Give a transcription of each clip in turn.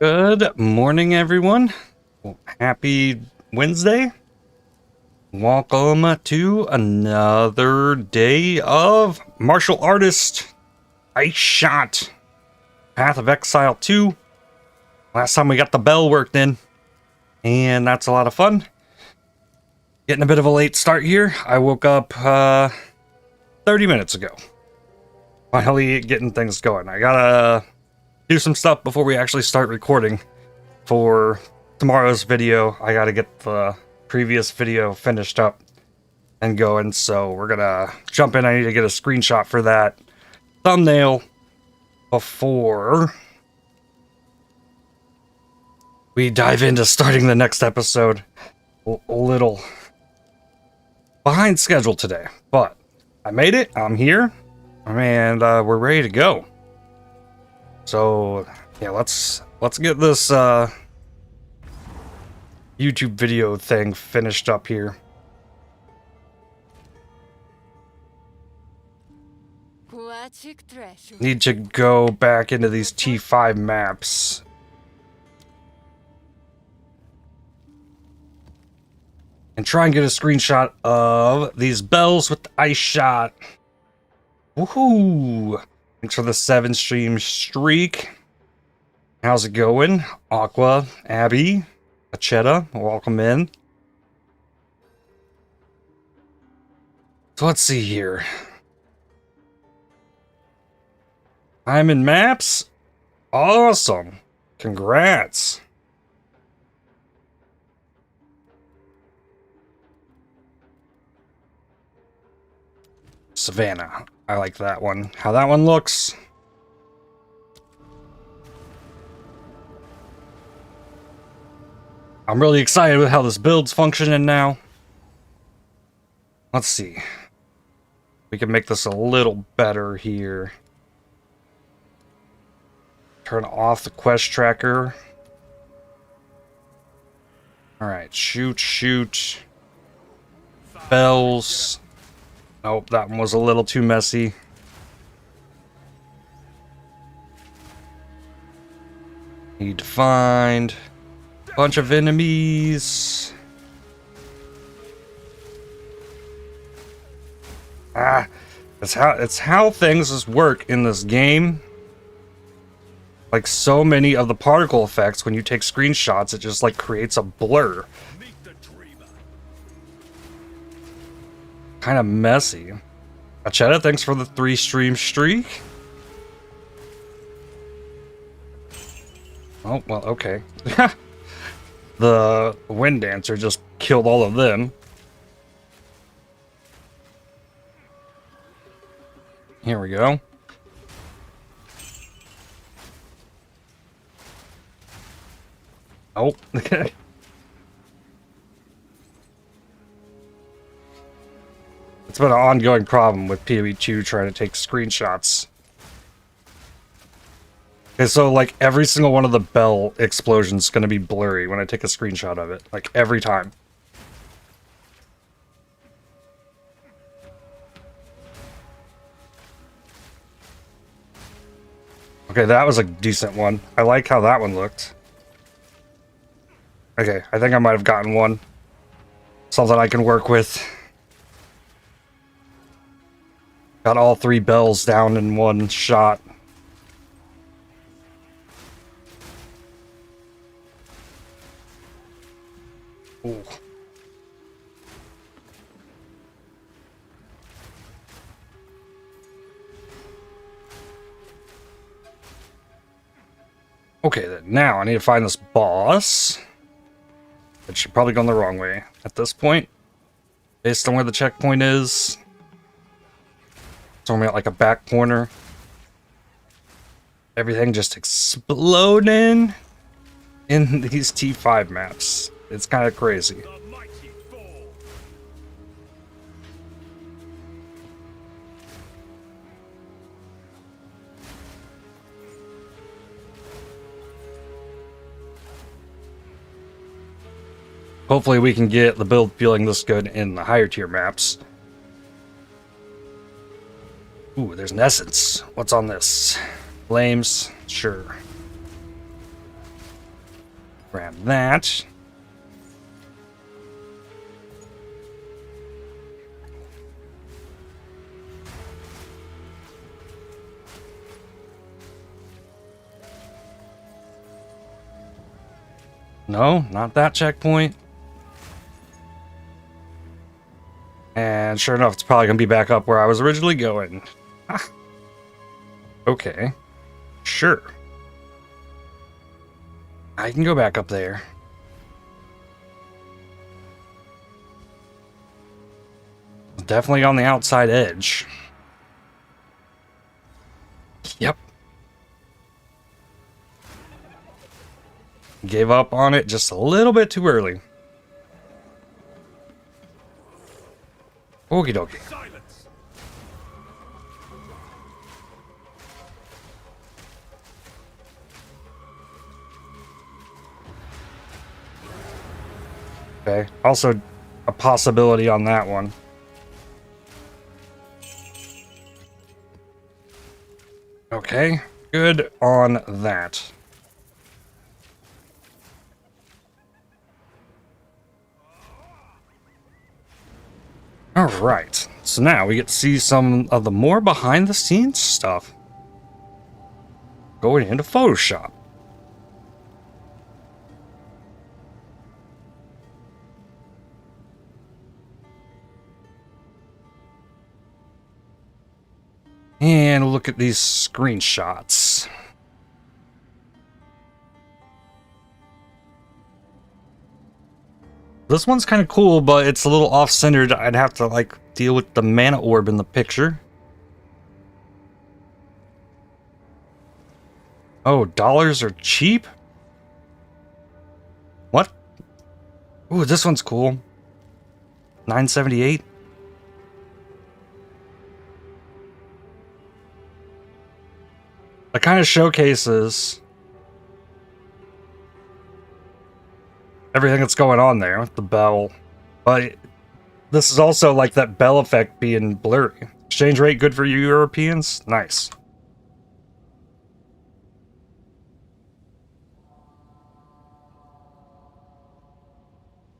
Good morning, everyone. Happy Wednesday. Welcome to another day of Martial Artist Ice Shot Path of Exile 2. Last time we got the bell worked in, and that's a lot of fun. Getting a bit of a late start here. I woke up 30 minutes ago. Finally getting things going. I gotta do some stuff before we actually start recording for tomorrow's video. I gotta get the previous video finished up and going, so we're gonna jump in. I need to get a screenshot for that thumbnail before we dive into starting the next episode. A little behind schedule today, but I made it. I'm here, and we're ready to go. So yeah, let's get this YouTube video thing finished up here. Need to go back into these T5 maps. And try and get a screenshot of these bells with the ice shot. Woohoo! Thanks for the 7-stream streak. How's it going? Aqua, Abby, Acheta, welcome in. So let's see here. I'm in maps. Awesome. Congrats. Savannah. I like that one. How that one looks. I'm really excited with how this build's functioning now. Let's see. We can make this a little better here. Turn off the quest tracker. Alright, shoot. Bells. Nope, that one was a little too messy. Need to find a bunch of enemies. It's how things work in this game. Like so many of the particle effects, when you take screenshots, it just like creates a blur. Kind of messy. Acheta, thanks for the 3-stream streak. Oh, well, okay. The Wind Dancer just killed all of them. Here we go. Oh, okay. It's been an ongoing problem with PoE2 trying to take screenshots. Okay, so like every single one of the bell explosions is going to be blurry when I take a screenshot of it. Like every time. Okay, that was a decent one. I like how that one looked. Okay, I think I might have gotten one. Something I can work with. Got all 3 bells down in one shot. Ooh. Okay, then now I need to find this boss. It should probably go the wrong way at this point, based on where the checkpoint is. So I'm at like a back corner. Everything just exploding in these T5 maps. It's kind of crazy. Hopefully we can get the build feeling this good in the higher tier maps. Ooh, there's an essence. What's on this? Flames? Sure. Grab that. No, not that checkpoint. And sure enough, it's probably going to be back up where I was originally going. Ah. Okay. Sure. I can go back up there. Definitely on the outside edge. Yep. Gave up on it just a little bit too early. Okie dokie. Silence. Okay. Also, a possibility on that one. Okay. Good on that. Alright. So now we get to see some of the more behind the scenes stuff. Going into Photoshop. And look at these screenshots. This one's kind of cool, but it's a little off-centered. I'd have to, like, deal with the mana orb in the picture. Oh, dollars are cheap? What? Ooh, this one's cool. 978. It kind of showcases everything that's going on there with the bell. But this is also like that bell effect being blurry. Exchange rate good for you Europeans? Nice.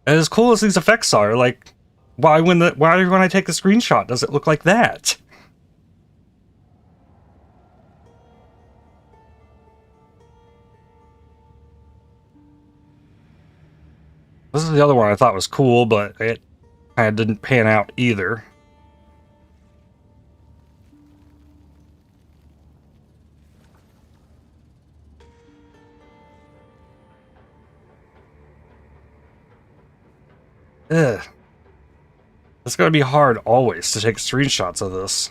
And as cool as these effects are, like, why when I take a screenshot does it look like that? This is the other one I thought was cool, but it kind of didn't pan out either. Ugh. It's gonna be hard always to take screenshots of this.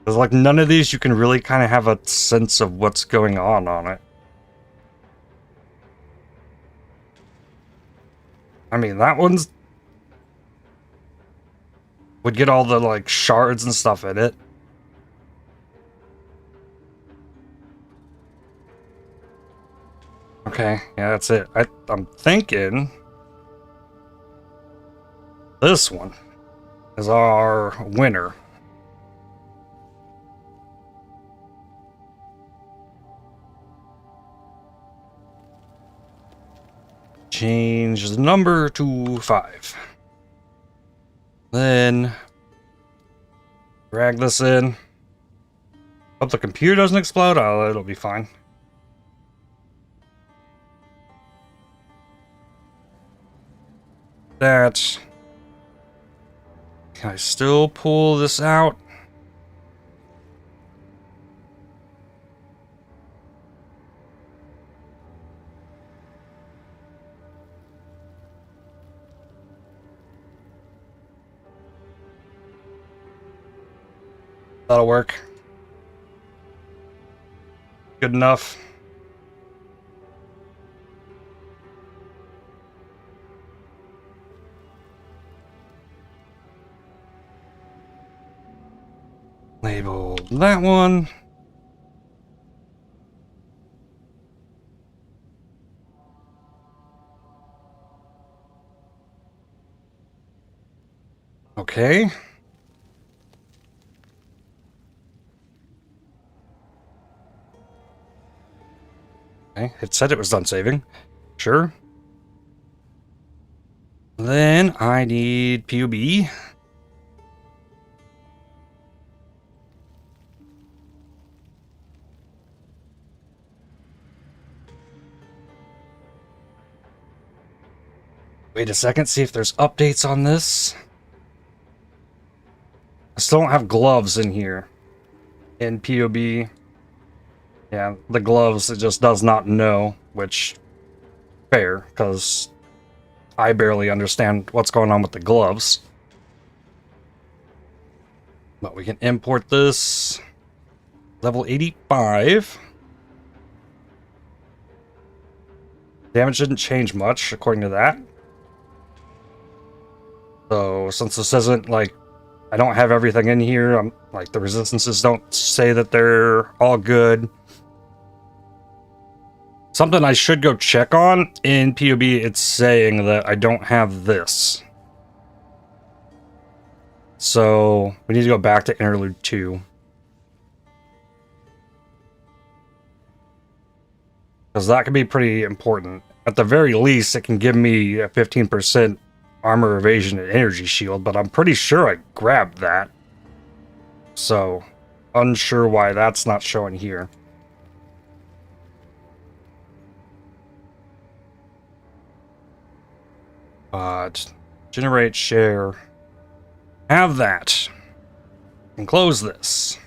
There's like none of these you can really kind of have a sense of what's going on it. I mean, that one's would get all the like shards and stuff in it. Okay, yeah, that's it. I'm thinking this one is our winner. Change the number to 5. Then drag this in. Hope the computer doesn't explode. Oh, it'll be fine. That. Can I still pull this out? That'll work. Good enough. Label that one. Okay. Okay, it said it was done saving. Sure. Then I need POB. Wait a second, see if there's updates on this. I still don't have gloves in here. In POB. Yeah, the gloves, it just does not know, which, fair, because I barely understand what's going on with the gloves. But we can import this. Level 85. Damage didn't change much, according to that. So, since this isn't, like, I don't have everything in here, I'm, like, the resistances don't say that they're all good. Something I should go check on, in POB, it's saying that I don't have this. So, we need to go back to Interlude 2. Because that can be pretty important. At the very least, it can give me a 15% armor evasion and energy shield, but I'm pretty sure I grabbed that. So, unsure why that's not showing here. But, generate share. Have that. And close this.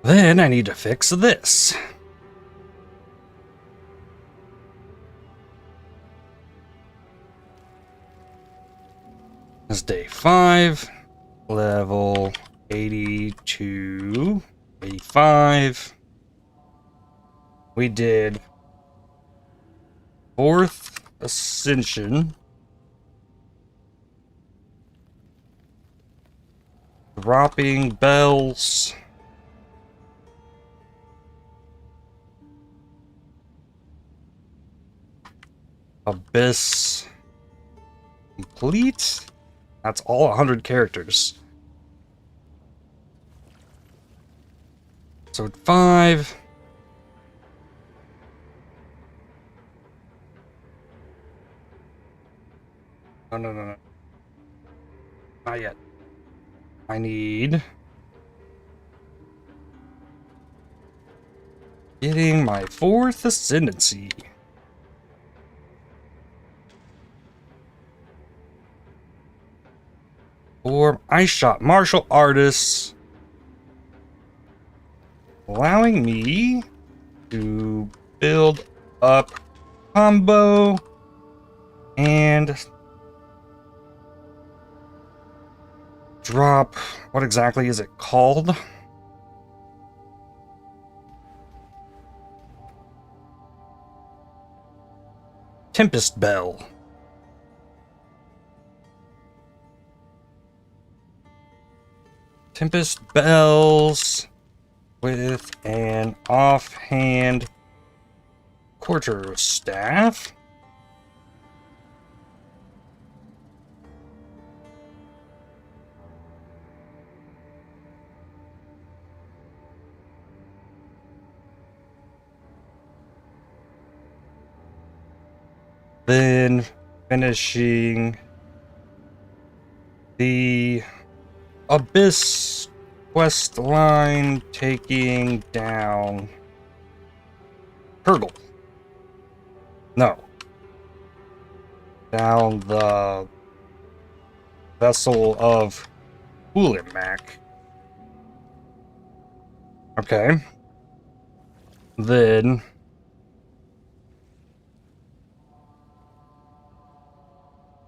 Then I need to fix this. It's day 5, level 82, 85. We did 4th Ascension. Dropping bells. Abyss complete. That's all 100 characters. So 5. No. Not yet. I need getting my 4th ascendancy. Or Ice Shot Martial Artists, allowing me to build up combo and drop, what exactly is it called? Tempest Bell. Tempest Bells with an offhand quarterstaff. Then finishing the Abyss quest line, taking down Turgle. No. Down the Vessel of Ulimak. Okay. Then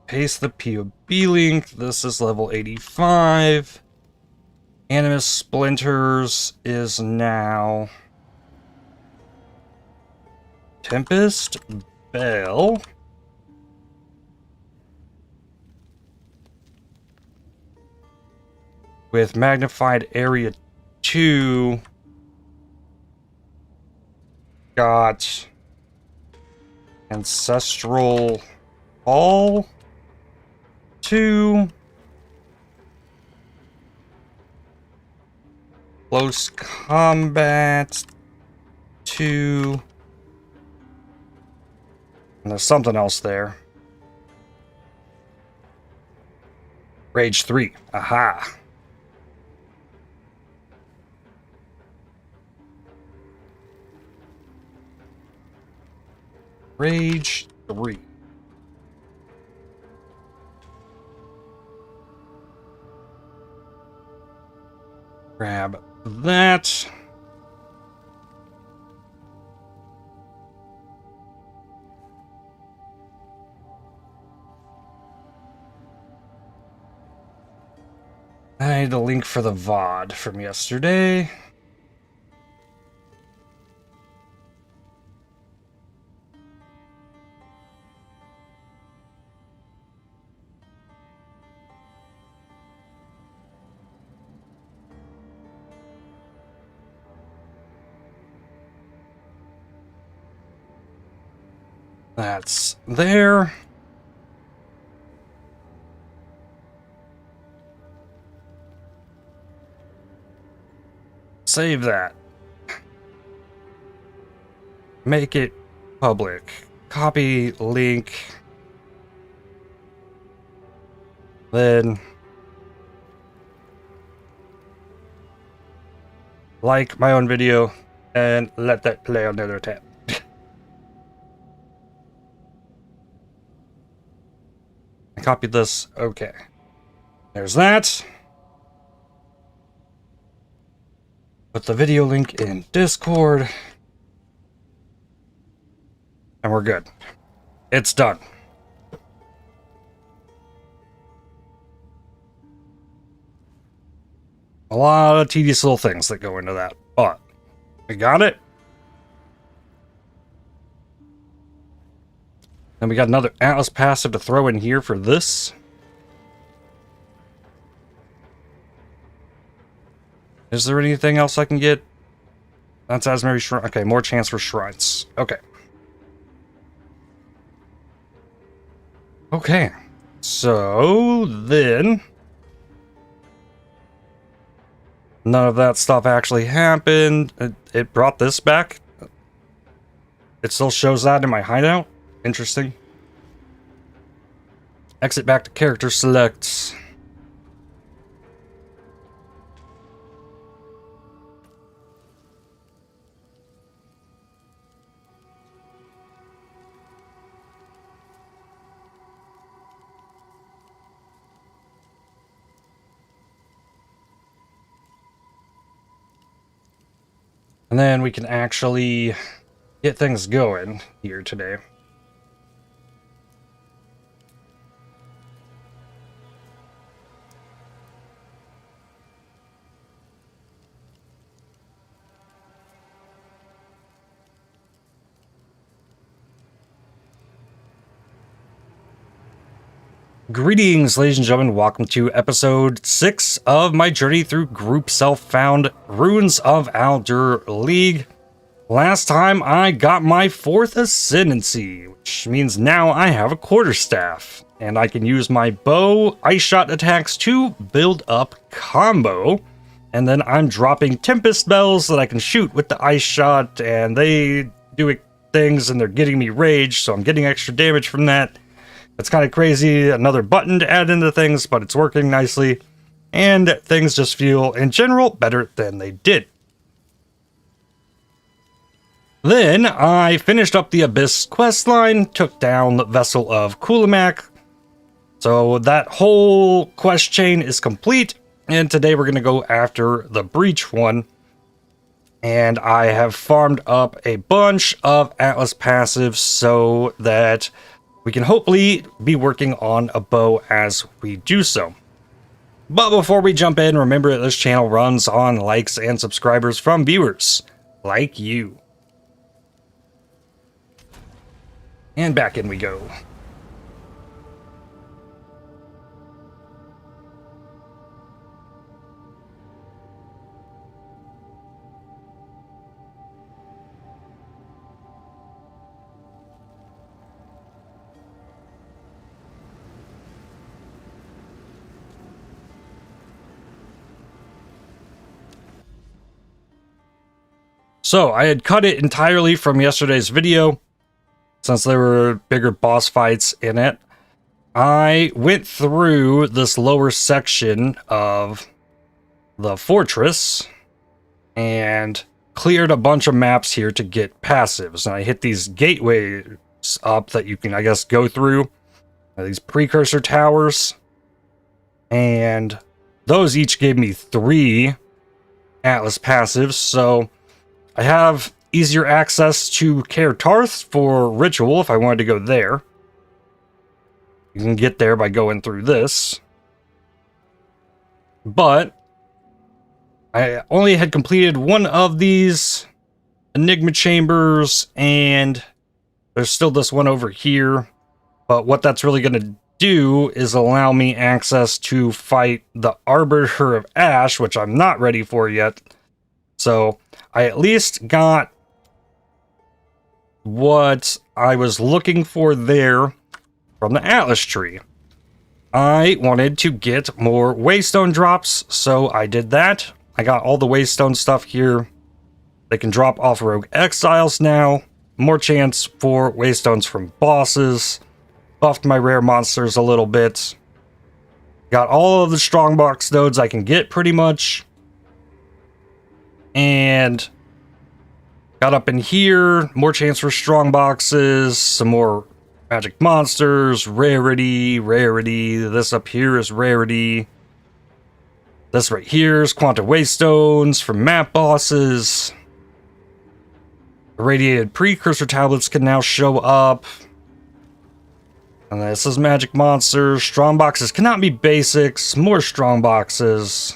paste the POB link. This is level 85. Animus Splinters is now Tempest Bell. With Magnified Area 2. Got Ancestral Hall 2. Close combat 2. And there's something else there. Rage 3. Aha. Rage 3. Grab that. I need a link for the VOD from yesterday. That's there. Save that. Make it public. Copy link. Then like my own video and let that play on the other tab. I copied this. Okay. There's that. Put the video link in Discord. And we're good. It's done. A lot of tedious little things that go into that, but we got it. Then we got another Atlas passive to throw in here for this. Is there anything else I can get? That's Asmary Shrine. Okay, more chance for shrines. Okay. Okay. So then none of that stuff actually happened. It brought this back. It still shows that in my hideout. Interesting. Exit back to character select. And then we can actually get things going here today. Greetings, ladies and gentlemen. Welcome to episode 6 of my journey through group self-found Runes of Aldur League. Last time I got my 4th ascendancy, which means now I have a quarterstaff, and I can use my bow ice shot attacks to build up combo. And then I'm dropping tempest bells that I can shoot with the ice shot, and they do things, and they're getting me rage, so I'm getting extra damage from that. It's kind of crazy, another button to add into things, but it's working nicely, and things just feel, in general, better than they did. Then, I finished up the Abyss questline, took down the Vessel of Kulamak, so that whole quest chain is complete, and today we're going to go after the Breach one, and I have farmed up a bunch of Atlas passives so that we can hopefully be working on a bow as we do so. But before we jump in, remember that this channel runs on likes and subscribers from viewers like you. And back in we go. So I had cut it entirely from yesterday's video since there were bigger boss fights in it. I went through this lower section of the fortress and cleared a bunch of maps here to get passives. And I hit these gateways up that you can, I guess, go through. These precursor towers. And those each gave me 3 Atlas passives, so I have easier access to Kaer Tarth for ritual if I wanted to go there. You can get there by going through this. But I only had completed one of these Enigma chambers, and there's still this one over here. But what that's really going to do is allow me access to fight the Arbiter of Ash, which I'm not ready for yet. So I at least got what I was looking for there from the Atlas tree. I wanted to get more Waystone drops, so I did that. I got all the Waystone stuff here. They can drop off Rogue Exiles now. More chance for Waystones from bosses. Buffed my rare monsters a little bit. Got all of the strongbox nodes I can get pretty much. And got up in here. More chance for strongboxes. Some more magic monsters. Rarity. This up here is rarity. This right here is Quanta Waystones from map bosses. Irradiated precursor tablets can now show up. And this is magic monsters. Strong boxes cannot be basics. More strong boxes.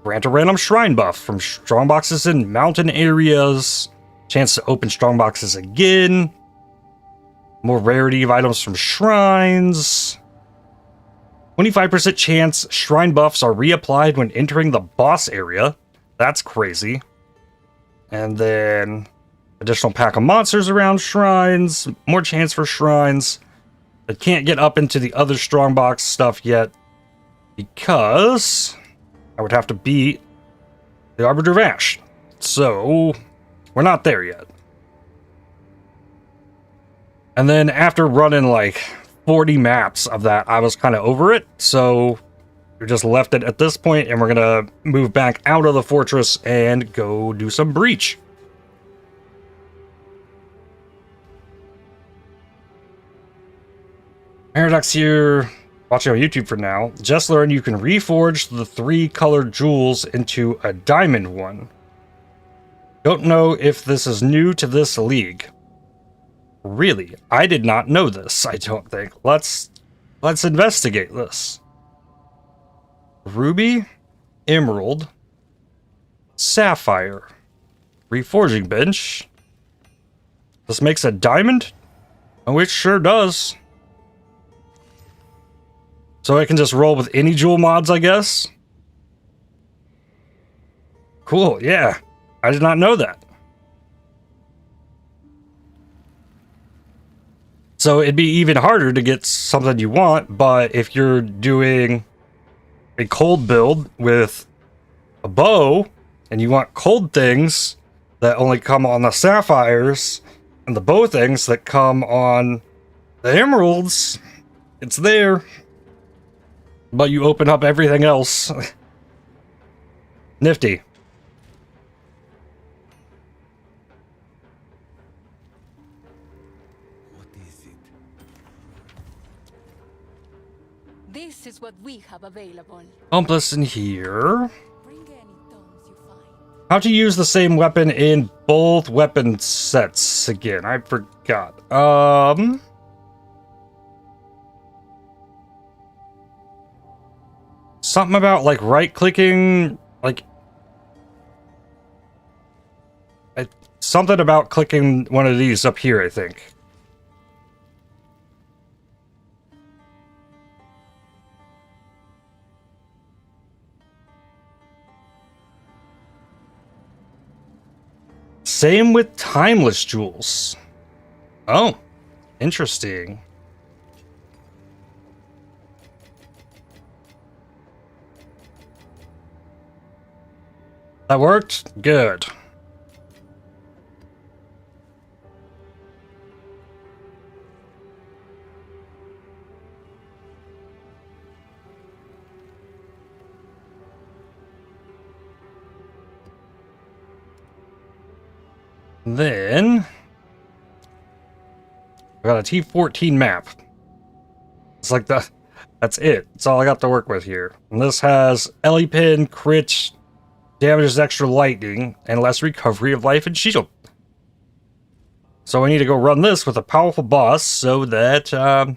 Grant a random shrine buff from strong boxes in mountain areas. Chance to open strong boxes again. More rarity of items from shrines. 25% chance shrine buffs are reapplied when entering the boss area. That's crazy. And then additional pack of monsters around shrines. More chance for shrines. I can't get up into the other strongbox stuff yet because I would have to beat the Arbiter of Ash. So we're not there yet. And then after running like 40 maps of that, I was kind of over it. So we just left it at this point, and we're going to move back out of the fortress and go do some breach. Paradox here, watching on YouTube for now. Just learned you can reforge the 3 colored jewels into a diamond one. Don't know if this is new to this league. Really, I did not know this, I don't think. Let's investigate this. Ruby, emerald, sapphire, reforging bench. This makes a diamond? Oh, it sure does. So I can just roll with any jewel mods, I guess? Cool, yeah. I did not know that. So it'd be even harder to get something you want, but if you're doing a cold build with a bow, and you want cold things that only come on the sapphires, and the bow things that come on the emeralds, it's there. But you open up everything else. Nifty. What is it? This is what we have available. Compass in here. Bring any tomes you find. How to use the same weapon in both weapon sets again. I forgot. Something about like right clicking, like something about clicking one of these up here, I think. Same with timeless jewels. Oh, interesting. That worked? Good. Then I got a T14 map. It's like that's it. That's all I got to work with here. And this has Ellie Pin, crit, damages extra lightning, and less recovery of life and shield. So I need to go run this with a powerful boss so that I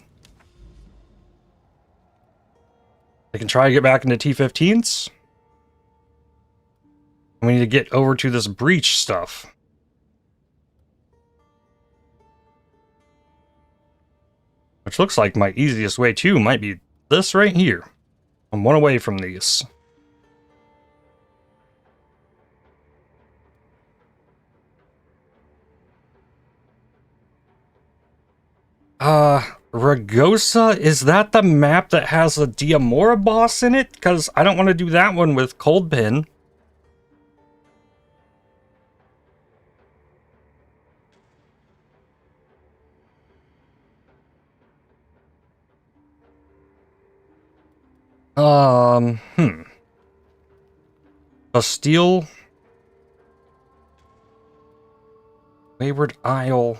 can try to get back into T15s. We need to get over to this breach stuff. Which looks like my easiest way too might be this right here. I'm one away from these. Ragosa, is that the map that has a Diamora boss in it? Because I don't want to do that one with Coldpin. Bastille. Wayward Isle.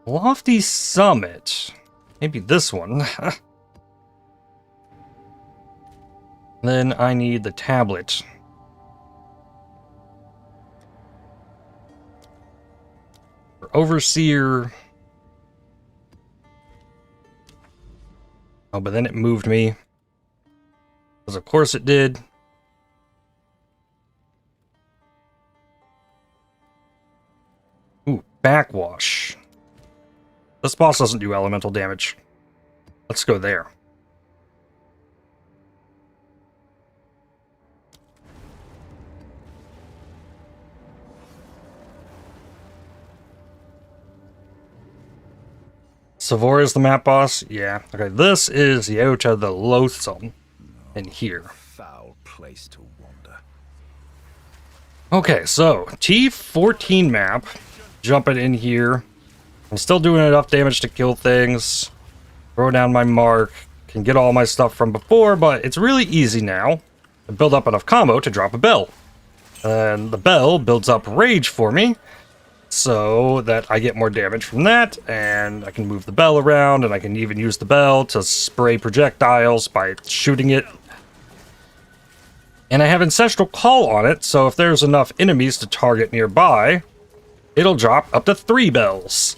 Lofty Summit. Maybe this one. Then I need the tablet. For Overseer. Oh, but then it moved me. Because of course it did. Ooh, Backwash. This boss doesn't do elemental damage. Let's go there. Savor is the map boss? Yeah. Okay, this is Yota the Loathsome in here. Foul place to wander. Okay, so T14 map. Jumping in here. I'm still doing enough damage to kill things. Throw down my mark. Can get all my stuff from before, but it's really easy now to build up enough combo to drop a bell. And the bell builds up rage for me, so that I get more damage from that, and I can move the bell around, and I can even use the bell to spray projectiles by shooting it. And I have Ancestral Call on it, so if there's enough enemies to target nearby, it'll drop up to 3 bells.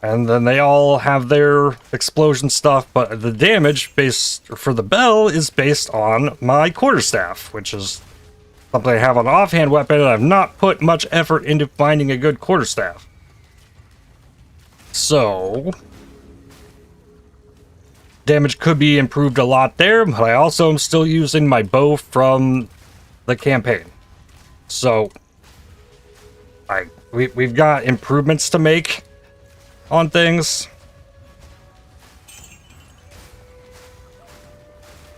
And then they all have their explosion stuff, but the damage based for the bell is based on my quarterstaff, which is something I have on offhand weapon, and I've not put much effort into finding a good quarterstaff. So damage could be improved a lot there, but I also am still using my bow from the campaign. So we've got improvements to make on things.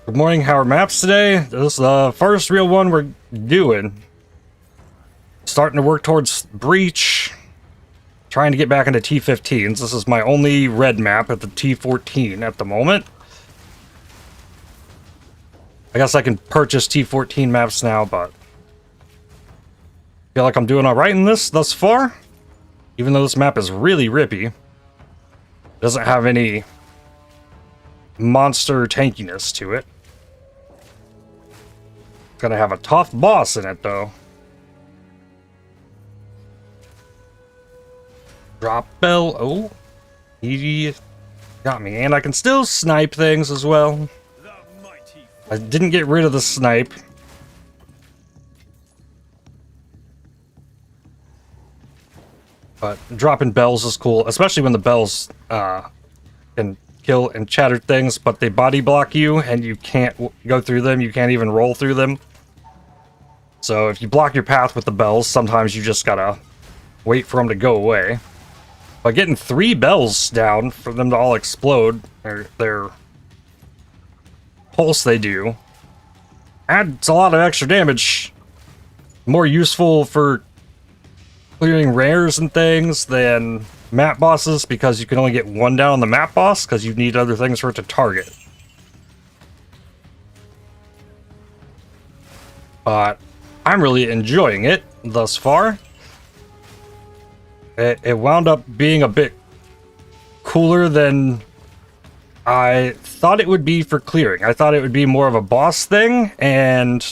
Good morning, how are maps today? This is the first real one we're doing. Starting to work towards Breach. Trying to get back into T15s. This is my only red map at the T14 at the moment. I guess I can purchase T14 maps now, but feel like I'm doing alright in this thus far. Even though this map is really rippy. It doesn't have any monster tankiness to it. It's gonna have a tough boss in it, though. Drop bell. Oh, he got me. And I can still snipe things as well. I didn't get rid of the snipe. But dropping bells is cool, especially when the bells can kill enchanted things, but they body block you and you can't go through them. You can't even roll through them. So if you block your path with the bells, sometimes you just gotta wait for them to go away. But getting 3 bells down for them to all explode, or their pulse they do, adds a lot of extra damage. More useful for clearing rares and things than map bosses, because you can only get 1 down on the map boss because you need other things for it to target. But I'm really enjoying it thus far. It wound up being a bit cooler than I thought it would be for clearing. I thought it would be more of a boss thing, and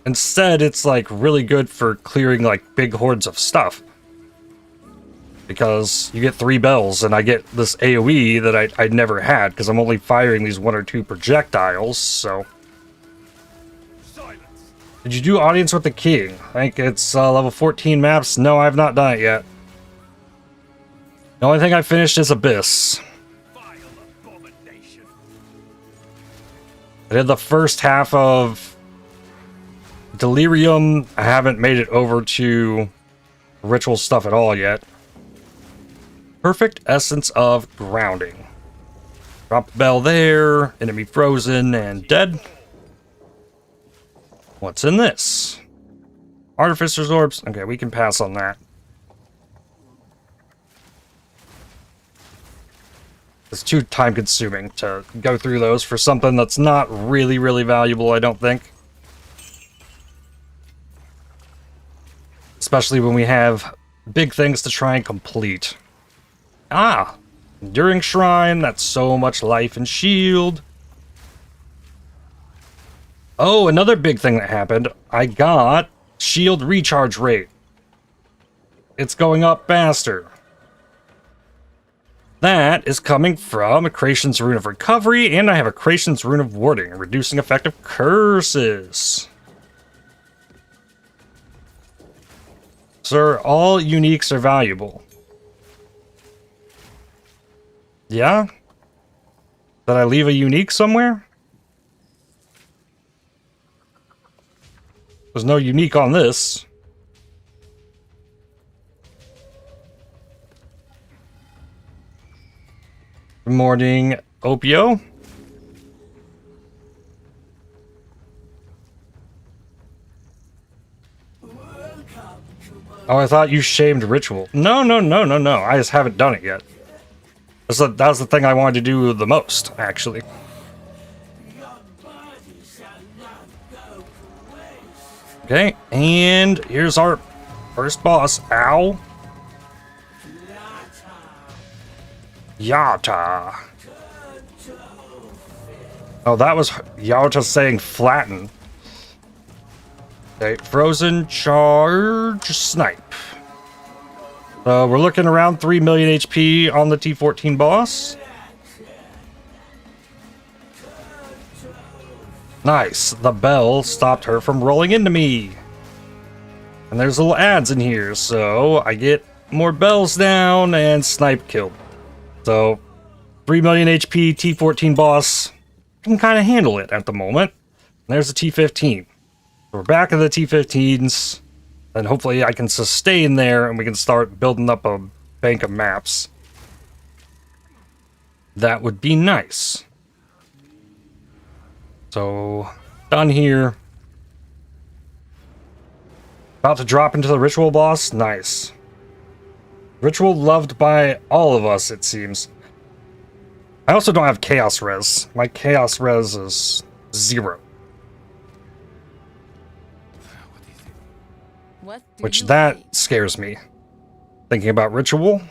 instead it's like really good for clearing like big hordes of stuff. Because you get 3 bells, and I get this AoE that I'd never had, because I'm only firing these 1 or 2 projectiles, so... Did you do Audience with the King? I think it's level 14 maps. No, I've not done it yet. The only thing I finished is Abyss. I did the first half of Delirium. I haven't made it over to ritual stuff at all yet. Perfect Essence of Grounding. Drop the bell there. Enemy frozen and dead. What's in this? Artificer's Orbs. Okay, we can pass on that. It's too time-consuming to go through those for something that's not really, really valuable, I don't think. Especially when we have big things to try and complete. Ah! Enduring Shrine, that's so much life and shield. Oh, another big thing that happened. I got shield recharge rate. It's going up faster. That is coming from a Creation's Rune of Recovery, and I have a Creation's Rune of Warding, reducing effective curses. Sir, all uniques are valuable. Yeah? Did I leave a unique somewhere? There's no unique on this. Good morning, Opio. Oh, I thought you shamed Ritual. No. I just haven't done it yet. That was the thing I wanted to do the most, actually. Okay, and here's our first boss. Ow. Yata. Oh, that was Yata saying flatten. Okay, frozen charge snipe. We're looking around 3 million HP on the T14 boss. Nice. The bell stopped her from rolling into me. And there's little ads in here, so I get more bells down and snipe killed. So, 3 million HP T14 boss can kind of handle it at the moment. And there's the T15. We're back in the T15s. And hopefully I can sustain there and we can start building up a bank of maps. That would be nice. So, done here. About to drop into the Ritual boss? Nice. Ritual loved by all of us, it seems. I also don't have Chaos Res. My Chaos Res is 0. Which that scares me. Thinking about Ritual.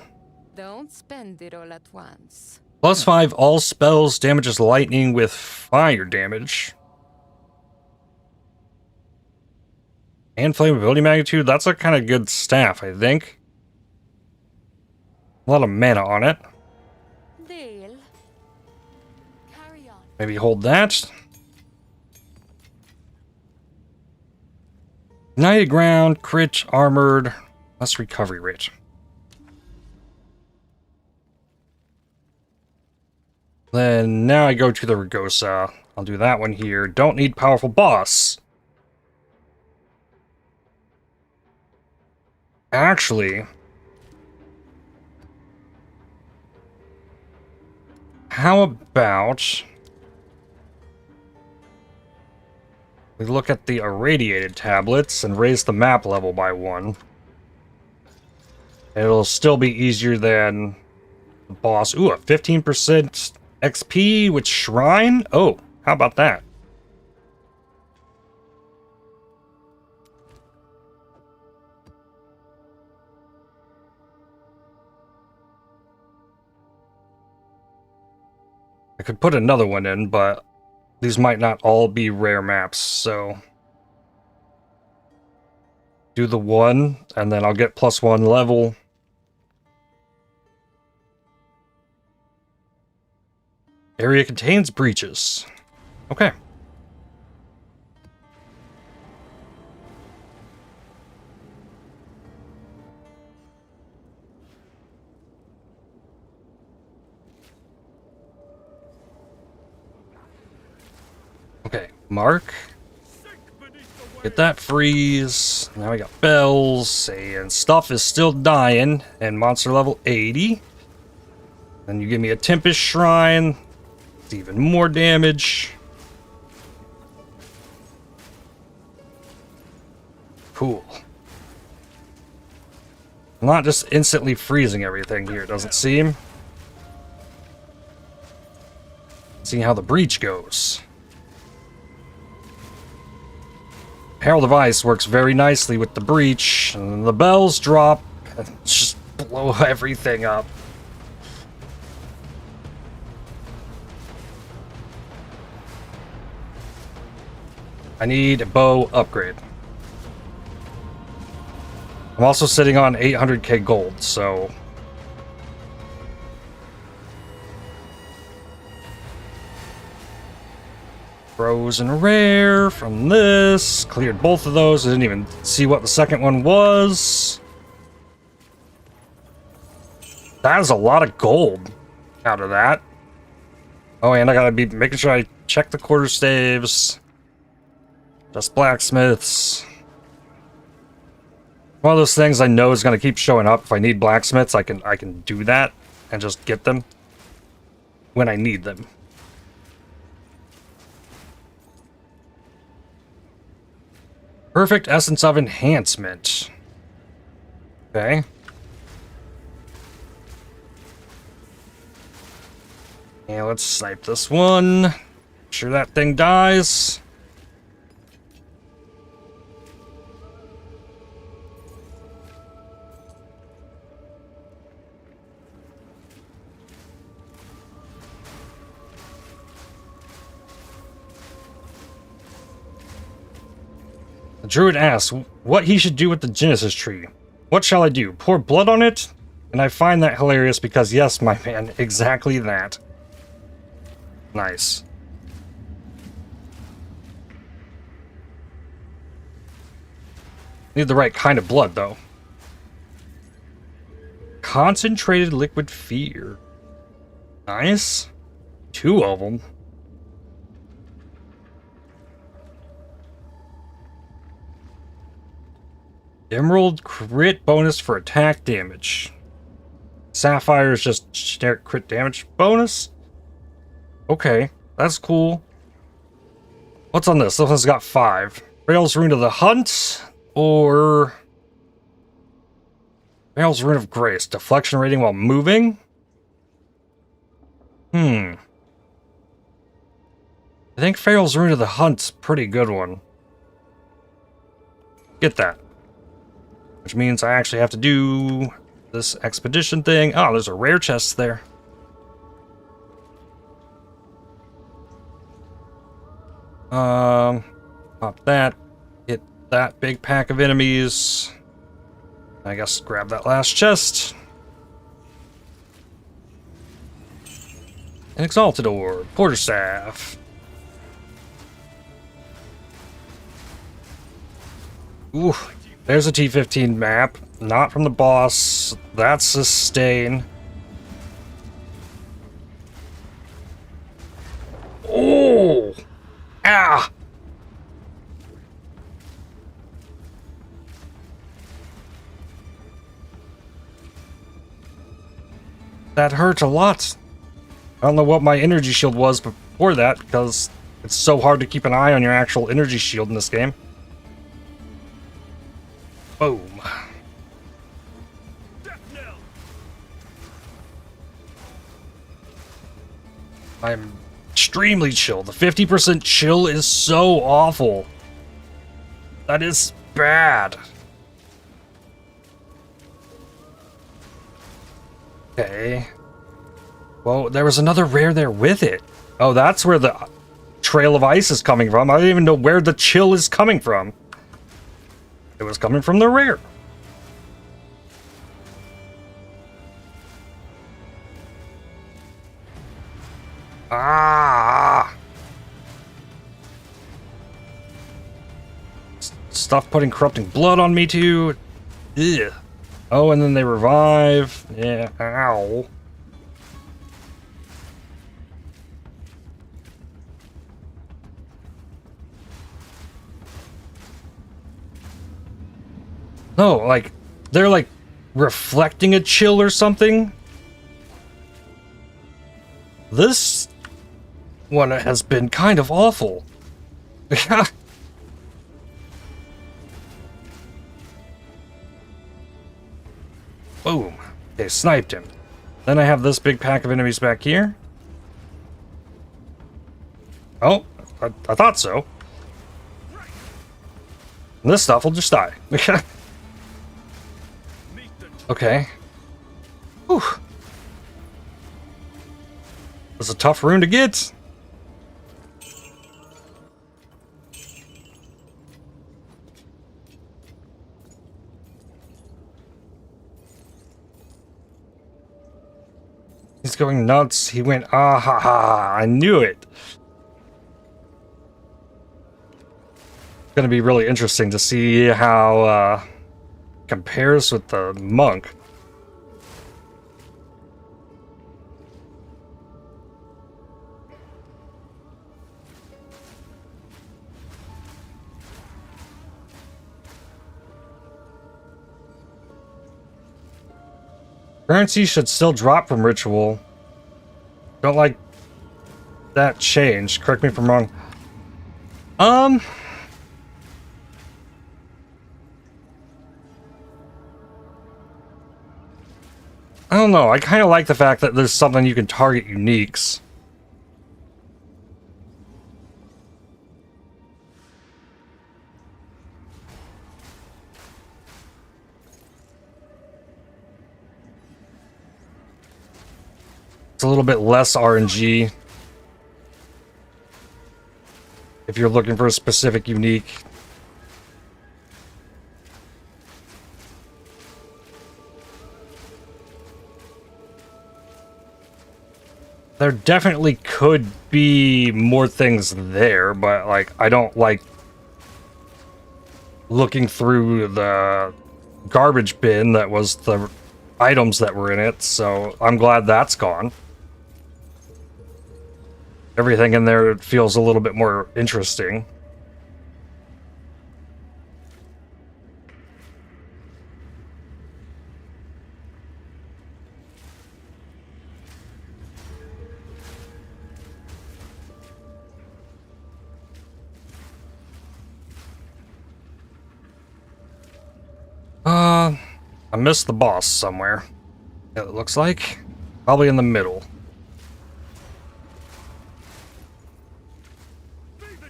Don't spend it all at once. +5 all spells damages lightning with fire damage. And flammability magnitude, that's a kind of good staff, I think. A lot of mana on it. Deal. Carry on. Maybe hold that. Ignited ground, crit, armored, less recovery rate. Then now I go to the Rugosa. I'll do that one here. Don't need powerful boss. Actually, how about we look at the irradiated tablets and raise the map level by 1. It'll still be easier than the boss. Ooh, a 15% XP with Shrine? Oh, how about that? could put another one in, but these might not all be rare maps, so... do the one, and then I'll get +1 level. Area contains breaches. Okay. Okay, mark. Get that freeze. Now we got bells, and stuff is still dying, and monster level 80. Then you give me a Tempest Shrine. It's even more damage. Cool. I'm not just instantly freezing everything here, it doesn't seem. See how the breach goes. Herald of Ice works very nicely with the breach, and the bells drop and just blow everything up. I need a bow upgrade. I'm also sitting on 800k gold, so... Frozen rare from this. Cleared both of those. I didn't even see what the second one was. That is a lot of gold out of that. Oh, and I gotta be making sure I check the quarterstaves. Just blacksmiths. One of those things I know is gonna keep showing up. If I need blacksmiths, I can do that and just get them when I need them. Perfect Essence of Enhancement. Okay. Yeah, let's snipe this one. Make sure that thing dies. The druid asks what he should do with the Genesis tree. What shall I do? Pour blood on it? And I find that hilarious because yes, my man, exactly that. Nice. Need the right kind of blood, though. Concentrated liquid fear. Nice. 2 of them. Emerald crit bonus for attack damage. Sapphire is just generic crit damage bonus. Okay, that's cool. What's on this? This one's got 5. Rail's Rune of the Hunt, or... Rail's Rune of Grace. Deflection rating while moving? I think Farrell's Rune of the Hunt's a pretty good one. Get that. Which means I actually have to do this expedition thing. Oh, there's a rare chest there. Pop that. Hit that big pack of enemies. I guess grab that last chest. An Exalted Orb. Quarterstaff. Ooh. There's a T15 map, not from the boss. That's sustain. Oh! Ah! That hurt a lot. I don't know what my energy shield was before that, because it's so hard to keep an eye on your actual energy shield in this game. Boom. I'm extremely chill. The 50% chill is so awful. That is bad. Okay. Well, there was another rare there with it. Oh, that's where the trail of ice is coming from. I don't even know where the chill is coming from. It was coming from the rear. Ah! Stuff putting corrupting blood on me too. Ugh. Oh, and then they revive. Yeah, ow. No, like, they're like reflecting a chill or something. This one has been kind of awful. Boom. Okay, sniped him. Then I have this big pack of enemies back here. Oh, I thought so. And this stuff will just die. Okay. Whew. That's a tough rune to get. He's going nuts. He went, ah ha ha. I knew it. It's gonna be really interesting to see how compares with the monk. Currency should still drop from ritual. Don't like that change. Correct me if I'm wrong. I don't know. I kind of like the fact that there's something you can target uniques. It's a little bit less RNG if you're looking for a specific unique. There definitely could be more things there, but like I don't like looking through the garbage bin that was the items that were in it, so I'm glad that's gone. Everything in there feels a little bit more interesting. I missed the boss somewhere. It looks like. Probably in the middle.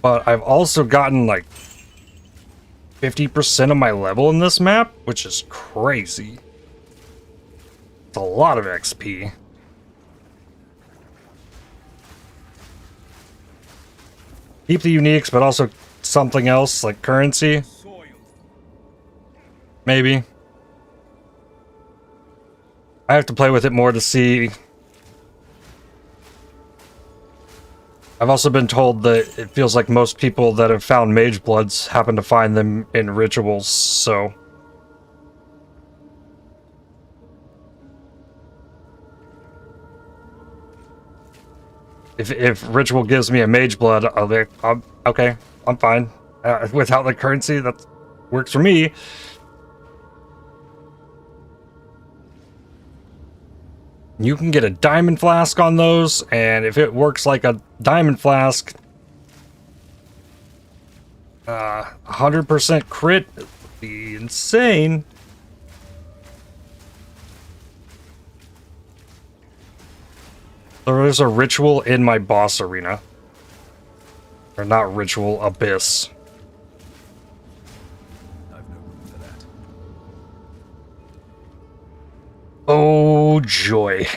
But I've also gotten like 50% of my level in this map, which is crazy. It's a lot of XP. Keep the uniques, but also something else like currency. Maybe. I have to play with it more to see. I've also been told that it feels like most people that have found Mage Bloods happen to find them in rituals, so... If ritual gives me a Mage Blood, I'll be, okay, I'm fine. Without the currency, that works for me. You can get a diamond flask on those, and if it works like a diamond flask, 100% crit would be insane. There's a ritual in my boss arena. Or not ritual, abyss. I've no room for that. Oh, joy.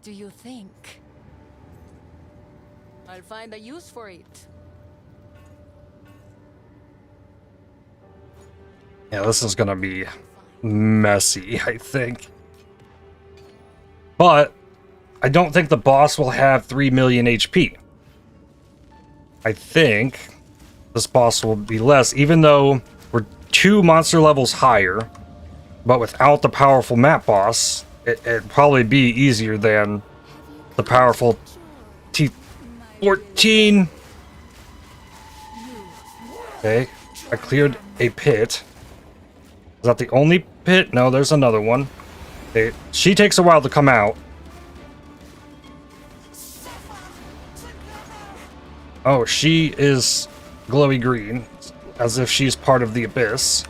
do you think? I'll find a use for it. Yeah, this is gonna be messy, I think. But I don't think the boss will have 3 million HP. I think this boss will be less, even though we're 2 monster levels higher. But without the powerful map boss, it'd probably be easier than the powerful T14. Okay, I cleared a pit. Is that the only pit? No, there's another one. Okay, she takes a while to come out. Oh, she is glowy green, as if she's part of the abyss.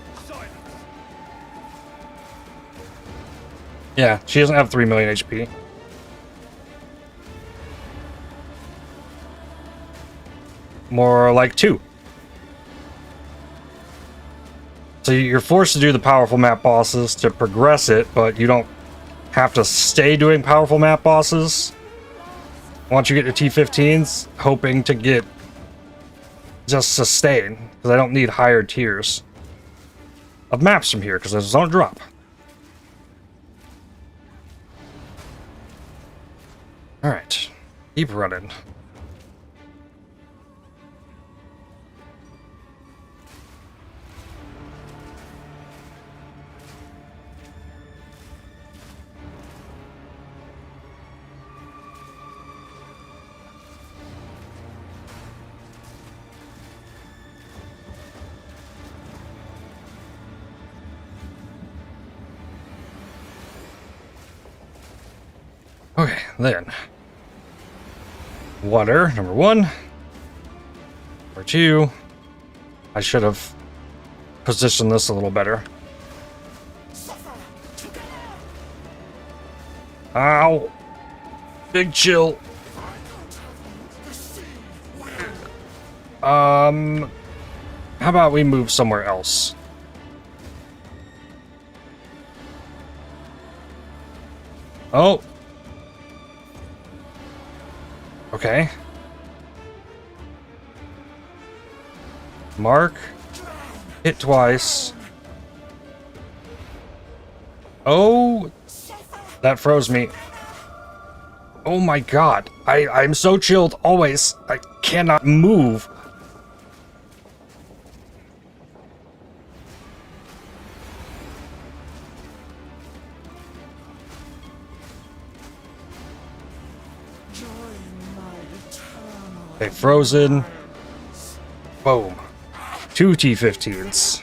Yeah, she doesn't have 3 million HP. More like 2. So you're forced to do the powerful map bosses to progress it, but you don't have to stay doing powerful map bosses. Once you get your T15s, hoping to get just sustain, because I don't need higher tiers of maps from here, because those don't drop. Alright, keep running. Okay, then. Water, number 1. Number 2. I should have positioned this a little better. Ow! Big chill. How about we move somewhere else? Oh! Okay. Mark. Hit twice. Oh! That froze me. Oh my god. I'm so chilled always. I cannot move. Okay, frozen. Boom. 2 T15s.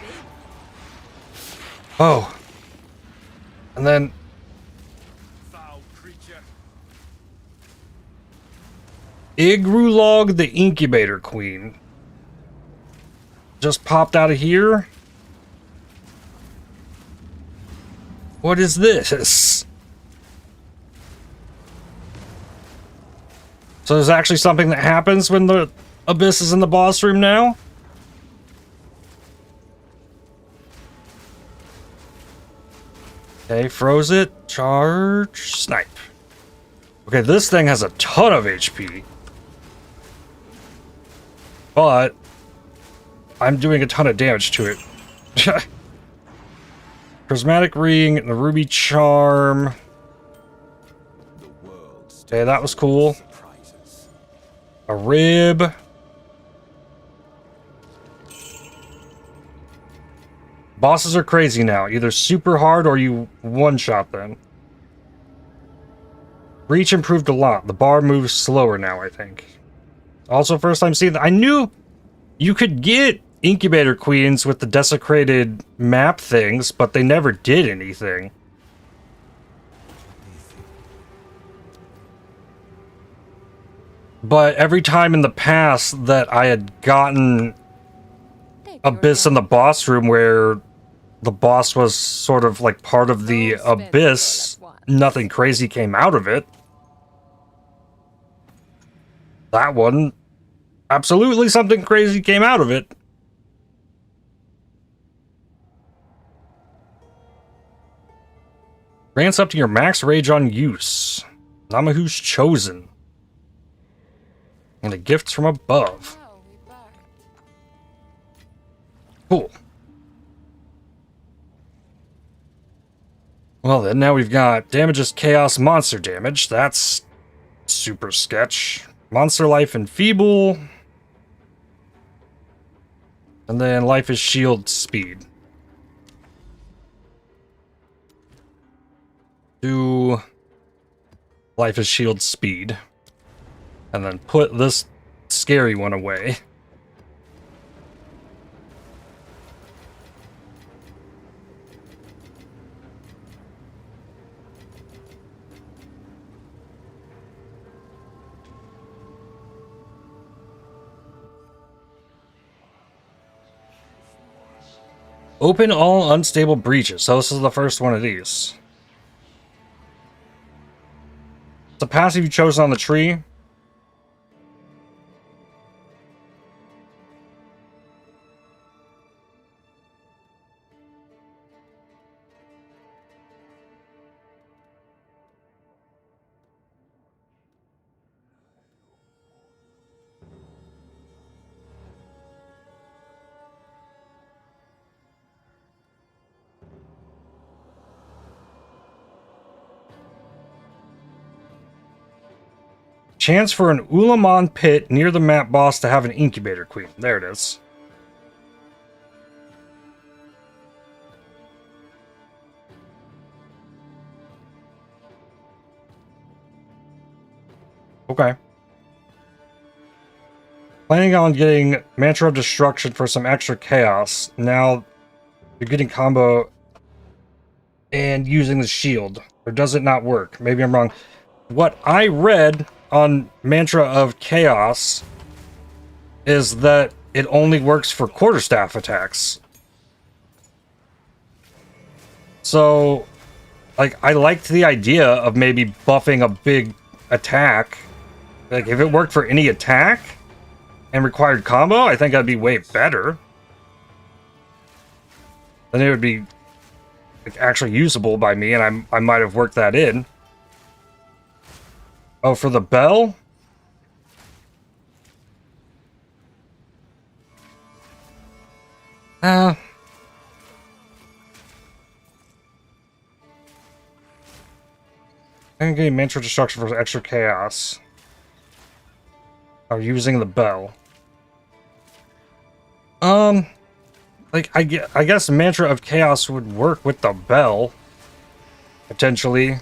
Oh. And then... Igrulog the Incubator Queen. Just popped out of here. What is this? So there's actually something that happens when the abyss is in the boss room now? Okay, froze it. Charge. Snipe. Okay, this thing has a ton of HP. But I'm doing a ton of damage to it. Prismatic Ring and the Ruby Charm. Okay, that was cool. A rib. Bosses are crazy now. Either super hard or you one-shot them. Reach improved a lot. The bar moves slower now, I think. Also, first time seeing that. I knew you could get Incubator Queens with the desecrated map things, but they never did anything. But every time in the past that I had gotten Abyss in the boss room where the boss was sort of like part of the Abyss, nothing crazy came out of it. That one, absolutely something crazy came out of it. Grants up to your max rage on use. Namahu's Chosen. And a gift from above. Now we back. Cool. Well then, now we've got damages chaos monster damage. That's super sketch. Monster life and feeble. And then life is shield speed. Do life is shield speed. And then put this scary one away. Open all unstable breaches. So this is the first one of these. It's a passive you chose on the tree. Chance for an Ulamon pit near the map boss to have an incubator queen. There it is. Okay. Planning on getting Mantra of Destruction for some extra chaos. Now you're getting combo and using the shield. Or does it not work? Maybe I'm wrong. What I read on Mantra of Chaos is that it only works for quarterstaff attacks. So, like, I liked the idea of maybe buffing a big attack. Like, if it worked for any attack and required combo, I think that'd be way better. Then it would be like, actually usable by me, and I might have worked that in. Oh, for the bell? I can get Mantra Destruction for extra chaos. Oh, using the bell. Like, I guess Mantra of Chaos would work with the bell. Potentially.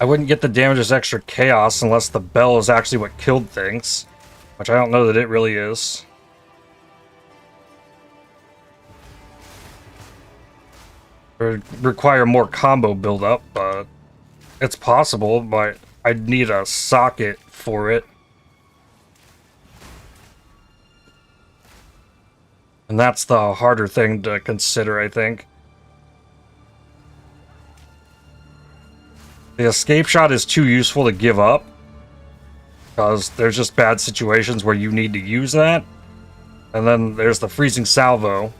I wouldn't get the damage as extra chaos unless the bell is actually what killed things. Which I don't know that it really is. It would require more combo build-up, but it's possible, but I'd need a socket for it. And that's the harder thing to consider, I think. The escape shot is too useful to give up, because there's just bad situations where you need to use that. And then there's the freezing salvo,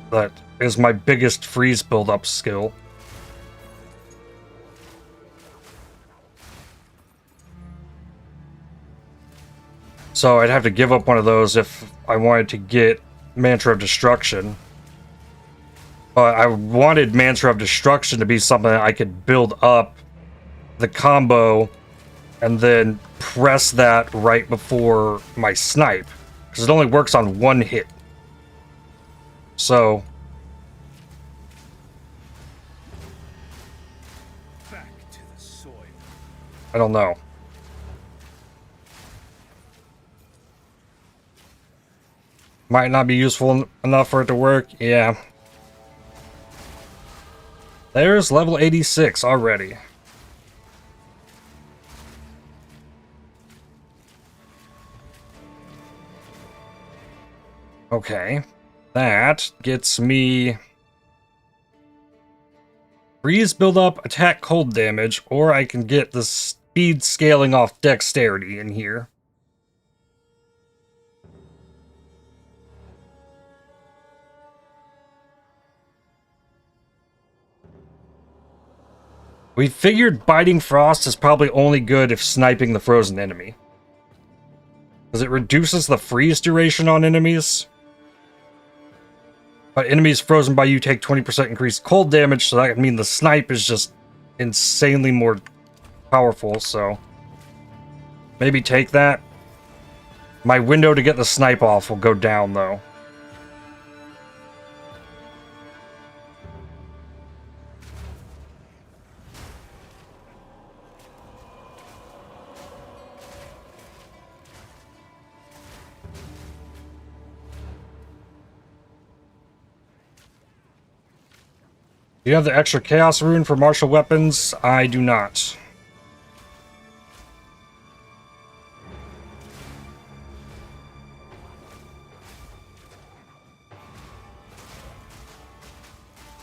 that is my biggest freeze build-up skill. So I'd have to give up one of those if I wanted to get Mantra of Destruction. But I wanted Mantra of Destruction to be something that I could build up the combo and then press that right before my snipe, because it only works on one hit. So Back to the soil. I don't know. Might not be useful enough for it to work. Yeah. There's level 86 already. Okay, that gets me freeze build up, attack cold damage, or I can get the speed scaling off dexterity in here. We figured Biting Frost is probably only good if sniping the frozen enemy, because it reduces the freeze duration on enemies. But enemies frozen by you take 20% increased cold damage, so that would mean the snipe is just insanely more powerful, so maybe take that. My window to get the snipe off will go down, though. Do you have the extra Chaos Rune for martial weapons? I do not.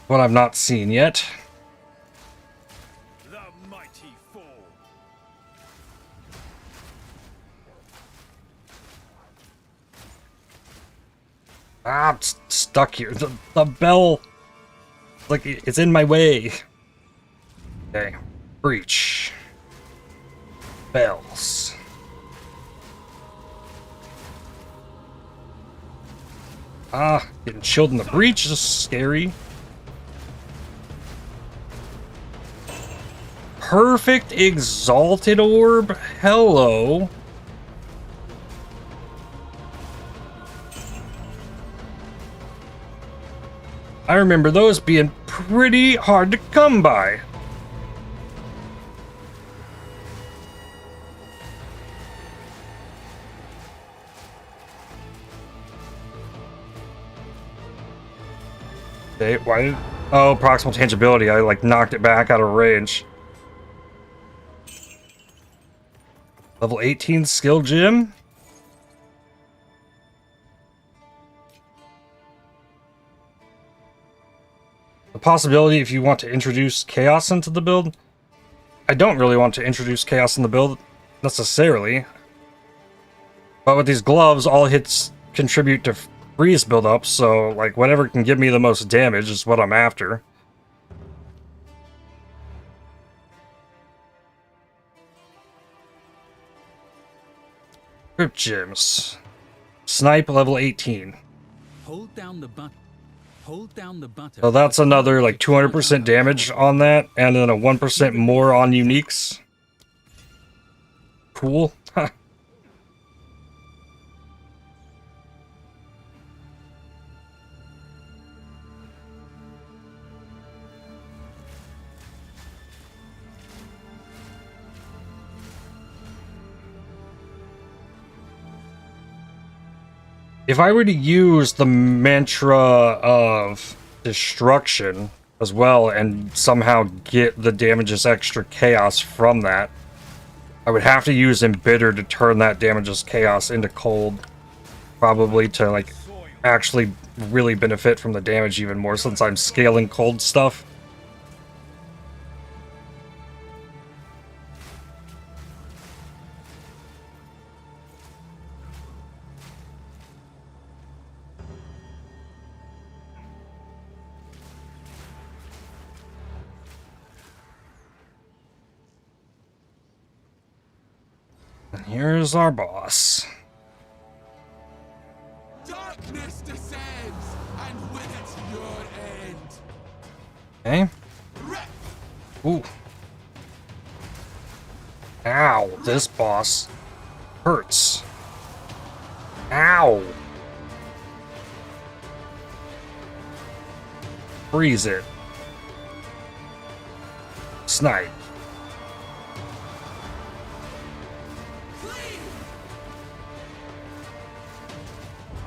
What I've not seen yet. The mighty fall. Ah, I'm stuck here. The bell, like, it's in my way. Okay, breach. Bells. Ah, getting chilled in the breach is scary. Perfect Exalted Orb? Hello. I remember those being pretty hard to come by. Okay, why did... Oh, proximal tangibility. I, like, knocked it back out of range. Level 18 skill gem. The possibility if you want to introduce chaos into the build. I don't really want to introduce chaos in the build necessarily. But with these gloves, all hits contribute to freeze build-up, so like whatever can give me the most damage is what I'm after. Crypt gems. Snipe level 18. Hold down the button. Hold down the button. So that's another like 200% damage on that, and then a 1% more on uniques. Cool. Huh. If I were to use the mantra of destruction as well and somehow get the damages extra chaos from that, I would have to use Embitter to turn that damages chaos into cold. Probably to like actually really benefit from the damage even more since I'm scaling cold stuff. And here's our boss. Darkness descends, and with it your Okay. end. Ooh. Ow, this boss hurts. Ow. Freeze it. Snipe.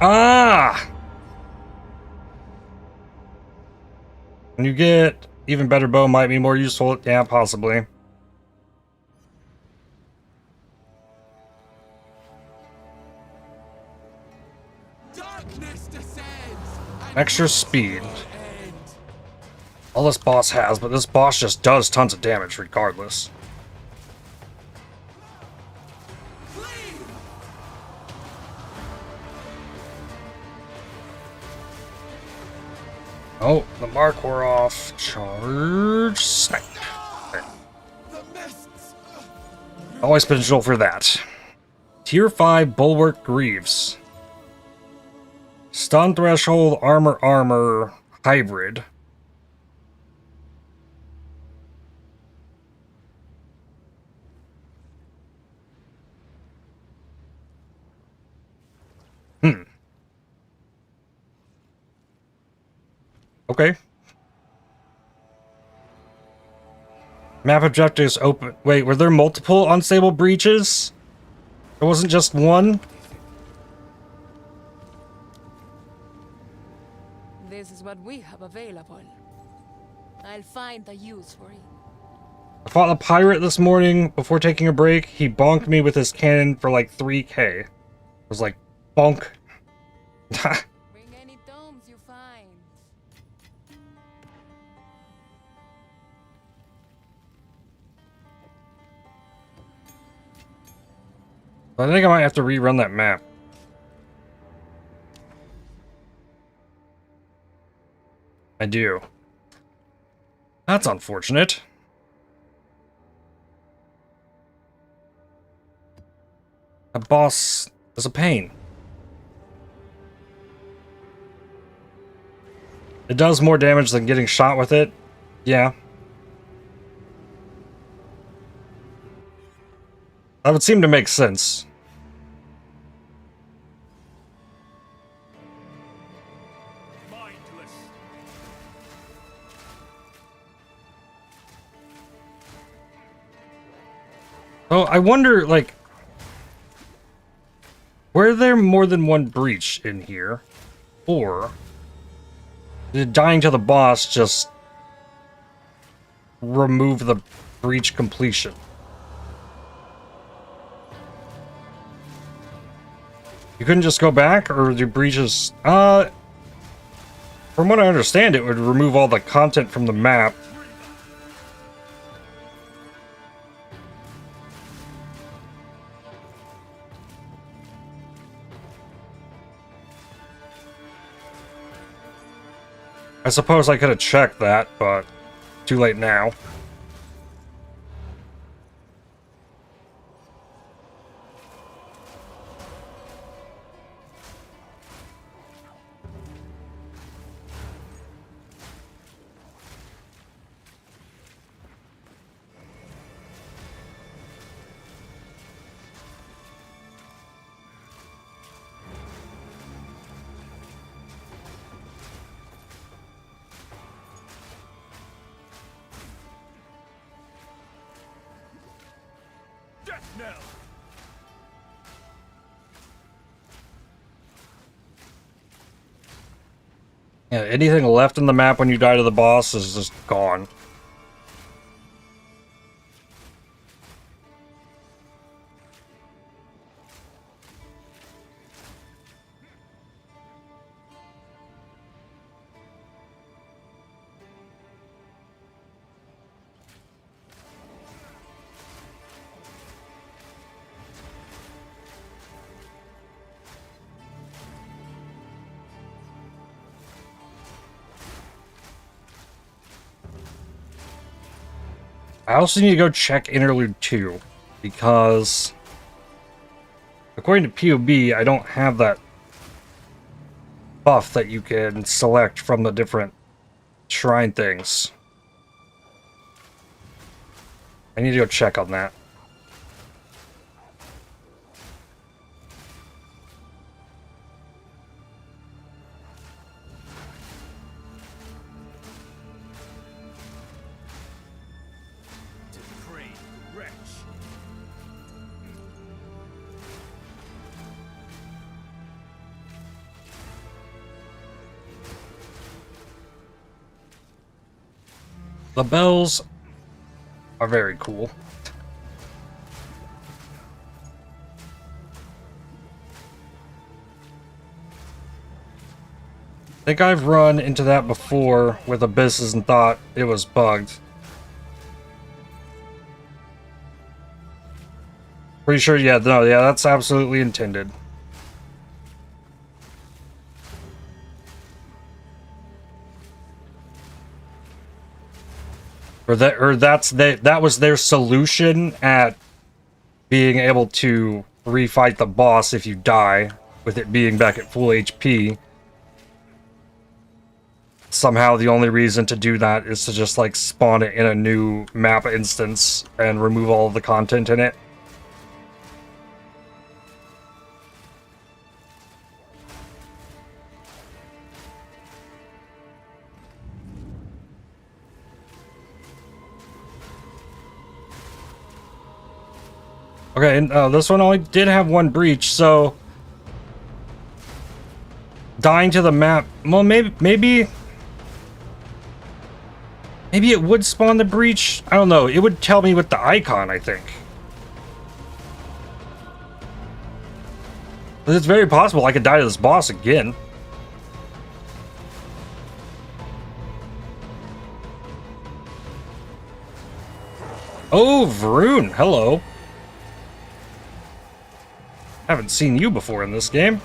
Ah! When you get even better bow might be more useful. Yeah, possibly. Darkness descends, and Extra speed. All this boss has, but this boss just does tons of damage regardless. Oh, the mark wore off. Charge. Snipe. Okay. Always potential for that. Tier 5 Bulwark Greaves. Stun Threshold, Armor, Hybrid. Okay. Map objectives open. Wait, were there multiple unstable breaches? It wasn't just one? This is what we have available. I'll find a use for it. I fought a pirate this morning before taking a break. He bonked me with his cannon for like 3k. I was like, bonk. Bring any tomes you find. I think I might have to rerun that map. I do. That's unfortunate. That boss is a pain. It does more damage than getting shot with it. Yeah. That would seem to make sense. Mindless. Oh, I wonder, like, were there more than one breach in here? Or did dying to the boss just remove the breach completion? You couldn't just go back, or do breaches... From what I understand, it would remove all the content from the map. I suppose I could have checked that, but too late now. Death knell. Yeah, anything left in the map when you die to the boss is just gone. I also need to go check Interlude 2, because according to POB, I don't have that buff that you can select from the different shrine things. I need to go check on that. Depraved wretch. The bells are very cool. I think I've run into that before with abysses and thought it was bugged. Pretty sure, yeah, no, yeah, that's absolutely intended. Or that was their solution at being able to refight the boss if you die, with it being back at full HP. Somehow the only reason to do that is to just like spawn it in a new map instance and remove all of the content in it. Okay, and this one only did have one breach, so dying to the map, well, maybe it would spawn the breach. I don't know. It would tell me with the icon, I think. But it's very possible I could die to this boss again. Oh, Vroon, hello. Haven't seen you before in this game.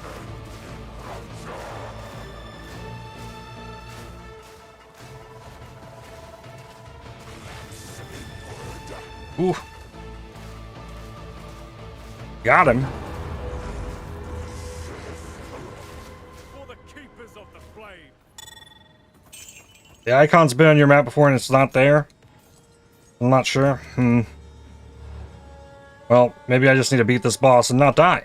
Ooh. Got him. For the keepers of the flame. The icon's been on your map before and it's not there? I'm not sure. Well, maybe I just need to beat this boss and not die.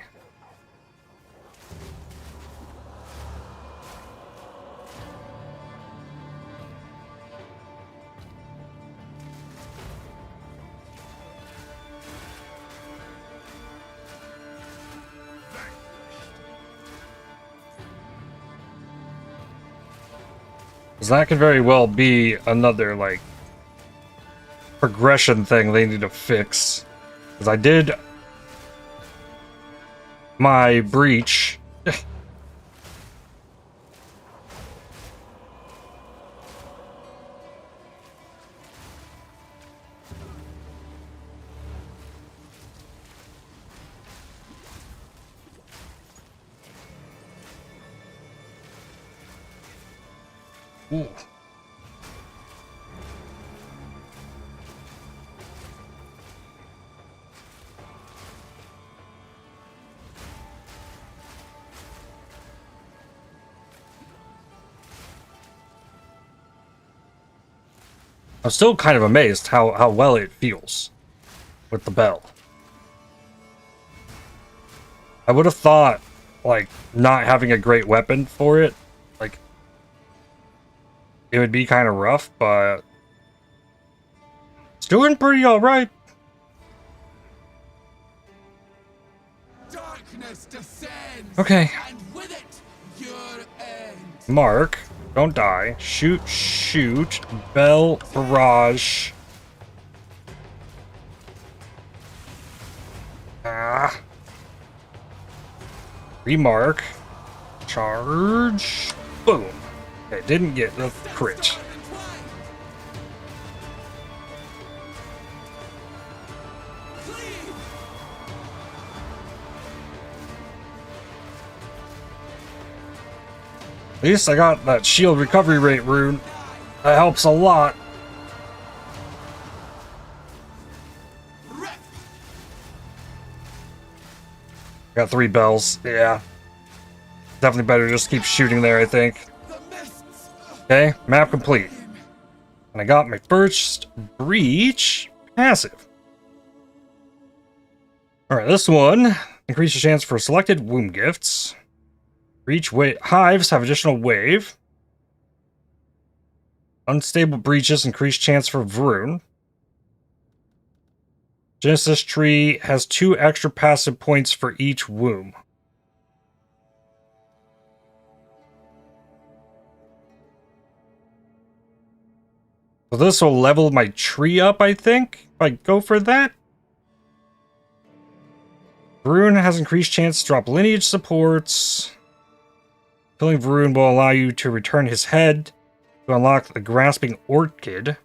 Because that could very well be another, like, progression thing they need to fix. Because I did my breach. Ooh. I'm still kind of amazed how well it feels with the bell. I would have thought, like, not having a great weapon for it, like, it would be kind of rough, but it's doing pretty alright. Darkness descends. Okay. And with it, your end. Mark, don't die. Shoot, shoot. Bell, barrage. Ah. Remark. Charge. Boom. Okay, didn't get the crit. At least I got that shield recovery rate rune. That helps a lot. Got 3 bells. Yeah. Definitely better just keep shooting there, I think. Okay, map complete. And I got my first breach passive. Alright, this one. Increase your chance for selected womb gifts. Breach hives have additional wave. Unstable breaches increase chance for Vroon. Genesis tree has 2 extra passive points for each womb. So this will level my tree up, I think, if I go for that. Vroon has increased chance to drop lineage supports. Killing Vroon will allow you to return his head to unlock the Grasping Orchid.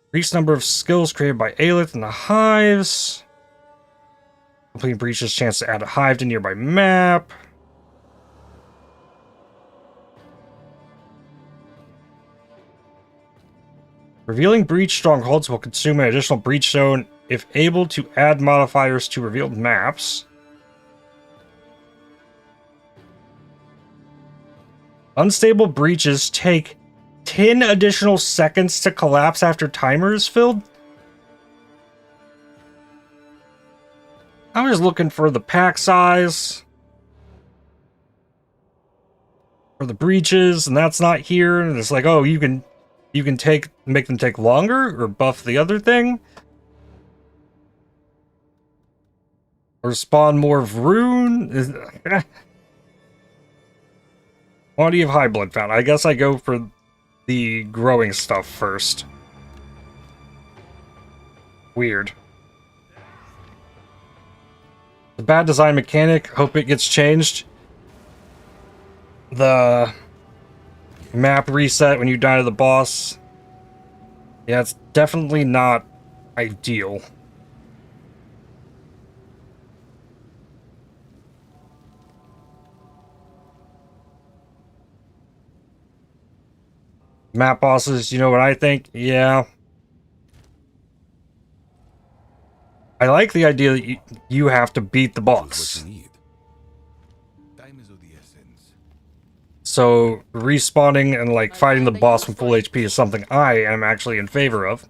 Increased number of skills created by Aelith in the hives. Completing breaches chance to add a hive to nearby map. Revealing breach strongholds will consume an additional breach zone if able to add modifiers to revealed maps. Unstable breaches take 10 additional seconds to collapse after timer is filled. I was looking for the pack size for the breaches, and that's not here. And it's like, oh, you can make them take longer, or buff the other thing, or spawn more of rune. Quantity of high blood found. I guess I go for the growing stuff first. Weird. The bad design mechanic, hope it gets changed. The map reset when you die to the boss. Yeah, it's definitely not ideal. Map bosses, you know what I think? Yeah. I like the idea that you have to beat the boss. What you need. Time is of the essence. So, respawning and, like, fighting the boss from full HP is something I am actually in favor of.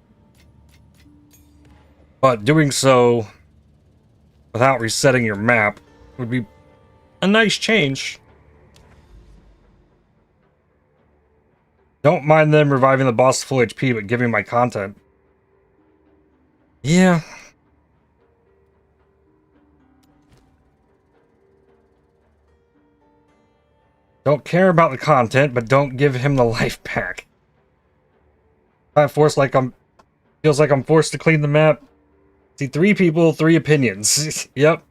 But doing so without resetting your map would be a nice change. Don't mind them reviving the boss to full HP, but giving my content. Yeah. Don't care about the content, but don't give him the life pack. Feels like I'm forced to clean the map. See, 3 people, 3 opinions. Yep.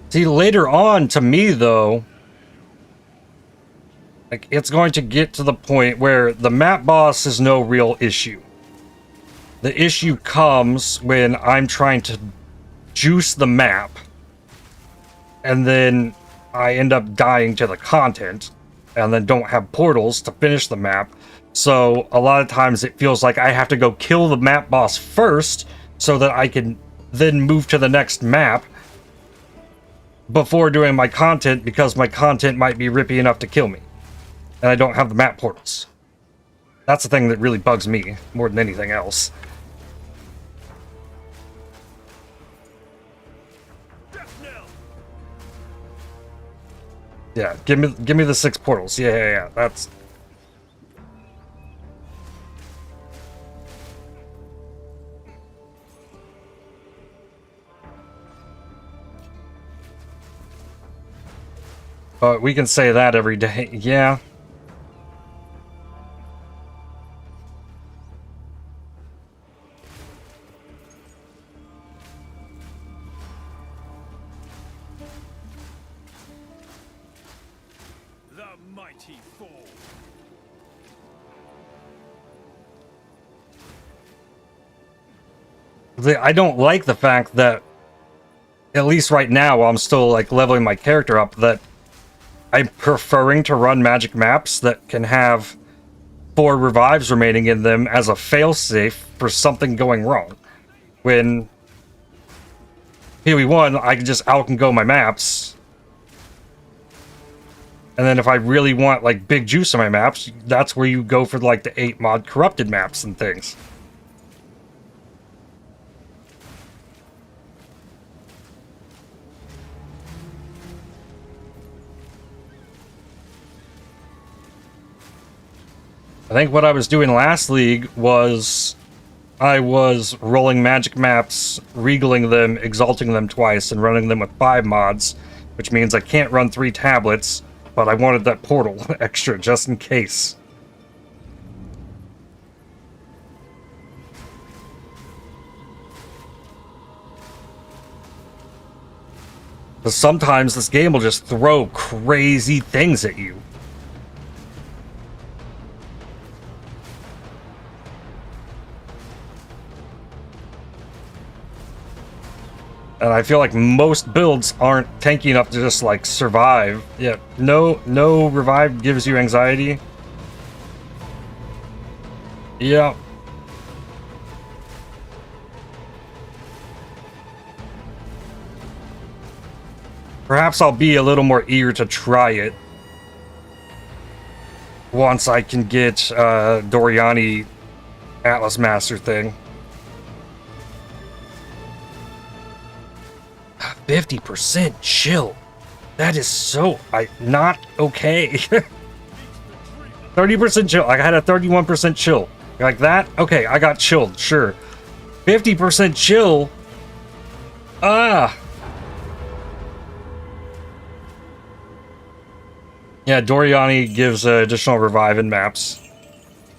See, later on, to me, though, like, it's going to get to the point where the map boss is no real issue. The issue comes when I'm trying to juice the map, and then I end up dying to the content, and then don't have portals to finish the map. So, a lot of times it feels like I have to go kill the map boss first, so that I can then move to the next map, before doing my content, because my content might be rippy enough to kill me. And I don't have the map portals. That's the thing that really bugs me, more than anything else. Yeah, give me the 6 portals. Yeah, that's... But we can say that every day. Yeah. The mighty fall. I don't like the fact that, at least right now, while I'm still like leveling my character up, that I'm preferring to run magic maps that can have 4 revives remaining in them as a failsafe for something going wrong. When PoE1, I can just out and go my maps. And then if I really want like big juice on my maps, that's where you go for like the 8 mod corrupted maps and things. I think what I was doing last league was I was rolling magic maps, regaling them, exalting them twice, and running them with 5 mods, which means I can't run 3 tablets, but I wanted that portal extra just in case. Because sometimes this game will just throw crazy things at you. And I feel like most builds aren't tanky enough to just like survive. Yeah, no revive gives you anxiety. Yeah. Perhaps I'll be a little more eager to try it once I can get Doriani Atlas Master thing. 50% chill. That is so not okay. 30% chill. I had a 31% chill. Like that? Okay, I got chilled, sure. 50% chill. Ah. Yeah, Doriani gives additional revive in maps.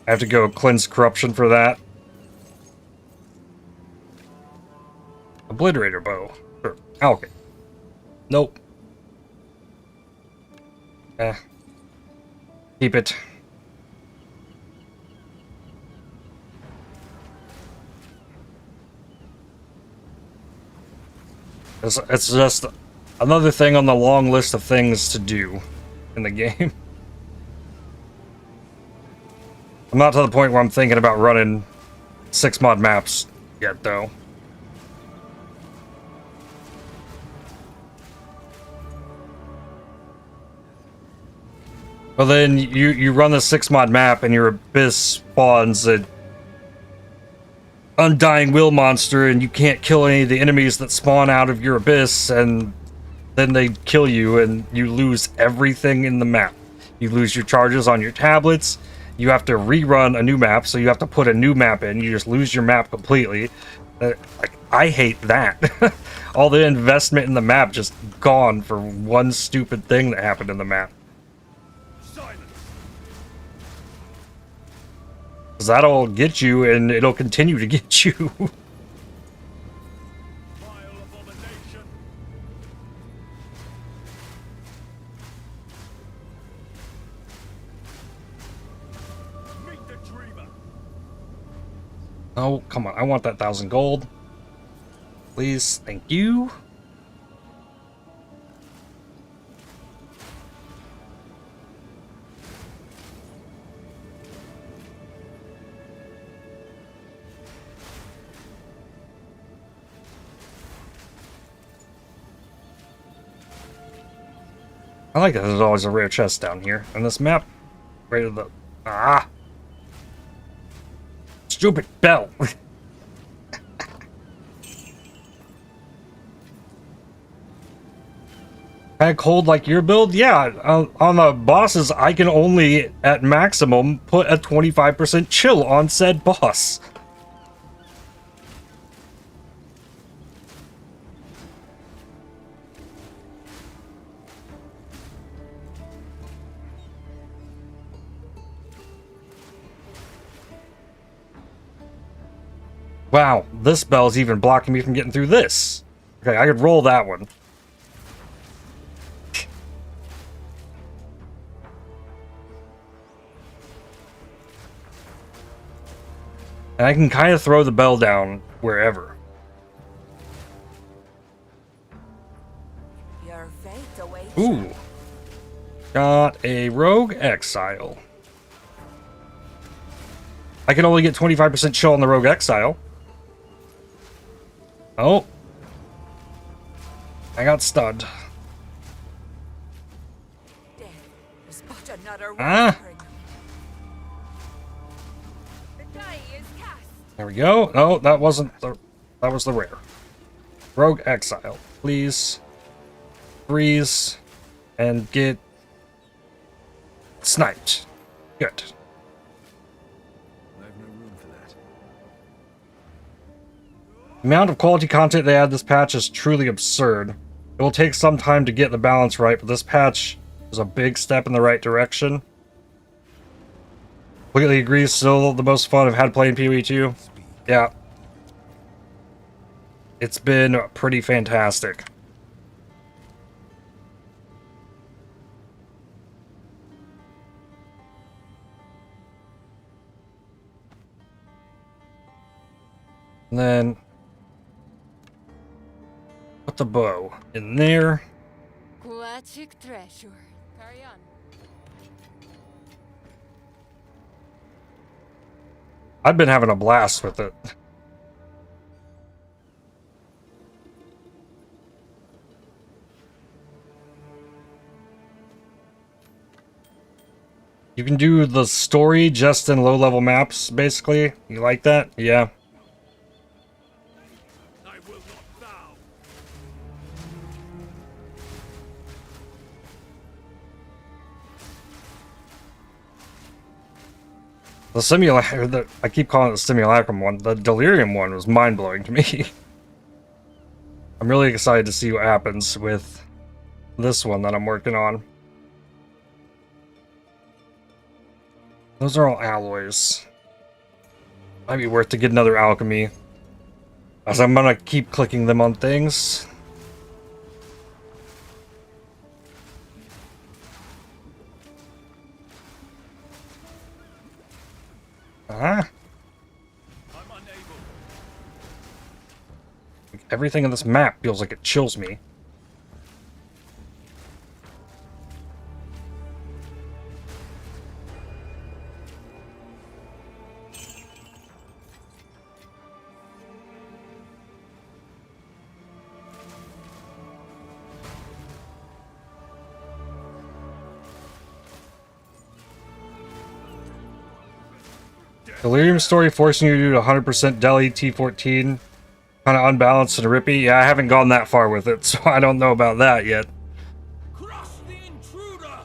I have to go cleanse corruption for that. Obliterator bow. Sure. Oh, okay. Nope. Keep it. It's just another thing on the long list of things to do in the game. I'm not to the point where I'm thinking about running 6 mod maps yet, though. Well, then you run the 6 mod map and your abyss spawns a undying will monster, and you can't kill any of the enemies that spawn out of your abyss, and then they kill you and you lose everything in the map. You lose your charges on your tablets. You have to rerun a new map, so you have to put a new map in. You just lose your map completely. Like, I hate that. All the investment in the map just gone for one stupid thing that happened in the map. Because that'll get you, and it'll continue to get you. Oh, come on. I want that 1,000 gold. Please. Thank you. I like that there's always a rare chest down here. And this map, right at the... Ah! Stupid bell! Kinda cold like your build? Yeah, on the bosses, I can only, at maximum, put a 25% chill on said boss. Wow, this bell's even blocking me from getting through this. Okay, I could roll that one. And I can kind of throw the bell down wherever. Your fate awaits. Ooh. Got a Rogue Exile. I can only get 25% chill on the Rogue Exile. Oh. I got stunned. Death is but another Ah. whispering. The die is cast. There we go. No, that wasn't the... That was the rare. Rogue Exile. Please. Freeze. And get... sniped. Good. The amount of quality content they add this patch is truly absurd. It will take some time to get the balance right, but this patch is a big step in the right direction. Completely agree, still the most fun I've had playing PoE 2. Yeah. It's been pretty fantastic. And then put the bow in there. Quachic treasure. Carry on. I've been having a blast with it. You can do the story just in low-level maps, basically. You like that? Yeah. I will not bow. The simulacrum, I keep calling it the simulacrum one. The delirium one was mind-blowing to me. I'm really excited to see what happens with this one that I'm working on. Those are all alloys. Might be worth to get another alchemy, as I'm gonna keep clicking them on things. Ah. I'm unable. Everything in this map feels like it chills me. Delirium story forcing you to do 100% Delhi T14. Kind of unbalanced and rippy. Yeah, I haven't gone that far with it, so I don't know about that yet. Crush the intruder!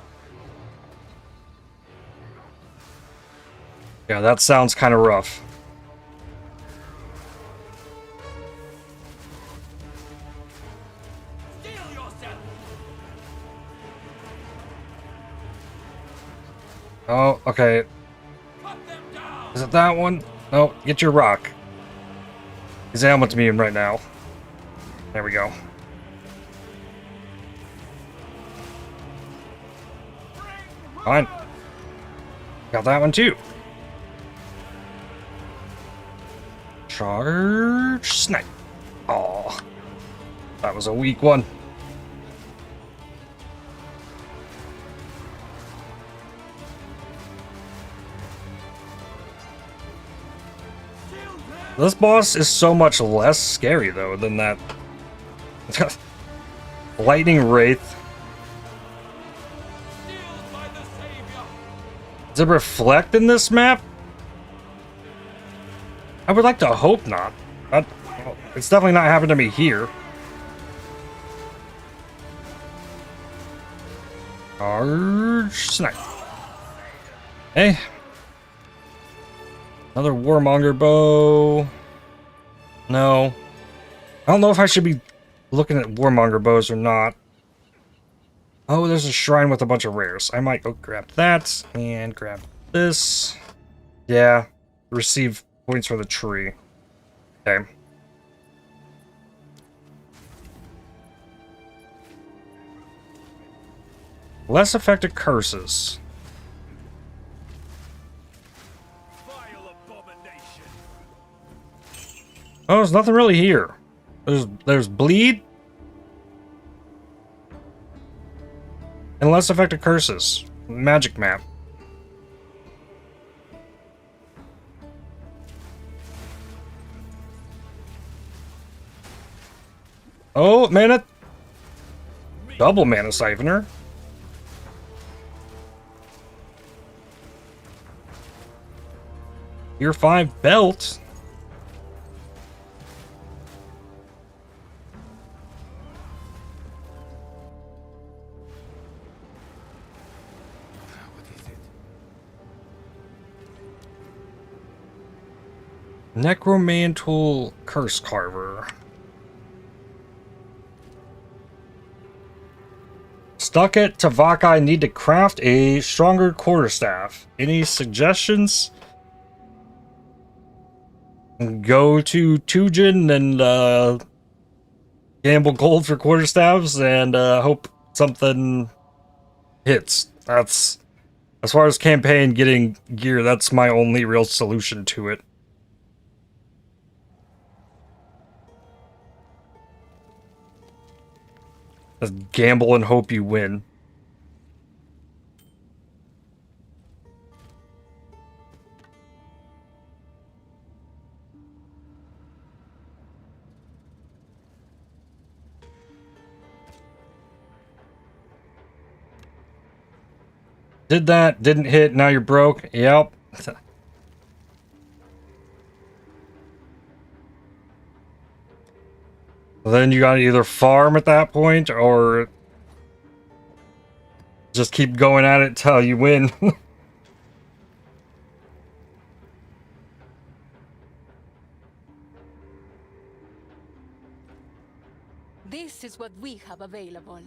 Yeah, that sounds kind of rough. Steel yourself! Oh, okay. Cut them down! Is it that one? No, get your rock. He's ailment to me right now. There we go. Fine. Got that one too. Charge snipe. Oh, that was a weak one. This boss is so much less scary, though, than that. Lightning Wraith. Sealed by the Savior! Does it reflect in this map? I would like to hope not. It's definitely not happened to me here. Charge snipe. Hey. Another Warmonger bow. No. I don't know if I should be looking at Warmonger bows or not. Oh, there's a shrine with a bunch of rares. I might go grab that and grab this. Yeah. Receive points for the tree. Okay. Less effective curses. Vile abomination. Oh, there's nothing really here. There's bleed. And less effective curses. Magic map. Oh, mana. Double mana siphoner. Tier 5 belt. Necromantal Curse Carver. Stuck at Tavaka, need to craft a stronger quarterstaff. Any suggestions? Go to Tujin and gamble gold for quarterstaffs and hope something hits. That's, as far as campaign getting gear, that's my only real solution to it. Just gamble and hope you win. Did that, didn't hit, now you're broke. Yep. Then you gotta either farm at that point or just keep going at it till you win. This is what we have available.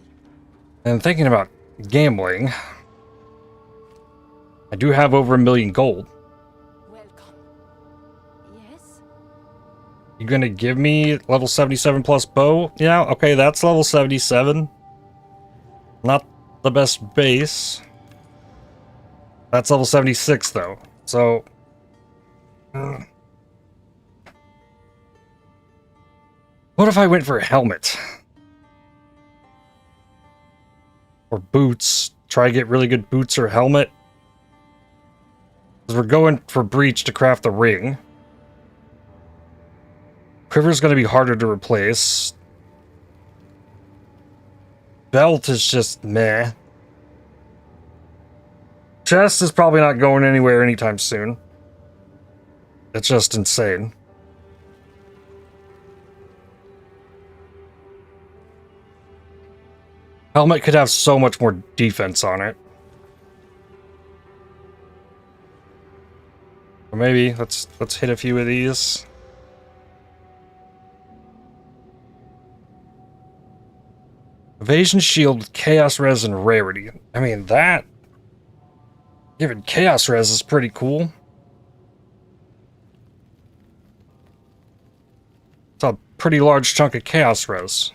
And thinking about gambling, I do have over 1 million gold. Welcome. Yes? You gonna give me level 77 plus bow? Yeah, okay, that's level 77. Not the best base. That's level 76 though. So what if I went for a helmet? Or boots. Try to get really good boots or helmet. Because we're going for breach to craft the ring. Quiver's going to be harder to replace. Belt is just meh. Chest is probably not going anywhere anytime soon. It's just insane. Helmet could have so much more defense on it. Or maybe let's hit a few of these. Evasion shield with chaos res and rarity. I mean that giving chaos res is pretty cool. It's a pretty large chunk of chaos res.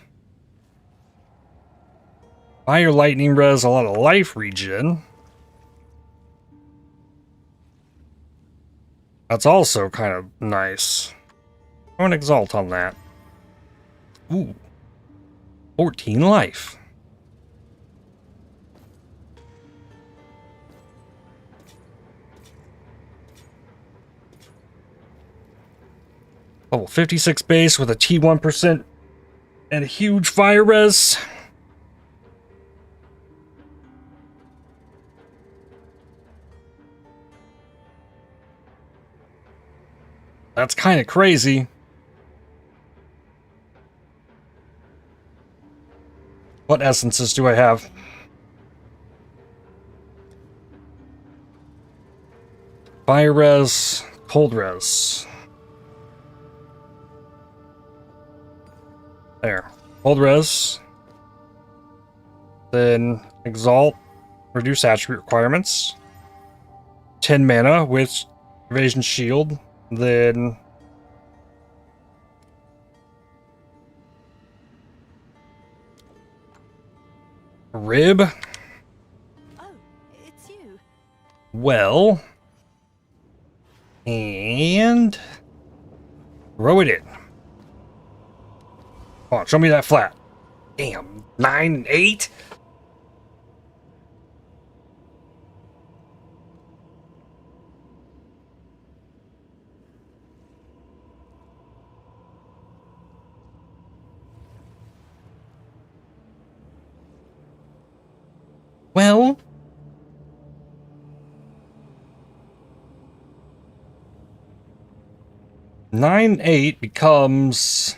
Fire lightning res, a lot of life regen. That's also kind of nice. Throw an exalt on that. Ooh. 14 life. Level 56 base with a T1% and a huge fire res. That's kind of crazy. What essences do I have? Fire res, cold res. There. Cold res. Then exalt, reduce attribute requirements. 10 mana with evasion shield. Then rib. Oh, it's you. Well, and throw it in. Come on, show me that flat. Damn, 9 and 8. Well, nine 8 becomes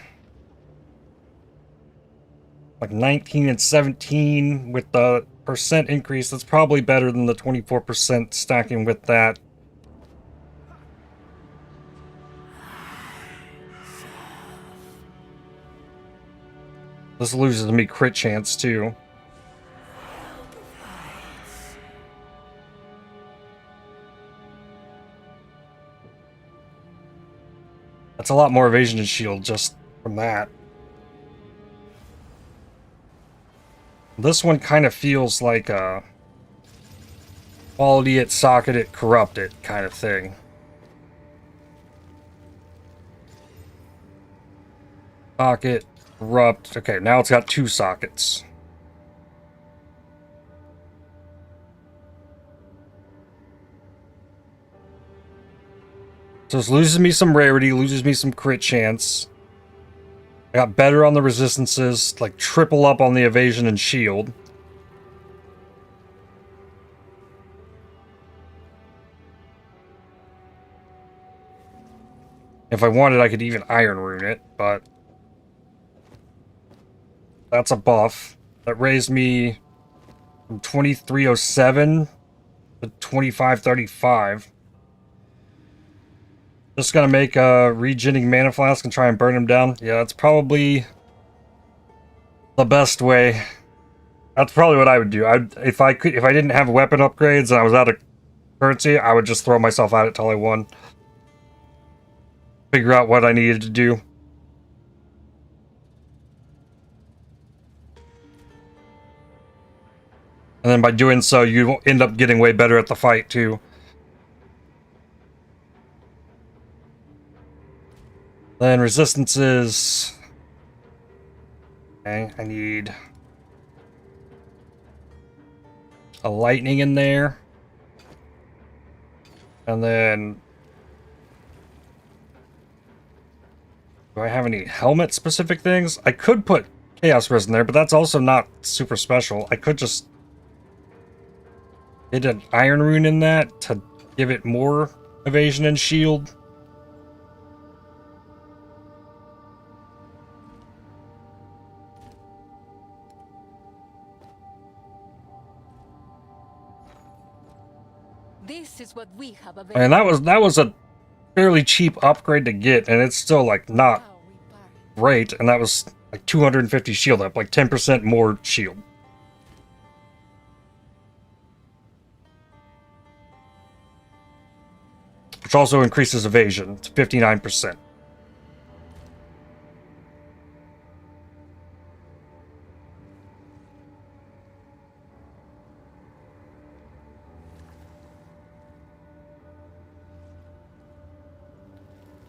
like 19 and 17 with the percent increase. That's probably better than the 24% stacking with that. This loses me crit chance too. That's a lot more evasion and shield just from that. This one kind of feels like a quality it, socket it, corrupt it kind of thing. Socket, corrupt. Okay, now it's got 2 sockets. So this loses me some rarity, loses me some crit chance. I got better on the resistances, like triple up on the evasion and shield. If I wanted, I could even Iron Rune it, but that's a buff. That raised me from 2307 to 2535. Just gonna make a regenning mana flask and try and burn him down. Yeah, that's probably the best way. That's probably what I would do. If I didn't have weapon upgrades and I was out of currency, I would just throw myself at it till I won. Figure out what I needed to do. And then by doing so, you end up getting way better at the fight, too. Then resistances. Okay, I need a lightning in there. And then do I have any helmet specific things? I could put Chaos Res in there, but that's also not super special. I could just get an Iron Rune in that to give it more evasion and shield. This is what we have available. And that was a fairly cheap upgrade to get, and it's still like not How we bury. great, and that was like 250 shield up, like 10% more shield. Which also increases evasion to 59%.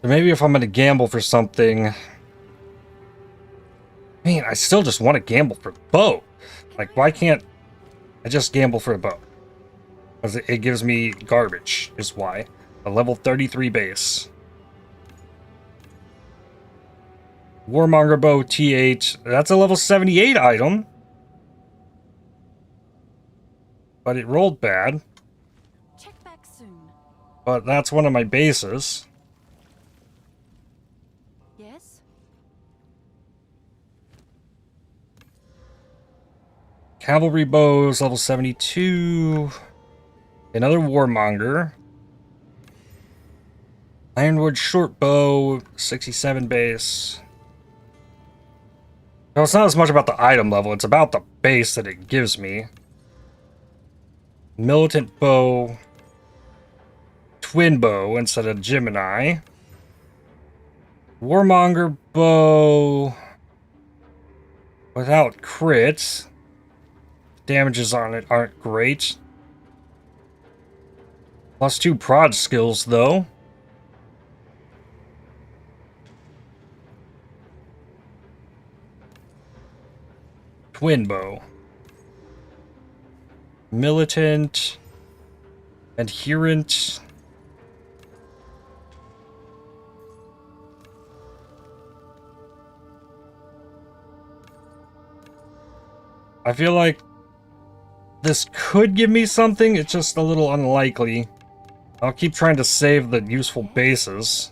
So maybe if I'm going to gamble for something... I mean, I still just want to gamble for the bow. Like, why can't I just gamble for the bow? Because it gives me garbage, is why. A level 33 base. Warmonger bow T8. That's a level 78 item. But it rolled bad. Check back soon. But that's one of my bases. Yes? Cavalry bows, level 72. Another Warmonger. Ironwood short bow, 67 base. No, it's not as much about the item level, it's about the base that it gives me. Militant bow. Twin bow instead of Gemini. Warmonger bow. Without crits. Damages on it aren't great. +2 prod skills, though. Twin bow. Militant. Adherent. I feel like this could give me something, it's just a little unlikely. I'll keep trying to save the useful bases.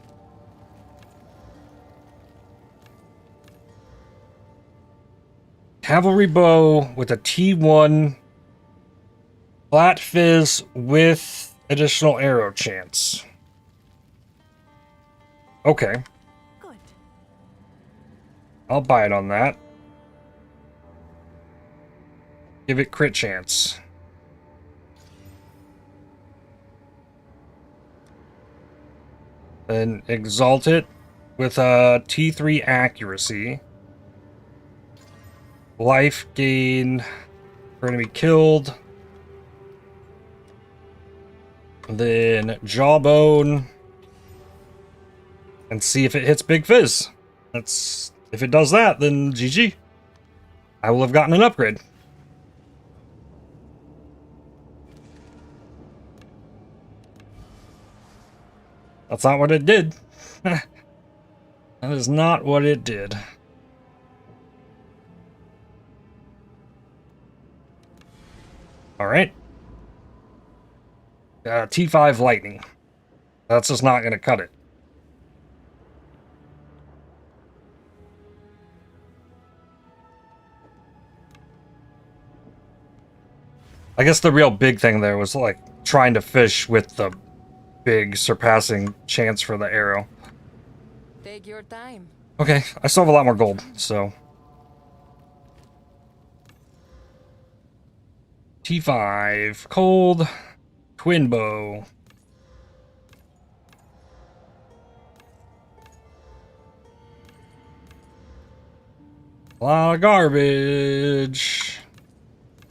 Cavalry bow with a T1 flat fizz with additional arrow chance. Okay. Good. I'll buy it on that. Give it crit chance. Then exalt it with a T3 accuracy. Life gain for enemy killed. Then jawbone. And see if it hits Big Fizz. If it does that, then GG. I will have gotten an upgrade. That's not what it did. That is not what it did. Alright. T5 lightning. That's just not going to cut it. I guess the real big thing there was like trying to fish with the big surpassing chance for the arrow. Take your time. Okay, I still have a lot more gold, so. T5, cold, twin bow. A lot of garbage.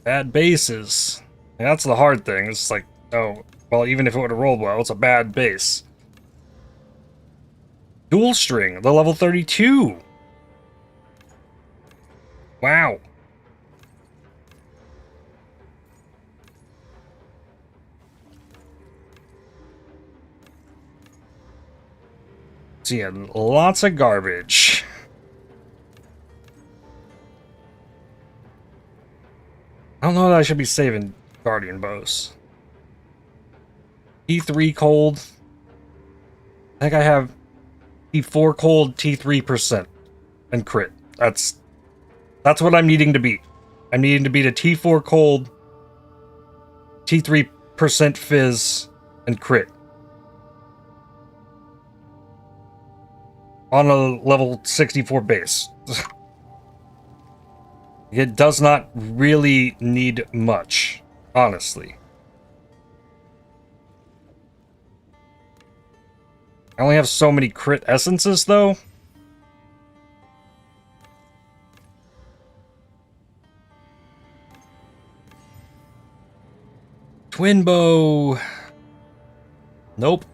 Bad bases. Yeah, that's the hard thing. It's like, oh, well, even if it would have rolled well, it's a bad base. Dual string, the level 32. Wow. Seeing lots of garbage. I don't know that I should be saving Guardian bows. T3 cold. I think I have T4 cold, T3% and crit. That's what I'm needing to beat. I'm needing to beat a T4 cold, T3% fizz, and crit. On a level 64 base. It does not really need much, honestly. I only have so many crit essences, though. Twin bow. Nope.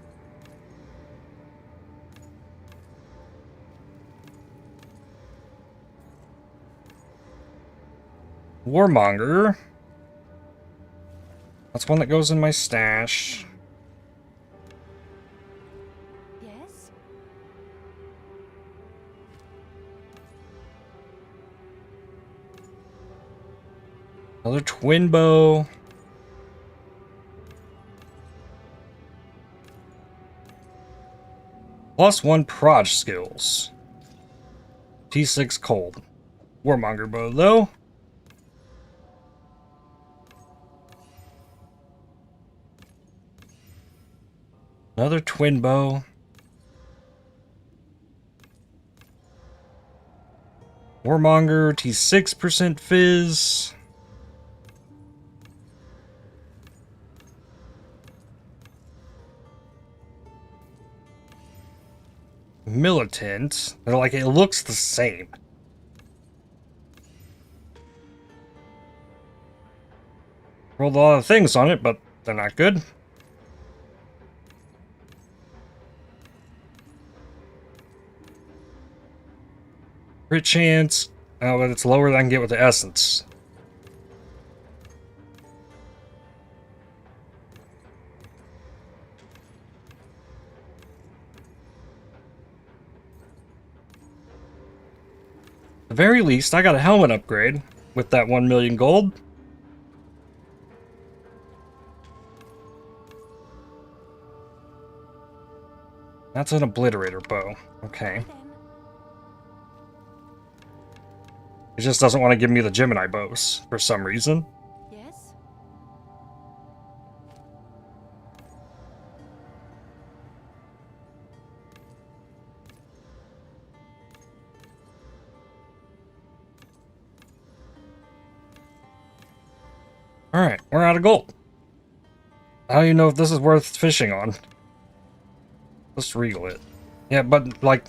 Warmonger. That's one that goes in my stash. Yes? Another twin bow. +1 proj skills. T6 cold. Warmonger bow, though. Another twin bow. Warmonger, T6% fizz. Militant. They're like, it looks the same. Rolled a lot of things on it, but they're not good. Crit chance. Oh, but it's lower than I can get with the essence. At the very least, I got a helmet upgrade with that 1 million gold. That's an obliterator bow. Okay. It just doesn't want to give me the Gemini bows for some reason. Yes? Alright, we're out of gold. How do you know if this is worth fishing on? Let's regal it. Yeah, but, like,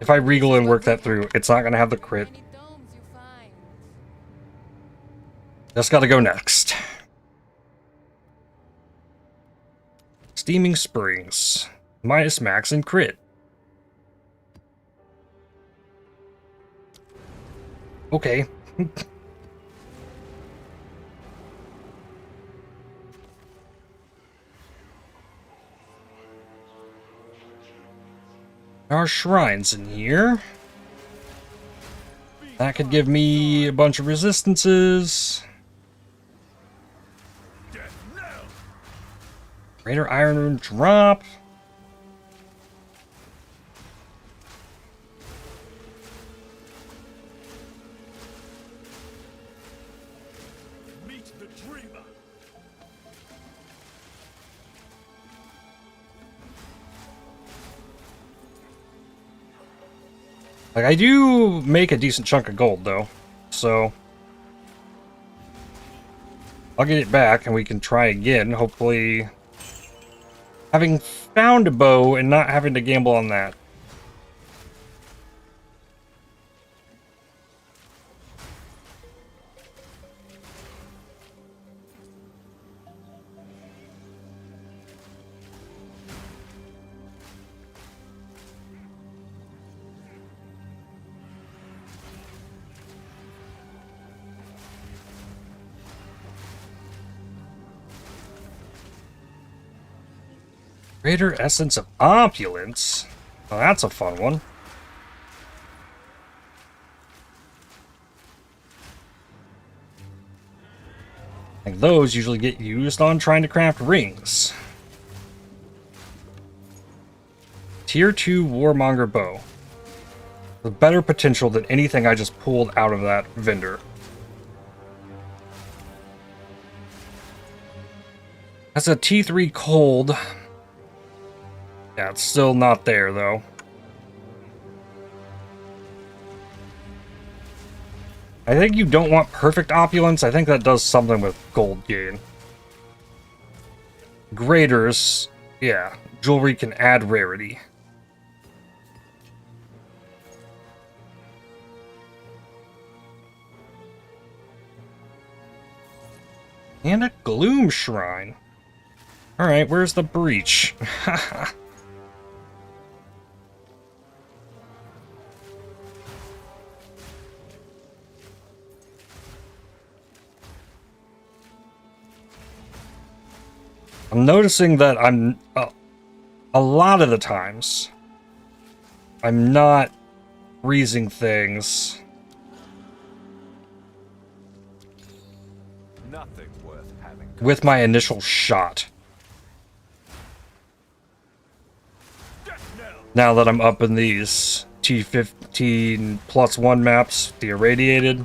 if I regal and work that through, it's not going to have the crit. Many domes you find. Just gotta go next. Steaming Springs. Minus max and crit. Okay. There are shrines in here. That could give me a bunch of resistances. Greater Iron Rune drop. Meet the dreamer. Like, I do make a decent chunk of gold, though. So I'll get it back and we can try again, hopefully having found a bow and not having to gamble on that. Greater Essence of Opulence? Oh, that's a fun one. Like, those usually get used on trying to craft rings. Tier 2 Warmonger Bow. With better potential than anything I just pulled out of that vendor. That's a T3 Cold. Yeah, it's still not there, though. I think you don't want perfect opulence. I think that does something with gold gain. Graders, yeah. Jewelry can add rarity. And a Gloom Shrine. Alright, where's the breach? I'm noticing that I'm a lot of the times I'm not freezing things. Nothing worth having. With my initial shot. Now that I'm up in these T15 +1 maps, the irradiated.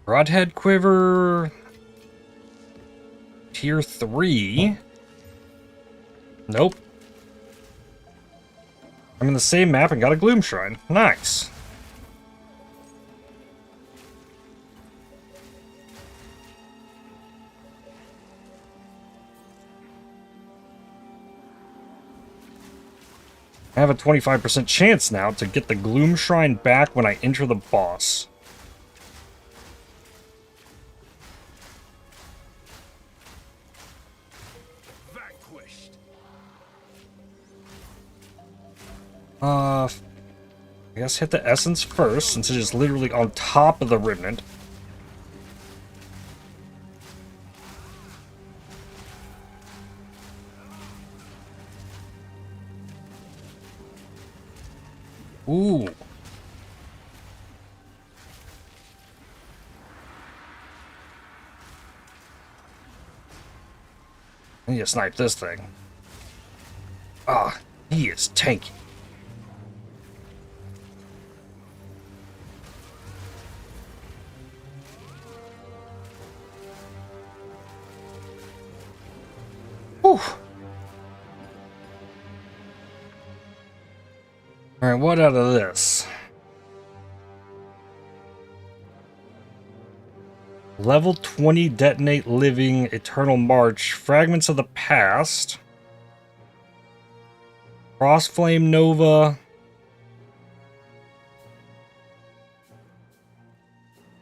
Broadhead Quiver. Tier 3. Nope. I'm in the same map and got a Gloom Shrine. Nice. I have a 25% chance now to get the Gloom Shrine back when I enter the boss. I guess hit the essence first, since it is literally on top of the remnant. Ooh. I need to snipe this thing. Ah, he is tanky. Whew. Alright, what out of this? Level 20 Detonate Living Eternal March. Fragments of the Past. Crossflame Nova.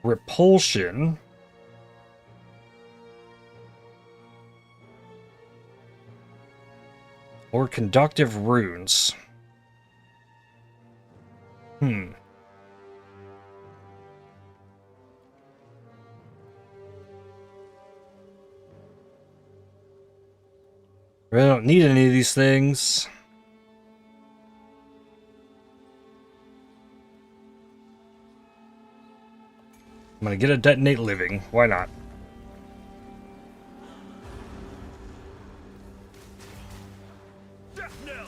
Repulsion. Or Conductive Runes. Really don't need any of these things. I'm gonna get a detonate living. Why not? Death knell.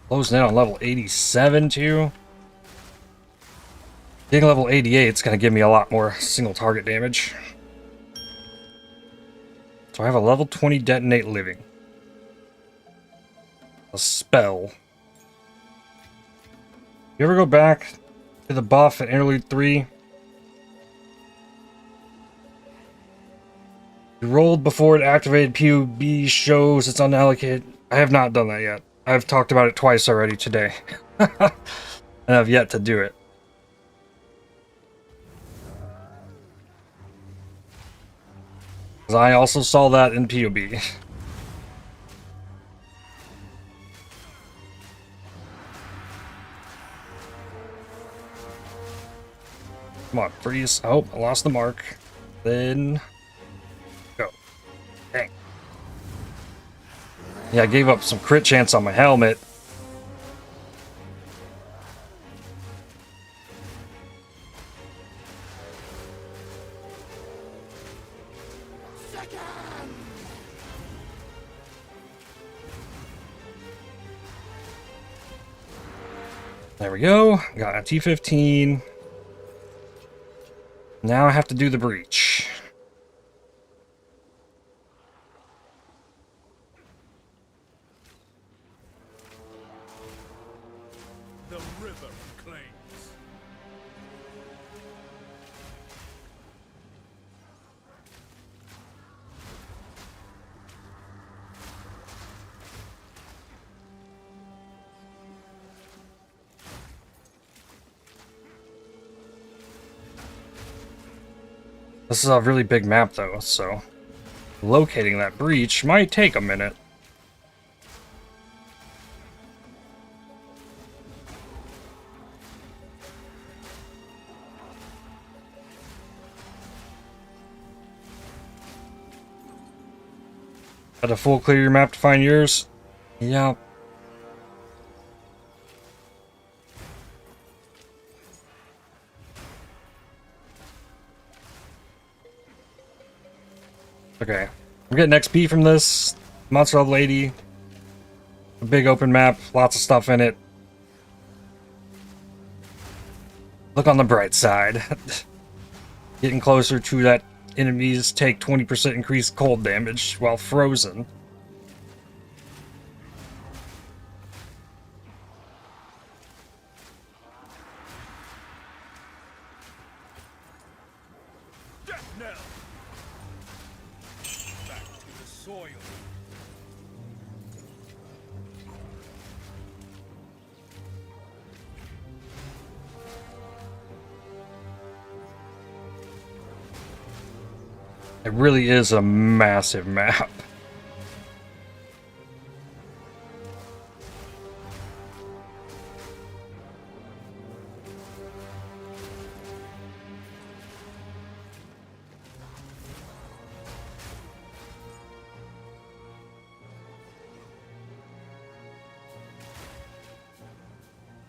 Closing in on level 87 too. Getting level 88 is going to give me a lot more single target damage. So I have a level 20 detonate living. A spell. You ever go back to the buff at Interlude 3? You rolled before it activated PUB shows it's unallocated. I have not done that yet. I've talked about it twice already today. And I've yet to do it. I also saw that in PUB. Come on, freeze. Oh, I lost the mark. Then go. Dang. Yeah, I gave up some crit chance on my helmet. There we go. Got a T15. Now I have to do the breach. The river claims. This is a really big map though, so locating that breach might take a minute. Had to full clear your map to find yours? Yeah. Okay. I'm getting XP from this. Monster Level 80. A big open map, lots of stuff in it. Look on the bright side. Getting closer to that enemies take 20% increased cold damage while frozen. Death knell. Back to the soil. It really is a massive map.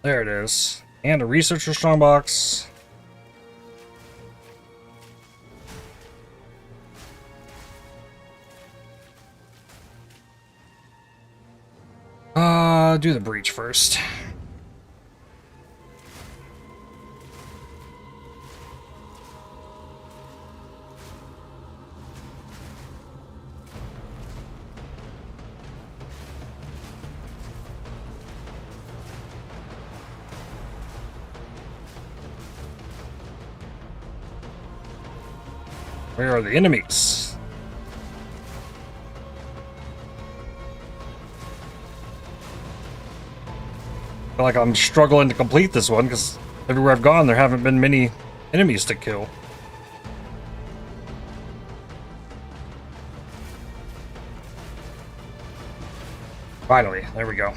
There it is. And a researcher strongbox. Do the breach first. Where are the enemies? I feel like I'm struggling to complete this one because everywhere I've gone there haven't been many enemies to kill. Finally, there we go.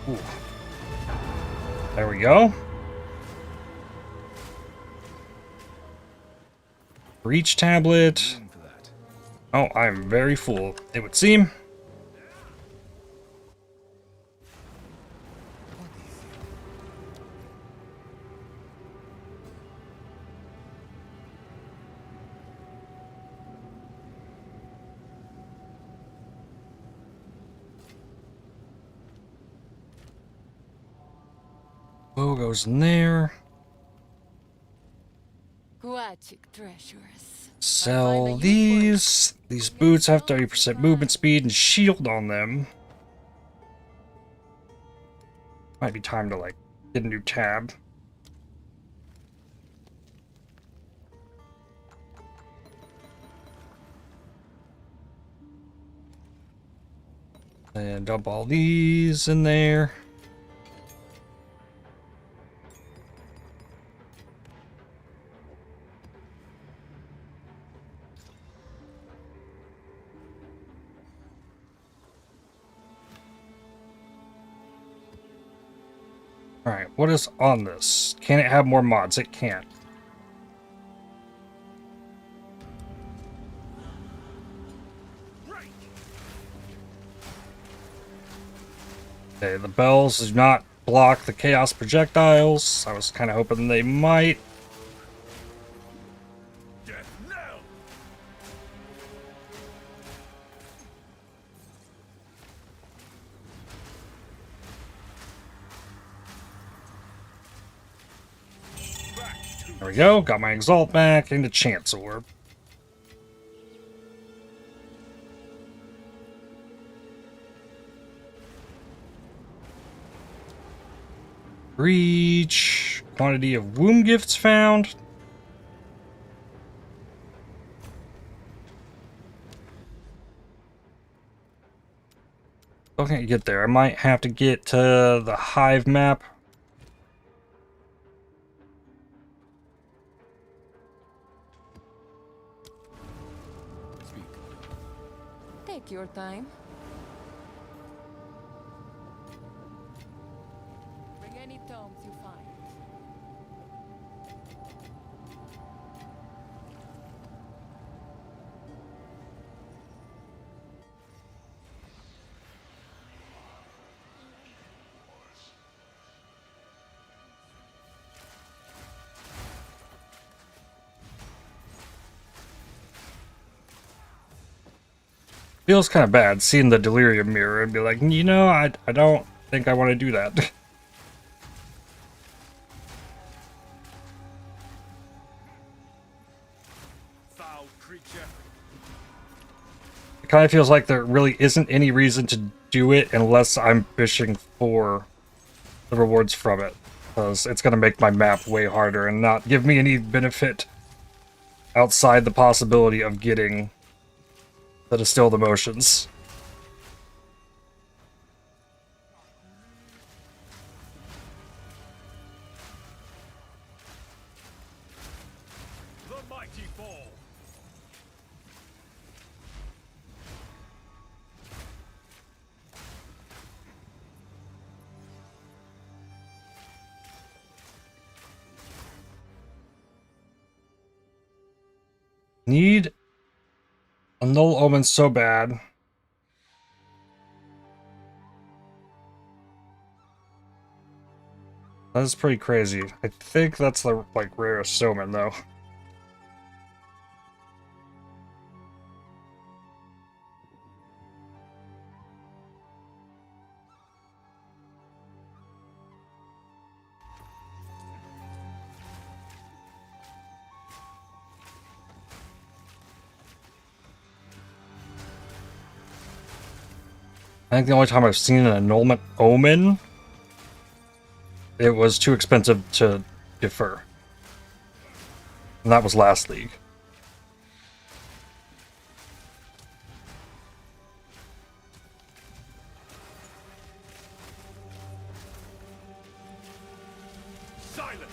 Ooh. There we go. Breach tablet. Oh, I'm very full, it would seem. Bow goes in there. Quachic treasures. Sell these. These boots have 30% movement speed and shield on them. Might be time to, like, get a new tab. And dump all these in there. Alright, what is on this? Can it have more mods? It can't. Okay, the bells do not block the chaos projectiles. I was kind of hoping they might. Death knell! There we go. Got my Exalt back into Chance Orb. Breach. Quantity of womb gifts found. Still can't get there. I might have to get to the Hive map. Take your time. Bring any tomes you find. Feels kind of bad seeing the Delirium Mirror and be like, you know, I don't think I want to do that. Foul creature! It kind of feels like there really isn't any reason to do it unless I'm fishing for the rewards from it. Because it's going to make my map way harder and not give me any benefit outside the possibility of getting the Distilled Emotions. The mighty fall! Need a Null Omen so bad. That's pretty crazy. I think that's the, like, rarest omen, though. I think the only time I've seen an annulment omen, it was too expensive to defer. And that was last league. silence.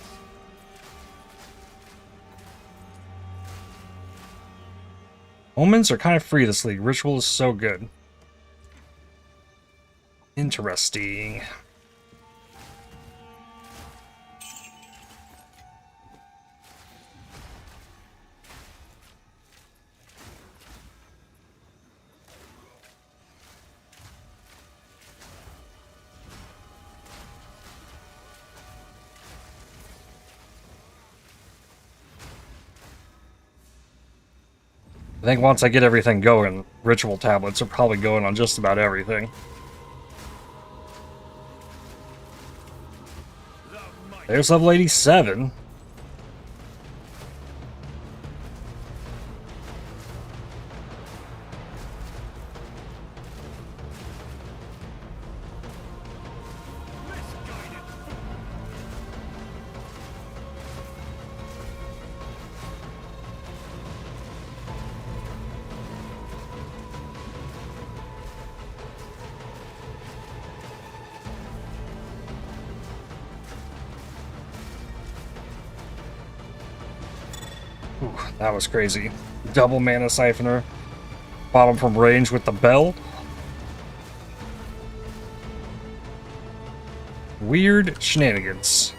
Omens are kind of free this league. Ritual is so good. Interesting. I think once I get everything going, ritual tablets are probably going on just about everything. There's level 87. Ooh, that was crazy. Double mana siphoner. Bottom from range with the bell. Weird shenanigans.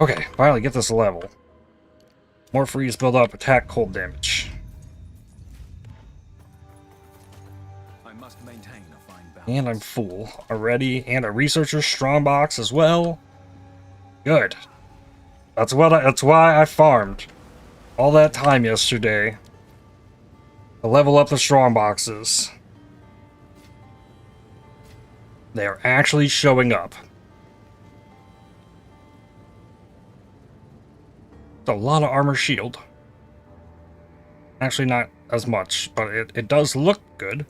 Okay, finally get this level. More freeze build up, attack, cold damage. I must maintain a fine balance. And I'm full already, and a researcher's strongbox as well. Good. That's why I farmed all that time yesterday to level up the strongboxes. They are actually showing up. It's a lot of armor shield. Actually, not as much, but it does look good.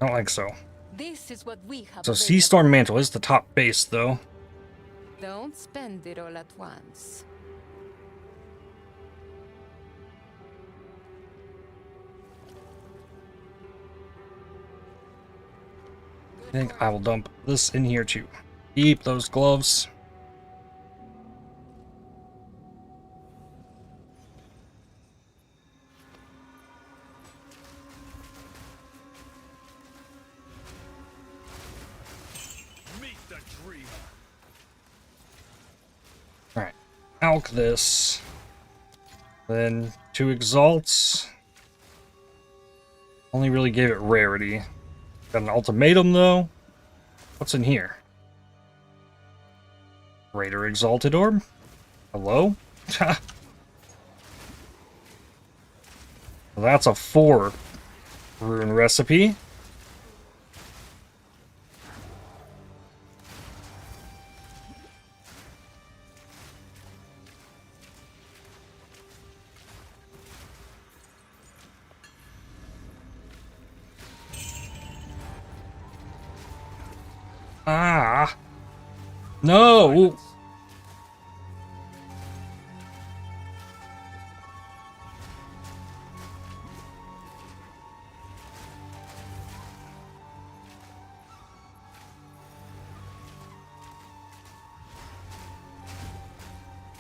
I don't think so. This is what we have So available. Sea Storm Mantle is the top base, though. Don't spend it all at once. I think I will dump this in here too. Keep those gloves. Meet the dreamer. Alright. Alk this. Then 2 exalts. Only really gave it rarity. Got an ultimatum though. What's in here? Raider Exalted Orb? Hello? Well, that's a 4 rune recipe. Ah! No!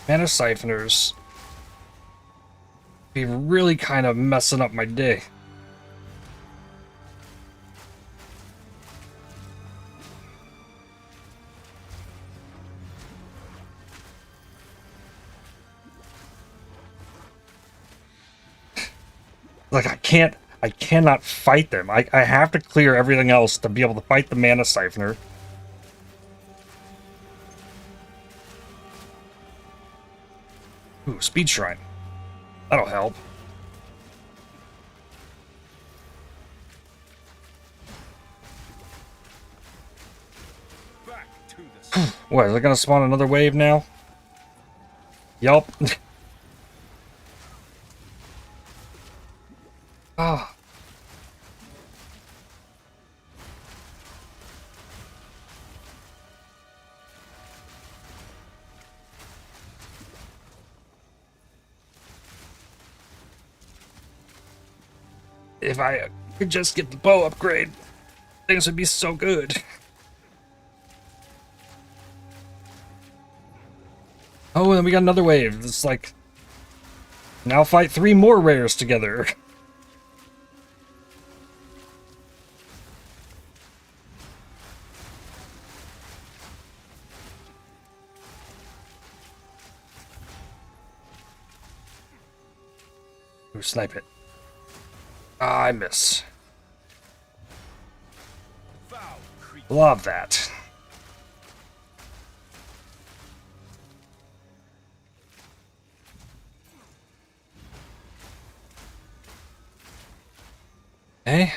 Mana siphoners be really kind of messing up my day. Like, I cannot fight them. I have to clear everything else to be able to fight the Mana Siphoner. Ooh, Speed Shrine. That'll help. Back to the What, is it gonna spawn another wave now? Yup. Ah. If I could just get the bow upgrade, things would be so good. Oh, and we got another wave. It's like, now fight 3 more rares together. Ooh, snipe it. Ah, I miss. Love that. Hey.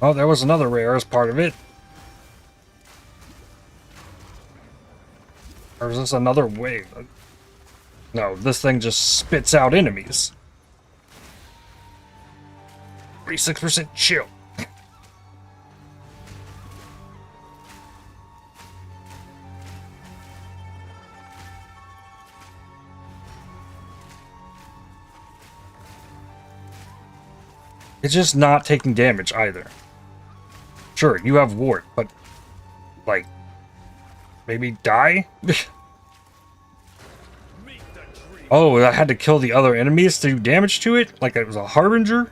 Oh, there was another rare as part of it. Or is this another wave? No, this thing just spits out enemies. 36% chill. It's just not taking damage either. Sure, you have ward, but like maybe die? Oh, I had to kill the other enemies to do damage to it? Like it was a harbinger?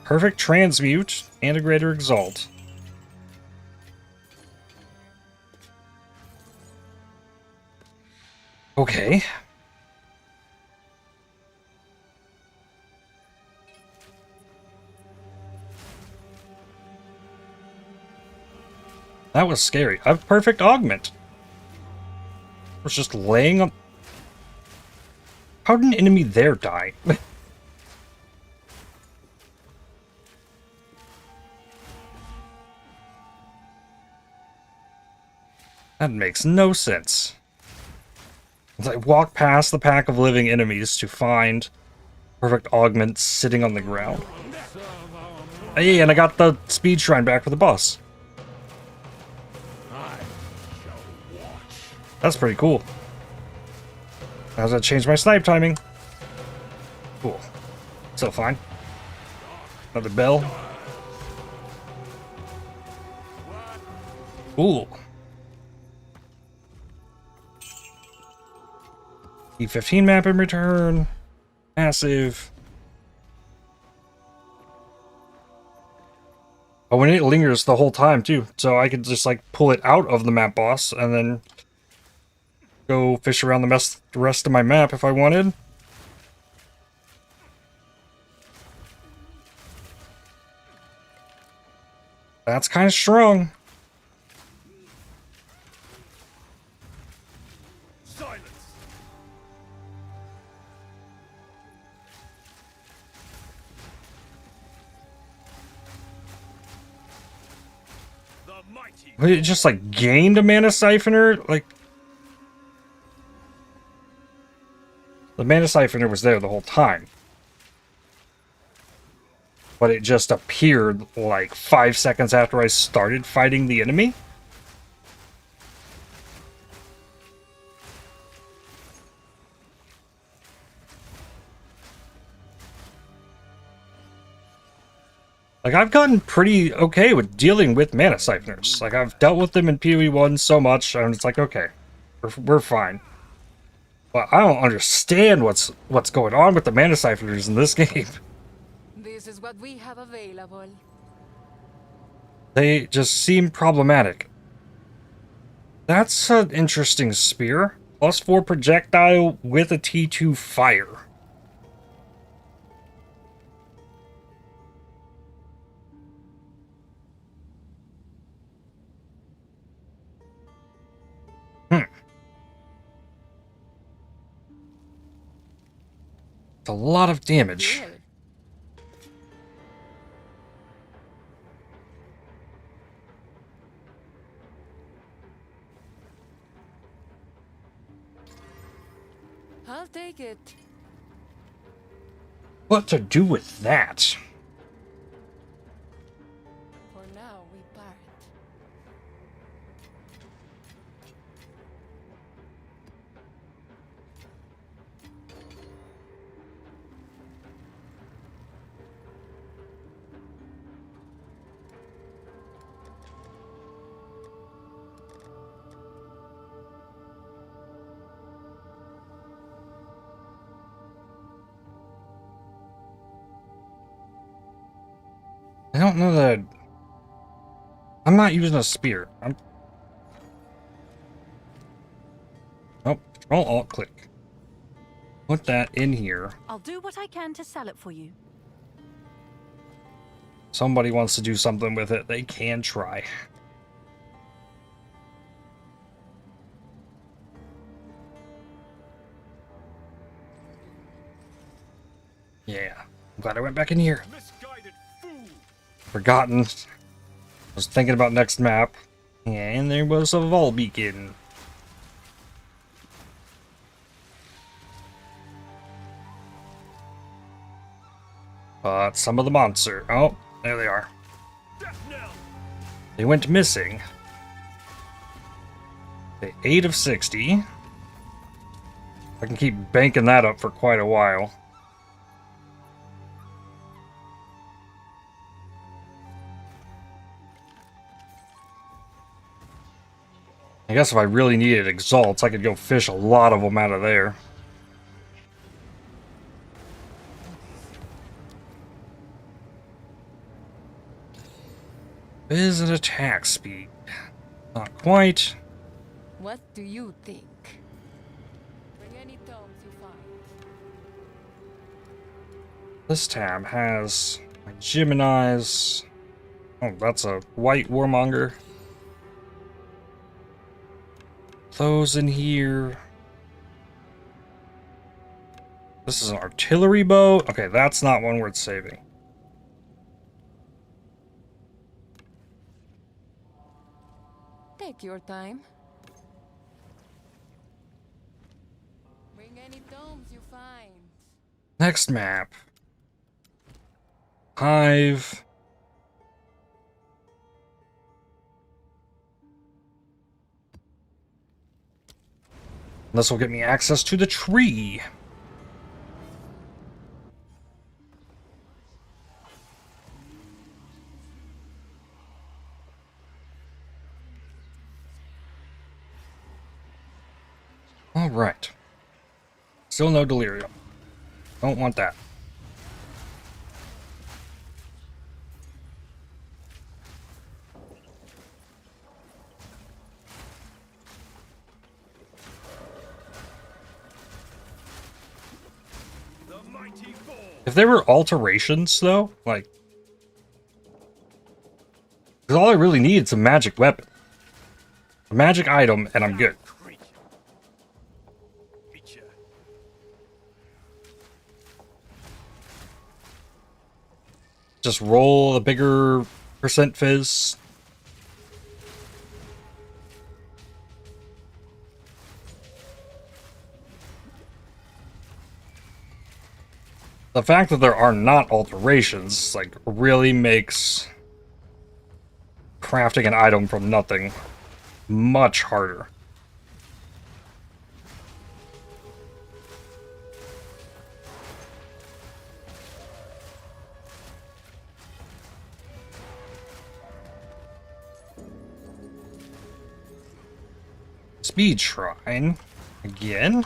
Perfect transmute and a greater exalt. Okay. That was scary. I have perfect augment. I was just laying on... How did an enemy there die? That makes no sense. As I walk past the pack of living enemies to find perfect augment sitting on the ground. Hey, and I got the speed shrine back for the boss. That's pretty cool. How's that change my snipe timing? Cool. Still fine. Another bell. Cool. E15 map in return. Massive. Oh, and it lingers the whole time too. So I could just like pull it out of the map boss and then go fish around the rest of my map if I wanted. That's kind of strong. Silence. The mighty. It just like gained a mana siphoner? Like, the mana siphoner was there the whole time. But it just appeared like 5 seconds after I started fighting the enemy. Like, I've gotten pretty okay with dealing with mana siphoners. Like, I've dealt with them in PoE 1 so much, and it's like, okay, we're fine. But I don't understand what's going on with the mana siphoners in this game. This is what we have available. They just seem problematic. That's an interesting spear. +4 projectile with a T2 fire. It's a lot of damage. Deal. I'll take it. What to do with that? For now, we part. I don't know that... I'm not using a spear. Oh, Control Alt click. Put that in here. I'll do what I can to sell it for you. Somebody wants to do something with it, they can try. Yeah, I'm glad I went back in here. Misguided fool! Forgotten. I was thinking about next map. And there was a Vol Beacon. But some of the monster. Oh, there they are. Death knell! They went missing. Okay, 8 of 60. I can keep banking that up for quite a while. I guess if I really needed exalts, I could go fish a lot of them out of there. Is it attack speed? Not quite. What do you think? Bring any tomes you find. This tab has my Gemini's. Oh, that's a white warmonger. Those in here. This is an artillery bow. Okay, that's not one worth saving. Take your time. Bring any tomes you find. Next map. Hive. This will get me access to the tree. All right. Still no delirium. Don't want that. The mighty fall! If there were alterations, though, like... Because all I really need is a magic weapon. A magic item, and I'm good. Creature. Creature. Just roll a bigger percent fizz. The fact that there are not alterations, like, really makes crafting an item from nothing much harder. Speed Shrine. Again.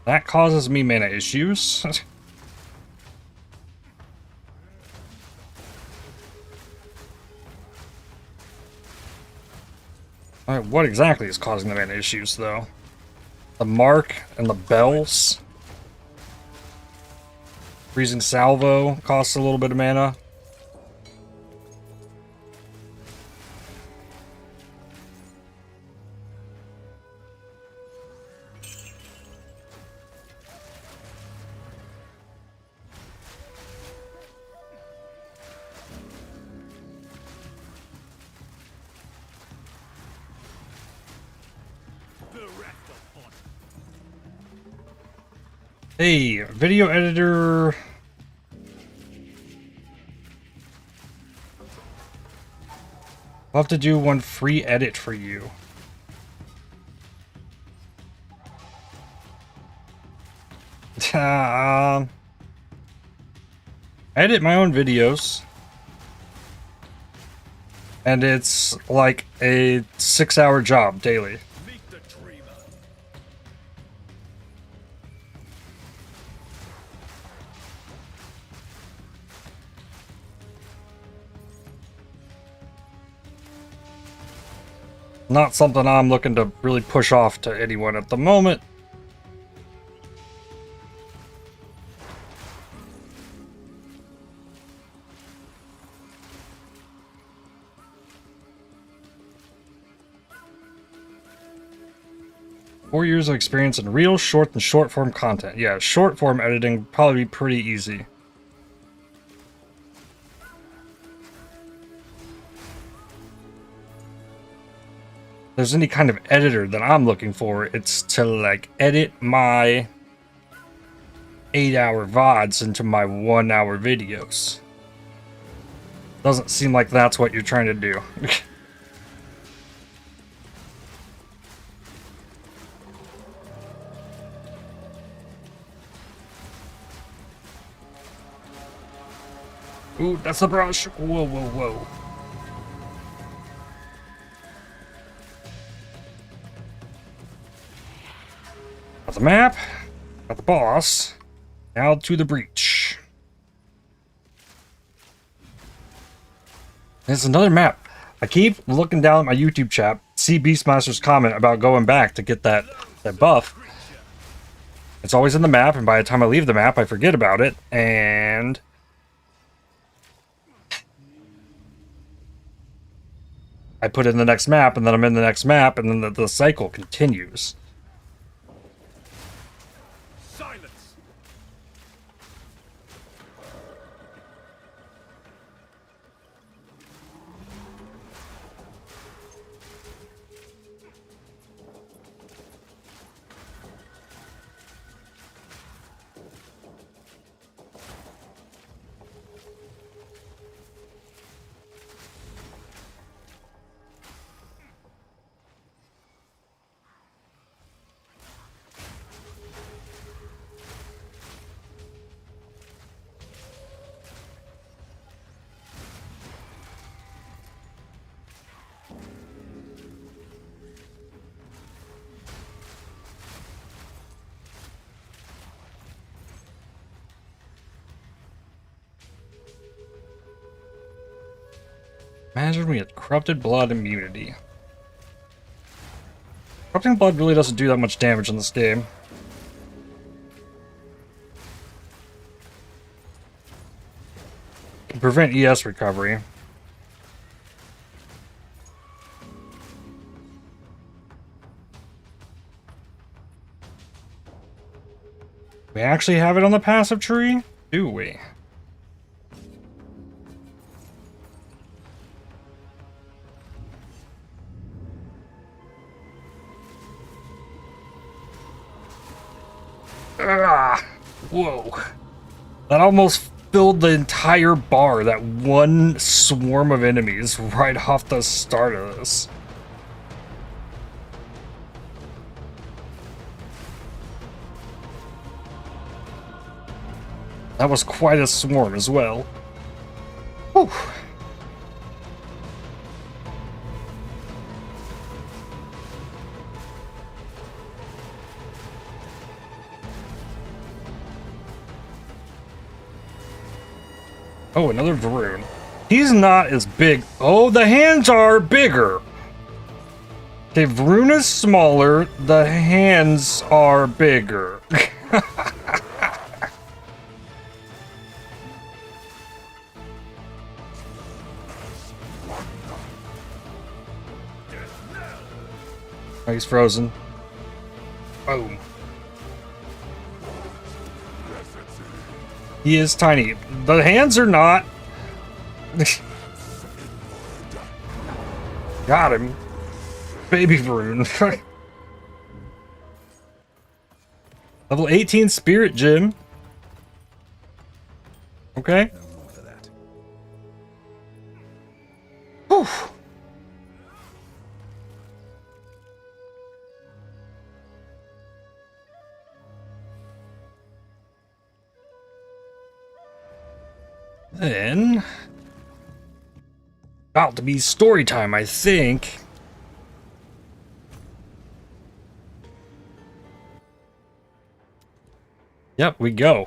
That causes me mana issues. Alright, what exactly is causing the mana issues, though? The mark and the bells? Freezing Salvo costs a little bit of mana. Hey, video editor. I'll have to do one free edit for you. I edit my own videos. And it's like a 6-hour job daily. Meet the dreamer. Not something I'm looking to really push off to anyone at the moment. Four years of experience in real, short, and short form content. Yeah, short form editing would probably be pretty easy. If there's any kind of editor that I'm looking for, it's to like edit my 8-hour VODs into my 1-hour videos. Doesn't seem like that's what you're trying to do. Ooh, that's a brush. Whoa, whoa, whoa. Got the map. Got the boss. Now to the breach. There's another map. I keep looking down at my YouTube chat, see Beastmaster's comment about going back to get that buff. It's always in the map, and by the time I leave the map, I forget about it, and I put in the next map, and then I'm in the next map, and then the cycle continues. Silence! Imagine we had corrupted blood immunity. Corrupting blood really doesn't do that much damage in this game. Can prevent ES recovery. We actually have it on the passive tree? Do we? Ah, whoa. That almost filled the entire bar, that one swarm of enemies right off the start of this. That was quite a swarm as well. Whew. Oh, another Varun. He's not as big. Oh, the hands are bigger. Okay, Varun is smaller. The hands are bigger. Oh, he's frozen. Boom. He is tiny. The hands are not. Got him. Baby Varun. Level 18 Spirit Gem. Okay. Whew. Then, about to be story time, I think. Yep, we go.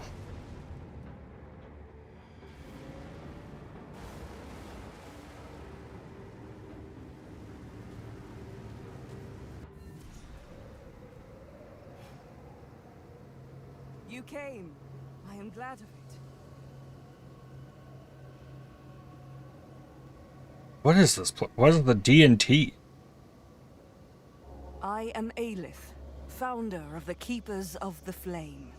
You came. I am glad of it. What is this? What is the D&T? I am Aelith, founder of the Keepers of the Flame.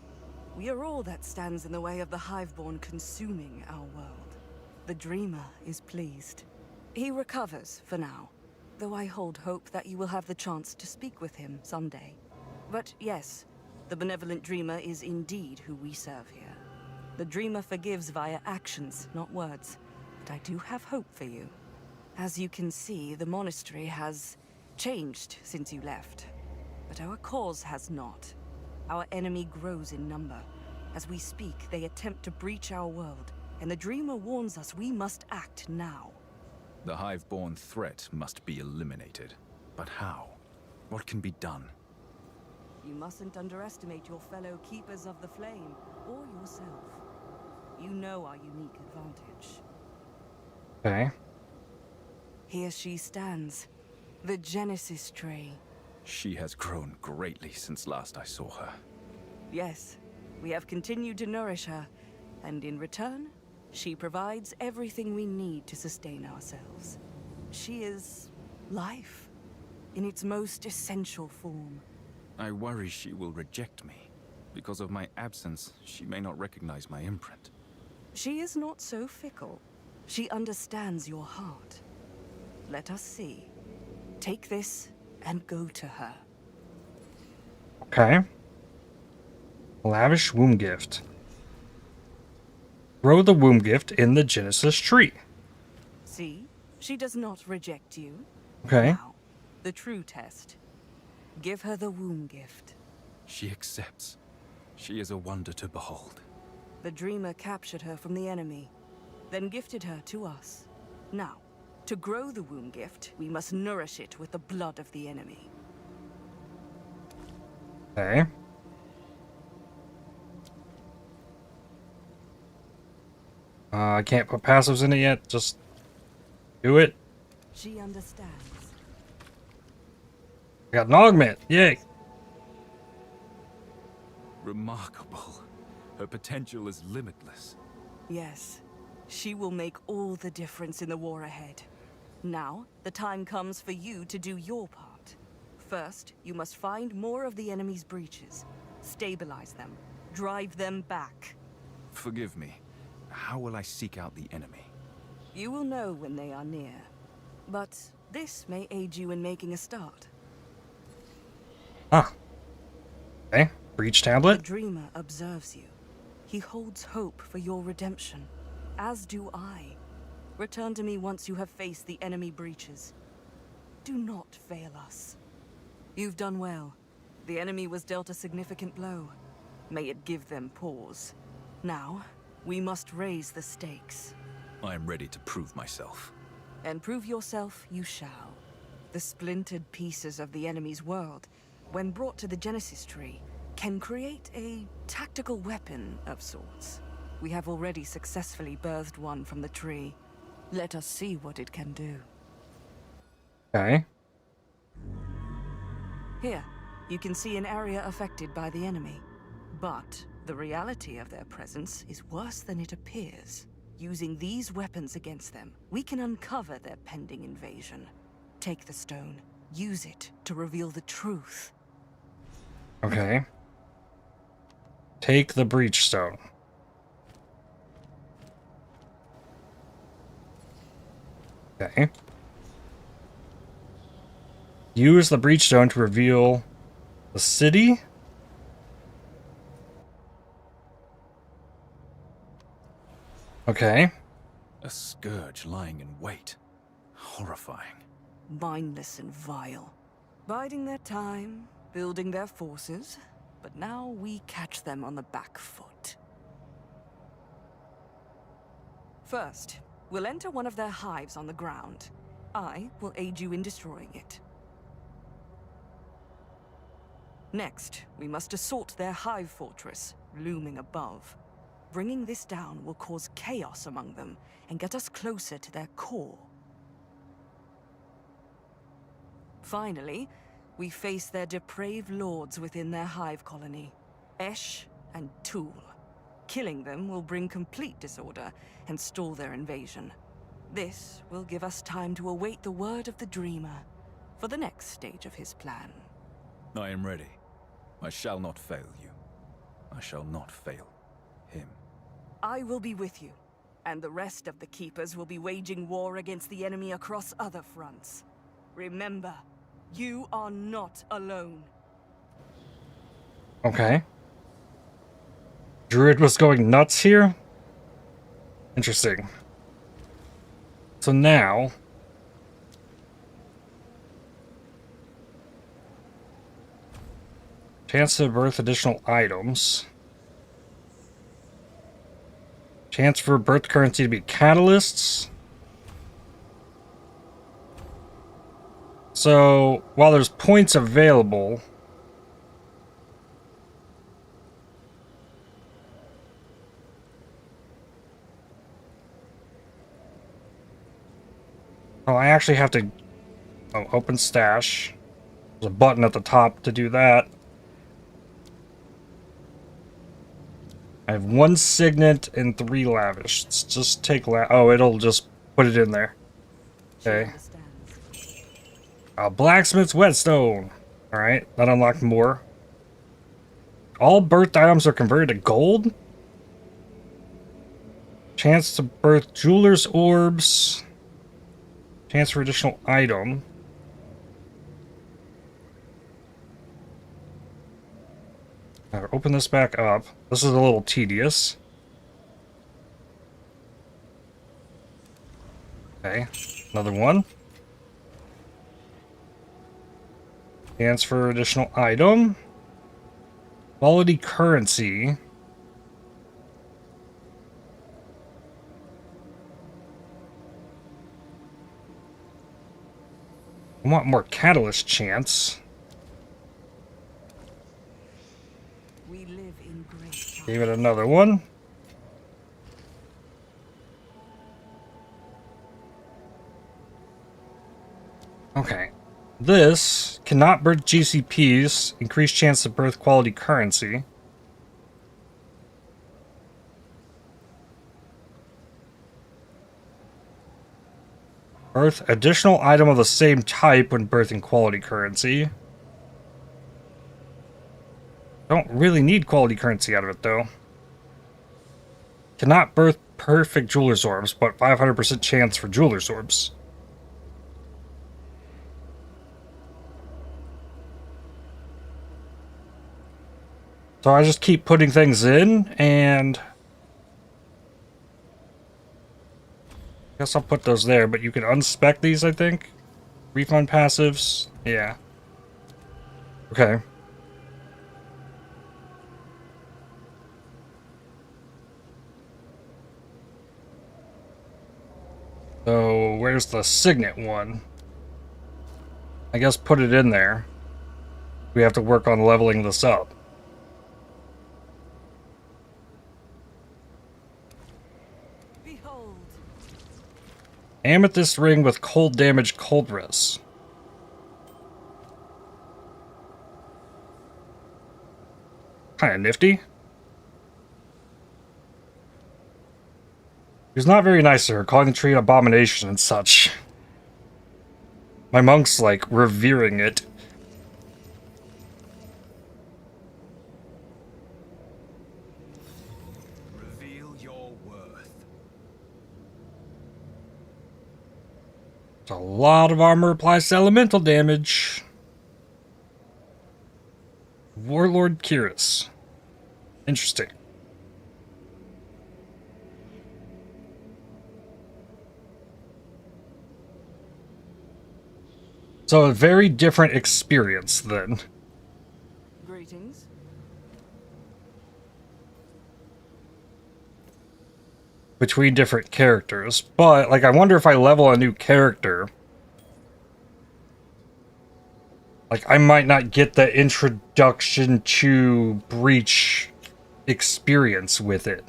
We are all that stands in the way of the Hiveborn consuming our world. The Dreamer is pleased. He recovers for now, though I hold hope that you will have the chance to speak with him someday. But yes, the benevolent Dreamer is indeed who we serve here. The Dreamer forgives via actions, not words, but I do have hope for you. As you can see, the monastery has changed since you left, but our cause has not. Our enemy grows in number. As we speak, they attempt to breach our world, and the Dreamer warns us we must act now. The Hiveborn threat must be eliminated. But how? What can be done? You mustn't underestimate your fellow Keepers of the Flame, or yourself. You know our unique advantage. Okay. Here she stands, the Genesis tree. She has grown greatly since last I saw her. Yes, we have continued to nourish her, and in return, she provides everything we need to sustain ourselves. She is life, in its most essential form. I worry she will reject me. Because of my absence, she may not recognize my imprint. She is not so fickle. She understands your heart. Let us see. Take this and go to her. Okay. Lavish womb gift. Grow the womb gift in the Genesis tree. See? She does not reject you. Okay. Now, the true test. Give her the womb gift. She accepts. She is a wonder to behold. The Dreamer captured her from the enemy, then gifted her to us. Now, to grow the womb gift, we must nourish it with the blood of the enemy. Okay. I can't put passives in it yet. Just do it. She understands. I got an augment. Yay. Remarkable. Her potential is limitless. Yes, she will make all the difference in the war ahead. Now, the time comes for you to do your part. First, you must find more of the enemy's breaches, stabilize them, drive them back. Forgive me. How will I seek out the enemy? You will know when they are near. But this may aid you in making a start. Ah. Okay. Breach The tablet. Dreamer observes you. He holds hope for your redemption, as do I. Return to me once you have faced the enemy breaches. Do not fail us. You've done well. The enemy was dealt a significant blow. May it give them pause. Now, we must raise the stakes. I am ready to prove myself. And prove yourself you shall. The splintered pieces of the enemy's world, when brought to the Genesis tree, can create a tactical weapon of sorts. We have already successfully birthed one from the tree. Let us see what it can do. Okay. Here, you can see an area affected by the enemy. But the reality of their presence is worse than it appears. Using these weapons against them, we can uncover their pending invasion. Take the stone. Use it to reveal the truth. Okay. Take the breach stone. Okay. Use the breach stone to reveal the city. Okay. A scourge lying in wait. Horrifying. Mindless and vile. Biding their time, building their forces, but now we catch them on the back foot. First, we'll enter one of their hives on the ground. I will aid you in destroying it. Next, we must assault their hive fortress, looming above. Bringing this down will cause chaos among them and get us closer to their core. Finally, we face their depraved lords within their hive colony. Esh and tool. Killing them will bring complete disorder and stall their invasion. This will give us time to await the word of the Dreamer for the next stage of his plan. I am ready. I shall not fail you. I shall not fail him. I will be with you, and the rest of the Keepers will be waging war against the enemy across other fronts. Remember, you are not alone. Okay. Druid was going nuts here? Interesting. So now... chance to birth additional items. Chance for birth currency to be catalysts. So, while there's points available... oh, I actually have to... oh, open stash. There's a button at the top to do that. I have 1 signet and 3 lavish. Let's just take oh, it'll just put it in there. Okay. Blacksmith's whetstone. Alright, that unlocked more. All birthed items are converted to gold? Chance to birth jeweler's orbs. Chance for additional item. Now open this back up. This is a little tedious. Okay, another one. Chance for additional item. Quality currency. I want more catalyst chance. We live in great Give it another one. Okay. This cannot birth GCPs, increased chance to birth quality currency. Birth additional item of the same type when birthing quality currency. Don't really need quality currency out of it though. Cannot birth perfect jeweler's orbs, but 500% chance for jeweler's orbs. So I just keep putting things in, and I guess I'll put those there, but you can unspec these, I think. Refund passives, yeah. Okay. So where's the signet one? I guess put it in there. We have to work on leveling this up. Amethyst ring with cold damage, cold res. Kinda nifty. He was not very nice to her, calling the tree an abomination and such. My monk's like revering it. Reveal your worth. A lot of armor applies to elemental damage. Warlord Kiris. Interesting. So a very different experience then. Greetings. Between different characters. But, like, I wonder if I level a new character, like, I might not get the introduction to Breach experience with it.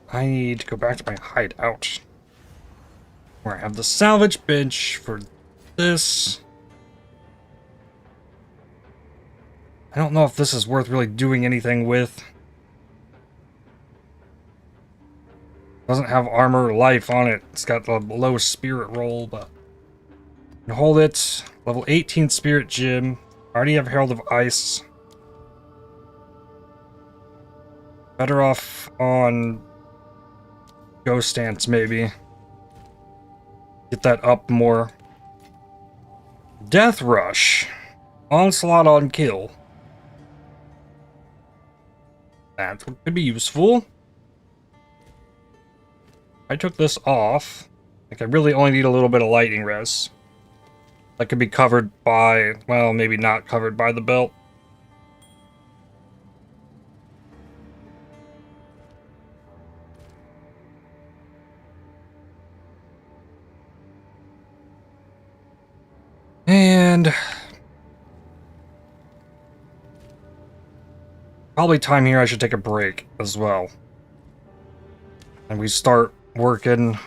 I need to go back to my hideout, where I have the salvage bench for this. I don't know if this is worth really doing anything with. Doesn't have armor or life on it. It's got the low spirit roll, but you can hold it. Level 18 spirit gem. Already have Herald of Ice. Better off on Ghost Stance, maybe. Get that up more. Death Rush. Onslaught on kill. That could be useful. I took this off. Like, I really only need a little bit of lightning res. That could be covered by, well, maybe not covered by the belt. And probably time here I should take a break as well. And we start working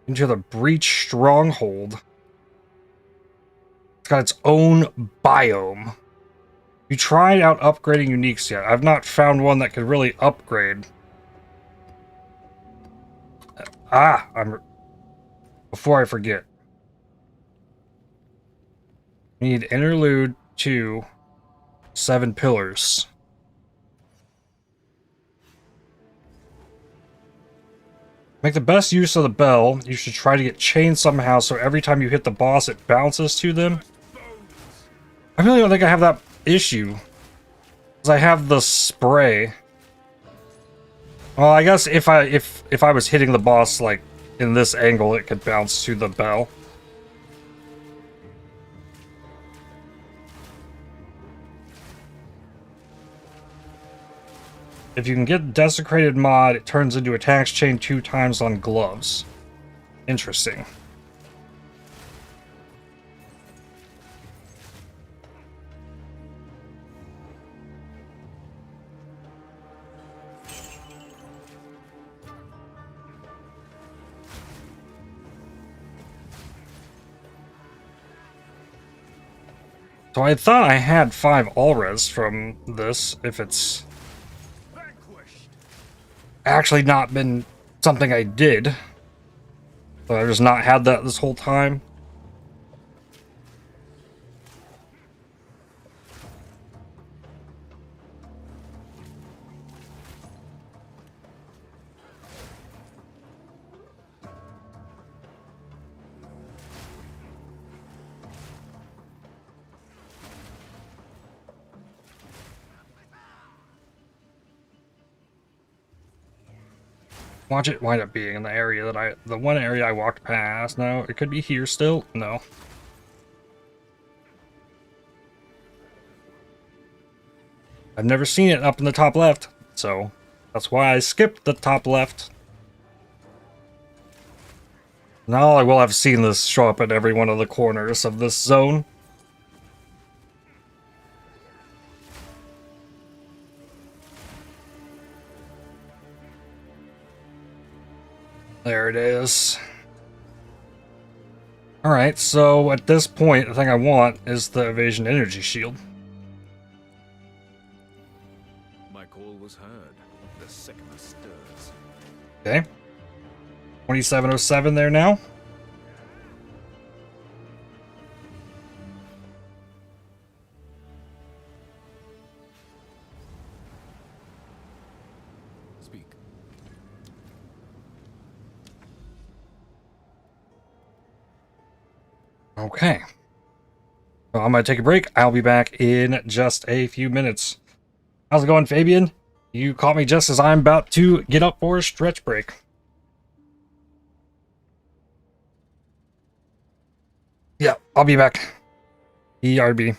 into the Breach Stronghold. It's got its own biome. You tried out upgrading uniques yet? I've not found one that could really upgrade. Before I forget. We need Interlude 2, 7 pillars. Make the best use of the bell. You should try to get chained somehow so every time you hit the boss it bounces to them. I really don't think I have that issue. Because I have the spray. Well, I guess if I was hitting the boss like in this angle, it could bounce to the bell. If you can get Desecrated mod, it turns into attacks chain 2 times on gloves. Interesting. So I thought I had 5 Allres from this, if it's actually not been something I did. But I've just not had that this whole time. Watch it wind up being in the area that the one area I walked past. No, it could be here still. No. I've never seen it up in the top left, so that's why I skipped the top left. Now I will have seen this show up at every one of the corners of this zone. There it is. Alright, so at this point, the thing I want is the evasion energy shield. My call was heard. The Sycamore stirs. Okay. 2707 there now. Speak. Okay. Well, I'm going to take a break. I'll be back in just a few minutes. How's it going, Fabian? You caught me just as I'm about to get up for a stretch break. Yeah, I'll be back. ERB.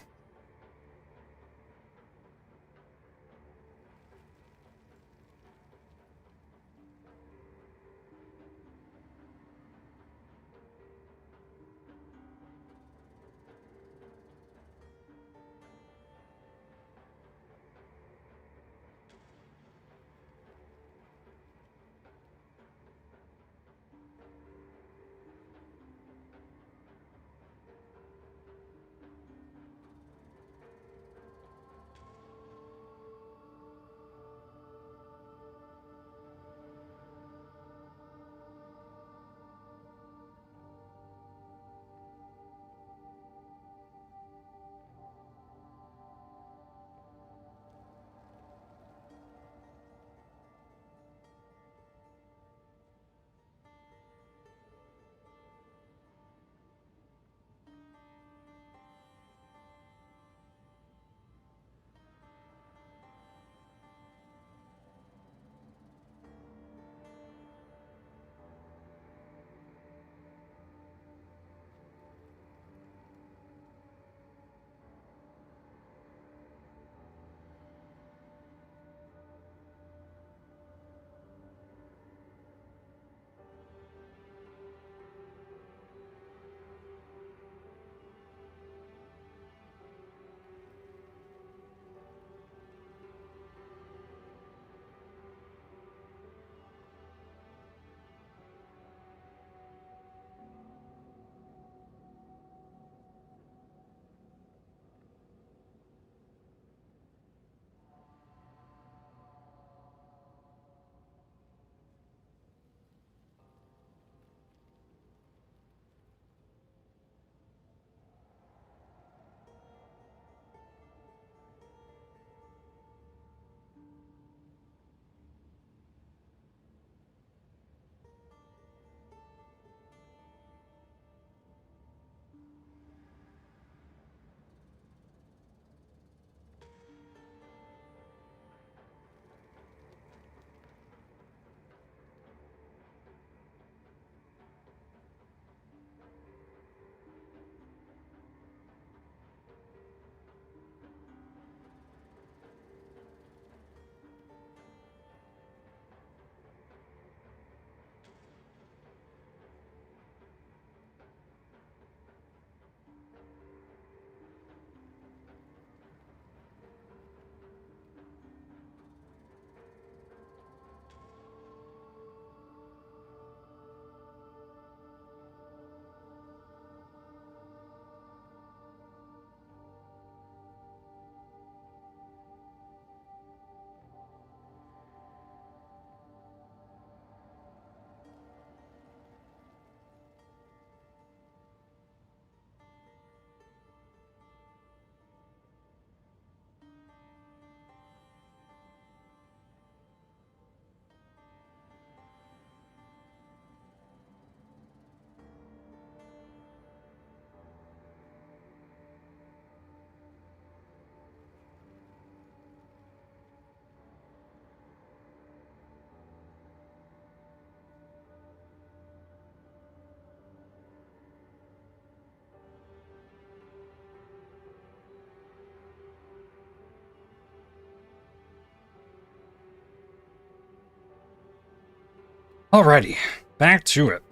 Alrighty, back to it.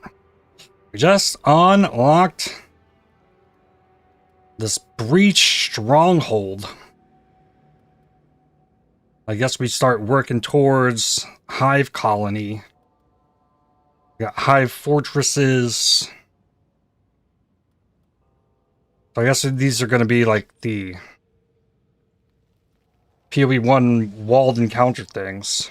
We just unlocked this breach stronghold. I guess we start working towards hive colony. We got hive fortresses. So I guess these are going to be like the PoE1 walled encounter things.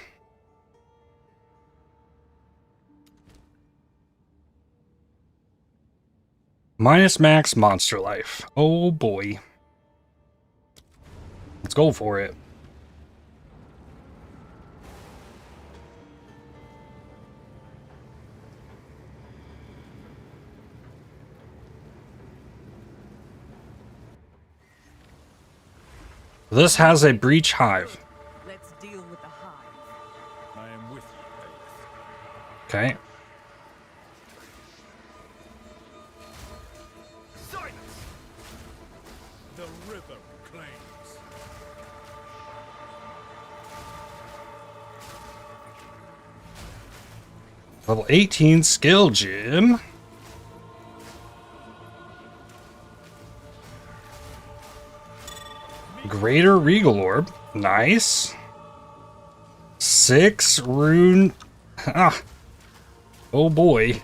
Minus max monster life. Oh boy. Let's go for it. This has a breach hive. Let's deal with the hive. I am with you, Faith. Okay. Silence! The river claims. Level 18 skill gem. Greater Regal Orb. Nice. 6 rune. Ah. Oh boy.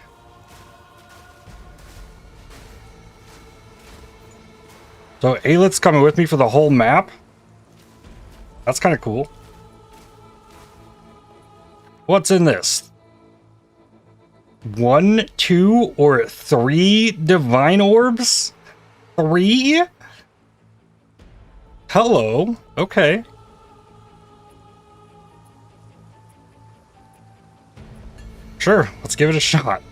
So Aelith's coming with me for the whole map. That's kind of cool. What's in this? 1, 2, or 3 divine orbs? 3? Hello. Okay. Sure, let's give it a shot.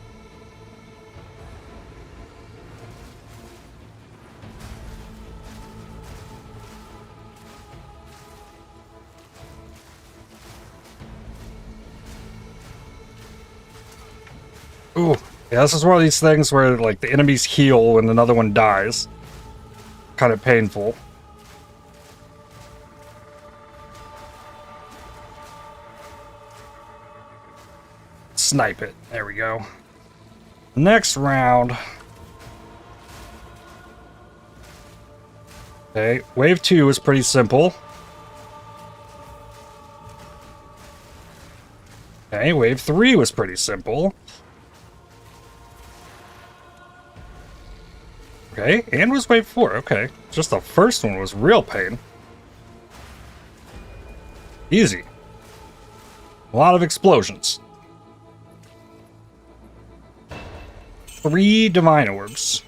Ooh, yeah, this is one of these things where, like, the enemies heal when another one dies. Kind of painful. Snipe it. There we go. Next round. Okay, wave 2 is pretty simple. Okay, wave 3 was pretty simple. Okay, and was wave 4. Okay, just the first one was real pain. Easy. A lot of explosions. 3 divine orbs.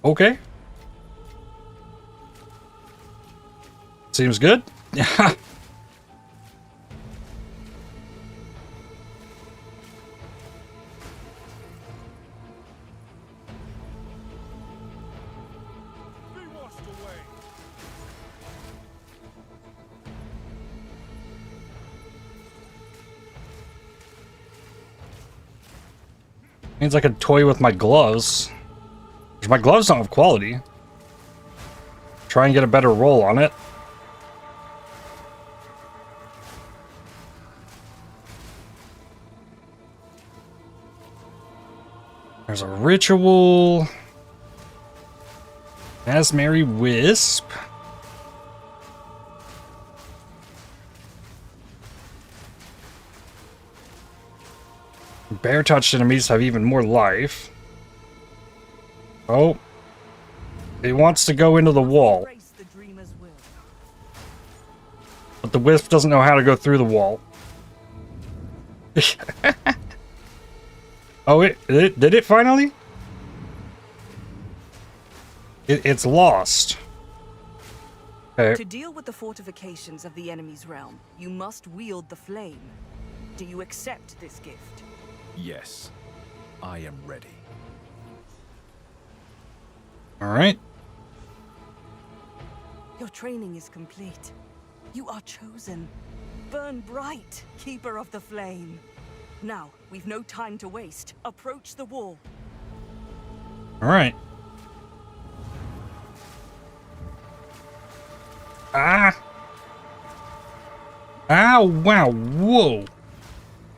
Okay. Seems good. Yeah. Be washed away. Means I could toy with my gloves. My gloves don't have quality. Try and get a better roll on it. There's a ritual. Asmary Wisp. Bear touched enemies have even more life. Oh. He wants to go into the wall. Embrace the dreamer's will. But the wisp doesn't know how to go through the wall. Oh, did it finally? It's lost. Okay. To deal with the fortifications of the enemy's realm, you must wield the flame. Do you accept this gift? Yes, I am ready. All right. Your training is complete. You are chosen. Burn bright, keeper of the flame. Now, we've no time to waste. Approach the wall. All right. Ah. Ah. Wow, wow, whoa.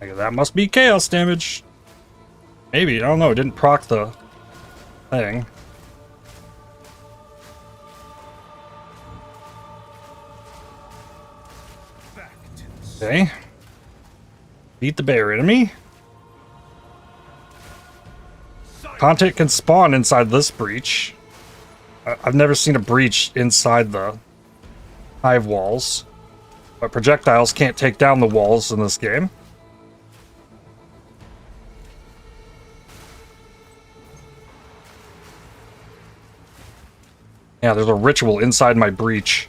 Okay, that must be chaos damage. Maybe, I don't know, it didn't proc the thing. Okay. Beat the bear enemy. Content can spawn inside this breach. I've never seen a breach inside the hive walls. But projectiles can't take down the walls in this game. Yeah, there's a ritual inside my breach.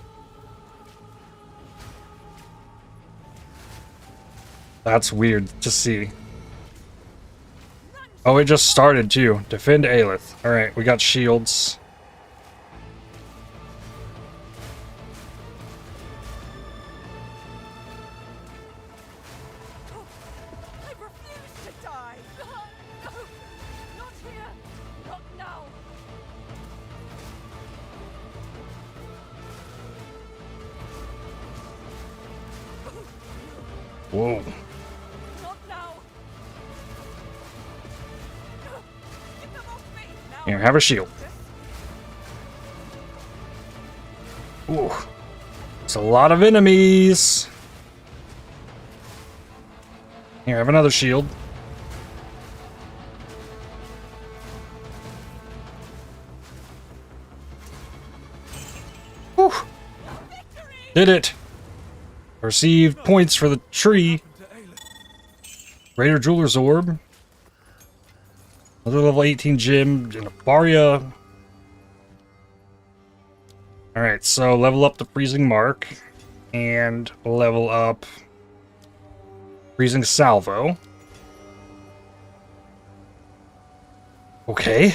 That's weird to see. Oh, it just started too. Defend Aelith. Alright, we got shields. I refuse to die! No! Not here! Not now! Whoa. Not now! Get them off me! Now! Here, have a shield. Ooh. There's a lot of enemies. Here, have another shield. Whew. Did it. Received points for the tree. Raider Jeweler's Orb. Another level 18 gem. And a Baria. Alright, so level up the Freezing Mark. And level up Freezing Salvo. Okay.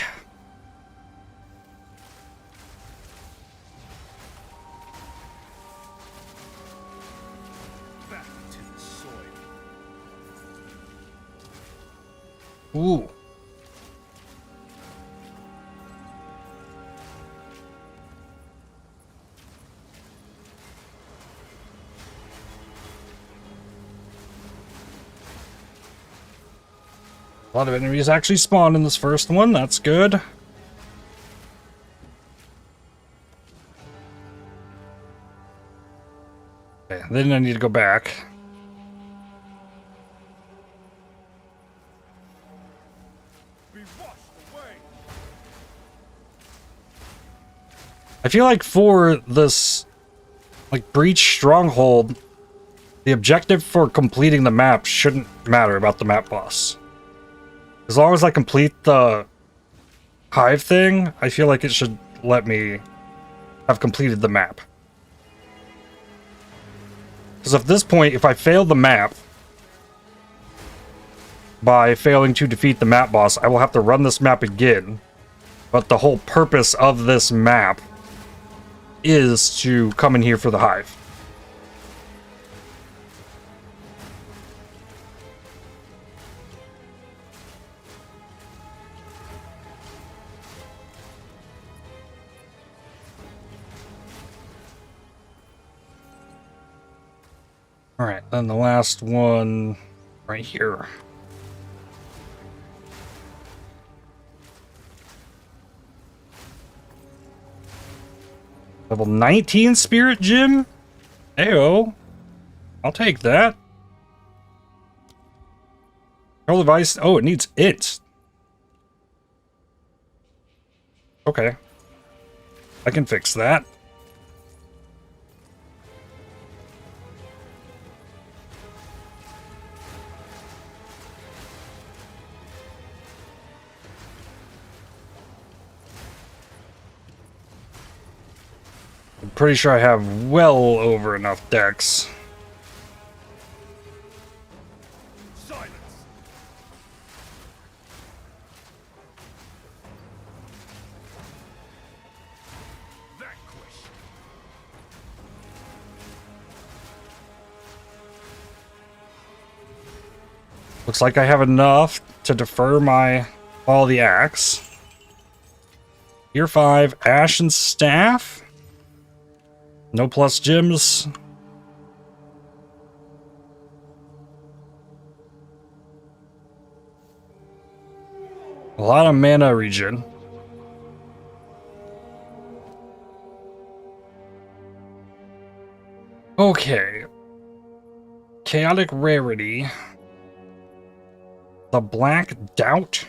Ooh. A lot of enemies actually spawned in this first one. That's good. Okay, then I need to go back. Be washed away. I feel like for this, like, Breach Stronghold, the objective for completing the map shouldn't matter about the map boss. As long as I complete the hive thing, I feel like it should let me have completed the map. Because at this point, if I fail the map by failing to defeat the map boss, I will have to run this map again. But the whole purpose of this map is to come in here for the hive. Alright, then the last one right here. Level 19 Spirit Gem? Ayo. I'll take that. Control device. Oh, it needs it. Okay. I can fix that. I'm pretty sure I have well over enough decks. Silence. Vanquish. Looks like I have enough to defer my Fall of the Axe. Tier 5 Ashen Staff. No plus gems. A lot of mana regen. Okay. Chaotic rarity. The Black Doubt.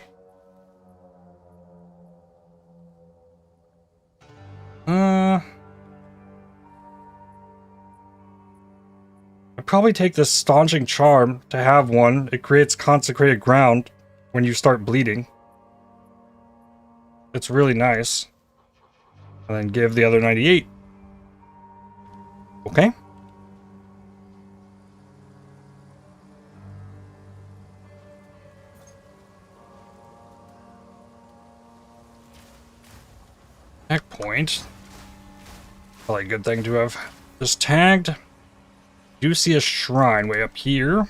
I'd probably take this Staunching Charm to have one. It creates consecrated ground when you start bleeding. It's really nice. And then give the other 98. Okay. Checkpoint. Probably a good thing to have just tagged. Do see a shrine way up here.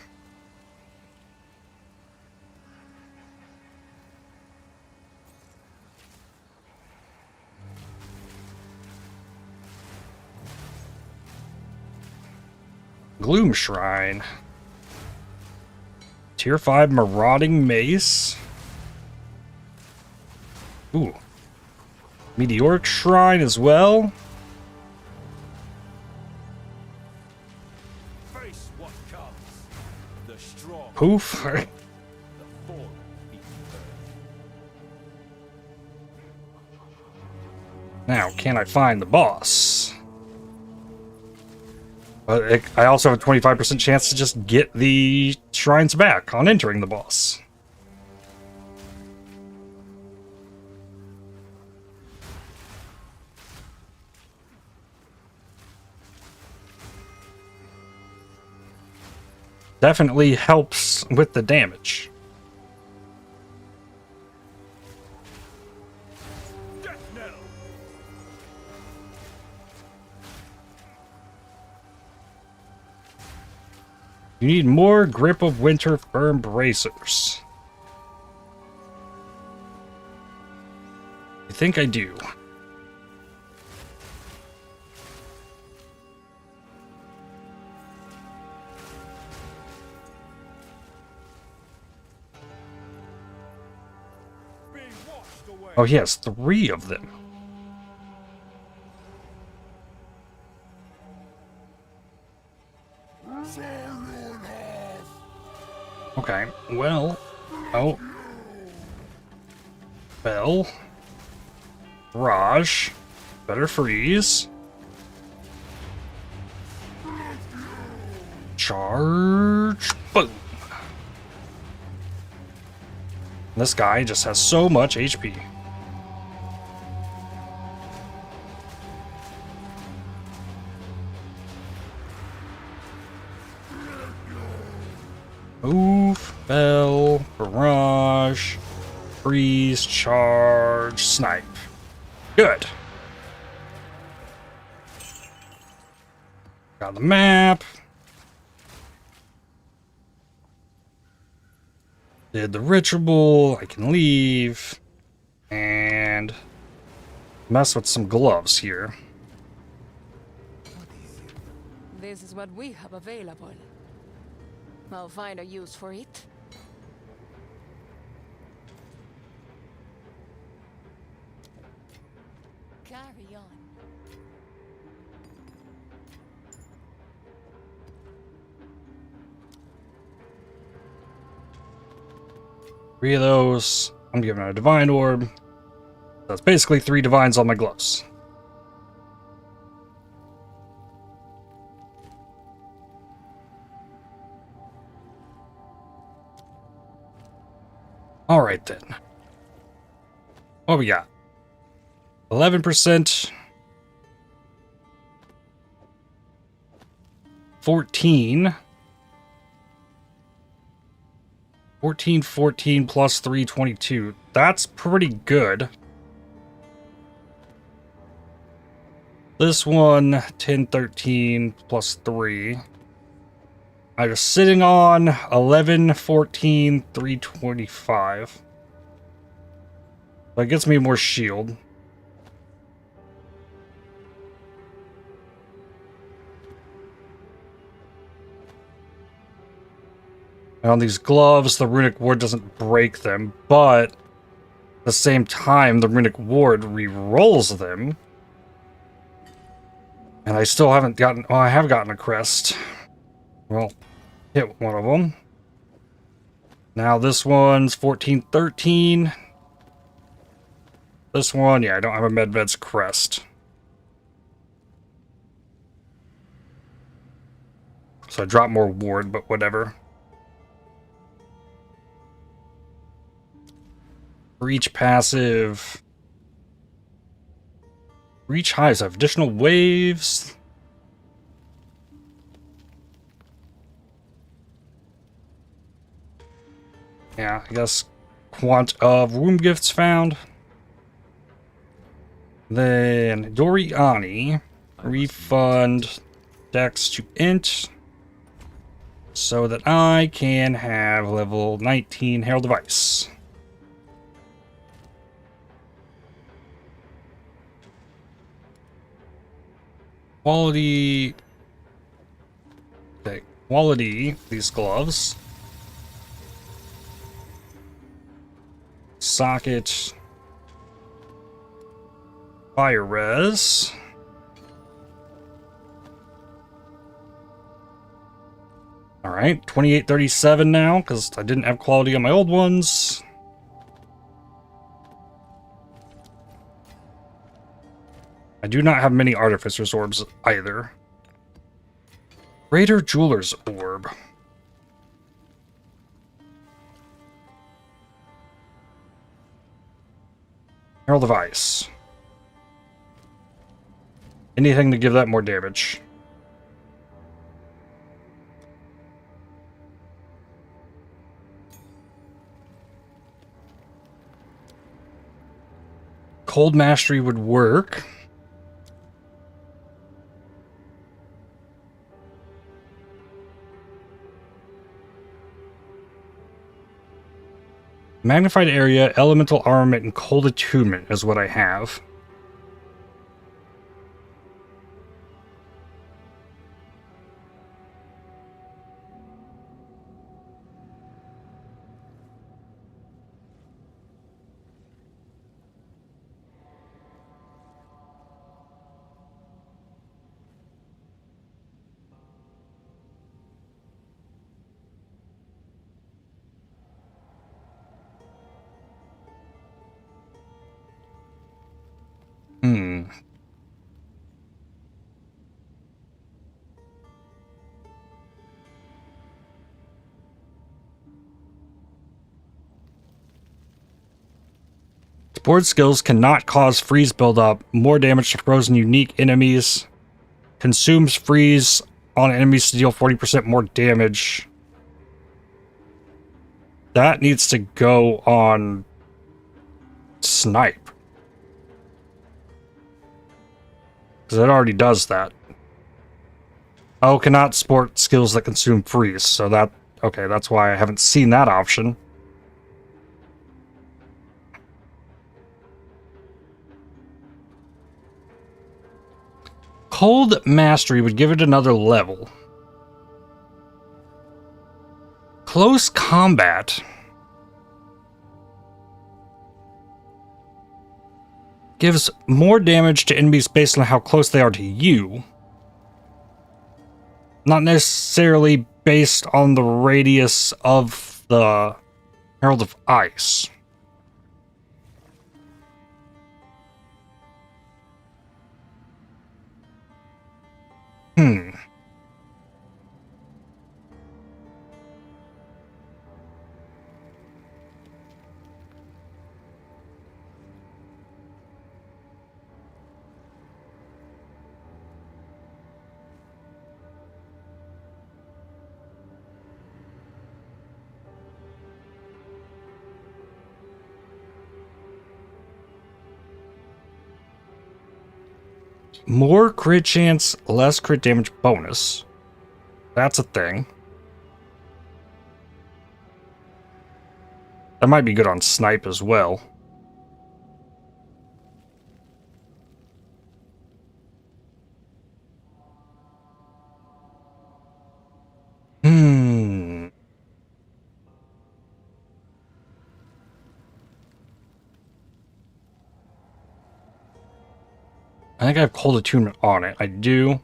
Gloom Shrine. Tier 5 Marauding Mace. Ooh. Meteoric Shrine as well. Face what comes. The strong. Poof. The fallen beat Now, can I find the boss? I also have a 25% chance to just get the shrines back on entering the boss. Definitely helps with the damage. Death knell. You need more Grip of Winter Firm Bracers. I think I do. Being washed away. Oh, he has 3 of them. Okay, well... Oh. Bell. Raj. Better freeze. Charge. Boom. This guy just has so much HP. Move, bell, barrage, freeze, charge, snipe. Good. Got the map. Did the ritual. I can leave. And mess with some gloves here. This is what we have available. I'll find a use for it. Carry on. Three of those. I'm giving a divine orb. That's basically 3 divines on my gloves. Alright then. What we got? 11%. 14. 14 plus 3, 22. That's pretty good. This one, 10, 13 plus 3. I was sitting on 11, 14, 325. That gets me more shield. And on these gloves, the runic ward doesn't break them, but At the same time, the Runic Ward re-rolls them. And I still haven't gotten... Oh, I have gotten a crest. Well, hit one of them. Now this one's 14-13. This one, yeah, I don't have a Medved's crest. So I drop more ward, but whatever. Reach passive. Reach highs have additional waves. Yeah, I guess quant of womb gifts found. Then Doriani, refund dex to int so that I can have level 19 Herald of Ice. Quality. Okay, quality these gloves. Socket. Fire res. Alright, 2837 now, because I didn't have quality on my old ones. I do not have many Artificer's Orbs either. Greater Jeweler's Orb. Herald of Ice. Anything to give that more damage. Cold Mastery would work. Magnified Area, Elemental Armament, and Cold Attunement is what I have. Board skills cannot cause freeze buildup, more damage to frozen unique enemies, consumes freeze on enemies to deal 40% more damage. That needs to go on Snipe. Because it already does that. Oh, cannot sport skills that consume freeze, so that... Okay, that's why I haven't seen that option. Cold Mastery would give it another level. Close Combat gives more damage to enemies based on how close they are to you. Not necessarily based on the radius of the Herald of Ice. More crit chance, less crit damage bonus. That's a thing. That might be good on Snipe as well. I think I have cold attunement on it. I do.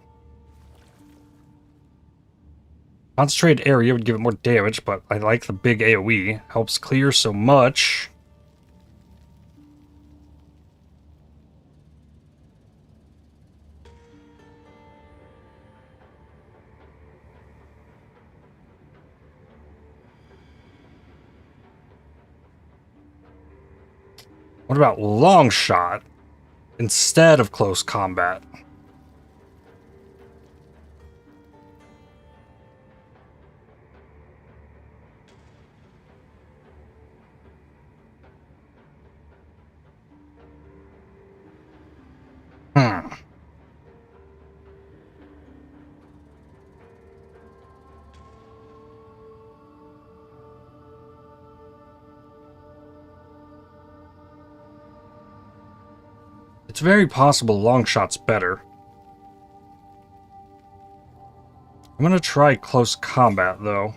Concentrated area would give it more damage, but I like the big AoE. Helps clear so much. What about long shot instead of close combat? It's very possible long shot's better. I'm gonna try close combat though.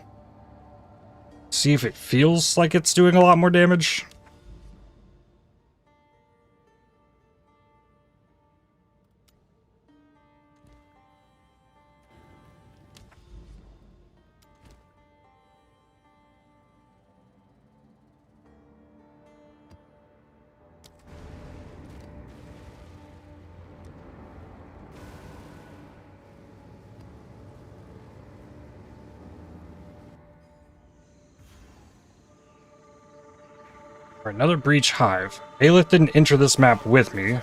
See if it feels like it's doing a lot more damage. Alright, another breach hive. Aelith didn't enter this map with me.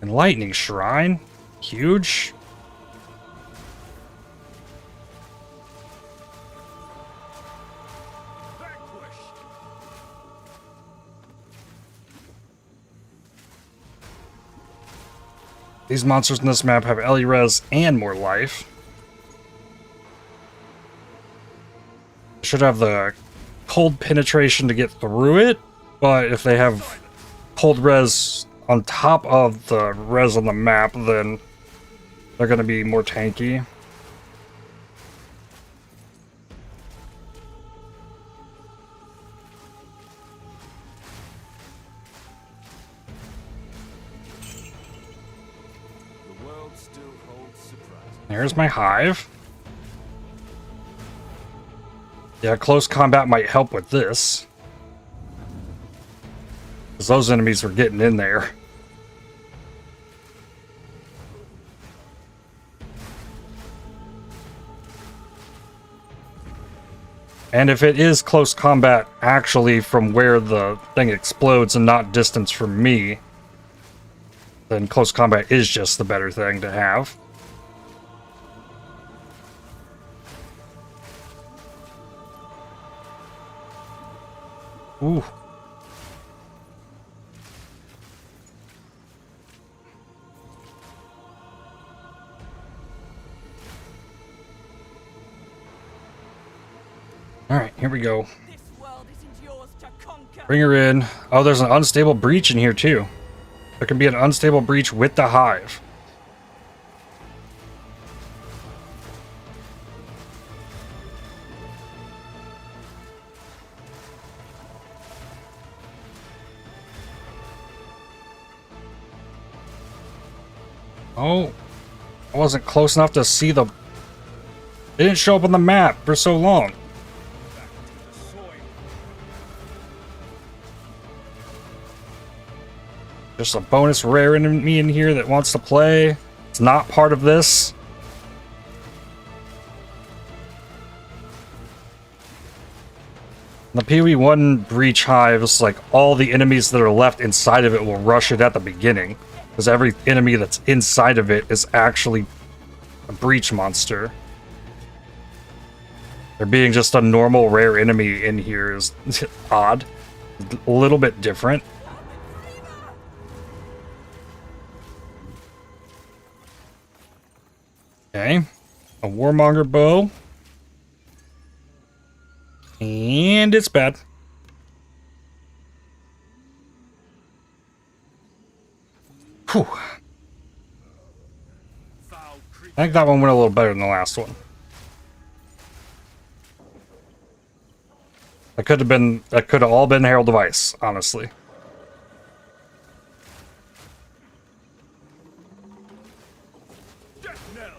And lightning shrine. Huge. These monsters in this map have LE res and more life. Should have the cold penetration to get through it, but if they have cold res on top of the res on the map, then they're going to be more tanky. There's my hive. Yeah, close combat might help with this. Because those enemies were getting in there. And if it is close combat actually from where the thing explodes and not distance from me, then close combat is just the better thing to have. Ooh. Alright, here we go. This world isn't yours to conquer. Bring her in. Oh, there's an unstable breach in here too. There can be an unstable breach with the hive. Oh, I wasn't close enough to see the... It didn't show up on the map for so long. Just a bonus rare enemy in here that wants to play. It's not part of this. The PoE1 breach hive is like all the enemies that are left inside of it will rush it at the beginning. Because every enemy that's inside of it is actually a breach monster. There being just a normal rare enemy in here is odd. A little bit different. Okay. A Warmonger bow. And it's bad. Whew. I think that one went a little better than the last one. That could have all been Herald of Ice, honestly. Death knell.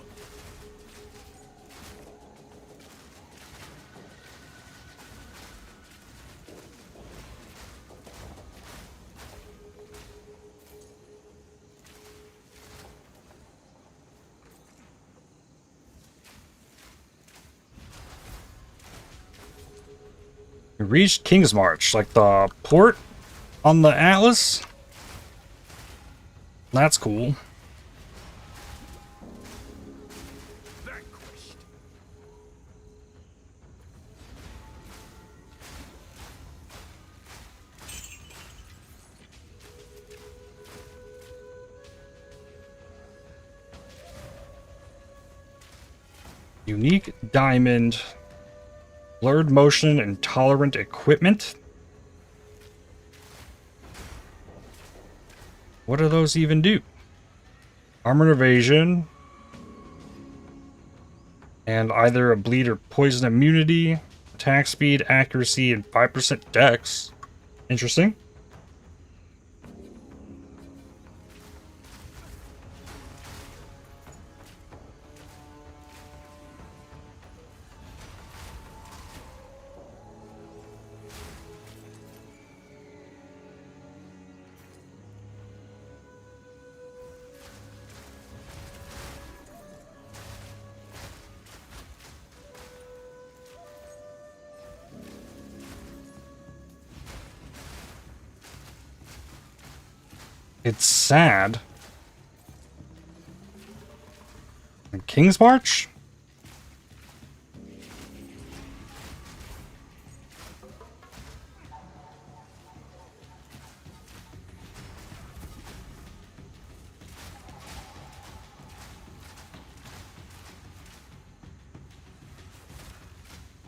We reached King's March, like the port on the Atlas. That's cool. Vanquished. Unique diamond. Blurred motion intolerant equipment. What do those even do? Armor evasion. And either a bleed or poison immunity. Attack speed, accuracy, and 5% dex. Interesting. It's sad. And King's March?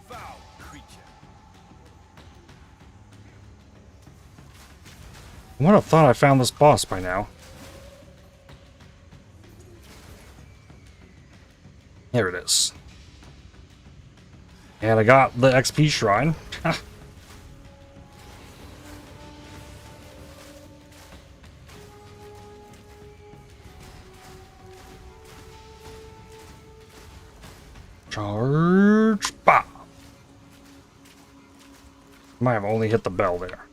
Foul creature. I would have thought I found this boss by now. Here it is. And I got the XP shrine. Charge! Bah! Might have only hit the bell there.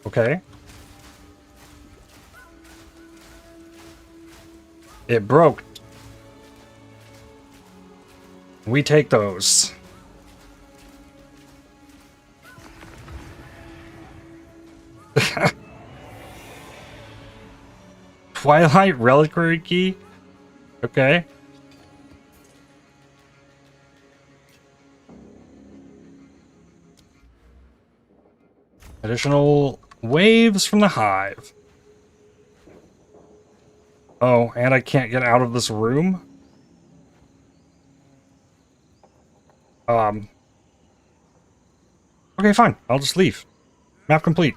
Okay. It broke. We take those. Twilight Reliquary Key? Okay. Additional waves from the hive. Oh, and I can't get out of this room? Okay, fine. I'll just leave. Map complete.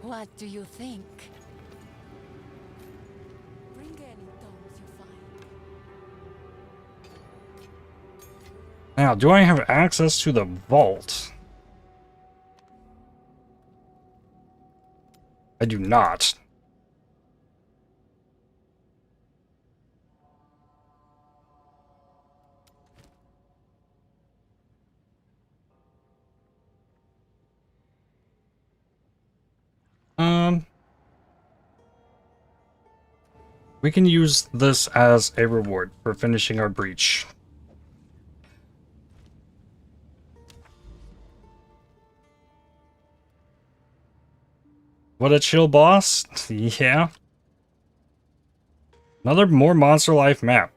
What do you think? Bring any tomes you find. Now, do I have access to the vault? I do not. We can use this as a reward for finishing our breach. What a chill boss. Yeah. Another more Monster Life map.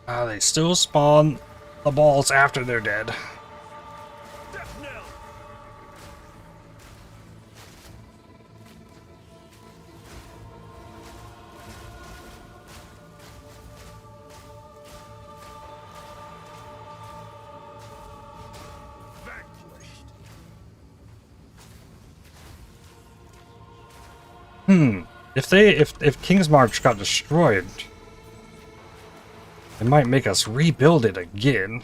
They still spawn the balls after they're dead. Death knell. Vanquished. If King's March got destroyed, it might make us rebuild it again.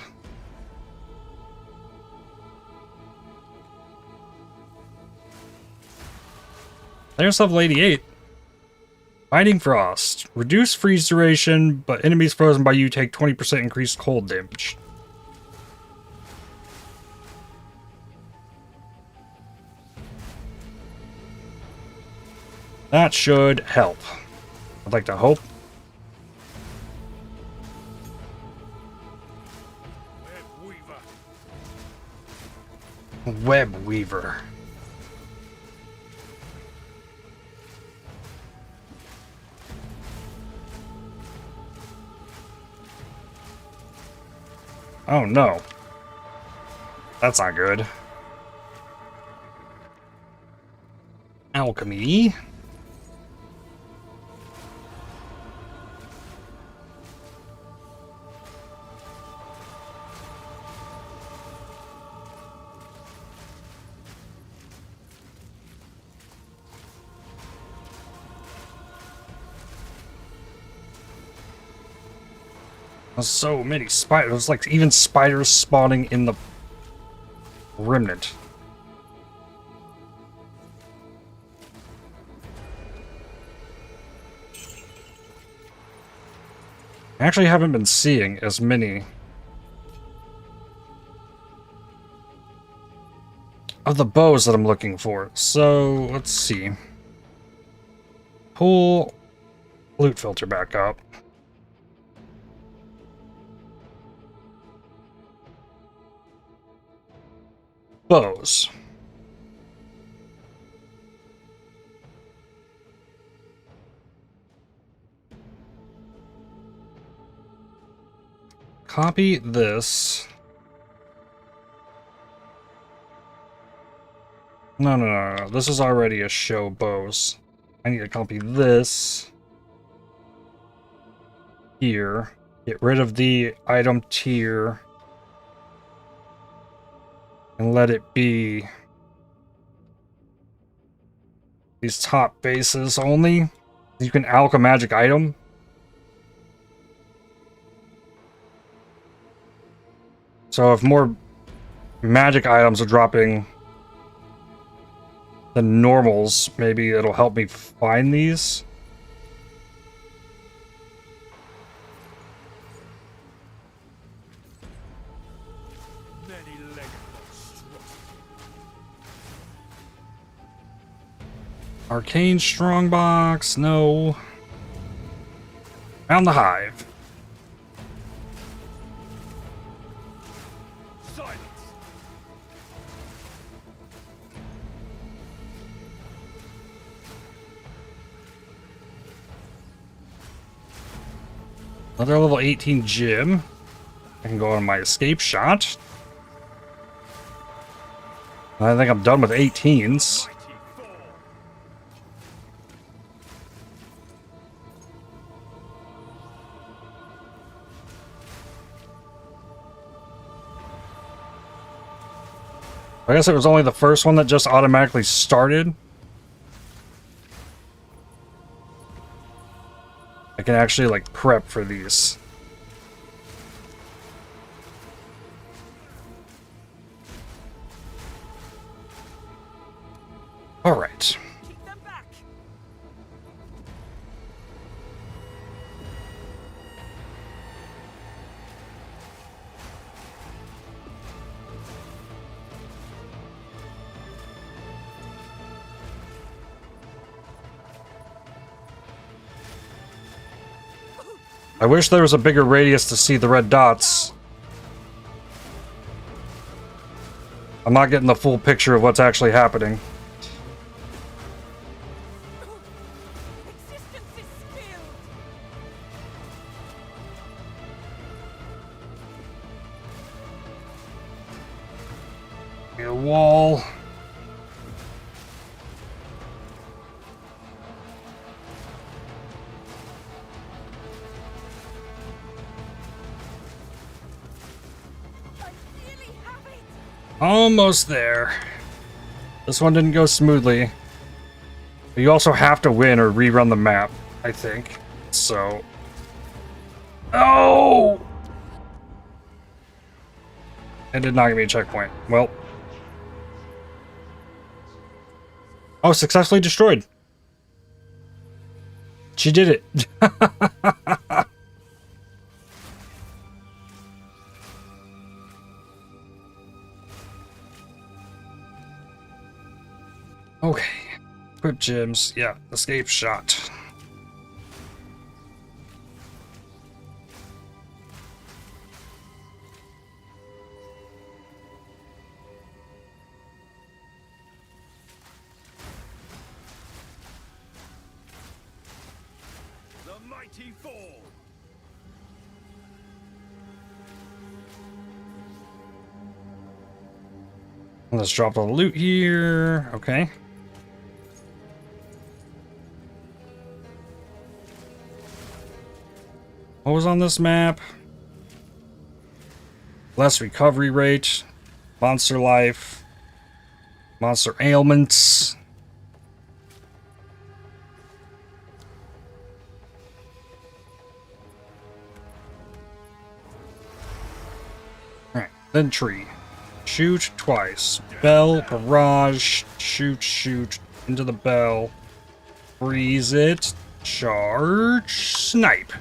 There's level 88. Fighting Frost. Reduce freeze duration, but enemies frozen by you take 20% increased cold damage. That should help. I'd like to hope. Web Weaver. Oh no. That's not good. Alchemy. So many spiders, like even spiders spawning in the remnant. I actually haven't been seeing as many of the bows that I'm looking for. So let's see. Pull loot filter back up. Bows. Copy this. No. This is already a show bows. I need to copy this here. Get rid of the item tier. And let it be these top bases only. You can alch a magic item. So if more magic items are dropping than normals, maybe it'll help me find these. Arcane Strongbox, no. Found the hive. Silence. Another level 18 gym. I can go on my escape shot. I think I'm done with 18s. I guess it was only the first one that just automatically started. I can actually like prep for these. All right. Keep them back. I wish there was a bigger radius to see the red dots. I'm not getting the full picture of what's actually happening. Existence is stilled. wall. Almost there. This one didn't go smoothly. But you also have to win or rerun the map, I think. So... Oh! It did not give me a checkpoint. Well. Oh, successfully destroyed. She did it. Okay. Equip gems. Yeah, escape shot. The mighty fall. Let's drop all the loot here. Okay. What was on this map? Less recovery rate, monster life, monster ailments. Alright, then tree. Shoot twice. Bell, barrage, shoot, into the bell. Freeze it, charge, snipe.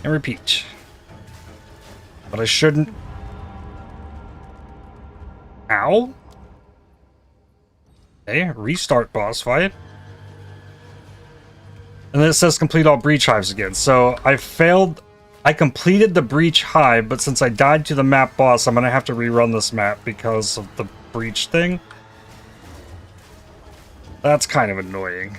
And repeat. But I shouldn't. Ow. Okay, restart boss fight. And then it says complete all breach hives again. So I failed. I completed the breach hive, but since I died to the map boss, I'm going to have to rerun this map because of the breach thing. That's kind of annoying.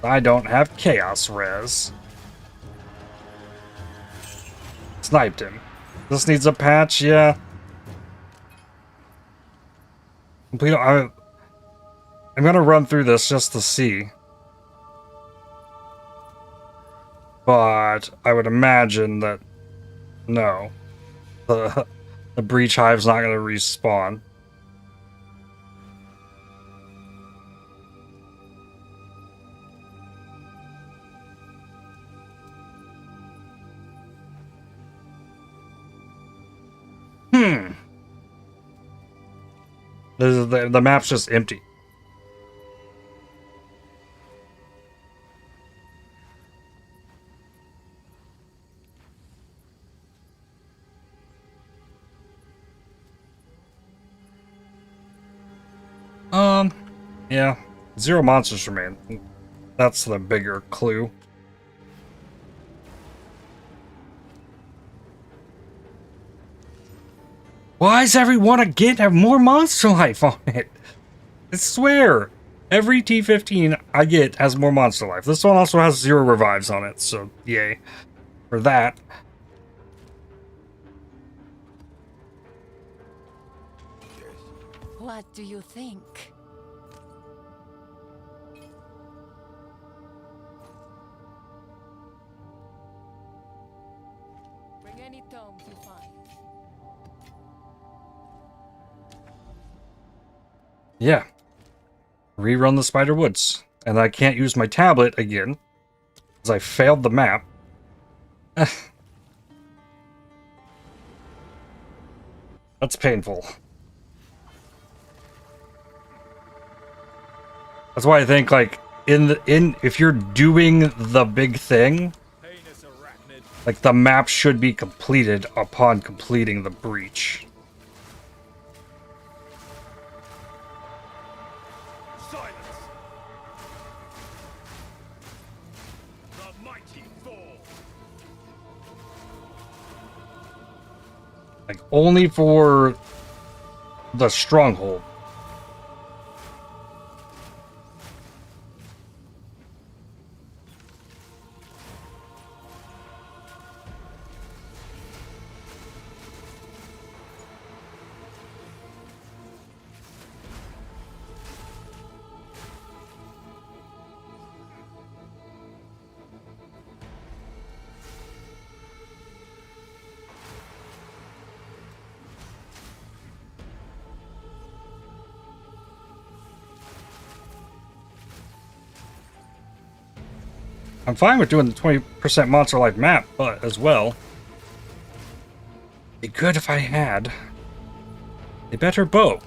I don't have chaos res. Sniped him. This needs a patch, yeah. Complete. I'm gonna run through this just to see. But I would imagine that no. The breach hive's not gonna respawn. The map's just empty. Yeah. 0 monsters remain. That's the bigger clue. Why does everyone again have more monster life on it? I swear, every T15 I get has more monster life. This one also has 0 revives on it, so yay for that. What do you think? Bring any tomes you find. Yeah. Rerun the Spider Woods. And I can't use my tablet again, because I failed the map. That's painful. That's why I think, like, if you're doing the big thing, Heinous arachnid. like, the map should be completed upon completing the breach. Silence. The mighty fall. Like, only for the stronghold. I'm fine with doing the 20% monster life map, but as well, it'd be good if I had a better bow.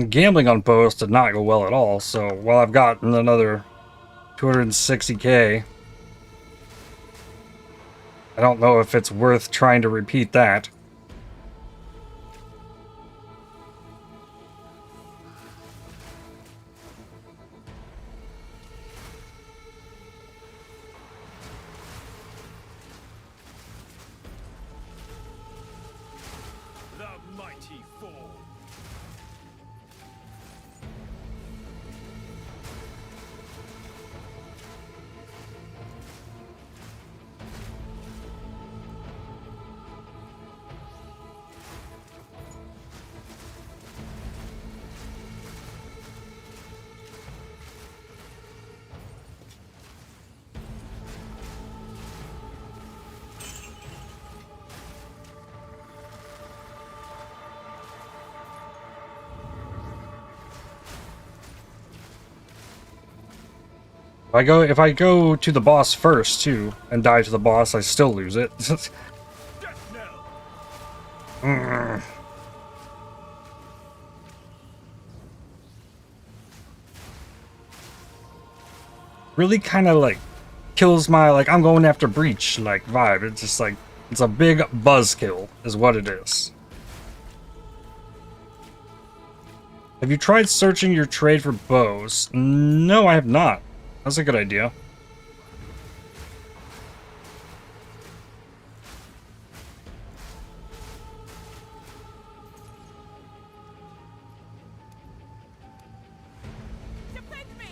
Gambling on bows did not go well at all, so while I've gotten another 260k, I don't know if it's worth trying to repeat that. The mighty fall. If I go to the boss first too and die to the boss, I still lose it. Death knell. Really kind of like kills my like I'm going after breach like vibe. It's just like it's a big buzzkill is what it is. Have you tried searching your trade for bows? No, I have not. That's a good idea. Defend me!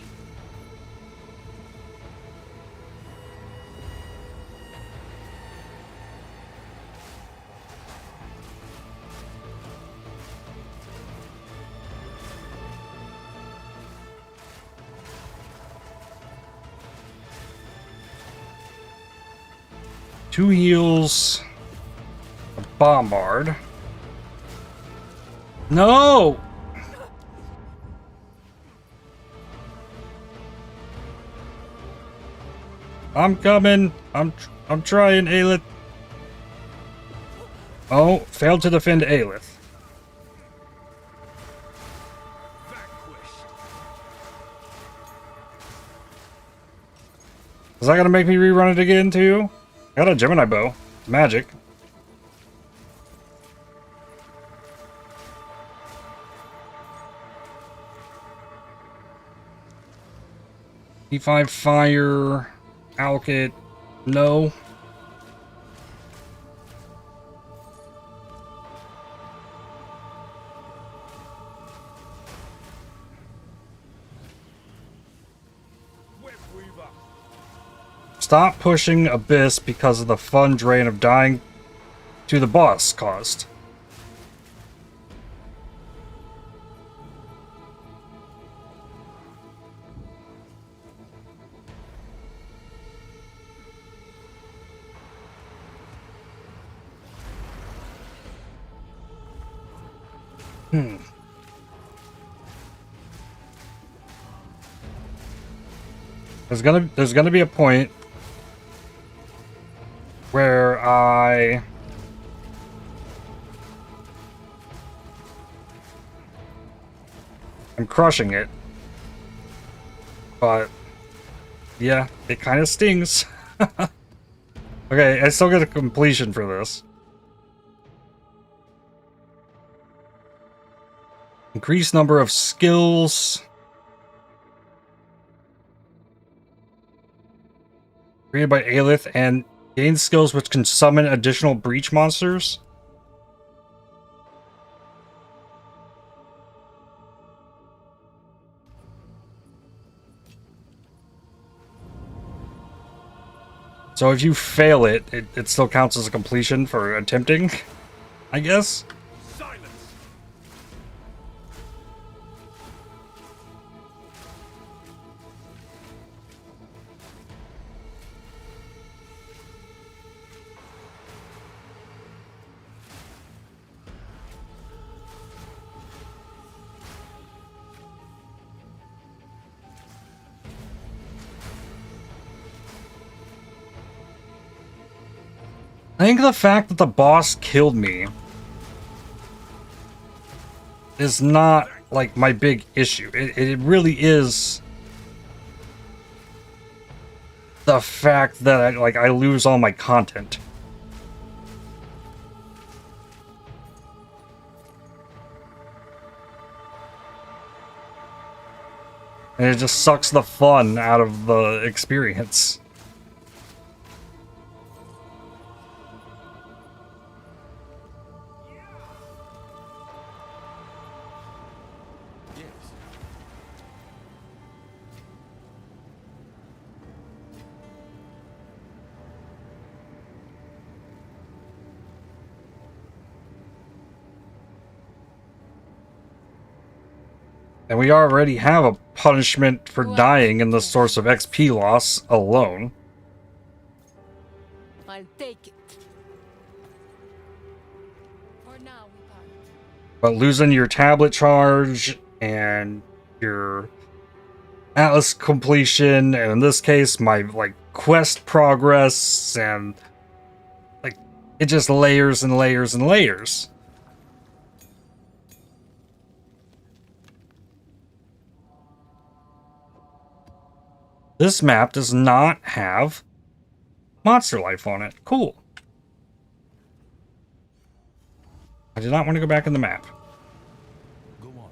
Two heals, a bombard. No! I'm coming. I'm trying, Aelith. Oh, failed to defend Aelith. Vanquished. Is that gonna make me rerun it again too? I got a Gemini bow. Magic. E5 fire. Alkit. No. Webweaver. Stop pushing Abyss because of the fun drain of dying to the boss caused. There's gonna be a point where I'm crushing it. But yeah, it kind of stings. Okay, I still get a completion for this. Increased number of skills. Created by Aelith and gain skills which can summon additional breach monsters. So if you fail it, it still counts as a completion for attempting, I guess? Silence! I think the fact that the boss killed me is not, like, my big issue. It really is the fact that, I lose all my content. And it just sucks the fun out of the experience. And we already have a punishment for dying in the source of XP loss alone. I'll take it. For now, we part. But losing your tablet charge and your Atlas completion, and in this case, my, like, quest progress, and, like, it just layers and layers and layers. This map does not have monster life on it. Cool. I did not want to go back in the map. Go on.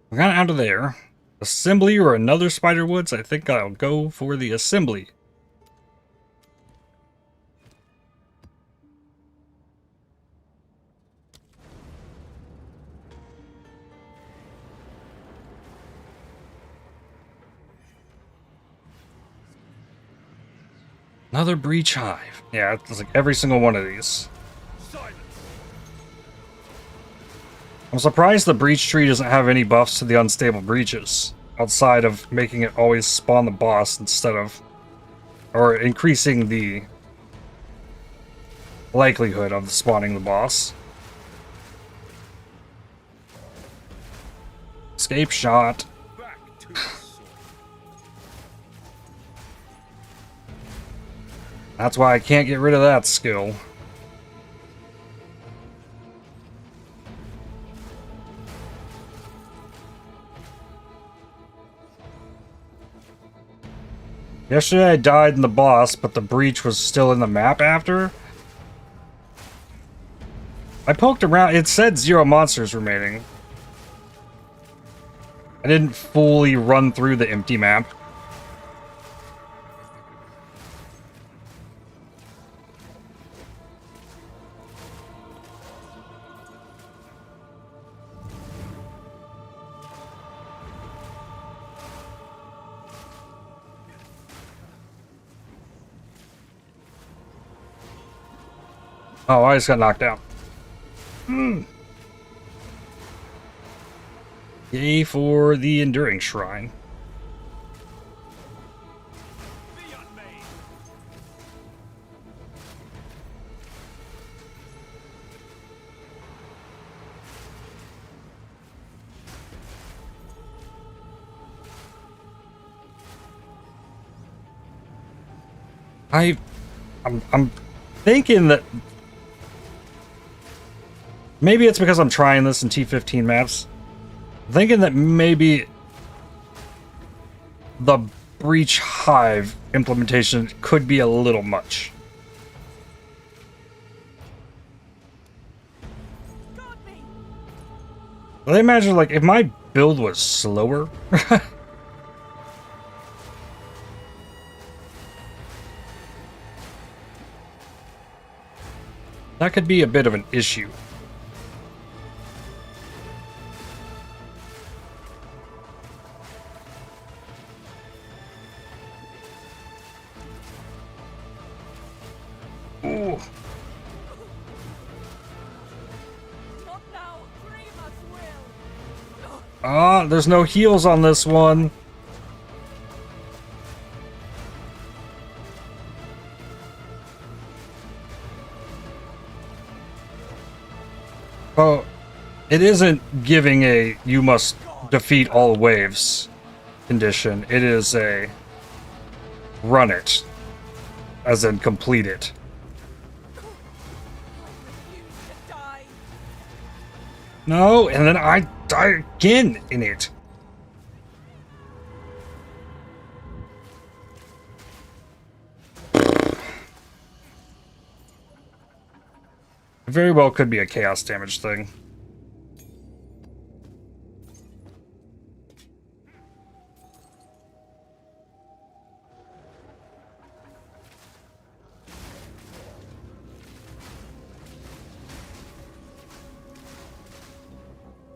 We got out of there. Assembly or another Spider Woods? I think I'll go for the assembly. Another breach hive. Yeah, it's like every single one of these. Silence! I'm surprised the breach tree doesn't have any buffs to the unstable breaches, outside of making it always spawn the boss instead of, or increasing the likelihood of spawning the boss. Escape shot. Back to the source. That's why I can't get rid of that skill. Yesterday I died in the boss, but the breach was still in the map after. I poked around, it said 0 monsters remaining. I didn't fully run through the empty map. Oh, I just got knocked down. Yay for the Enduring Shrine. Be unmade! I'm thinking that maybe it's because I'm trying this in T15 maps. I'm thinking that maybe the Breach Hive implementation could be a little much. Well, I imagine, like, if my build was slower, that could be a bit of an issue. Ah, there's no heals on this one. Oh, it isn't giving a you must defeat all waves condition. It is a run it, as in complete it. No, and then I die again in it. It very well could be a chaos damage thing.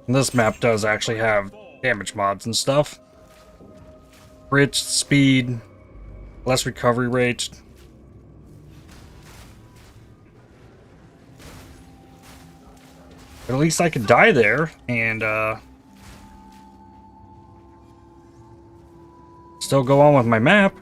And this map does actually have damage mods and stuff. Crit, speed, less recovery rate. But at least I could die there and still go on with my map.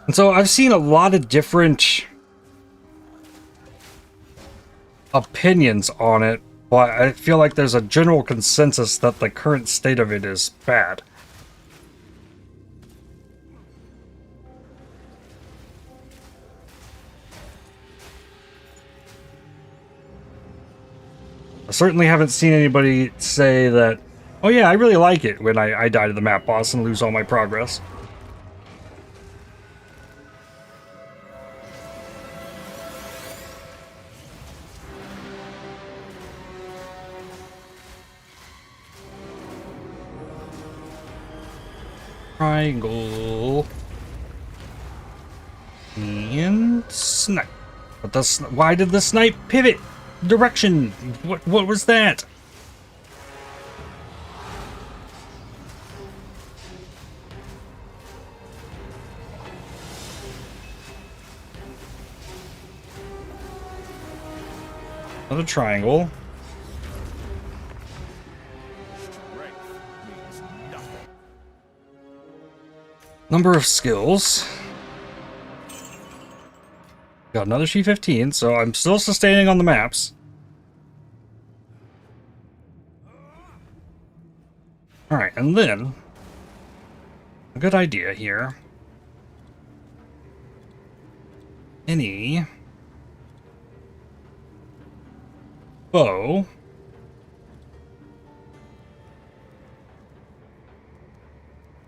And so I've seen a lot of different opinions on it, but I feel like there's a general consensus that the current state of it is bad. I certainly haven't seen anybody say that, oh yeah, I really like it when I die to the map boss and lose all my progress. Triangle and snipe. But why did the snipe pivot direction? What was that? Another triangle. Number of skills. Got another G15, so I'm still sustaining on the maps. Alright, and then a good idea here. Any bow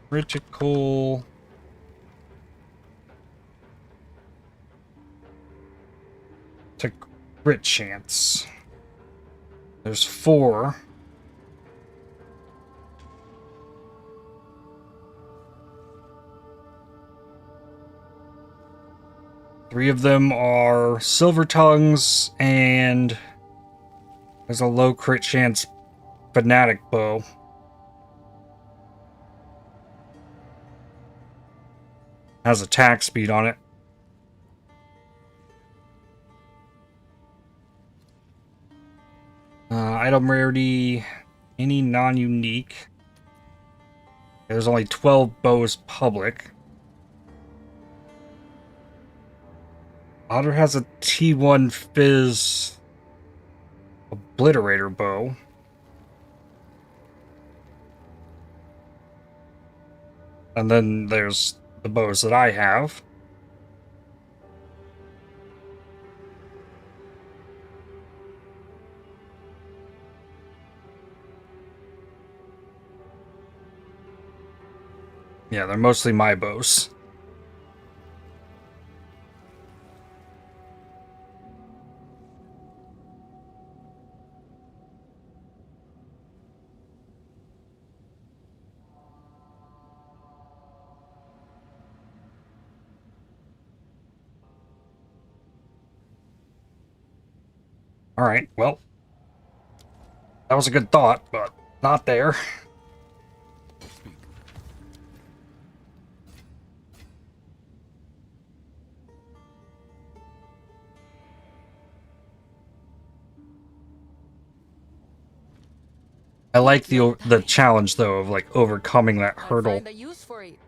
critical to crit chance. There's 4. Three of them are silver tongues, and there's a low crit chance fanatic bow. Has attack speed on it. Item rarity, any non-unique. There's only 12 bows public. Otter has a T1 Fizz Obliterator bow. And then there's the bows that I have. Yeah, they're mostly my bows. Alright, well. That was a good thought, but not there. Speak. I like the challenge though of like overcoming that I'll hurdle. find a use for it.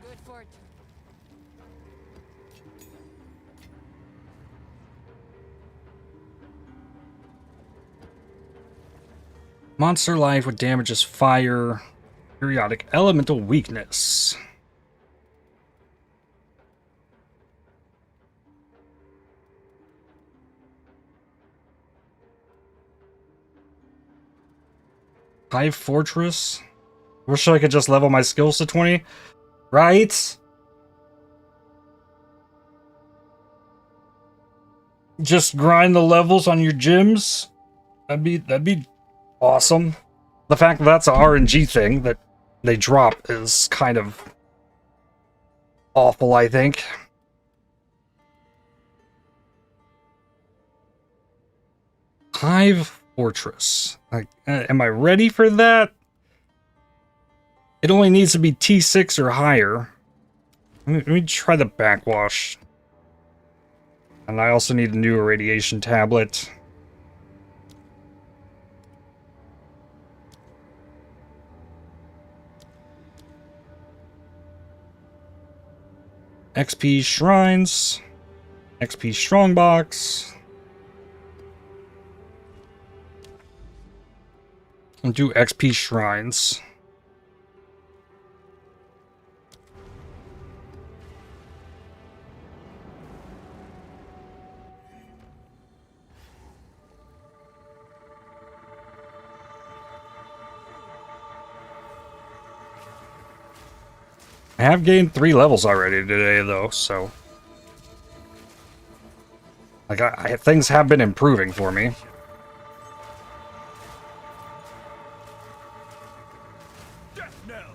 Good fortune. Monster life with damages fire, periodic elemental weakness. Hive Fortress. Wish I could just level my skills to 20. Right? Just grind the levels on your gyms. That'd be awesome. The fact that that's an RNG thing that they drop is kind of awful, I think. Hive Fortress. Like, am I ready for that? It only needs to be T6 or higher. Let me try the backwash. And I also need a new irradiation tablet. XP Shrines. XP Strongbox. And do XP Shrines. I have gained 3 levels already today, though, so... Like, things have been improving for me. Death knell.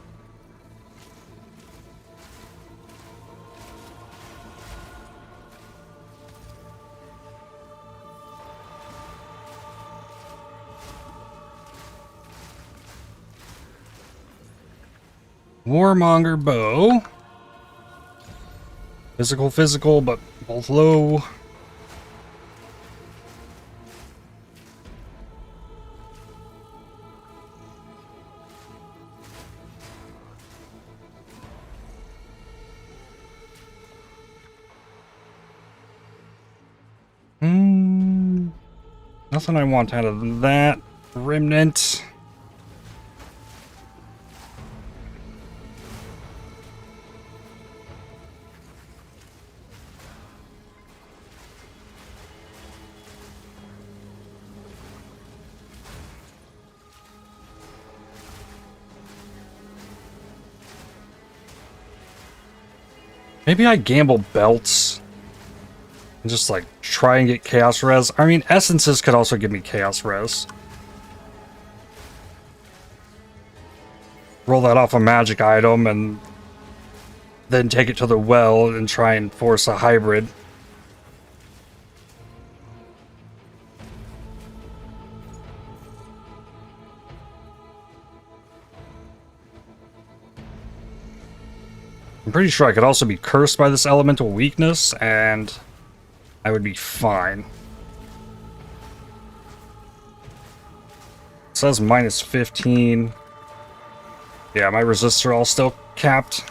Warmonger bow. Physical, but both low. Nothing I want out of that. Remnant. Maybe I gamble belts and just like try and get chaos res. I mean, essences could also give me chaos res. Roll that off a magic item and then take it to the well and try and force a hybrid. I'm pretty sure I could also be cursed by this elemental weakness, and I would be fine. It says minus 15. Yeah, my resists are all still capped.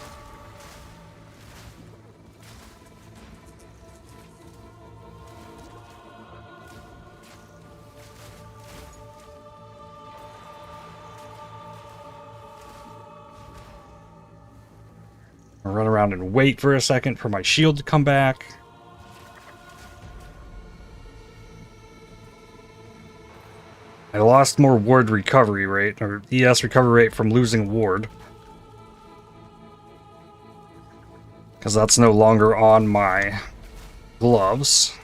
I'll run around and wait for a second for my shield to come back. I lost more ward recovery rate, or ES recovery rate from losing ward. Because that's no longer on my gloves.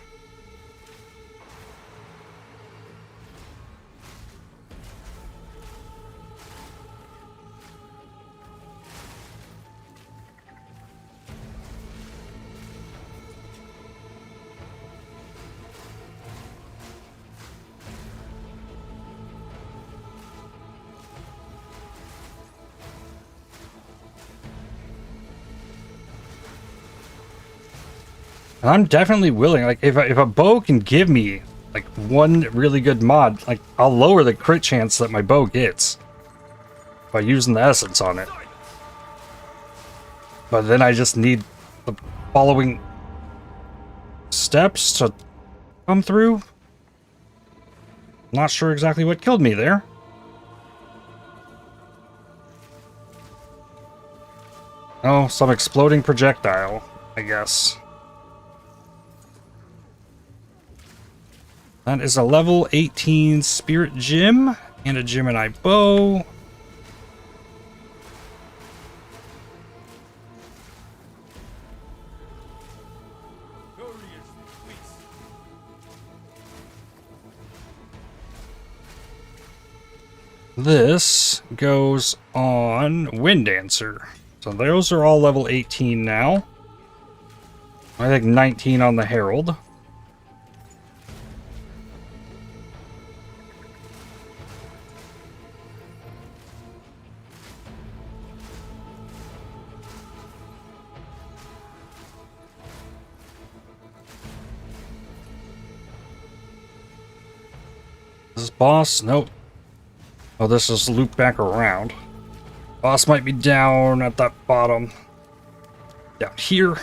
And I'm definitely willing. Like, if a bow can give me like one really good mod, like I'll lower the crit chance that my bow gets by using the essence on it. But then I just need the following steps to come through. Not sure exactly what killed me there. Oh, some exploding projectile, I guess. That is a level 18 Spirit Gem and a Gemini Bow. This goes on Wind Dancer. So those are all level 18 now. I think 19 on the Herald. This boss? Nope. Oh, this is looped back around. Boss might be down at that bottom. Down here.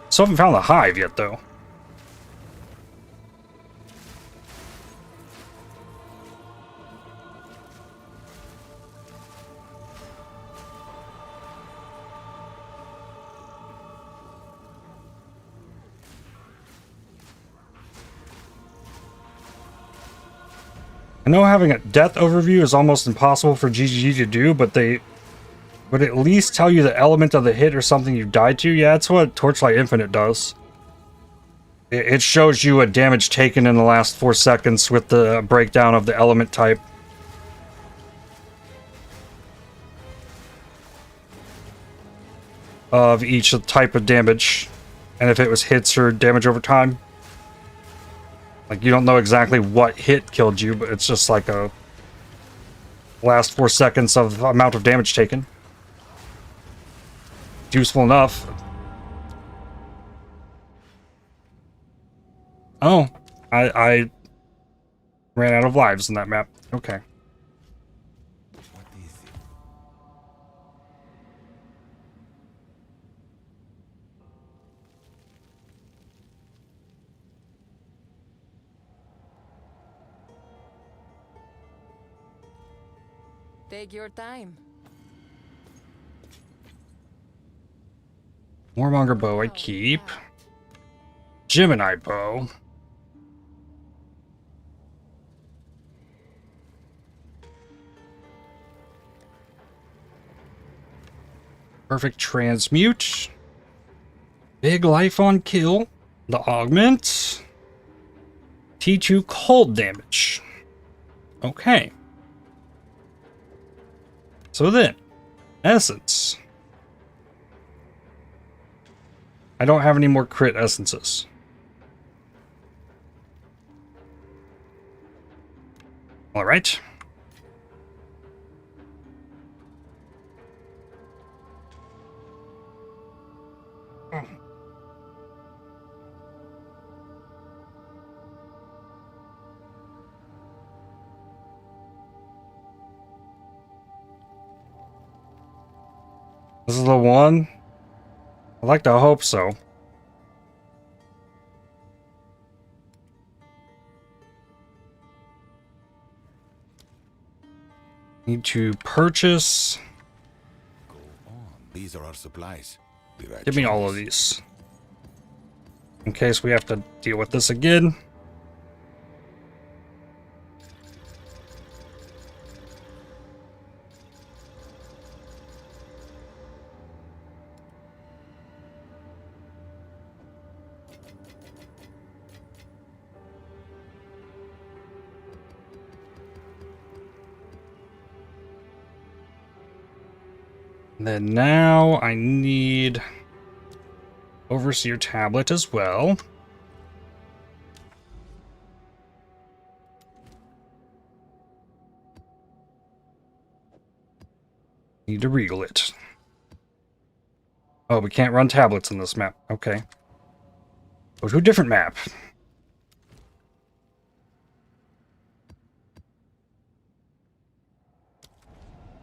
Still haven't found the hive yet, though. I know having a death overview is almost impossible for GGG to do, but they would at least tell you the element of the hit or something you died to. Yeah, that's what Torchlight Infinite does. It shows you a damage taken in the last 4 seconds with the breakdown of the element type. Of each type of damage. And if it was hits or damage over time. Like, you don't know exactly what hit killed you, but it's just like a last 4 seconds of amount of damage taken. It's useful enough. Oh, I ran out of lives in that map. Okay. What is it? Take your time. Warmonger bow I keep. Gemini bow. Perfect transmute. Big life on kill. The augment. T2 cold damage. Okay. So then, essence. I don't have any more crit essences. All right. This is the one? I'd like to hope so. Need to purchase. Go on. These are our supplies. The right Give me all of choice. these. In case we have to deal with this again. And then now I need Overseer tablet as well. Need to regal it. Oh, we can't run tablets in this map. Okay. Go to a different map.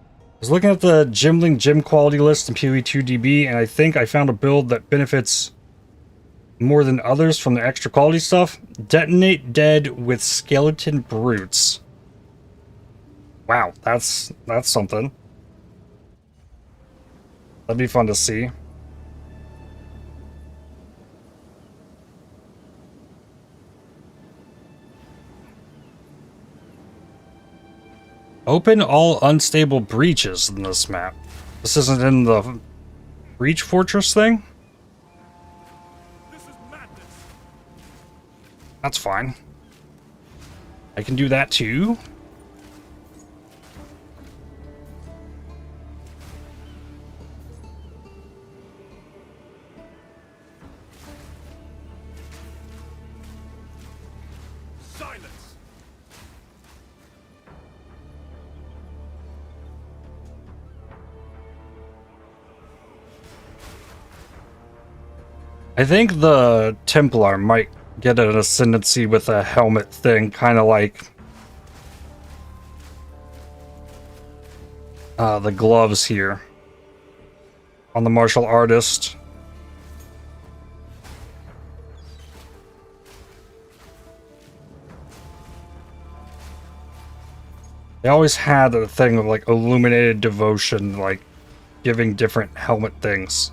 I was looking at the Gimling gym quality list in PoE 2DB, and I think I found a build that benefits more than others from the extra quality stuff. Detonate Dead with Skeleton Brutes. Wow, that's something. That'd be fun to see. Open all unstable breaches in this map. This isn't in the Breach Fortress thing? This is madness. That's fine. I can do that too. Silence. I think the Templar might get an ascendancy with a helmet thing, kind of like the gloves here on the martial artist. They always had a thing of like illuminated devotion, like giving different helmet things.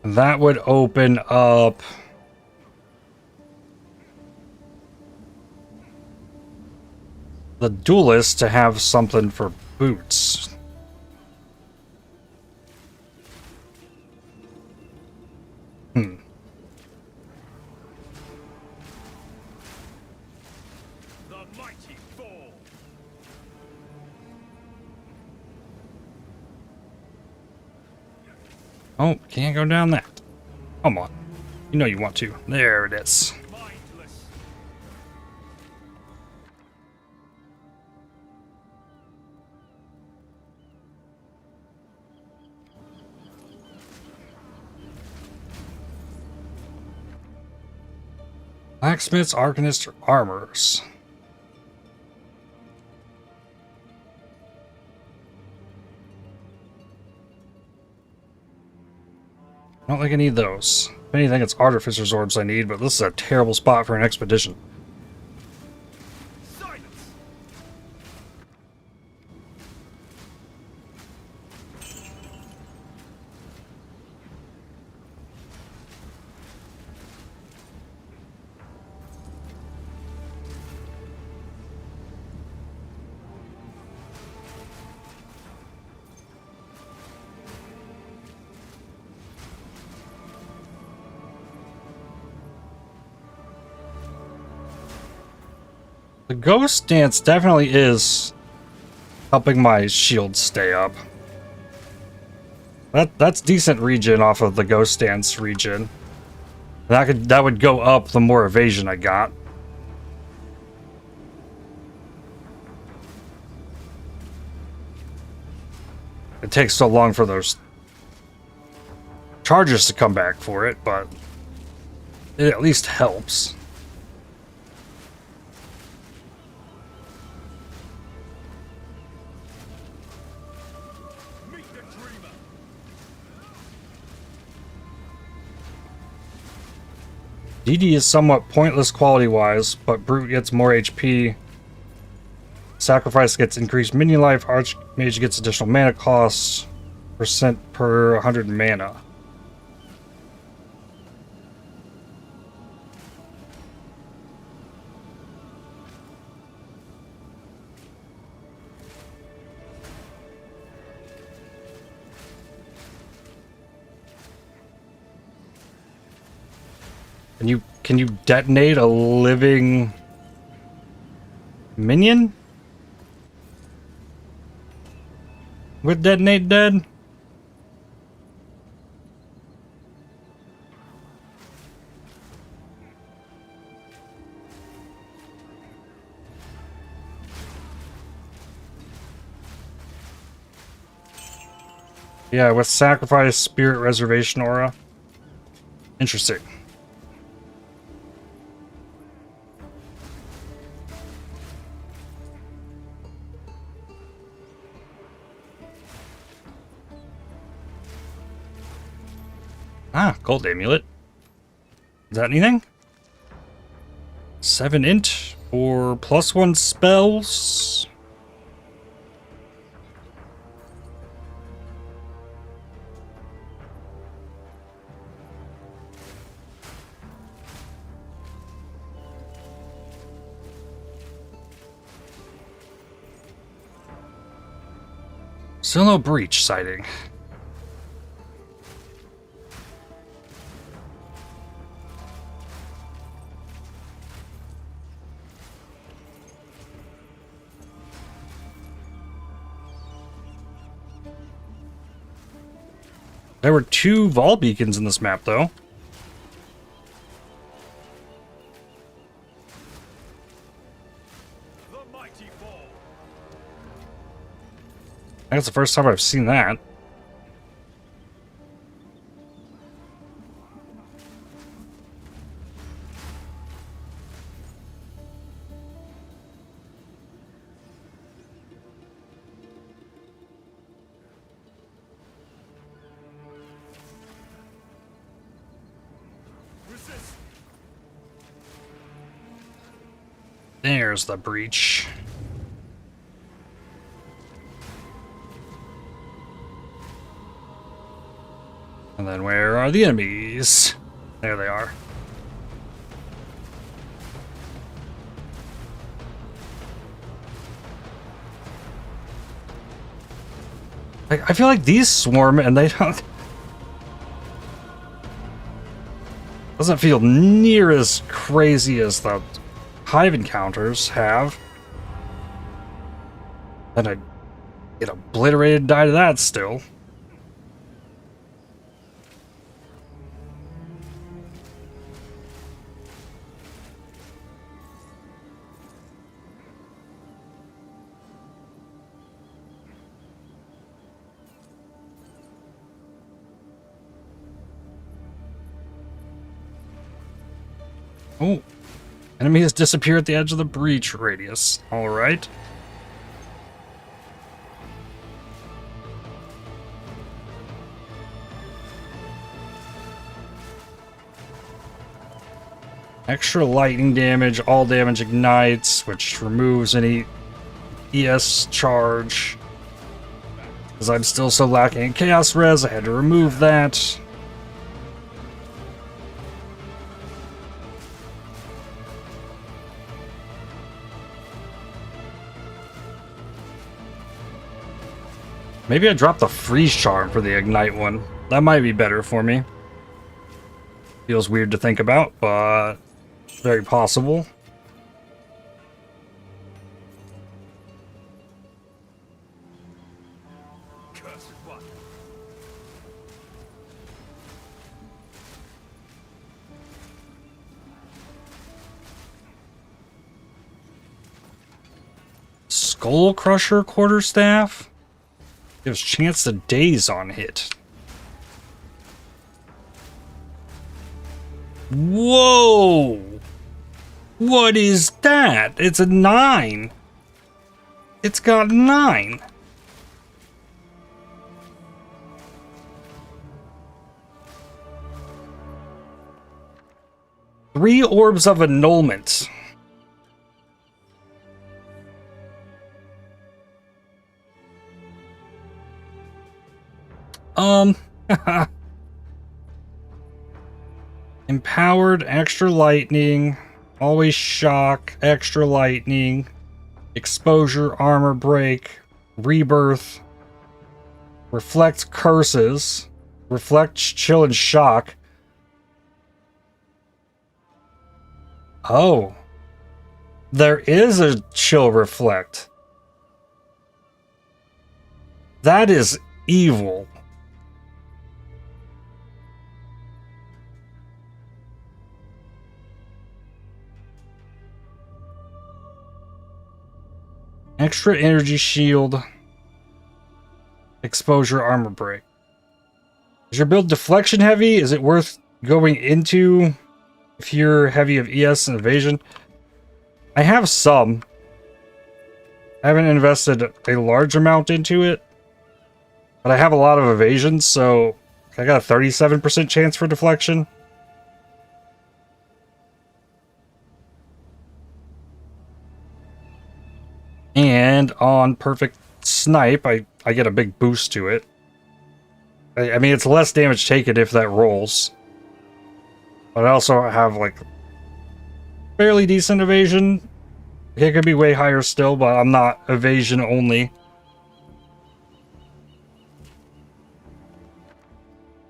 That would open up the duelist to have something for boots. The mighty fall. Oh, can't go down that. Come on. You know you want to. There it is. Mindless. Blacksmiths, arcanists, or armorers. I don't think I need those. If anything, it's artificer's orbs I need, but this is a terrible spot for an expedition. Silence. The ghost dance definitely is helping my shield stay up. That's decent regen off of the ghost dance regen. That would go up the more evasion I got. It takes so long for those charges to come back for it, but it at least helps. Meet the dreamer. DD is somewhat pointless quality-wise, but Brute gets more HP. Sacrifice gets increased minion life. Archmage gets additional mana costs. Percent per 100 mana. Can you detonate a living minion with Detonate Dead? Yeah, with sacrifice, spirit reservation aura. Interesting. Ah, gold amulet. Is that anything? 7 int or +1 spells. Still no breach sighting. There were 2 Vol beacons in this map, though. The mighty fall. I think it's the first time I've seen that. Resist. There's the breach. And then where are the enemies? There they are. I feel like these swarm and they don't... Doesn't feel near as crazy as the Hive encounters have. Then I get obliterated and die to that still. Oh, enemy has disappeared at the edge of the breach radius. All right. Extra lightning damage, all damage ignites, which removes any ES charge. Because I'm still so lacking in Chaos Res, I had to remove that. Maybe I dropped the freeze charm for the ignite one. That might be better for me. Feels weird to think about, but very possible. Cursed one. Skull Crusher Quarterstaff? Gives chance to daze on hit. Whoa! What is that? It's a 9. It's got 9. Three orbs of annulment. Empowered, extra lightning, always shock, extra lightning, exposure, armor break, rebirth, reflect curses, reflect, chill, and shock. Oh. There is a chill reflect. That is evil. Extra energy shield. Exposure armor break. Is your build deflection heavy? Is it worth going into if you're heavy of ES and evasion? I have some. I haven't invested a large amount into it, but I have a lot of evasion, so I got a 37% chance for deflection. And on perfect snipe, I get a big boost to it. I mean, it's less damage taken if that rolls. But I also have, like, fairly decent evasion. It could be way higher still, but I'm not evasion only.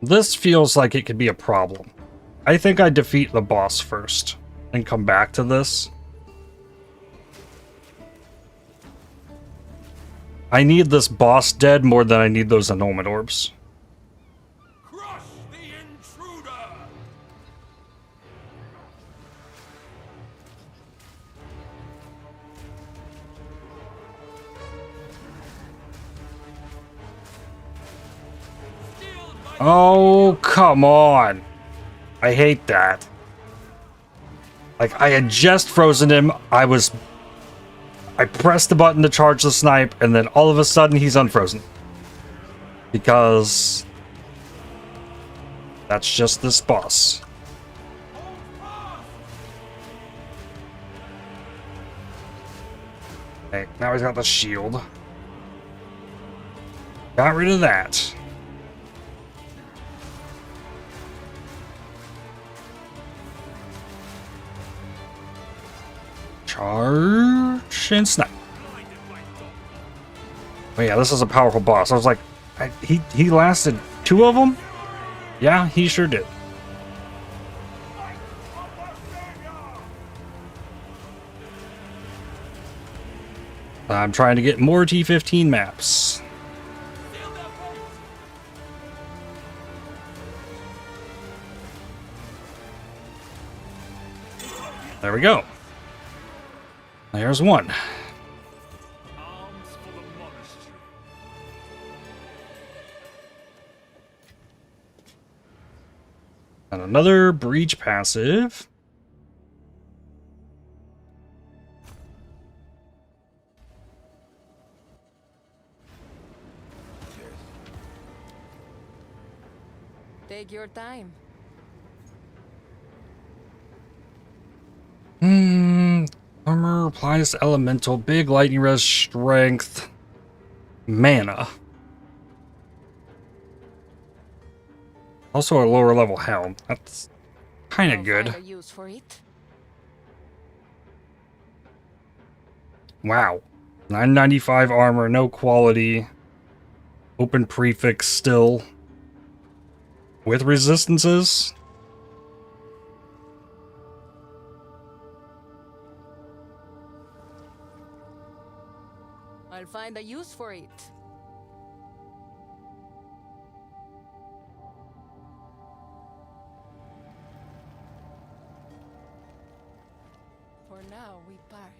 This feels like it could be a problem. I think I defeat the boss first and come back to this. I need this boss dead more than I need those annulment orbs. Crush the intruder! Oh, come on. I hate that. Like, I had just frozen him. I pressed the button to charge the snipe, and then all of a sudden he's unfrozen. Because that's just this boss. Okay, now he's got the shield. Got rid of that. Charge and snipe. Oh yeah, this is a powerful boss. I was like, he lasted 2 of them? Yeah, he sure did. I'm trying to get more T15 maps. There we go. There's one. Arms for the monastery. And another breach passive. Take your time. Armor applies to elemental, big lightning res, strength, mana. Also a lower level helm. That's kind of I'll good. find a use for it. Wow. 995 armor, no quality. Open prefix still. With resistances. I'll find a use for it. For now, we part.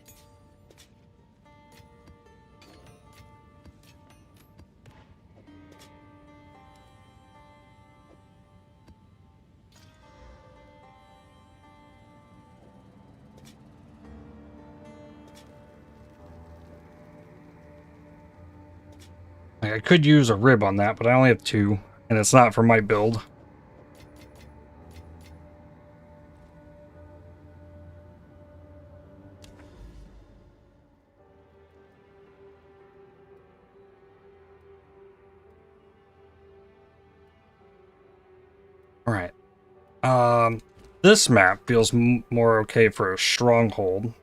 Like, I could use a rib on that, but I only have 2, and it's not for my build. Alright. This map feels more okay for a stronghold.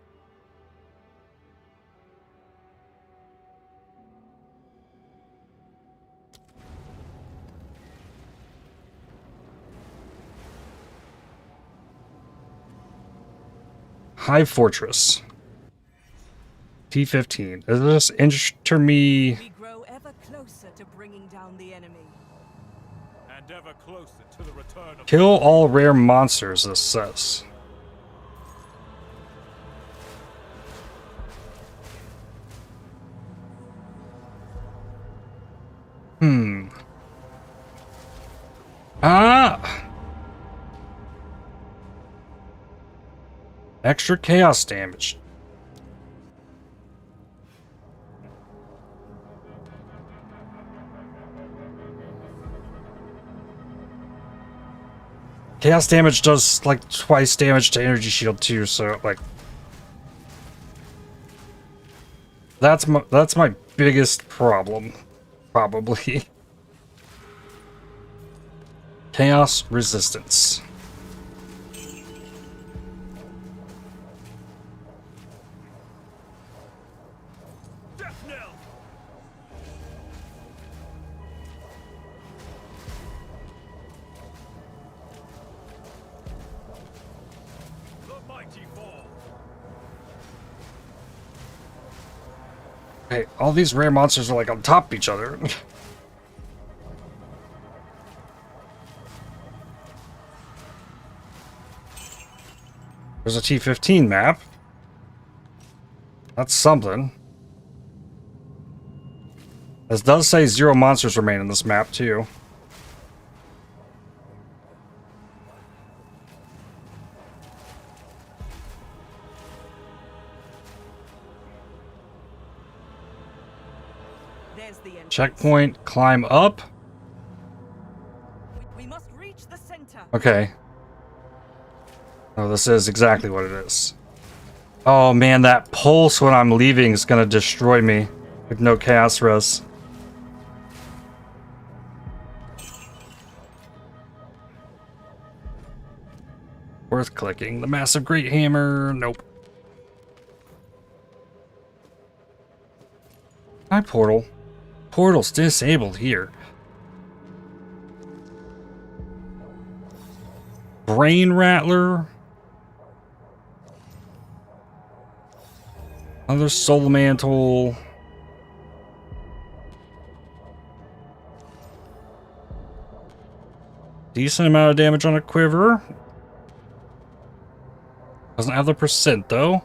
High Fortress. T15. Does this enter me? We grow ever closer to bringing down the enemy. And ever closer to the return of Kill all rare monsters, this says. Extra chaos damage. Chaos damage does like twice damage to energy shield too, so like that's my biggest problem, probably. Chaos resistance. Death knell. The mighty fall. Hey, all these rare monsters are like on top of each other. There's a T15 map. That's something. This does say 0 monsters remain in this map, too. There's the entrance. Checkpoint, climb up. We must reach the center. Okay. Oh, this is exactly what it is. Oh man, that pulse when I'm leaving is gonna destroy me with no chaos res. Worth clicking. The massive great hammer. Nope. Hi, portal. Portal's disabled here. Brain rattler. Another soul mantle. Decent amount of damage on a quiver. Doesn't have the percent though.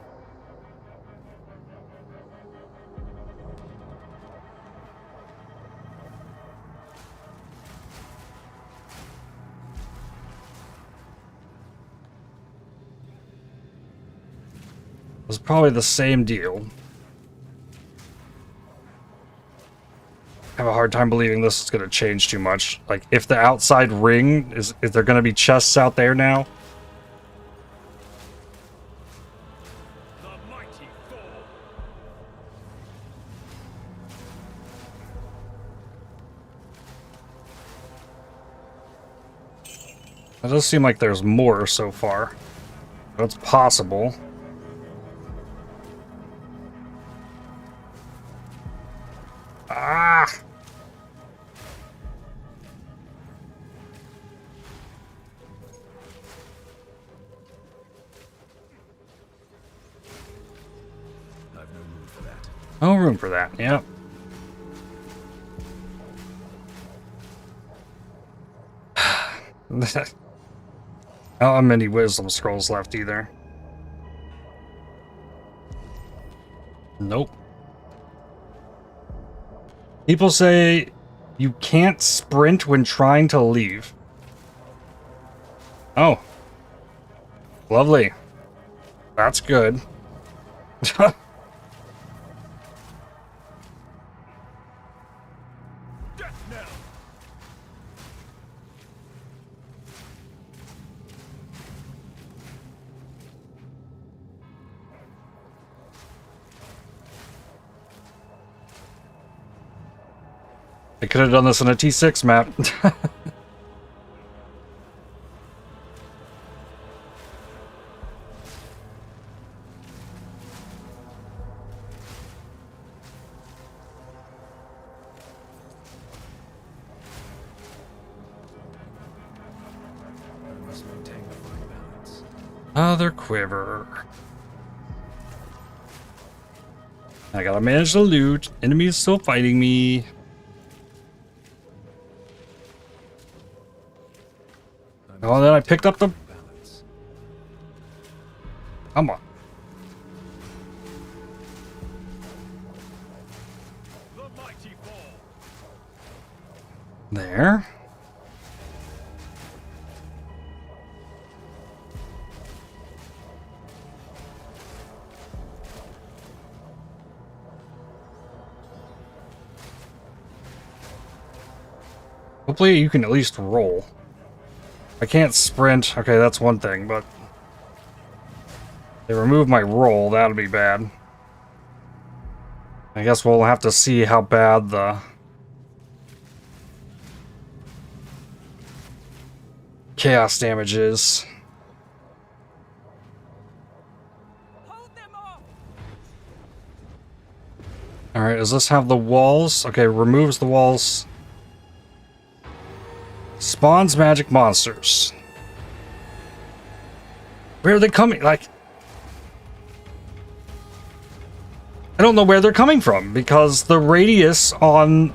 It's probably the same deal. I have a hard time believing this is going to change too much. Like, if the outside ring is there going to be chests out there now? The mighty fall. It does seem like there's more so far. That's possible. Ah! I've no room for that. No room for that, yep. Not how many wisdom scrolls left either. Nope. People say you can't sprint when trying to leave. Oh. Lovely. That's good. Death knell. I could have done this on a T6 map. I must maintain a fine balance. Another quiver. I gotta manage the loot. Enemies still fighting me. Oh, then I picked up the... Balance. Come on. The mighty fall. There. Hopefully you can at least roll. I can't sprint. Okay, that's one thing, but... They remove my roll, that'll be bad. I guess we'll have to see how bad the... chaos damage is. Alright, does this have the walls? Okay, removes the walls. Spawns magic monsters. Where are they coming? Like... I don't know where they're coming from, because the radius on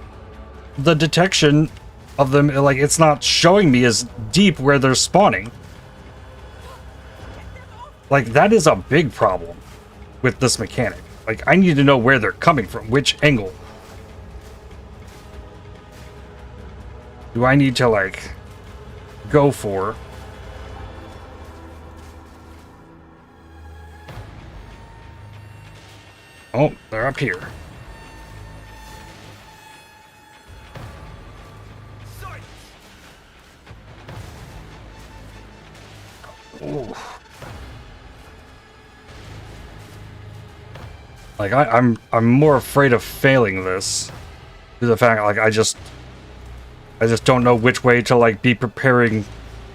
the detection of them, like, it's not showing me as deep where they're spawning. Like, that is a big problem with this mechanic. Like, I need to know where they're coming from, which angle. Do I need to, like, go for? Oh, they're up here. Ooh. Like I'm more afraid of failing this due to the fact like I just don't know which way to like be preparing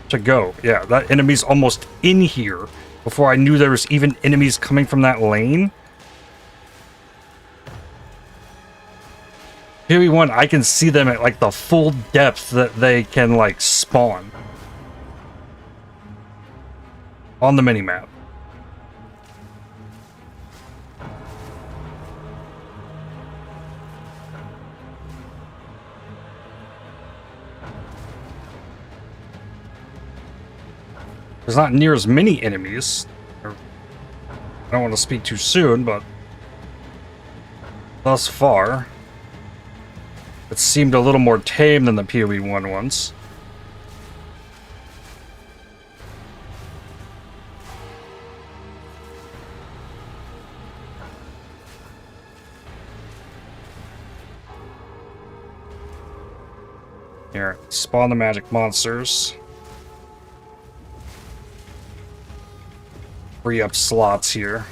to go. Yeah, that enemy's almost in here before I knew there was even enemies coming from that lane. Here one, I can see them at like the full depth that they can like spawn on the minimap. There's not near as many enemies. I don't want to speak too soon, but thus far, it seemed a little more tame than the PoE1 ones. Here, spawn the magic monsters. Free up slots here.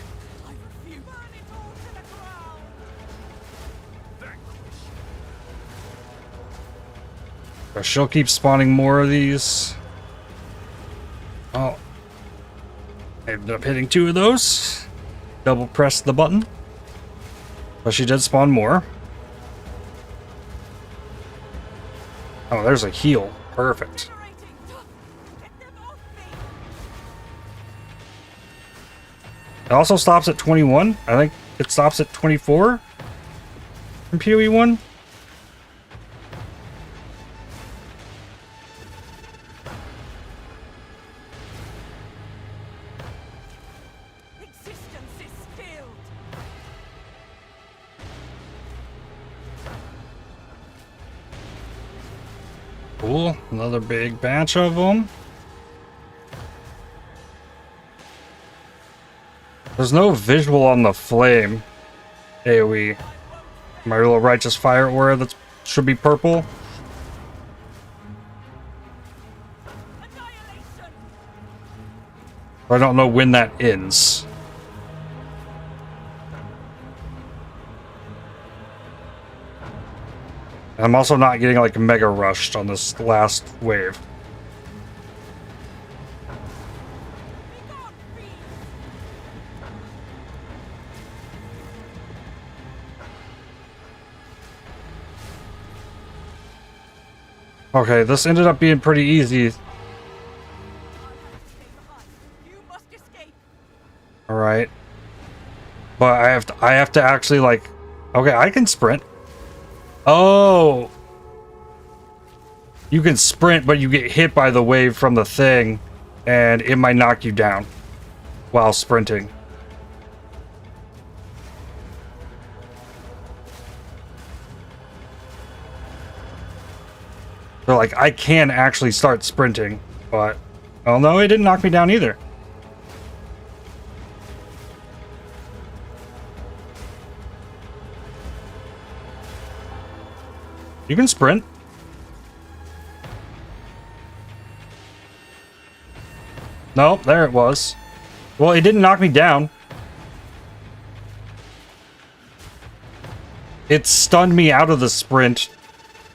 She'll keep spawning more of these. Oh. I ended up hitting 2 of those. Double press the button. But she did spawn more. Oh, there's a heal. Perfect. It also stops at 21. I think it stops at 24 from PoE1. Cool. Another big batch of them. There's no visual on the flame AoE. My little righteous fire aura that should be purple. I don't know when that ends. I'm also not getting like mega rushed on this last wave. Okay, this ended up being pretty easy. All right, but I have to actually like. Okay, I can sprint. Oh, you can sprint, but you get hit by the wave from the thing, and it might knock you down while sprinting. So, like, I can actually start sprinting, but... Oh, no, it didn't knock me down either. You can sprint. Nope, there it was. Well, it didn't knock me down. It stunned me out of the sprint.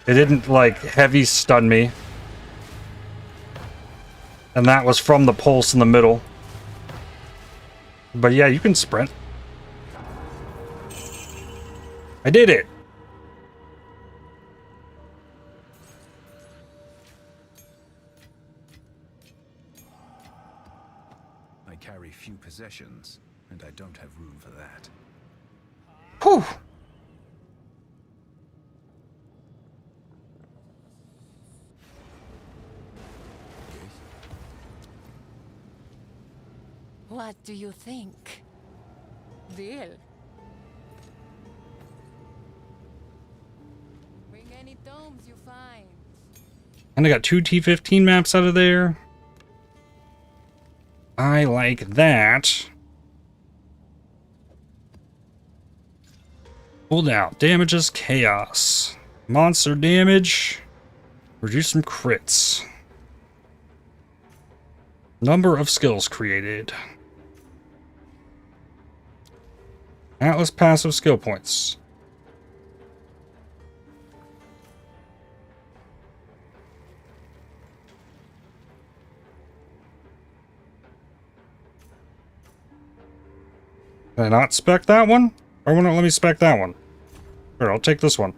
It didn't, like, heavy stun me. And that was from the pulse in the middle. But yeah, you can sprint. I did it! I carry few possessions, and I don't have room for that. Whew! What do you think? Deal? Bring any tomes you find. And I got 2 T15 maps out of there. I like that. Cooldown. Damages chaos. Monster damage. Reduce some crits. Number of skills created. Atlas passive skill points. Can I not spec that one? Or will it let me spec that one? Here, I'll take this one.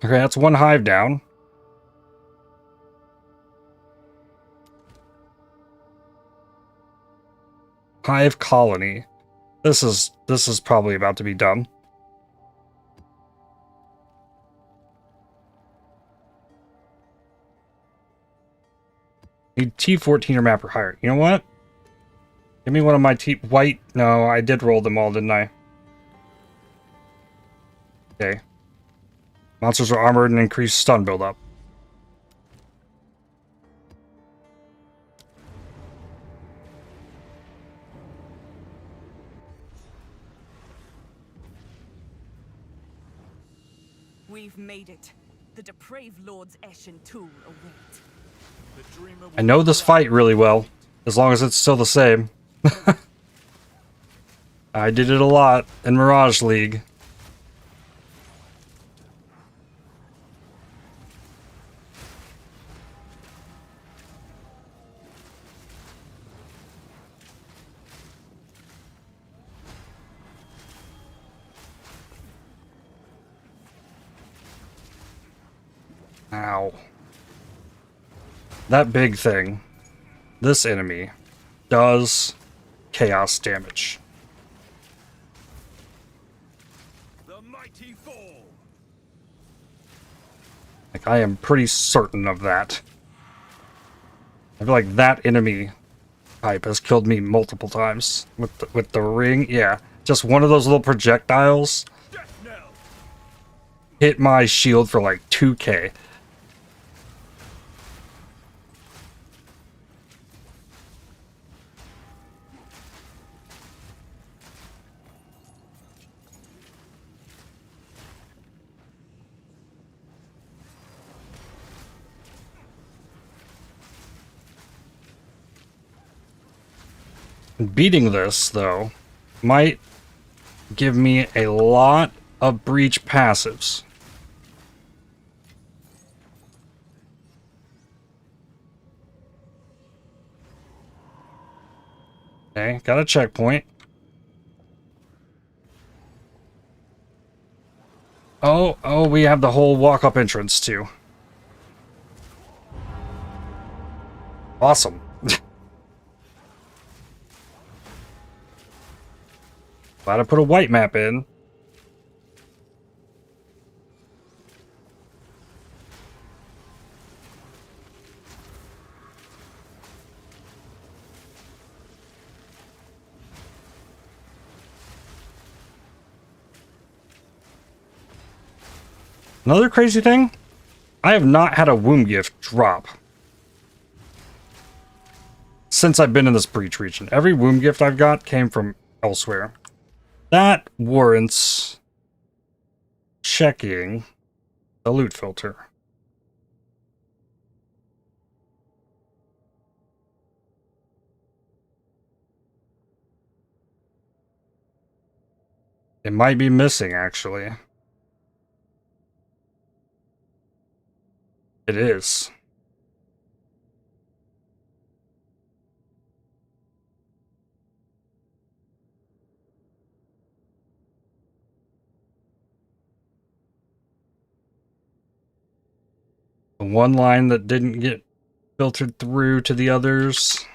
Okay, that's 1 hive down. Hive colony. This is probably about to be done. Need T14 or map or higher. You know what? Give me one of my white. No, I did roll them all, didn't I? Okay. Monsters are armored and increased stun buildup. We've made it. The depraved Lord's Eshin tool await. The dreamer will I know this fight really well, as long as it's still the same. I did it a lot in Mirage League. Ow. That big thing, this enemy, does chaos damage. the mighty fall. Like, I am pretty certain of that. I feel like that enemy type has killed me multiple times. With the ring, yeah. Just one of those little projectiles Death knell. hit my shield for like 2k. Beating this, though, might give me a lot of breach passives. Okay, got a checkpoint. Oh, we have the whole walk-up entrance, too. Awesome. Glad I put a white map in. Another crazy thing, I have not had a womb gift drop since I've been in this breach region. Every womb gift I've got came from elsewhere. That warrants checking the loot filter. It might be missing, actually. It is. The one line that didn't get filtered through to the others.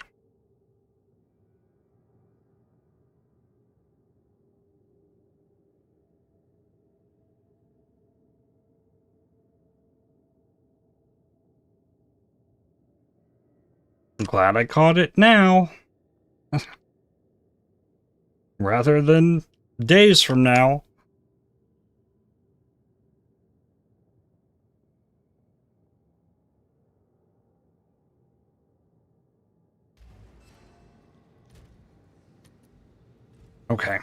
I'm glad I caught it now. Rather than days from now. Okay.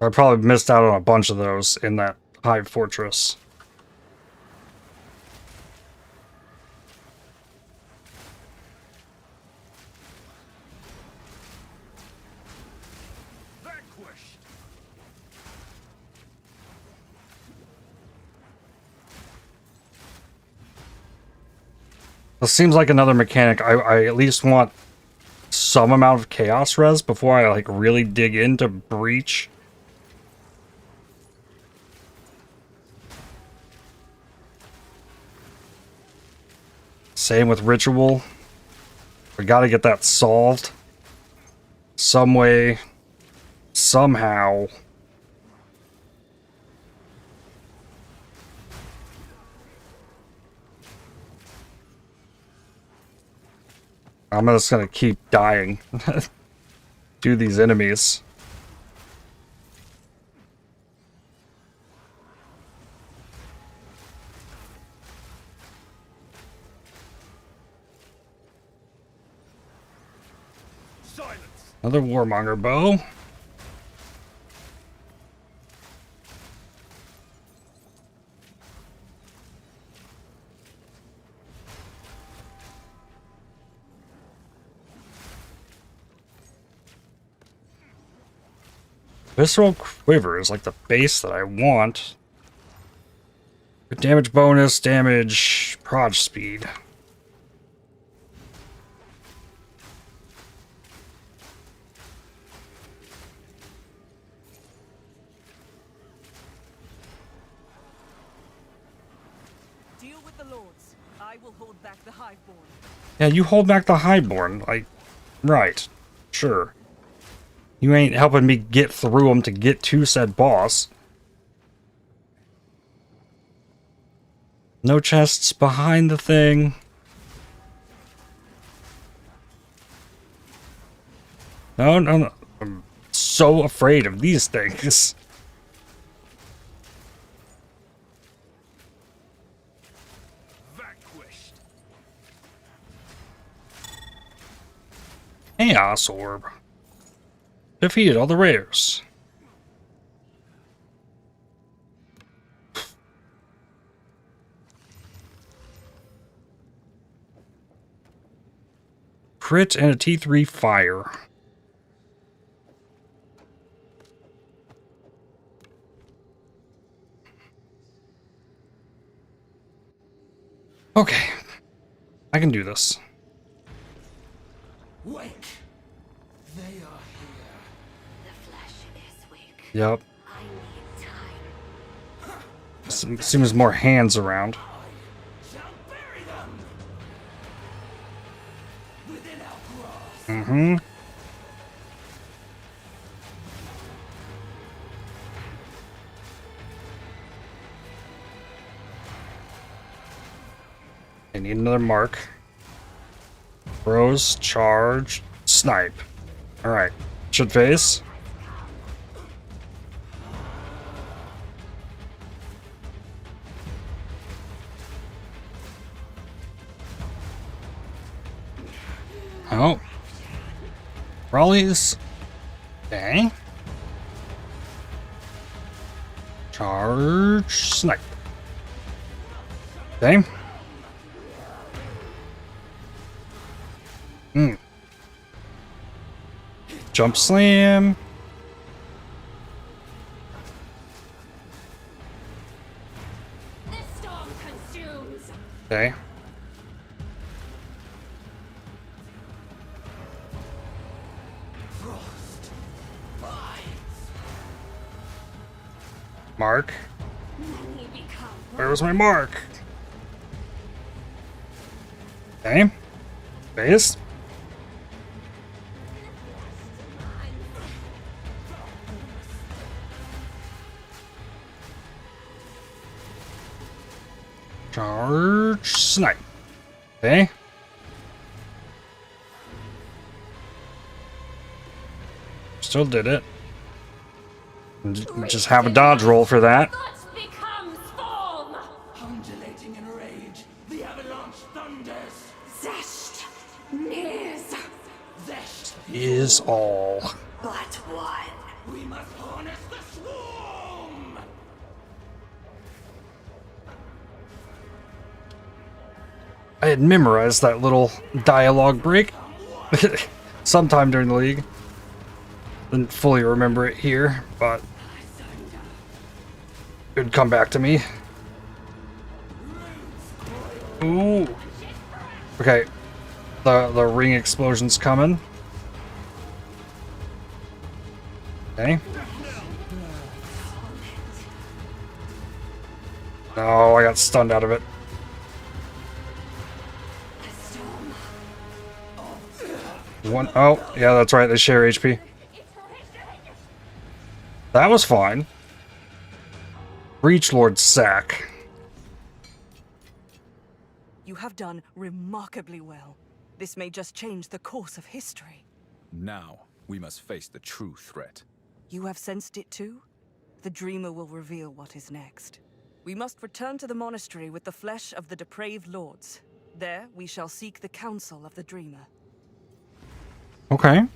I probably missed out on a bunch of those in that Hive Fortress. Vanquished. This seems like another mechanic I at least want some amount of chaos res before I like really dig into Breach. Same with Ritual. We gotta get that solved. Some way. Somehow. I'm just gonna keep dying to these enemies. Silence. Another Warmonger bow. Visceral Quiver is like the base that I want. Damage bonus, damage, proj speed. Deal with the lords. I will hold back the Hiveborn. Yeah, you hold back the Highborn. Like, right. Sure. You ain't helping me get through them to get to said boss. No chests behind the thing. No, no, no. I'm so afraid of these things. Vanquished. Chaos Orb. Defeated all the rares. Crit and a T3 fire. Okay. I can do this. Wake! They are here. The flesh is weak. Yep. I need time. Seems more hands around. Shall bury them within our grasp. Mm-hmm. I need another mark. Rose, charge, snipe. Alright. Should face. Oh. Raleigh's. Okay. Charge, snipe. Okay. Jump slam. Mark. Many become Where was my mark? Okay. Base. Charge snipe. Okay. Still did it. Just have a dodge roll for that. What becomes form? Undulating in rage, the avalanche thunders. Zest nears. Zest, Is all. But one. we must harness the swarm. I had memorized that little dialogue break sometime during the league. Didn't fully remember it here, but it would come back to me. Ooh. Okay. The ring explosion's coming. Okay. No, I got stunned out of it. One, oh, yeah, that's right, they share HP. That was fine. Breach Lord sack. You have done remarkably well. This may just change the course of history. Now, we must face the true threat. You have sensed it too? The Dreamer will reveal what is next. We must return to the monastery with the flesh of the depraved lords. There, we shall seek the counsel of the Dreamer. Okay.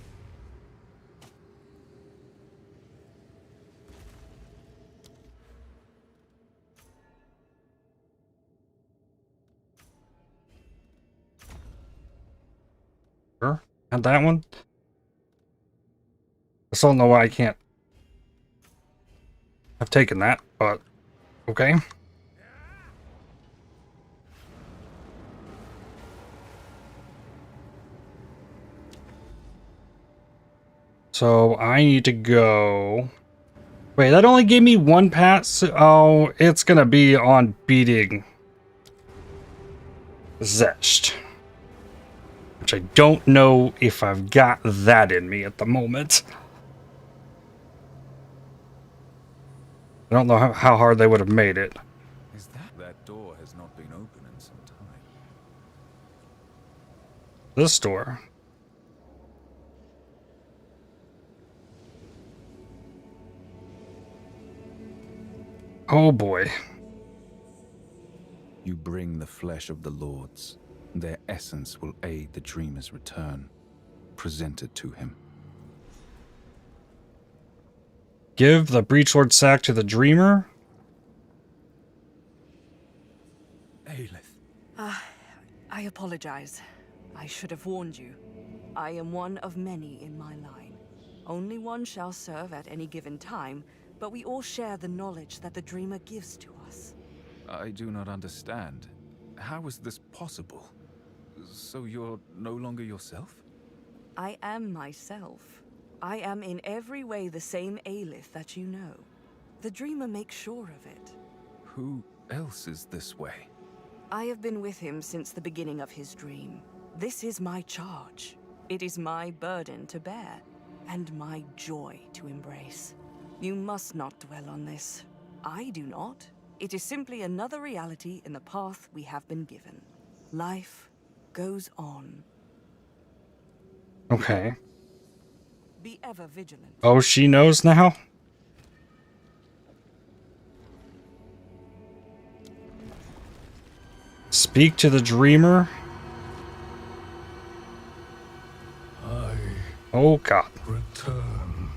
Sure. And that one. I still don't know why I can't. I've taken that, but okay. So I need to go. Wait, that only gave me one pass. Oh, it's gonna be on beating Zest. Which I don't know if I've got that in me at the moment. I don't know how hard they would have made it. Is that door has not been open in some time? This door. Oh boy. You bring the flesh of the lords. Their essence will aid the dreamer's return. Present it to him. Give the Breachlord sack to the Dreamer. Aelith. I apologize. I should have warned you. I am one of many in my line. Only one shall serve at any given time, but we all share the knowledge that the Dreamer gives to us. I do not understand. How is this possible? So you're no longer yourself? I am myself. I am in every way the same Aelith that you know. The Dreamer makes sure of it. Who else is this way? I have been with him since the beginning of his dream. This is my charge. It is my burden to bear, and my joy to embrace. You must not dwell on this. I do not. It is simply another reality in the path we have been given. Life goes on. Okay. Be ever vigilant. Oh, she knows now? Speak to the Dreamer. Oh god. Return.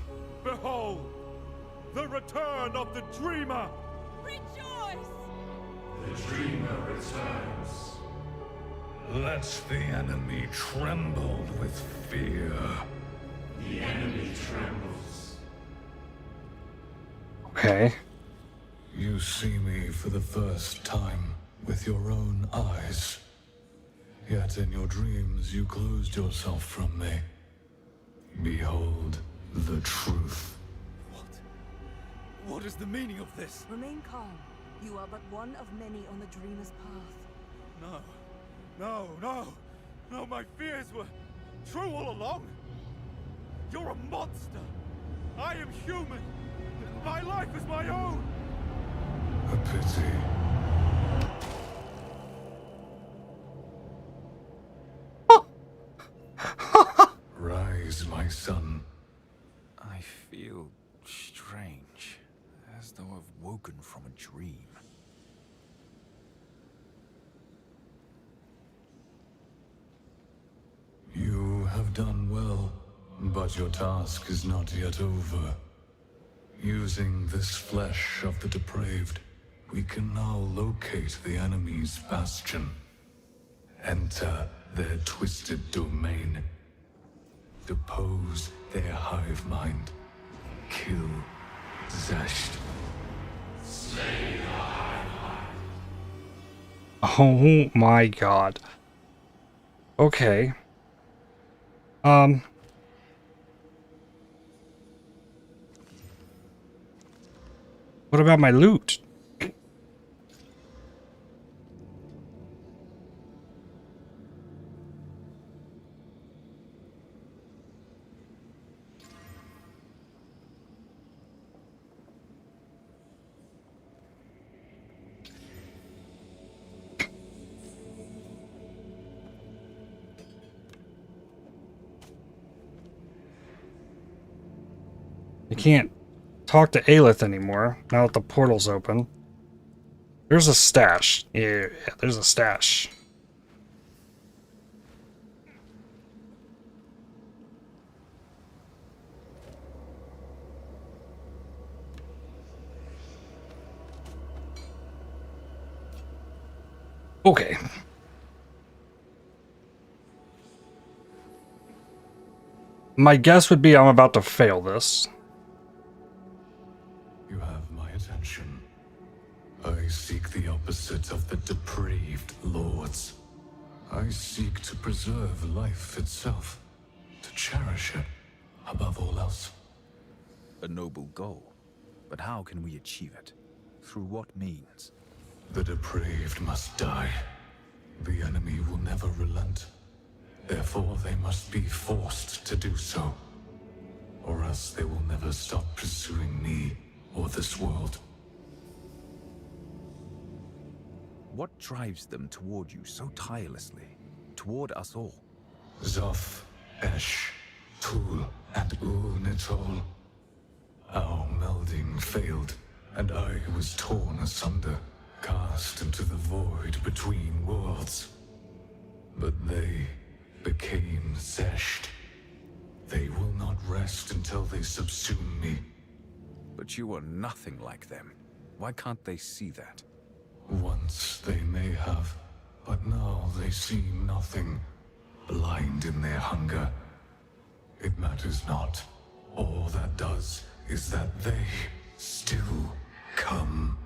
Behold, the return of the Dreamer! Rejoice! The Dreamer returns. Lets the enemy tremble with fear. The enemy trembles. Okay. You see me for the first time with your own eyes. Yet in your dreams you closed yourself from me. Behold the truth. What is the meaning of this? Remain calm. You are but one of many on the Dreamer's path. No. No, no. No, my fears were true all along. You're a monster. I am human. My life is my own. A pity. Rise, my son. I feel strange, as though I've woken from a dream. You have done well, but your task is not yet over. Using this flesh of the depraved, we can now locate the enemy's bastion. Enter their twisted domain. Depose their hive mind. Kill Zesht. Oh my god. Okay. What about my loot? You can't talk to Aelith anymore, now that the portal's open. There's a stash. Yeah, there's a stash. Okay. My guess would be I'm about to fail this. You have my attention. I seek the opposite of the depraved lords. I seek to preserve life itself, to cherish it above all else. A noble goal. But how can we achieve it? Through what means? The depraved must die. The enemy will never relent. Therefore, they must be forced to do so. Or else they will never stop pursuing me or this world. What drives them toward you so tirelessly? Toward us all? Zoth, Esh, Tul, and Ul-Nitol. Our melding failed, and I was torn asunder, cast into the void between worlds. But they became Zesht. They will not rest until they subsume me. But you are nothing like them. Why can't they see that? Once they may have, but now they see nothing, blind in their hunger. It matters not. All that does is that they still come.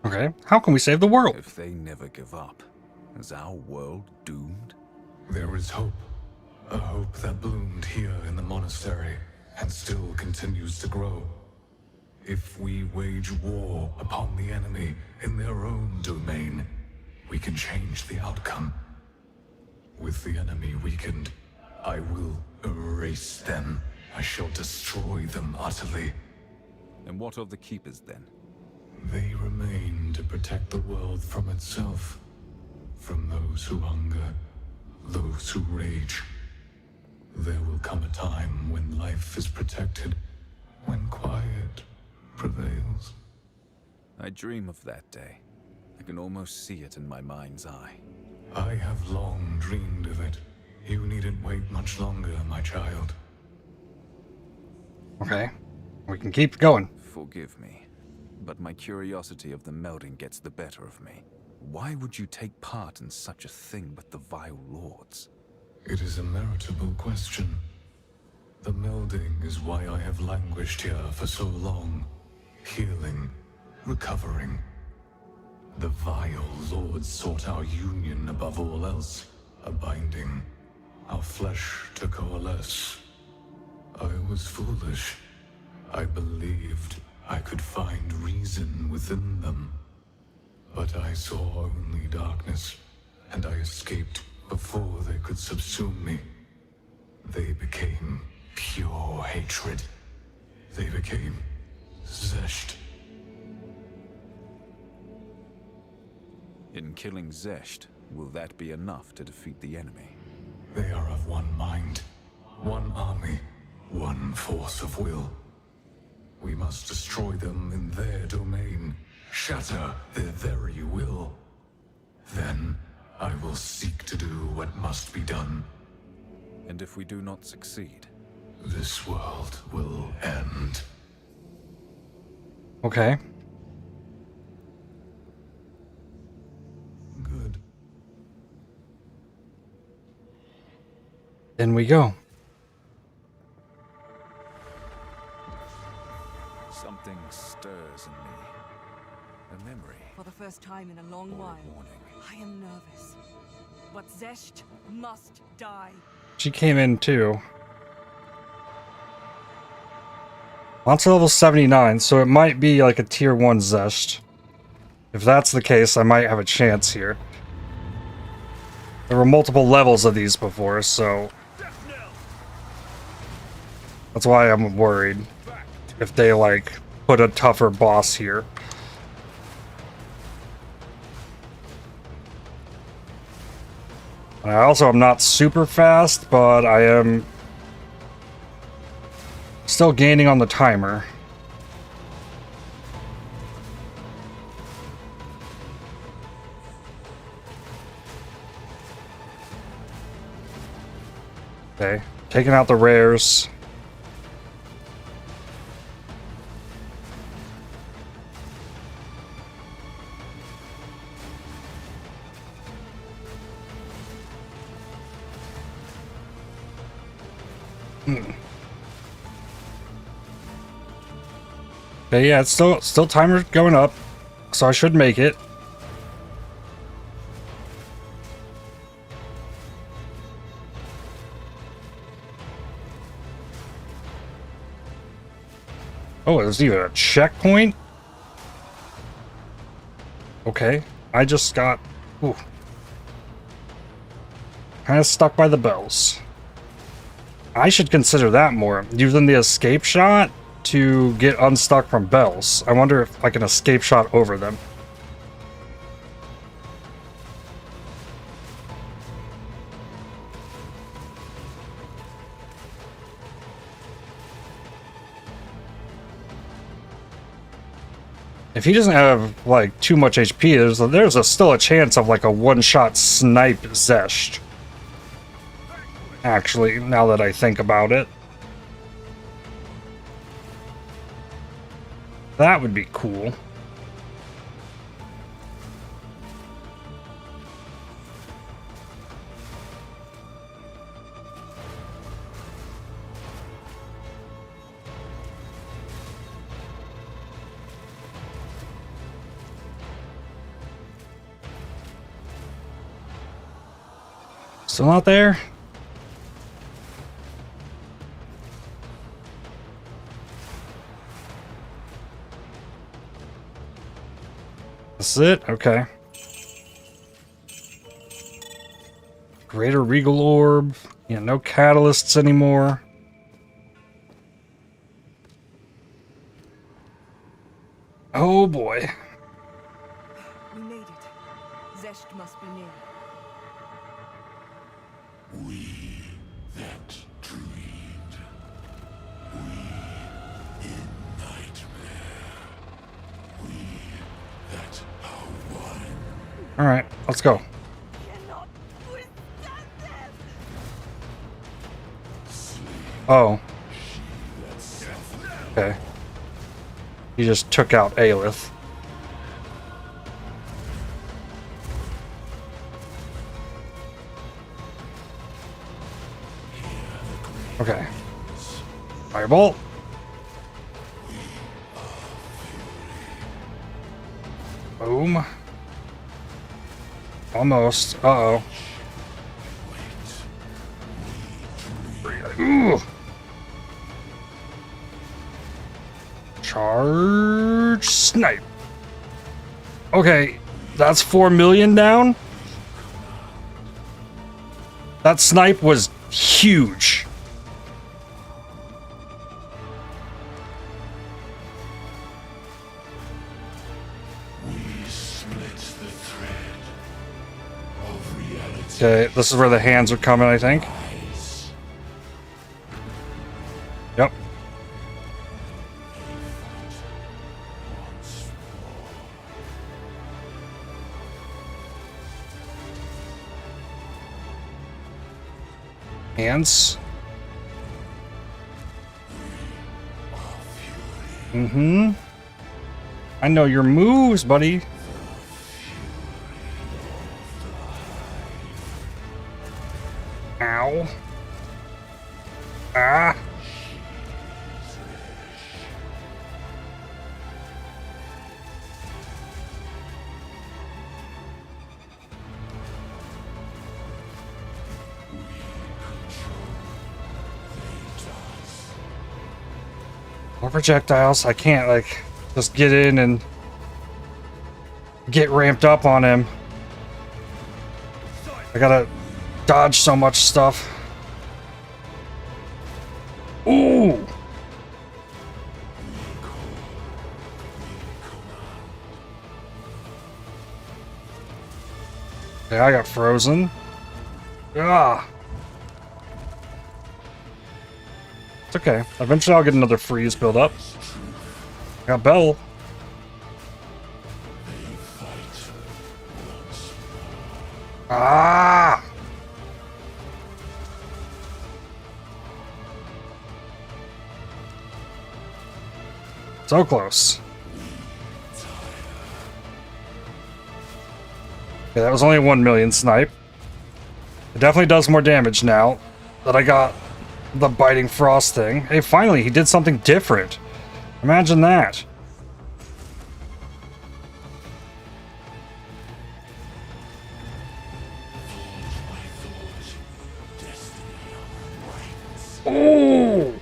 Okay, how can we save the world? If they never give up, is our world doomed? There is hope. A hope that bloomed here in the monastery and still continues to grow. If we wage war upon the enemy in their own domain, we can change the outcome. With the enemy weakened, I will erase them. I shall destroy them utterly. And what of the Keepers then? They remain to protect the world from itself. From those who hunger, those who rage. There will come a time when life is protected, when quiet prevails. I dream of that day. I can almost see it in my mind's eye. I have long dreamed of it. You needn't wait much longer, my child. Okay, we can keep going. Forgive me, but my curiosity of the melding gets the better of me. Why would you take part in such a thing with the vile lords? It is a meritable question. The melding is why I have languished here for so long. Healing, recovering. The vile lords sought our union above all else, a binding, our flesh to coalesce. I was foolish. I believed I could find reason within them. But I saw only darkness, and I escaped before they could subsume me. They became pure hatred. They became Zesht. In killing Zesht, will that be enough to defeat the enemy? They are of one mind, one army, one force of will. We must destroy them in their domain, shatter their very will. Then I will seek to do what must be done. And if we do not succeed? This world will end. Okay. Good. In we go. Something stirs in me. A memory. For the first time in a long while, I am nervous. But Zesht must die. She came in too. Monster level 79, so it might be like a tier 1 Zesht. If that's the case, I might have a chance here. There were multiple levels of these before, so that's why I'm worried if they like put a tougher boss here. And I also am not super fast, but I am still gaining on the timer. Okay, taking out the rares. Okay, yeah, it's still timer going up, so I should make it. Oh, there's even a checkpoint? Okay, I just got... Ooh. Kind of stuck by the bells. I should consider that more. Using the escape shot to get unstuck from bells. I wonder if I can escape shot over them. If he doesn't have like too much HP, there's still a chance of like a one-shot snipe Zesht. Actually, now that I think about it. That would be cool. Still not there? That's it? Okay. Greater Regal Orb. Yeah, no catalysts anymore. Oh boy. We made it. Zesht must be near. We that dreamed. We in nightmare. We that are one. Alright, let's go. Cannot withstand this. Oh. Okay. He just took out Aelith. Okay. Firebolt. Boom. Almost. Uh-oh. Ooh. Charge snipe. Okay, that's 4 million down. That snipe was huge. Okay, this is where the hands are coming, I think. Yep. Hands. Mm-hmm. I know your moves, buddy. Ow. Ah. More projectiles. I can't, like, just get in and get ramped up on him. I gotta dodge so much stuff. Ooh! Okay, I got frozen. Ah! It's okay. Eventually I'll get another freeze build up. I got Bell. Ah! So close. Okay, that was only 1 million snipe. It definitely does more damage now that I got the biting frost thing. Hey, finally, he did something different. Imagine that. Oh!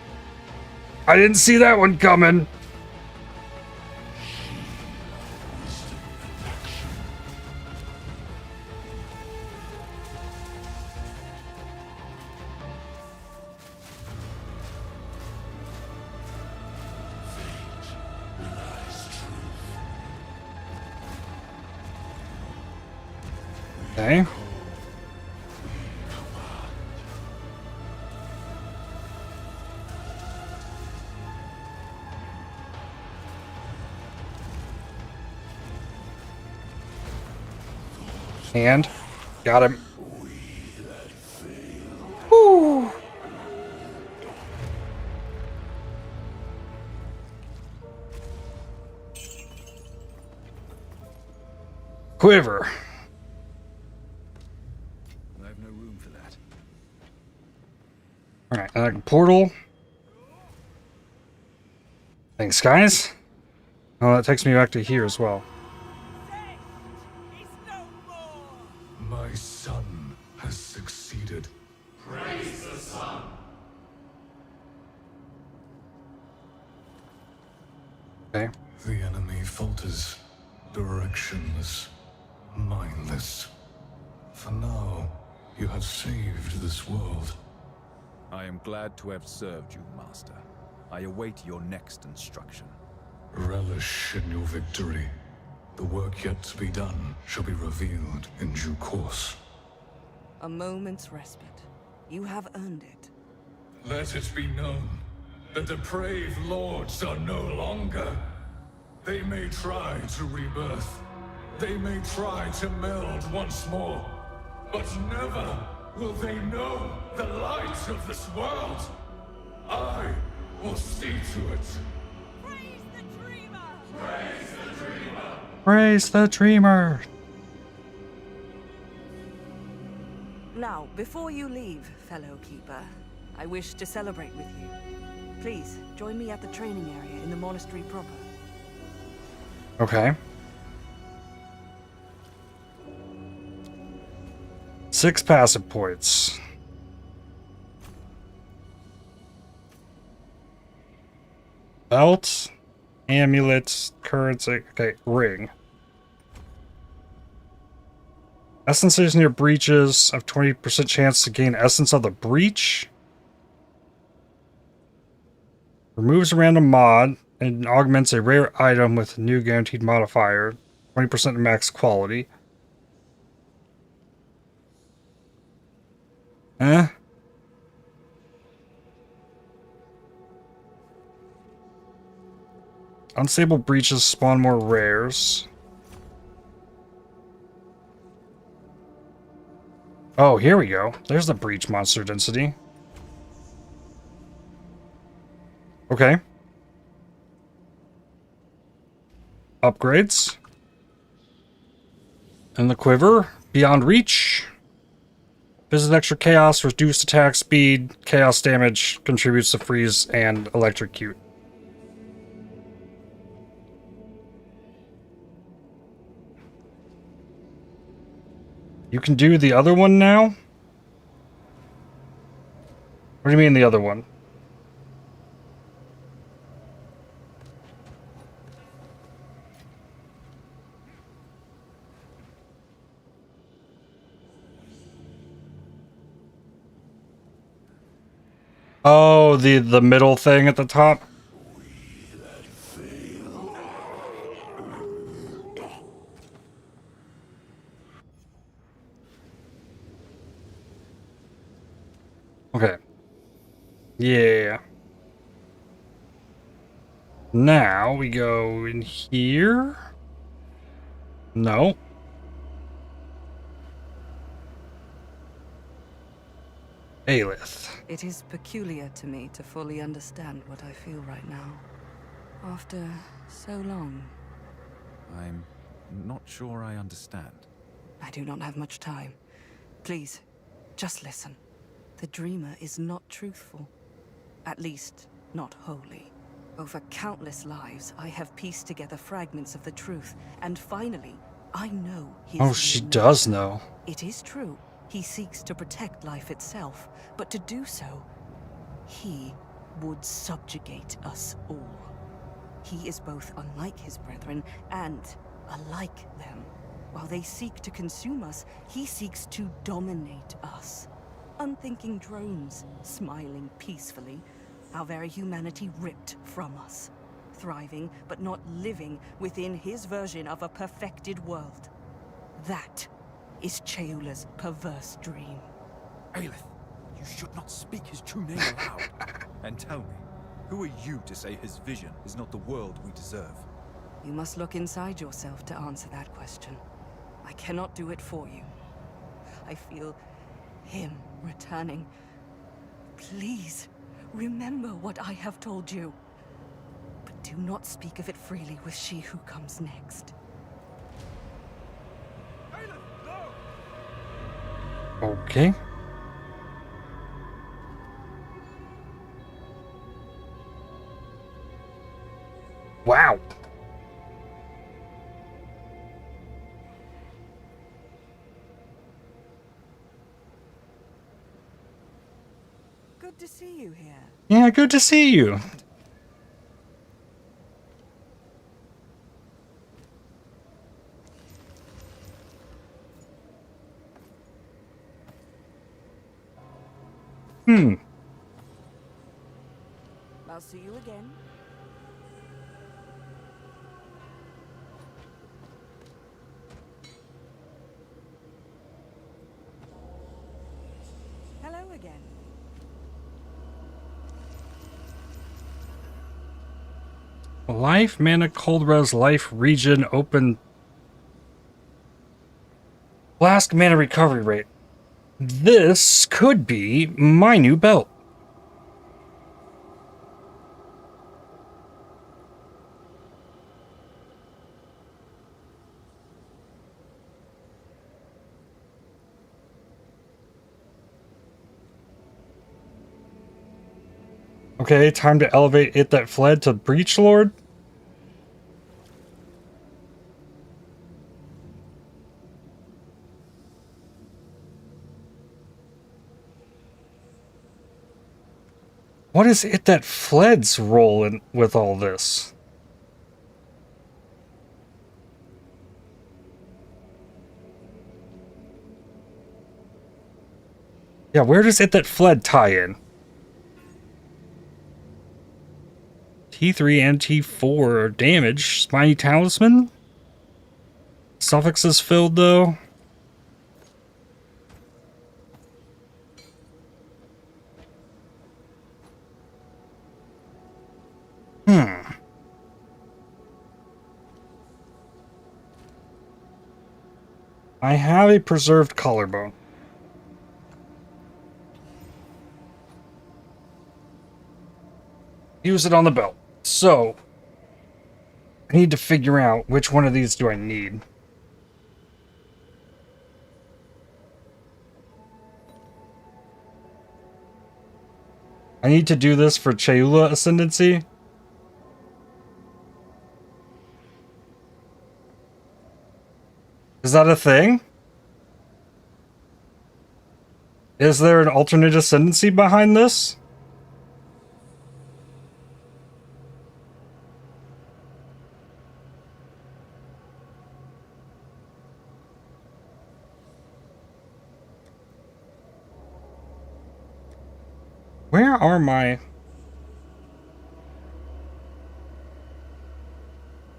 I didn't see that one coming. Okay. And got him. Woo. Quiver. I have no room for that. Alright, and a portal. Thanks, guys. Oh, that takes me back to here as well. My son has succeeded. Praise the sun. Okay. The enemy falters, directionless, mindless. For now, you have saved this world. I am glad to have served you, Master. I await your next instruction. Relish in your victory. The work yet to be done shall be revealed in due course. A moment's respite. You have earned it. Let it be known that the depraved lords are no longer. They may try to rebirth. They may try to meld once more. But never will they know the light of this world. I will see to it. Praise the dreamer! Praise the dreamer! Praise the dreamer. Now, before you leave, fellow keeper, I wish to celebrate with you. Please, join me at the training area in the monastery proper. Okay. 6 passive points. Belt. Amulet, currency. Okay, ring. Essences near breaches have 20% chance to gain essence of the breach. Removes a random mod and augments a rare item with a new guaranteed modifier. 20% max quality. Eh? Unstable breaches spawn more rares. Oh, here we go. There's the breach monster density. Okay. Upgrades. And the quiver. Beyond reach. Visit extra chaos, reduced attack speed, chaos damage, contributes to freeze and electrocute. You can do the other one now? What do you mean the other one? Oh, the middle thing at the top? Okay. Yeah. Now we go in here. No. Aelith. It is peculiar to me to fully understand what I feel right now. After so long. I'm not sure I understand. I do not have much time. Please, just listen. The dreamer is not truthful. At least, not wholly. Over countless lives, I have pieced together fragments of the truth, and finally, I know his Oh, she real does nature. know. It is true, he seeks to protect life itself, but to do so, he would subjugate us all. He is both unlike his brethren and alike them. While they seek to consume us, he seeks to dominate us. Unthinking drones, smiling peacefully, our very humanity ripped from us. Thriving, but not living, within his version of a perfected world. That is Cheola's perverse dream. Aelith, you should not speak his true name aloud. And tell me, who are you to say his vision is not the world we deserve? You must look inside yourself to answer that question. I cannot do it for you. I feel him returning. Please, remember what I have told you. But do not speak of it freely with she who comes next. Okay. Wow. Good to see you here. Yeah, good to see you. I'll see you again. Hello again. Life mana cold res life region open. Blast mana recovery rate. This could be my new belt. Okay, time to elevate it that fled to Breach Lord. What is it that fled's role in with all this? Yeah, where does It That Fled tie in? T3 and T4 are damage. Spiny Talisman? Suffix is filled though. I have a preserved collarbone. Use it on the belt. So, I need to figure out which one of these do I need. I need to do this for Chayula Ascendancy. Is that a thing? Is there an alternate ascendancy behind this? Where are my...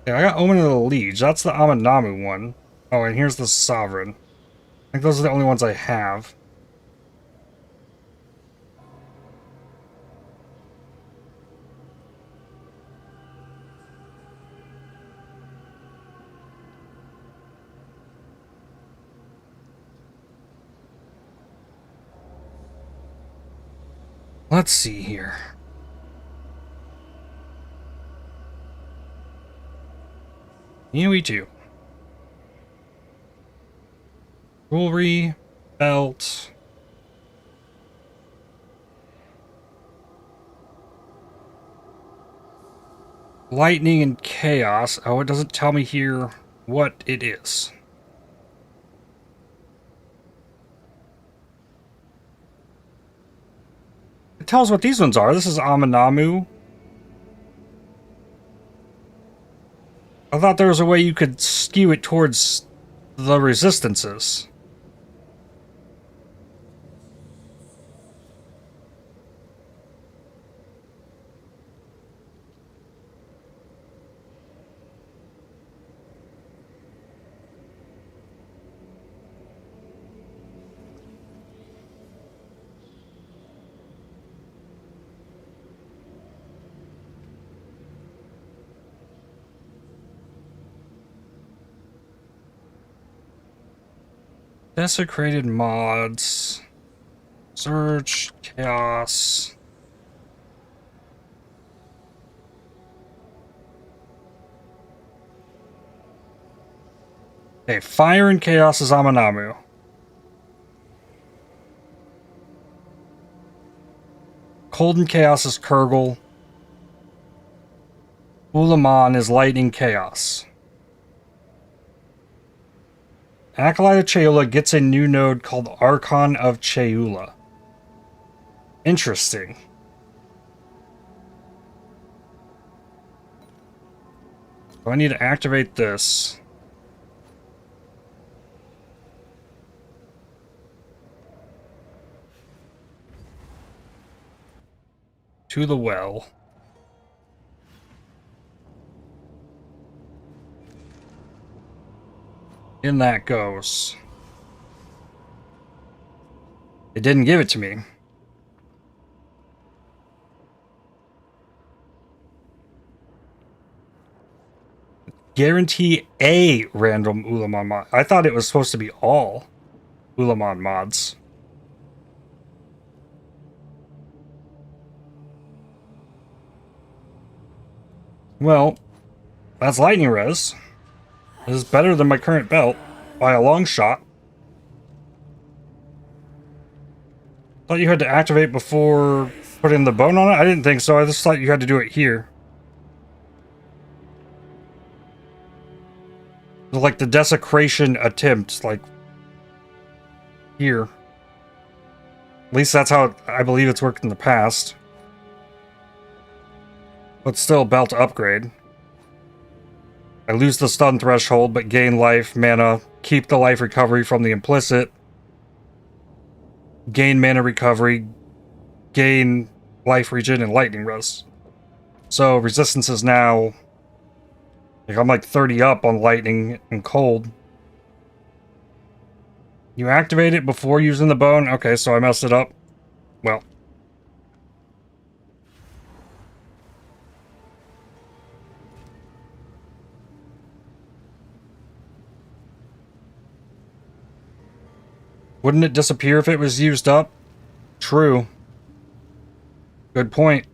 Yeah, I got Omen of the Liege. That's the Amanami one. Oh, and here's the Sovereign. I think those are the only ones I have. Let's see here. Yui 2. Jewelry, belt. Lightning and chaos. Oh, it doesn't tell me here what it is. It tells what these ones are. This is Amanamu. I thought there was a way you could skew it towards the resistances. Desecrated mods. Search. Chaos. Okay, fire and chaos is Amanamu. Cold and chaos is Kurgle. Ulaman is lightning chaos. Acolyte of Chayula gets a new node called Archon of Chayula. Interesting. So I need to activate this. To the well. In that goes. It didn't give it to me. Guarantee a random Ulaman mod. I thought it was supposed to be all Ulaman mods. Well, that's lightning res. This is better than my current belt by a long shot. Thought you had to activate before putting the bone on it? I didn't think so. I just thought you had to do it here. Like the desecration attempt, like here. At least that's how I believe it's worked in the past. But still, belt upgrade. I lose the stun threshold, but gain life, mana, keep the life recovery from the implicit. gain mana recovery, gain life regen, and lightning res. So resistance is now, like, I'm like 30 up on lightning and cold. You activate it before using the bone? Okay, so I messed it up. Well. Wouldn't it disappear if it was used up? True. Good point.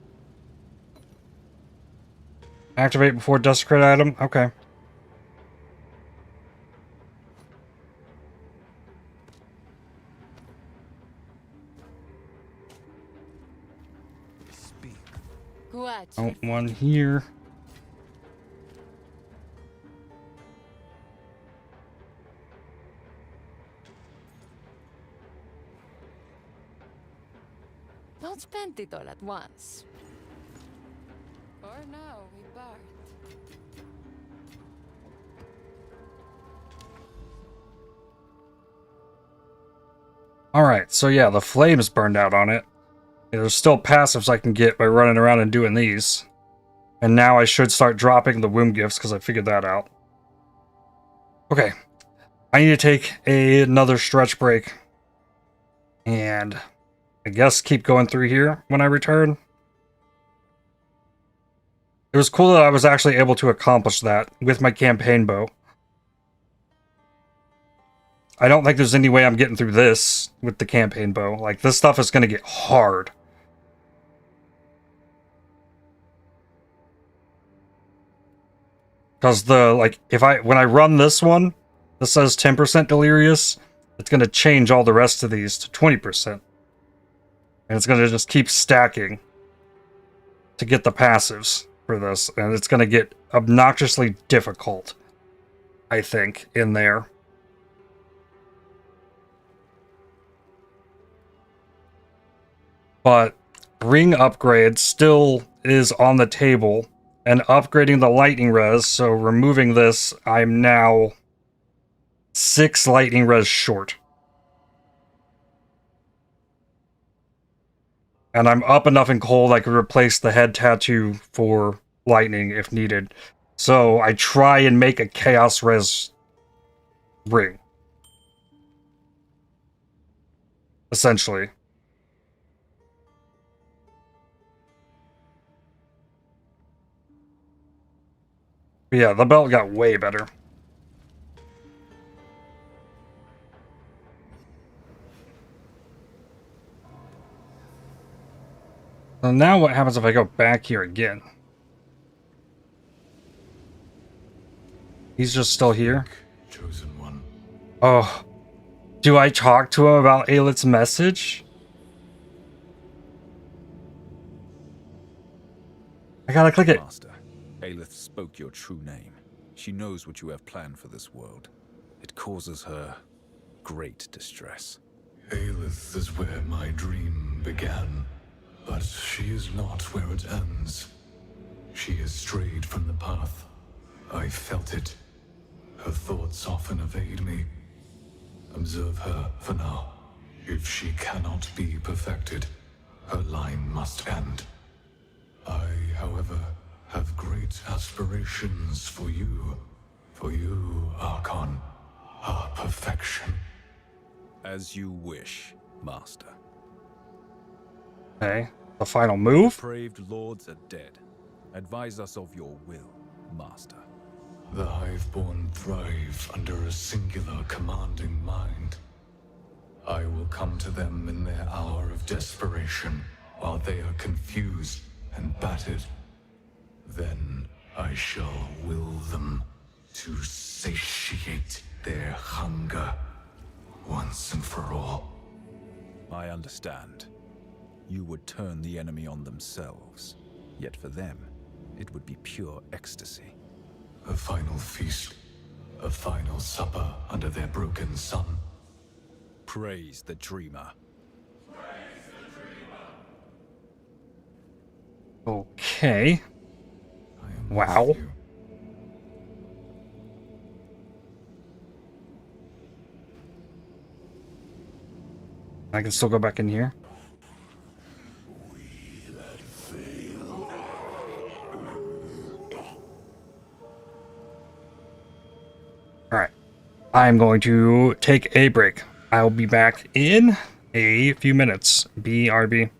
Activate before desecrate item? Okay. What? Oh, one here. Don't spend it all at once. For now, we part. Alright, so yeah, the flames burned out on it. There's still passives I can get by running around and doing these. And now I should start dropping the womb gifts because I figured that out. Okay. I need to take another stretch break. And I guess keep going through here when I return. It was cool that I was actually able to accomplish that with my campaign bow. I don't think there's any way I'm getting through this with the campaign bow. Like, this stuff is going to get hard. Because when I run this one, this says 10% delirious, it's going to change all the rest of these to 20%. And it's going to just keep stacking to get the passives for this. And it's going to get obnoxiously difficult, I think, in there. But ring upgrade still is on the table. And upgrading the lightning res, so removing this, I'm now 6 lightning res short. And I'm up enough in cold I could replace the head tattoo for lightning if needed. So I try and make a chaos res ring. Essentially. But yeah, the belt got way better. So now what happens if I go back here again? He's just still here? Chosen one. Oh. Do I talk to him about Aelith's message? I gotta click it. Master, Aelith spoke your true name. She knows what you have planned for this world. It causes her great distress. Aelith is where my dream began, but she is not where it ends. She has strayed from the path. I felt it. Her thoughts often evade me. Observe her for now. If she cannot be perfected, her line must end. I, however, have great aspirations for you. For you, Archon, are perfection. As you wish, Master. Okay, the final move? Depraved lords are dead. Advise us of your will, Master. The Hiveborn thrive under a singular commanding mind. I will come to them in their hour of desperation, while they are confused and battered. Then I shall will them to satiate their hunger once and for all. I understand. You would turn the enemy on themselves. Yet for them, it would be pure ecstasy. A final feast. A final supper under their broken sun. Praise the dreamer. Okay. Wow. I can still go back in here. Alright. I'm going to take a break. I'll be back in a few minutes. BRB.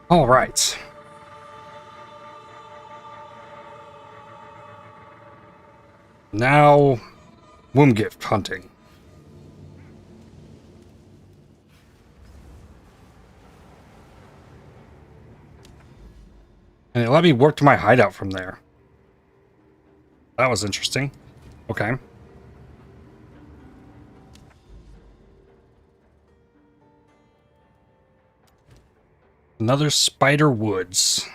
All right. Now, womb gift hunting. And it let me work to my hideout from there. That was interesting. Okay. Another Spider Woods.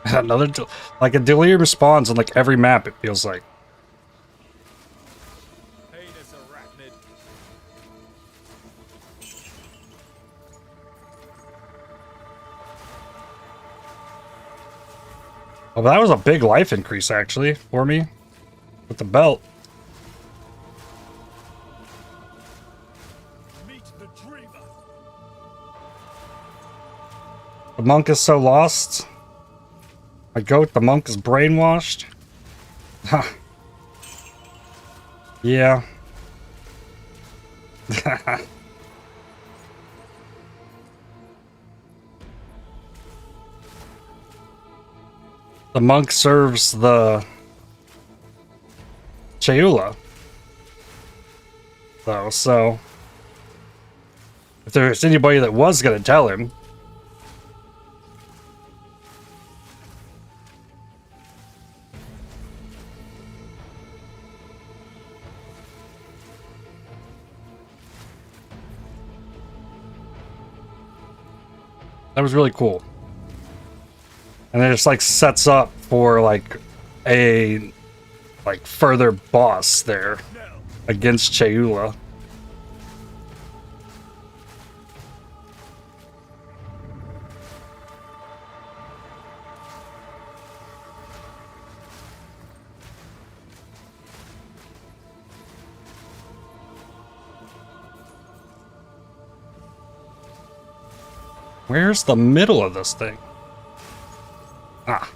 Another, like a delirium spawns on like every map, it feels like. Heinous arachnid. Oh, but that was a big life increase actually for me with the belt. Meet the dreamer. The monk is so lost. My goat, the monk is brainwashed. Huh. Yeah. The monk serves the Cheula. Though, so if there's anybody that was gonna tell him. That was really cool. And it just like sets up for like a further boss there against Cheula. Where's the middle of this thing? Ah.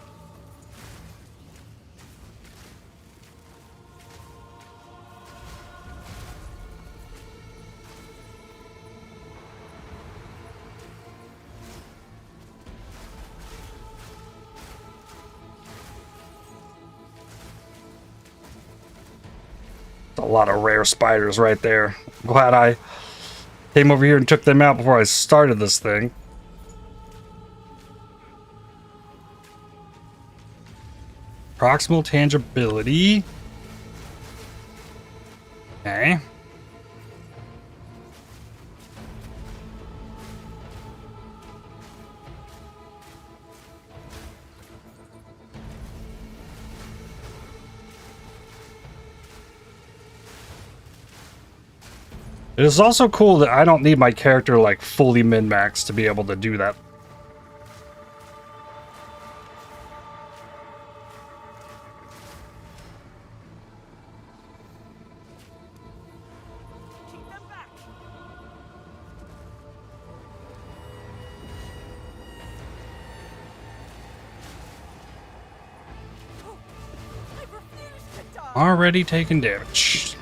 A lot of rare spiders right there. Glad I came over here and took them out before I started this thing. Proximal tangibility. Okay. It is also cool that I don't need my character like fully min-max to be able to do that. Keep them back. Oh, I refuse to die. Already taking damage.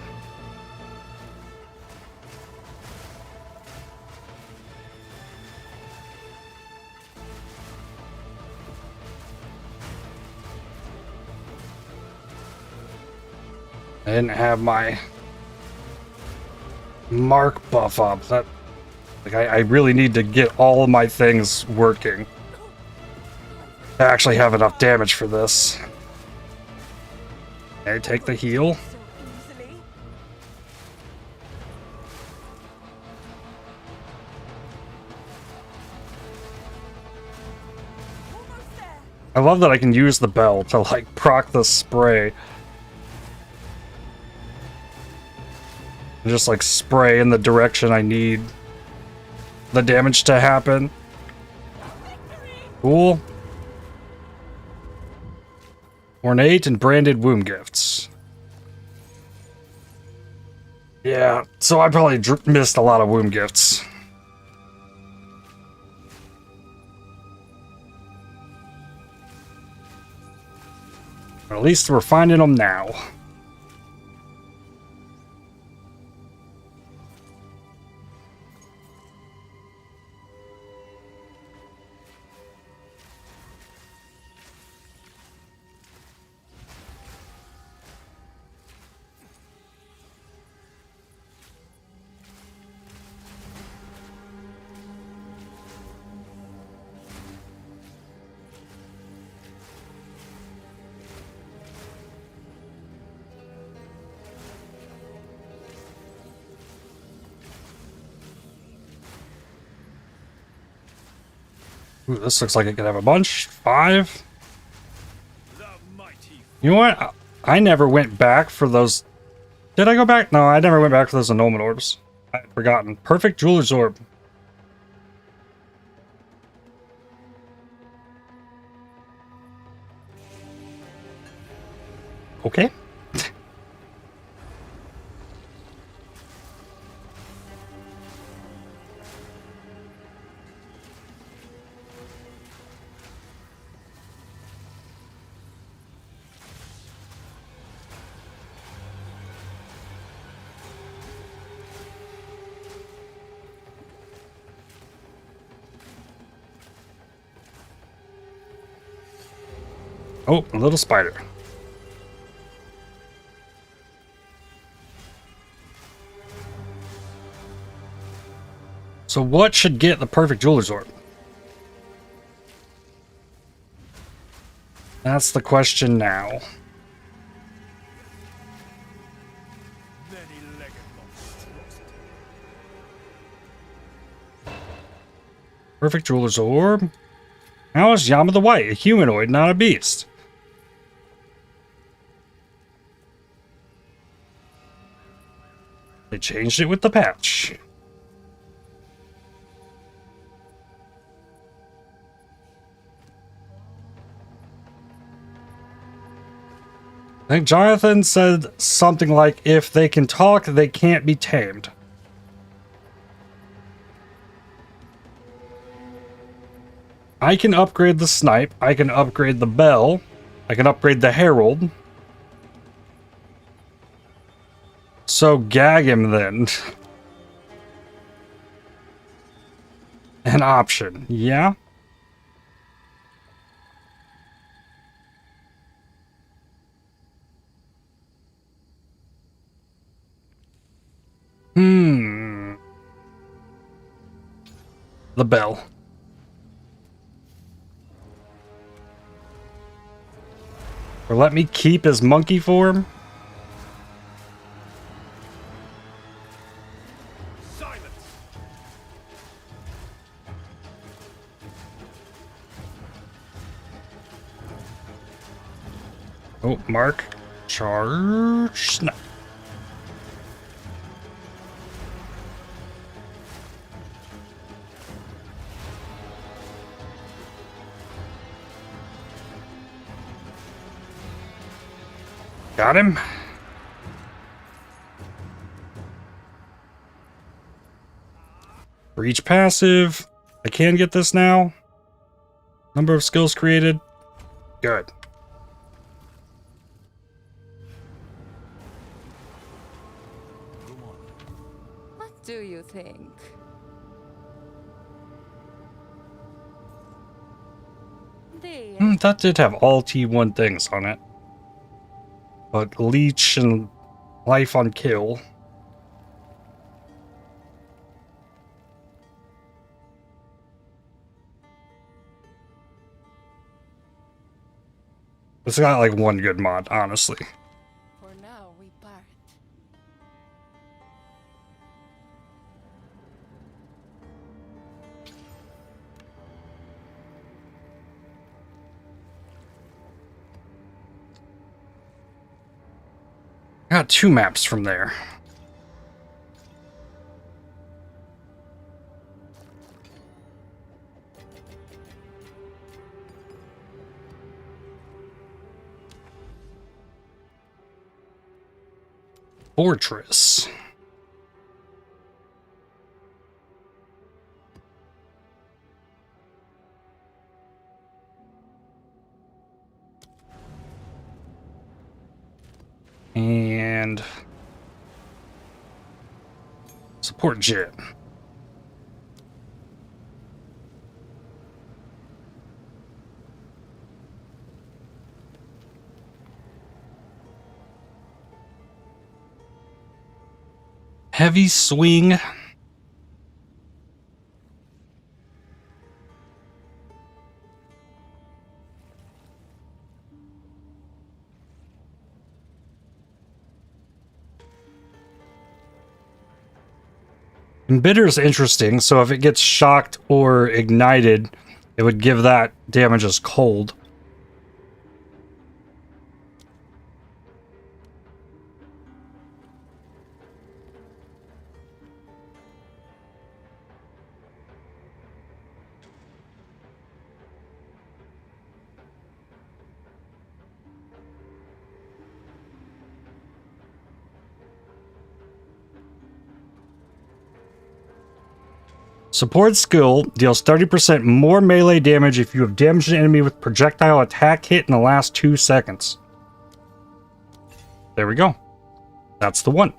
I didn't have my mark buff up. That, like, I really need to get all of my things working to actually have enough damage for this. Okay, take the heal. So easily. Almost there. I love that I can use the bell to like proc the spray. And just like spray in the direction I need the damage to happen. Cool. Ornate and branded womb gifts. Yeah, so I probably missed a lot of womb gifts. But at least we're finding them now. Ooh, this looks like it could have a bunch. 5. You know what? I never went back for those. Did I go back? No, I never went back for those annulment orbs. I'd forgotten. Perfect Jeweler's Orb. Okay. Oh, a little spider. So what should get the perfect Jeweler's Orb? That's the question now. Perfect Jeweler's Orb. How is Yama the White? A humanoid, not a beast. They changed it with the patch. I think Jonathan said something like, if they can talk, they can't be tamed. I can upgrade the snipe, I can upgrade the bell, I can upgrade the herald. So gag him then. An option, yeah? The bell. Or let me keep his monkey form? Oh, mark. Charge. Snap. Got him. Breach passive. I can get this now. Number of skills created. Good. What do you think? That did have all T1 things on it. But leech and life on kill. It's got like one good mod, honestly. For now, we part. I got 2 maps from there. Fortress. And support jet. Heavy swing. Embitter's interesting, so if it gets shocked or ignited, it would give that damage as cold. Support skill deals 30% more melee damage if you have damaged an enemy with projectile attack hit in the last 2 seconds. There we go. That's the one.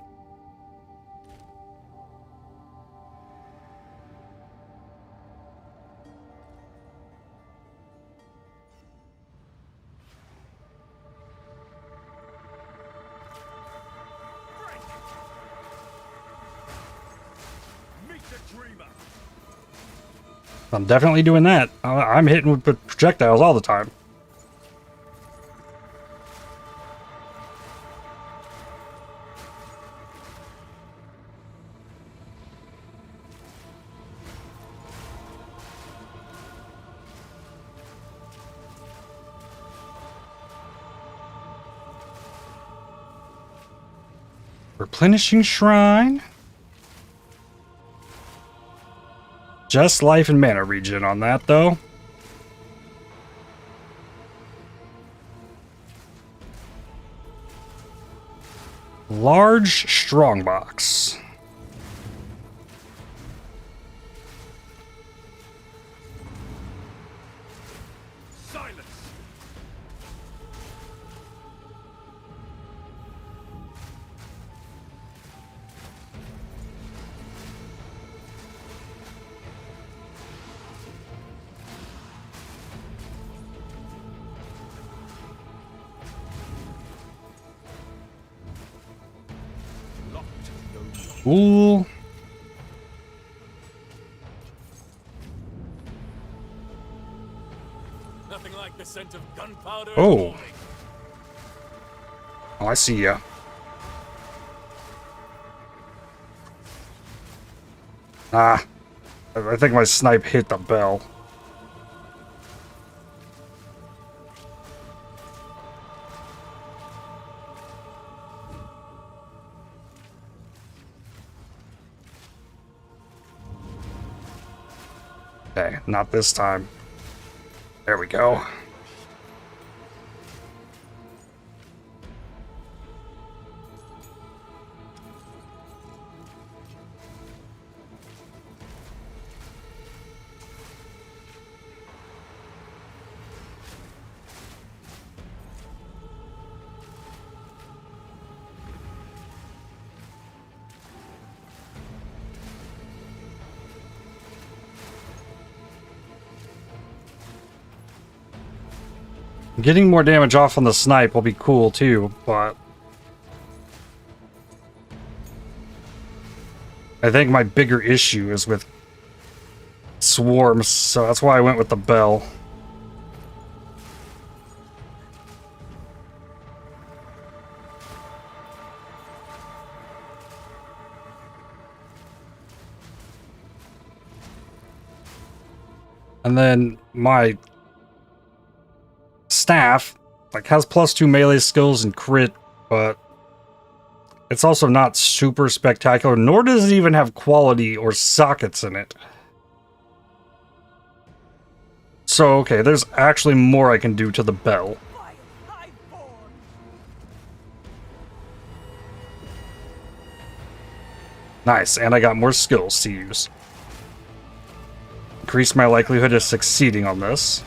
I'm definitely doing that. I'm hitting with projectiles all the time. Replenishing shrine. Just life and mana regen on that, though. Large strongbox. Silence! Ooh. Nothing like the scent of gunpowder. Oh. Oh, I see ya. Ah. I think my snipe hit the bell. Okay, not this time. There we go. Getting more damage off on the snipe will be cool too, but I think my bigger issue is with swarms, so that's why I went with the bell. And then my staff like has +2 melee skills and crit, but it's also not super spectacular, nor does it even have quality or sockets in it. So okay, there's actually more I can do to the bell. Nice, and I got more skills to use. Increase my likelihood of succeeding on this.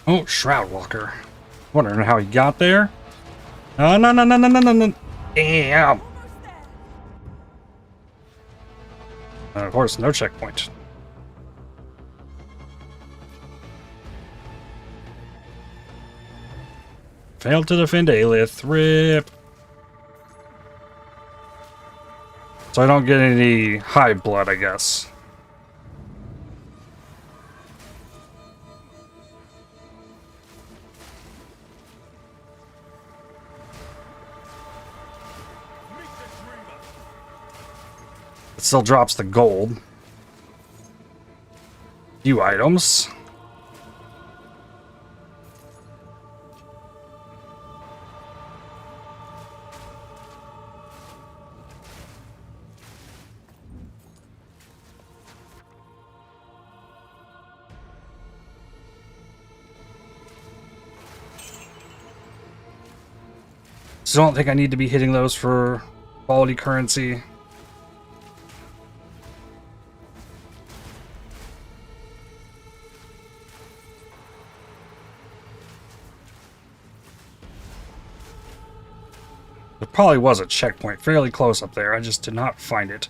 Oh, Shroud Walker. Wondering how he got there. Oh, no, no, no, no, no, no, no. Damn. Of course, no checkpoint. Failed to defend Aelith. Rip. So I don't get any high blood, I guess. It still drops the gold. Few items. So I don't think I need to be hitting those for quality currency. There probably was a checkpoint fairly close up there. I just did not find it.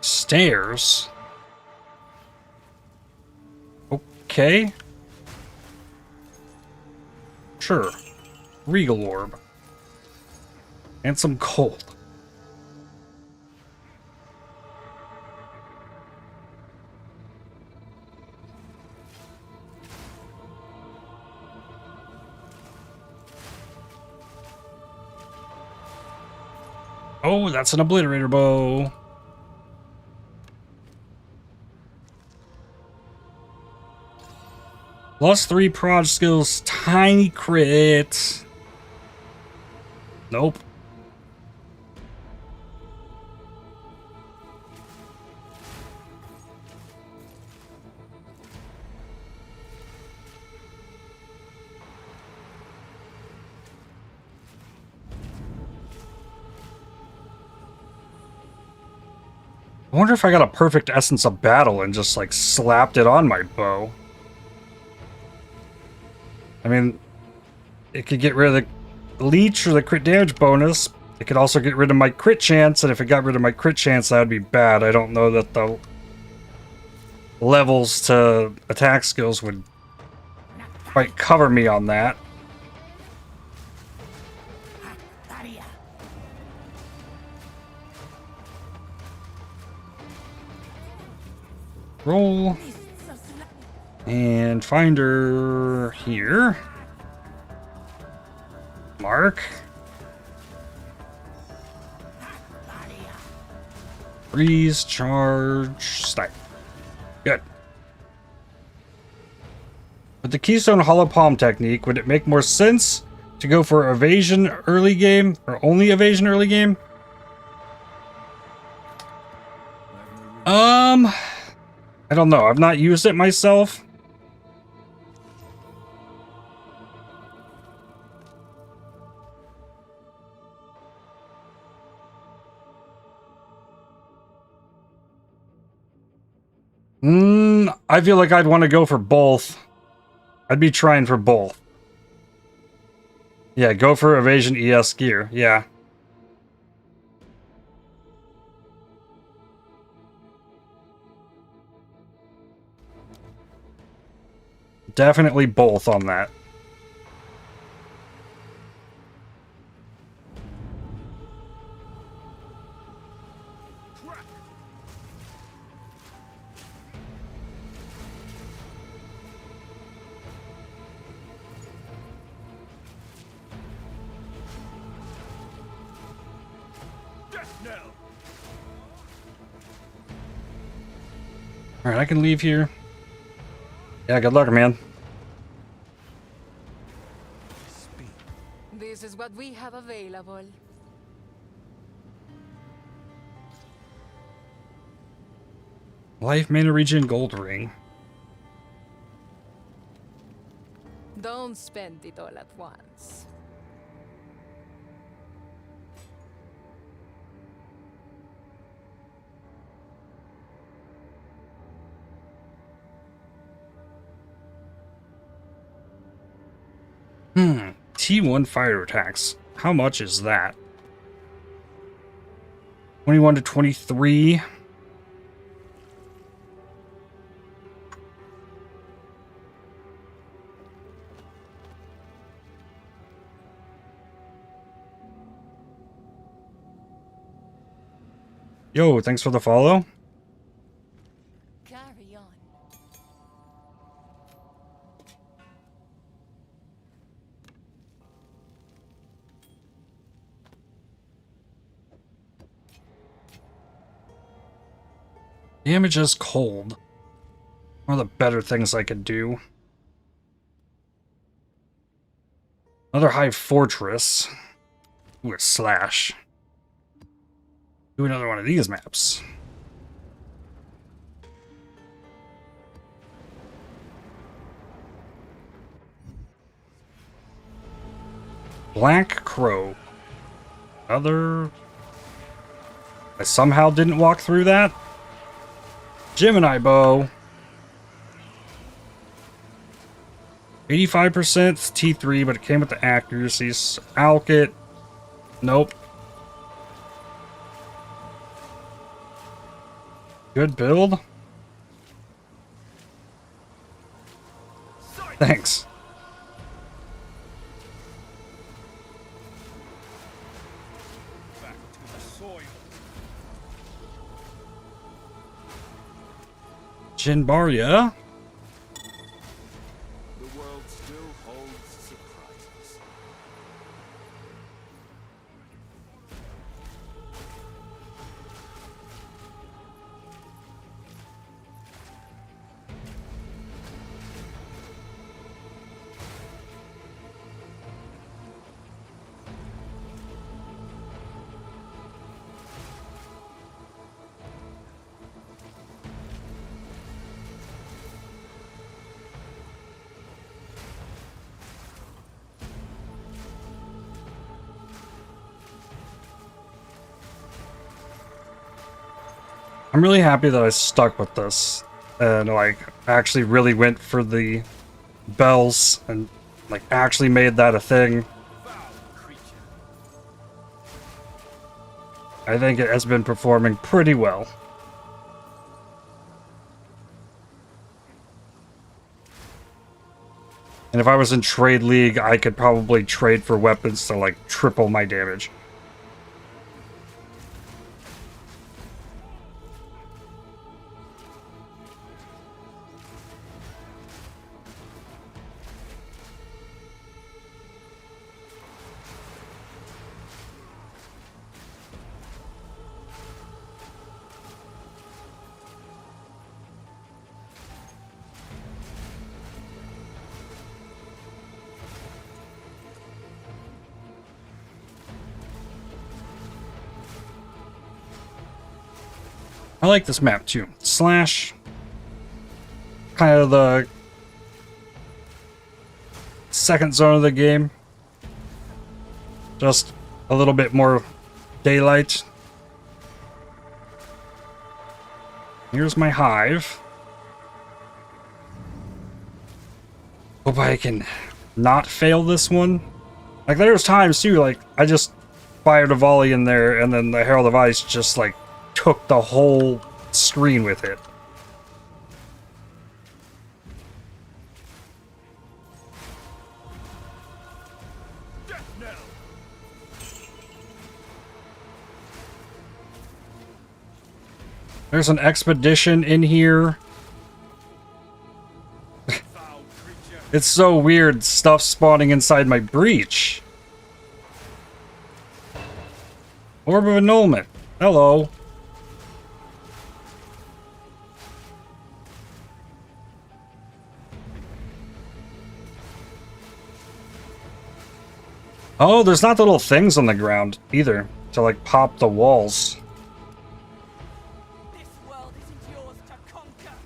Stairs? Okay. Sure. Regal orb. And some gold. Oh, that's an obliterator bow. +3 prod skills, tiny crit. Nope. I wonder if I got a perfect essence of battle and just like slapped it on my bow. I mean, it could get rid of the leech or the crit damage bonus. It could also get rid of my crit chance, and if it got rid of my crit chance, that would be bad. I don't know that the levels to attack skills would quite cover me on that. Roll. And find her here. Mark. Freeze, charge, snipe. Good. With the Keystone Hollow Palm technique, would it make more sense to go for evasion early game, or only evasion early game? I don't know. I've not used it myself. I feel like I'd want to go for both. I'd be trying for both. Yeah, go for evasion ES gear. Yeah. Definitely both on that. Alright, I can leave here. Yeah, good luck, man. This is what we have available. Life mana regen gold ring. Don't spend it all at once. T1 fighter attacks. How much is that? 21 to 23. Yo, thanks for the follow. Carry on. Damage is cold. One of the better things I could do. Another high fortress. Ooh, a slash. Do another one of these maps. Black Crow. Another... I somehow didn't walk through that. Gemini bow. 85% T3, but it came with the accuracies. Alkit. Nope. Good build. Thanks. Back to the soil. Jinbaria. The world still holds surprises. I'm really happy that I stuck with this and like actually really went for the bells and like actually made that a thing. I think it has been performing pretty well. And if I was in Trade League, I could probably trade for weapons to like triple my damage. I like this map too. Slash, kind of the second zone of the game. Just a little bit more daylight. Here's my hive. Hope I can not fail this one. Like there's times too, like I just fired a volley in there and then the Herald of Ice just like took the whole screen with it. There's an expedition in here. It's so weird, stuff spawning inside my breach. Orb of Annulment. Hello. Oh, there's not the little things on the ground either to like pop the walls. This world isn't yours to conquer.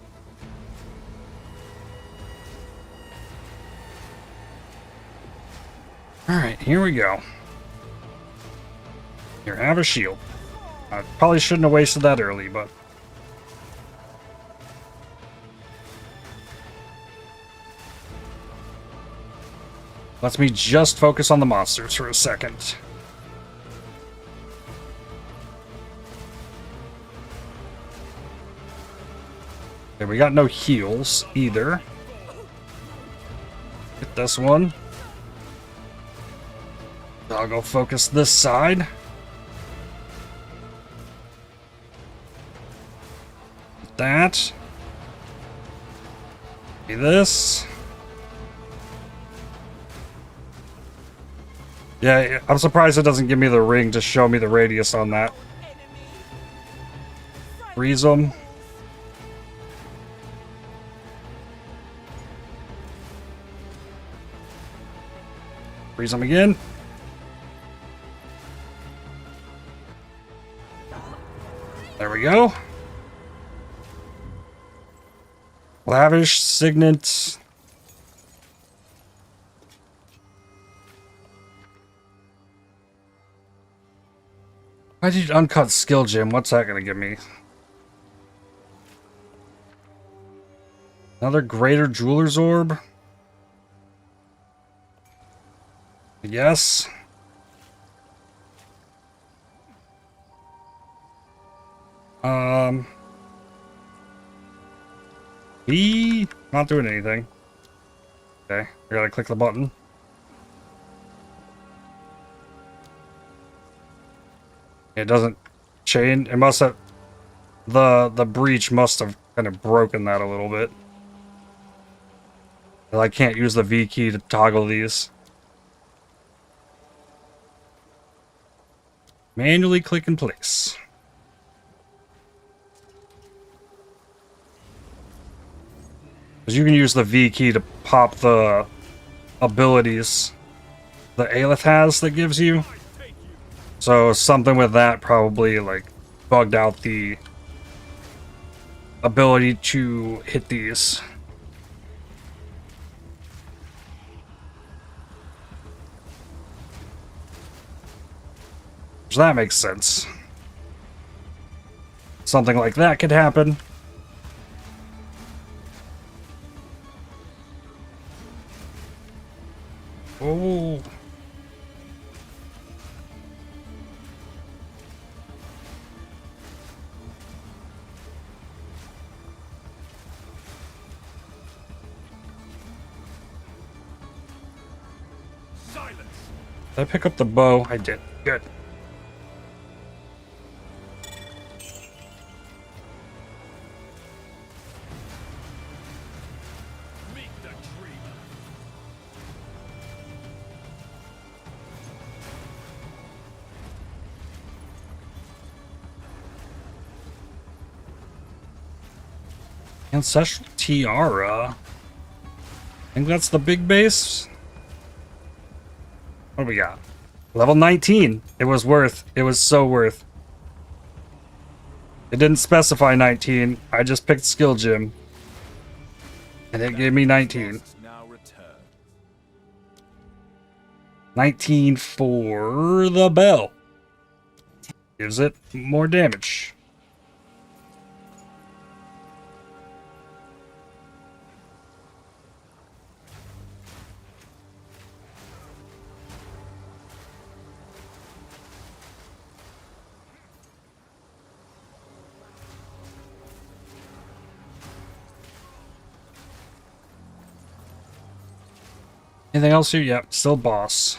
Alright, here we go. Here, have a shield. I probably shouldn't have wasted that early, but... Lets me just focus on the monsters for a second. Okay, we got no heals either. Get this one. I'll go focus this side. That. Do this. Yeah, I'm surprised it doesn't give me the ring to show me the radius on that. Freeze them. Freeze them again. There we go. Lavish, Signet. Why did you uncut skill gem? What's that gonna give me? Another greater jeweler's orb? Yes. B, not doing anything. Okay, I gotta click the button. It doesn't chain. It must have, the breach must have kind of broken that a little bit. I can't use the V key to toggle these. Manually click in place. Because you can use the V key to pop the abilities the Aelith has that gives you. So something with that probably like bugged out the ability to hit these. So that makes sense. Something like that could happen. Oh. Silence. Did I pick up the bow? I did. Good. Meet the dreamer. Ancestral Tiara. I think that's the big base. What do we got? Level 19. It was worth. It was so worth. It didn't specify 19. I just picked skill gem. And it gave me 19. Now return. 19 for the bell. Gives it more damage. Anything else here? Yep, still boss.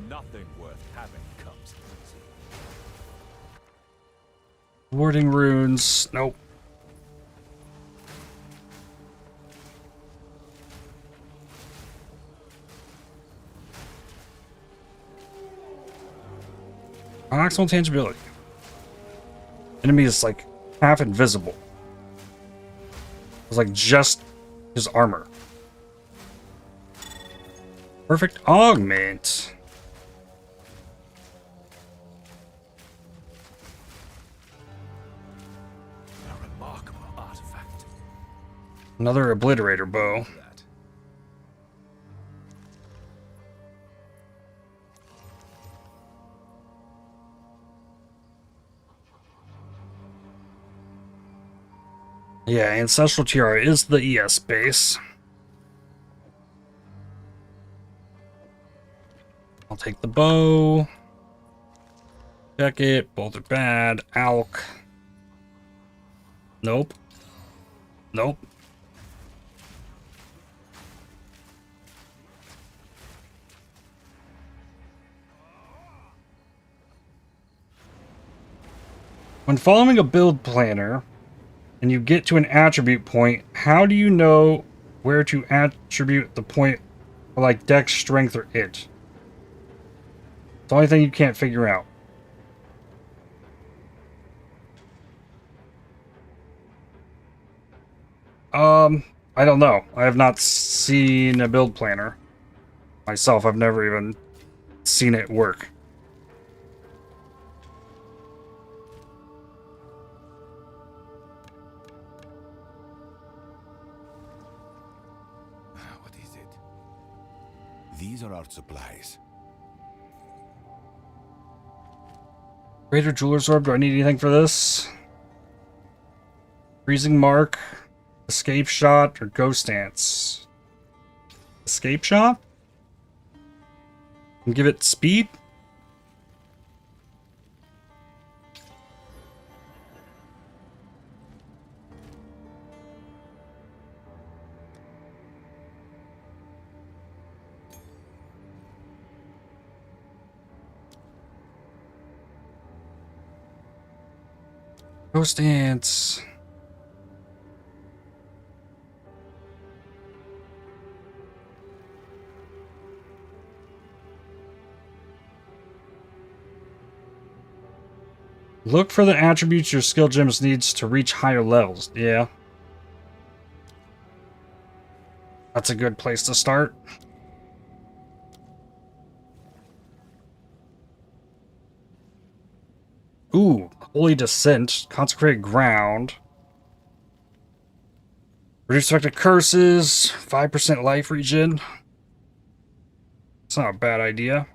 Nothing worth having comes easy. Warding runes. Nope. Maximal tangibility. Enemy is like half invisible. It's like just his armor. Perfect augment. A remarkable artifact. Another obliterator bow. That. Yeah, Ancestral Tiara is the ES base. I'll take the bow. Check it. Both are bad. Alk. Nope. Nope. When following a build planner and you get to an attribute point, how do you know where to attribute the point for like Dex, Strength, or It? It's the only thing you can't figure out. I don't know. I have not seen a build planner myself. I've never even seen it work. What is it? These are our supplies. Greater Jeweler's Orb. Do I need anything for this? Freezing Mark, Escape Shot, or Ghost Dance? Escape Shot? And give it speed? Ghost Dance. Look for the attributes your skill gems needs to reach higher levels. Yeah. That's a good place to start. Ooh, Holy Descent, Consecrated Ground. Reduce effective curses, 5% life regen. It's not a bad idea.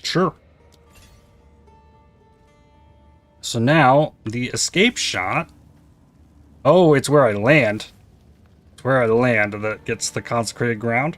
Sure. So now, the escape shot. Oh, it's where I land. It's where I land that gets the consecrated ground.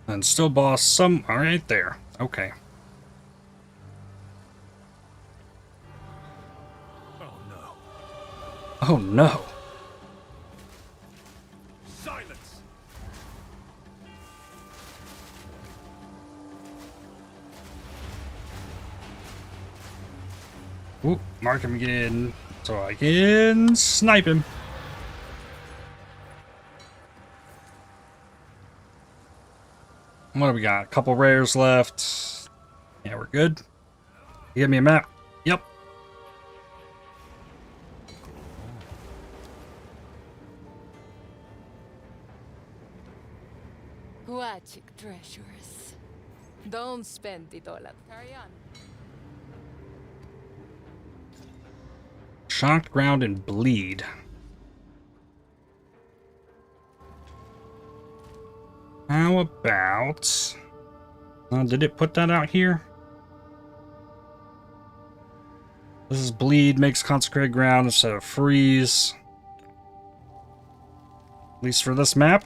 And still boss some right there. Okay. Oh no. Silence! Ooh, mark him again so I can snipe him. What do we got? A couple rares left. Yeah, we're good. You give me a map. Yep. Watch it, treasures. Don't spend it all at carry on. Shocked ground and bleed. How about... did it put that out here? This is bleed, makes consecrated ground instead of freeze. At least for this map.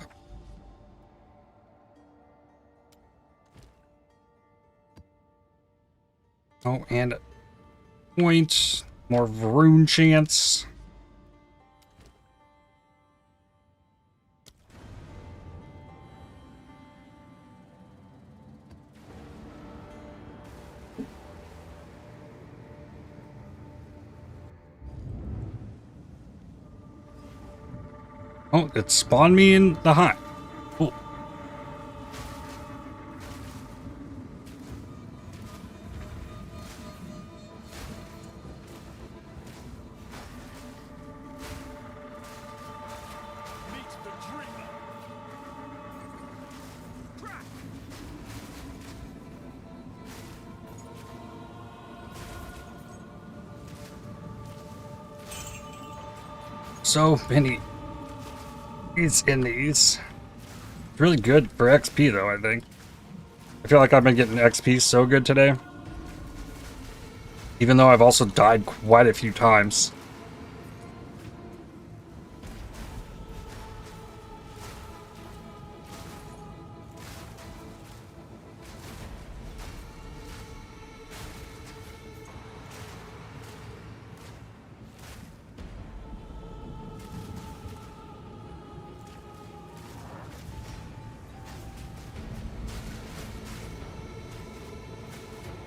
Oh, and point. More rune chance. Oh, it spawned me in the hut. Cool. Meet the dreamer! Crack! So many these in these. It's really good for XP though, I think. I feel like I've been getting XP so good today. Even though I've also died quite a few times.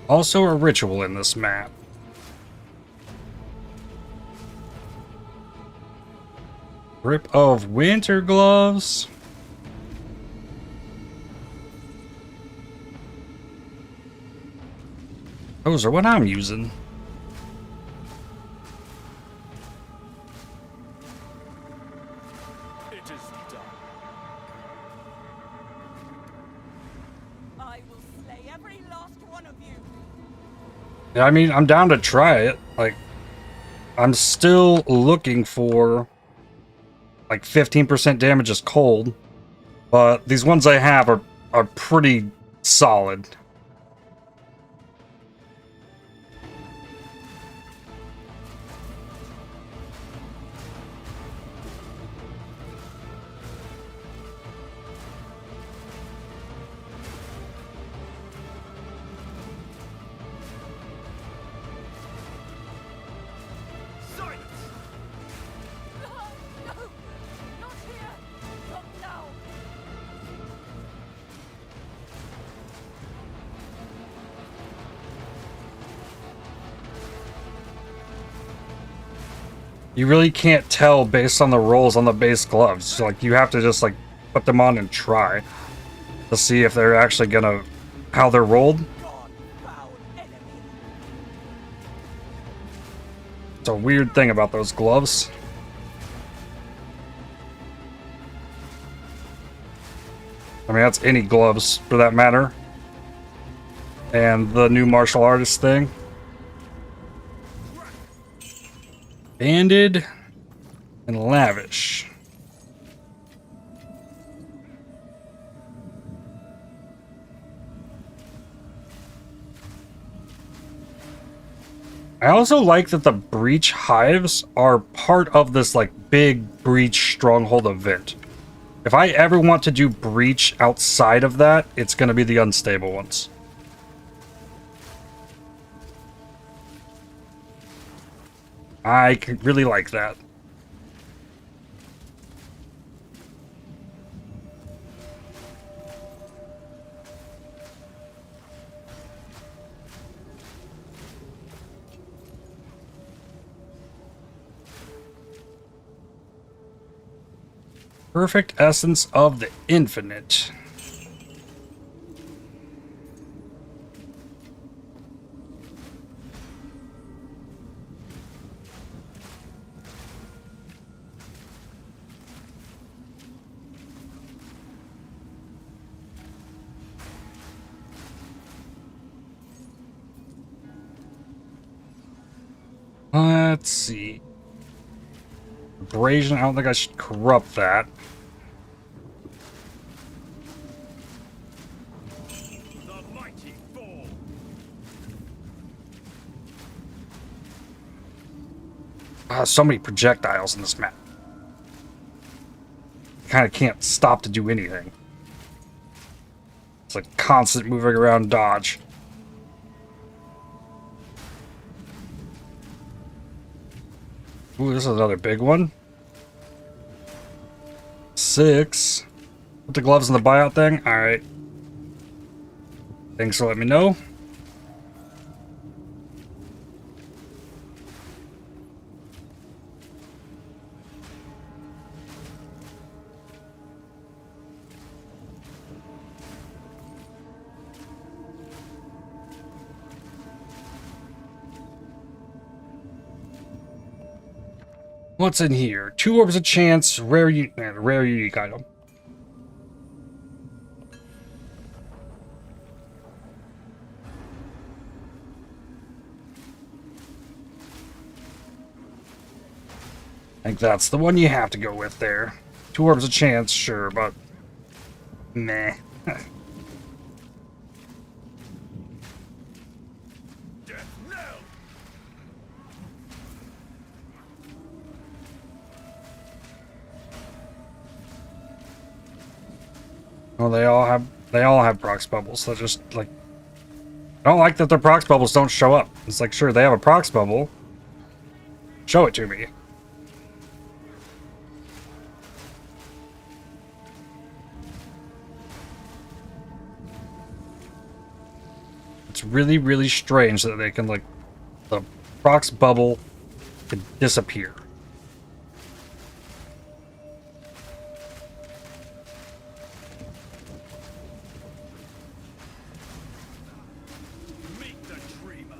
Also a ritual in this map. Grip of winter gloves. Those are what I'm using. It is done. I will slay every last one of you. Yeah, I mean, I'm down to try it. Like, I'm still looking for like 15% damage is cold, but these ones I have are pretty solid. You really can't tell based on the rolls on the base gloves. Like, you have to just, like, put them on and try to see if they're actually gonna... how they're rolled. It's a weird thing about those gloves. I mean, that's any gloves, for that matter. And the new martial artist thing. Banded and lavish. I also like that the breach hives are part of this like big breach stronghold event. If I ever want to do breach outside of that, it's going to be the unstable ones. I really like that. Perfect essence of the infinite. Let's see. Abrasion, I don't think I should corrupt that. The mighty fall. So many projectiles in this map. Kind of can't stop to do anything. It's like constant moving around dodge. Ooh, this is another big one. 6. Put the gloves in the buyout thing. Alright. Thanks for letting me know. What's in here? 2 orbs of chance, rare unique item. I think that's the one you have to go with there. 2 orbs a chance, sure, but meh. Well, they all have prox bubbles. They're just like, I don't like that their prox bubbles don't show up. It's like, sure, they have a prox bubble. Show it to me. It's really, really strange that they can, like, the prox bubble can disappear.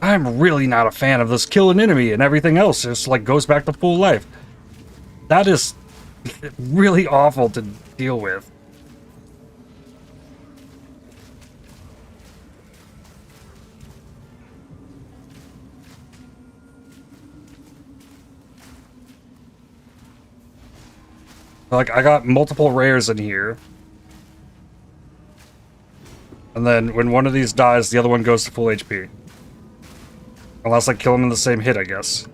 I'm really not a fan of this kill an enemy and everything else just like goes back to full life. That is really awful to deal with. Like, I got multiple rares in here. And then when one of these dies, the other one goes to full HP. Unless I kill him in the same hit, I guess.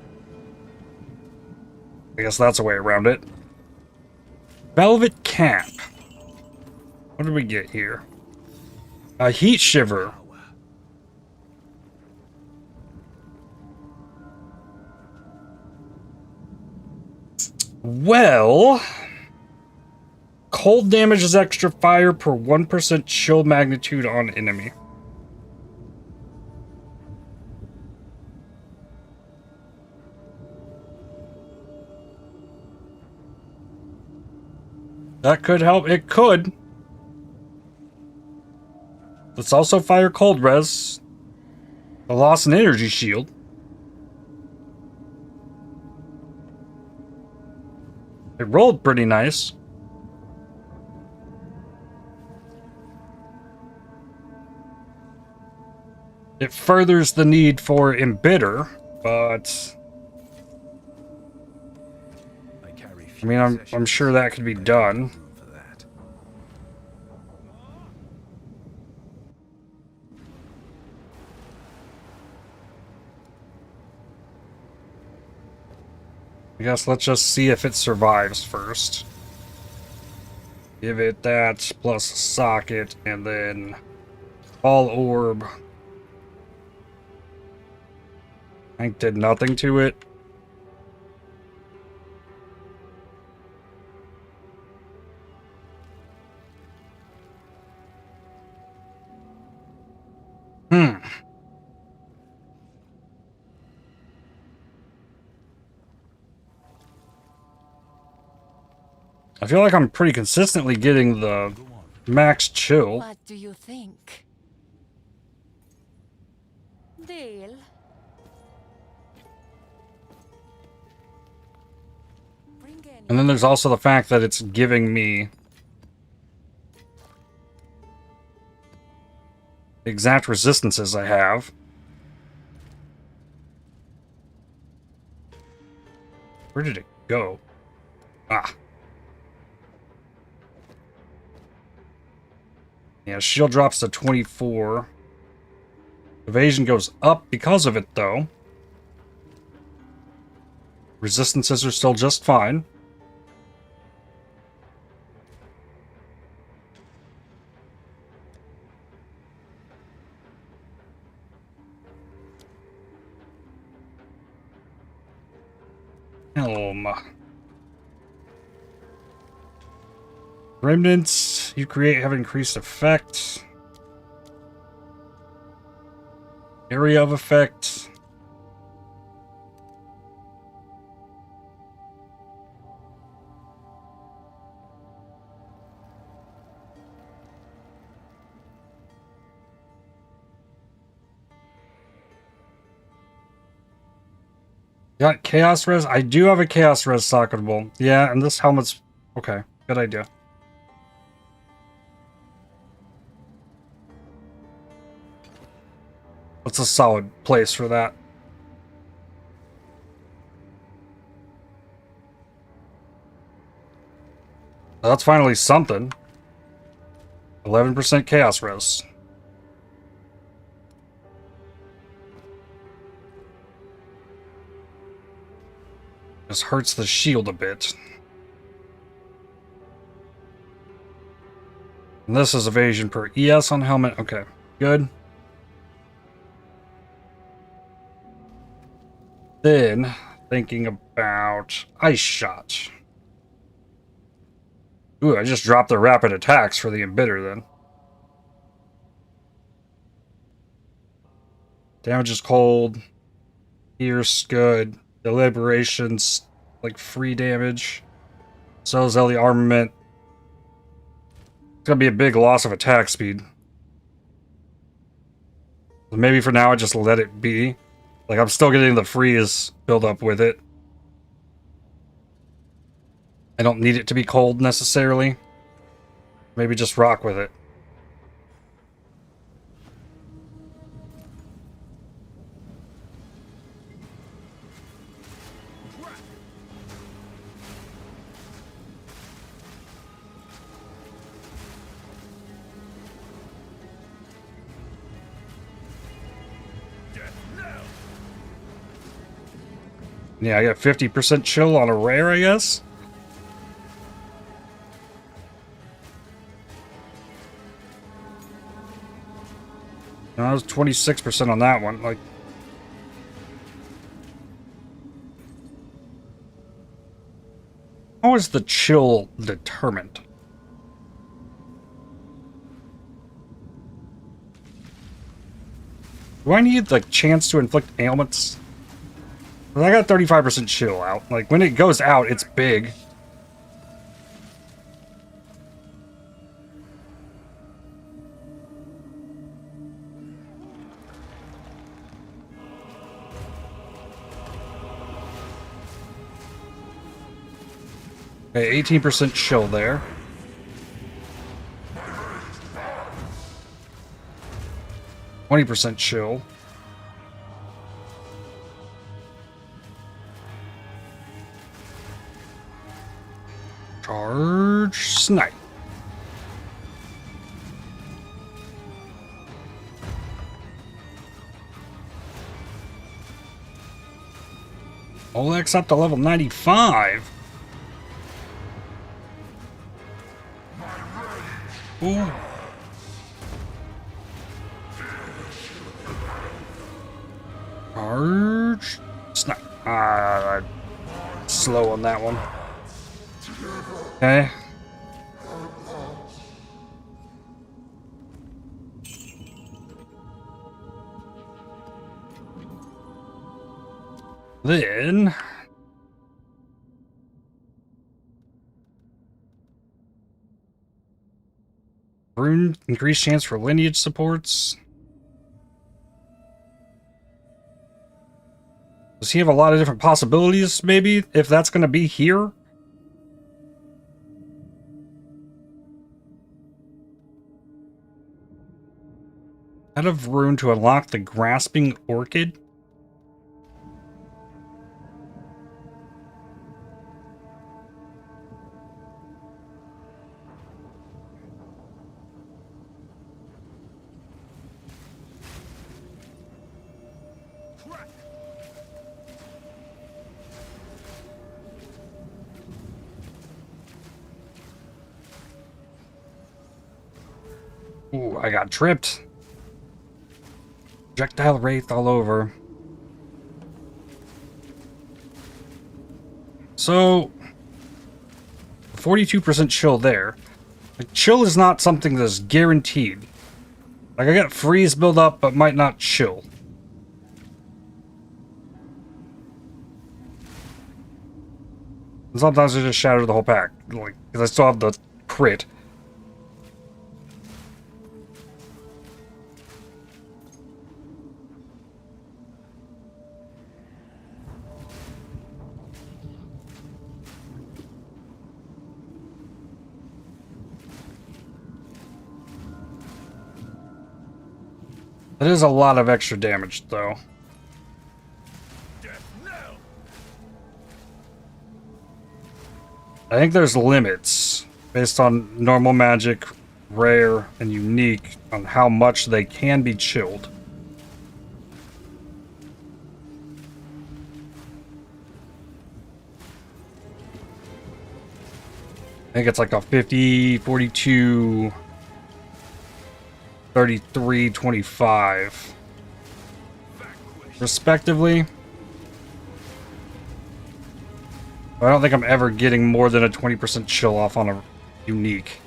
I guess that's a way around it. Velvet Camp. What did we get here? A Heat Shiver. Well... Cold damages extra fire per 1% chill magnitude on enemy. That could help. It could. Let's also fire cold res. A loss in energy shield. It rolled pretty nice. It furthers the need for Embitter, but I mean, I'm sure that could be done. I guess let's just see if it survives first. Give it that plus a socket and then all orb. Hank did nothing to it. I feel like I'm pretty consistently getting the max chill. What do you think? Deal? And then there's also the fact that it's giving me the exact resistances I have. Where did it go? Ah. Yeah, shield drops to 24. Evasion goes up because of it, though. Resistances are still just fine. Helm. Remnants you create have increased effect. Area of effect. Got Chaos Res? I do have a Chaos Res socketable. Yeah, and this helmet's... Okay, good idea. That's a solid place for that. That's finally something. 11% chaos res. Just hurts the shield a bit. And this is evasion per ES on helmet. Okay, good. Then, thinking about Ice Shot. Ooh, I just dropped the rapid attacks for the Embitter then. Damage is cold. Pierce, good. Deliberations, like free damage. So is the armament. It's gonna be a big loss of attack speed. Maybe for now I just let it be. Like, I'm still getting the freeze build up with it. I don't need it to be cold necessarily. Maybe just rock with it. Yeah, I got 50% chill on a rare, I guess. No, I was 26% on that one. Like, how is the chill determined? Do I need the chance to inflict ailments? I got 35% chill out. Like, when it goes out, it's big. Okay, 18% chill there. %20 chill. Charge snipe. Olex up to level 95. Ooh. Charge snipe. Slow on that one. Okay. Then rune increased chance for lineage supports. Does he have a lot of different possibilities, maybe, if that's going to be here? Out of rune to unlock the Grasping Orchid? Ooh, I got tripped. Projectile Wraith all over. So, 42% chill there. Like, chill is not something that's guaranteed. Like, I got freeze build up, but might not chill. And sometimes I just shatter the whole pack, like, because I still have the crit. That is a lot of extra damage, though. I think there's limits based on normal magic, rare, and unique on how much they can be chilled. I think it's like a 50, 42, 33, 25, respectively. I don't think I'm ever getting more than a 20% chill off on a unique.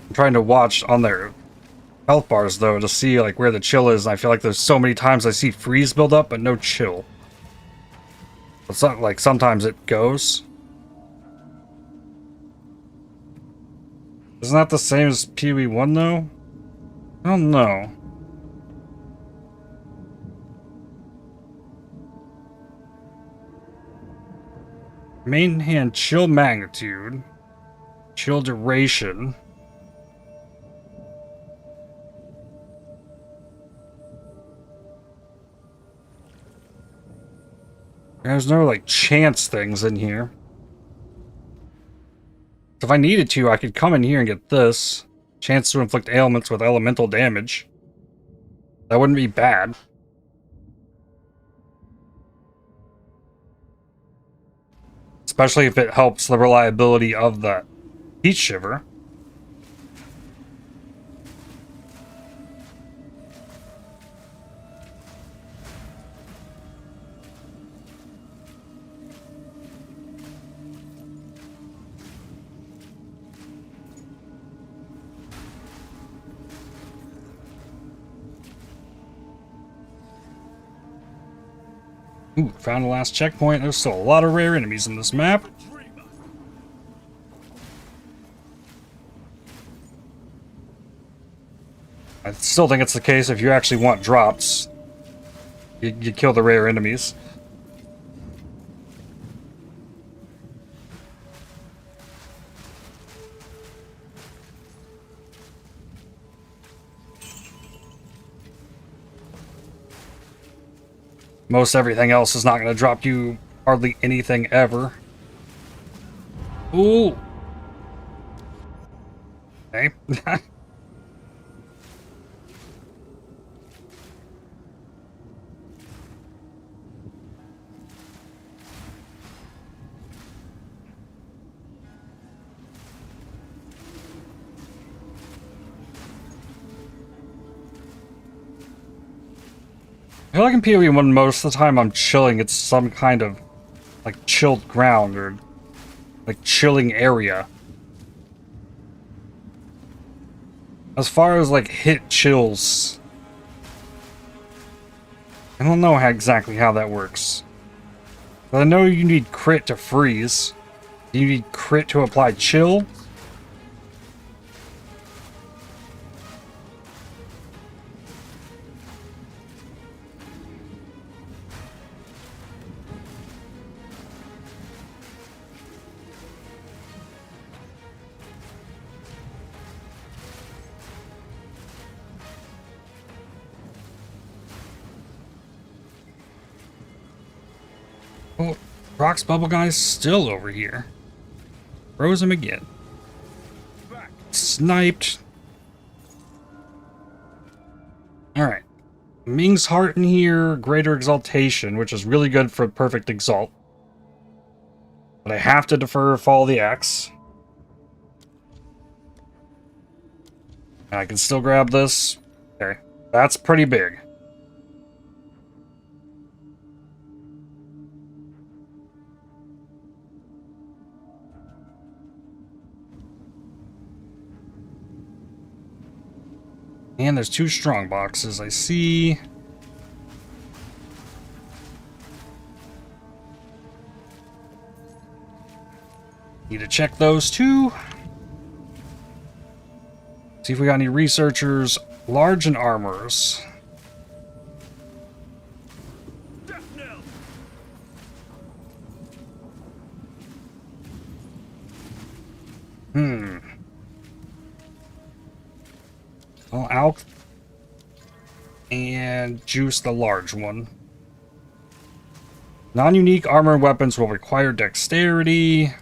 I'm trying to watch on their health bars though to see like where the chill is, and I feel like there's so many times I see freeze build up but no chill. It's not like sometimes it goes. Isn't that the same as PoE 1 though? I don't know. Main hand chill magnitude, chill duration. There's no like chance things in here. If I needed to, I could come in here and get this. Chance to inflict ailments with elemental damage. That wouldn't be bad. Especially if it helps the reliability of the heat shiver. Ooh, found the last checkpoint. There's still a lot of rare enemies in this map. I still think it's the case if you actually want drops. You kill the rare enemies. Most everything else is not going to drop you hardly anything ever. Ooh. Okay. I feel like in PoE 1 most of the time I'm chilling, it's some kind of like chilled ground or like chilling area. As far as like hit chills, I don't know exactly how that works. But I know you need crit to freeze. You need crit to apply chill. Oh, Rock's Bubble Guy's still over here. Froze him again. Sniped. Alright. Ming's Heart in here, Greater Exaltation, which is really good for Perfect Exalt. But I have to defer Fall of the Axe. And I can still grab this. Okay, that's pretty big. And there's 2 strong boxes, I see. Need to check those too. See if we got any researchers. Large and armors. Well, And juice the large one. Non-unique armor and weapons will require dexterity.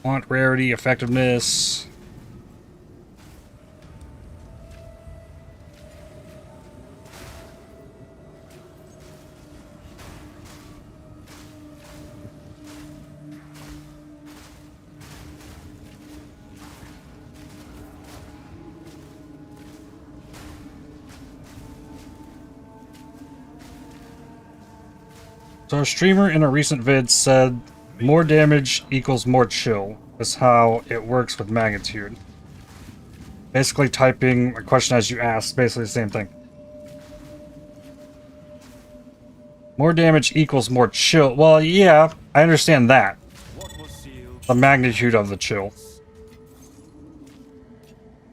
Want rarity, effectiveness. So a streamer in a recent vid said more damage equals more chill. That's how it works with magnitude. Basically typing a question as you ask, basically the same thing. More damage equals more chill. Well, yeah, I understand that. The magnitude of the chill.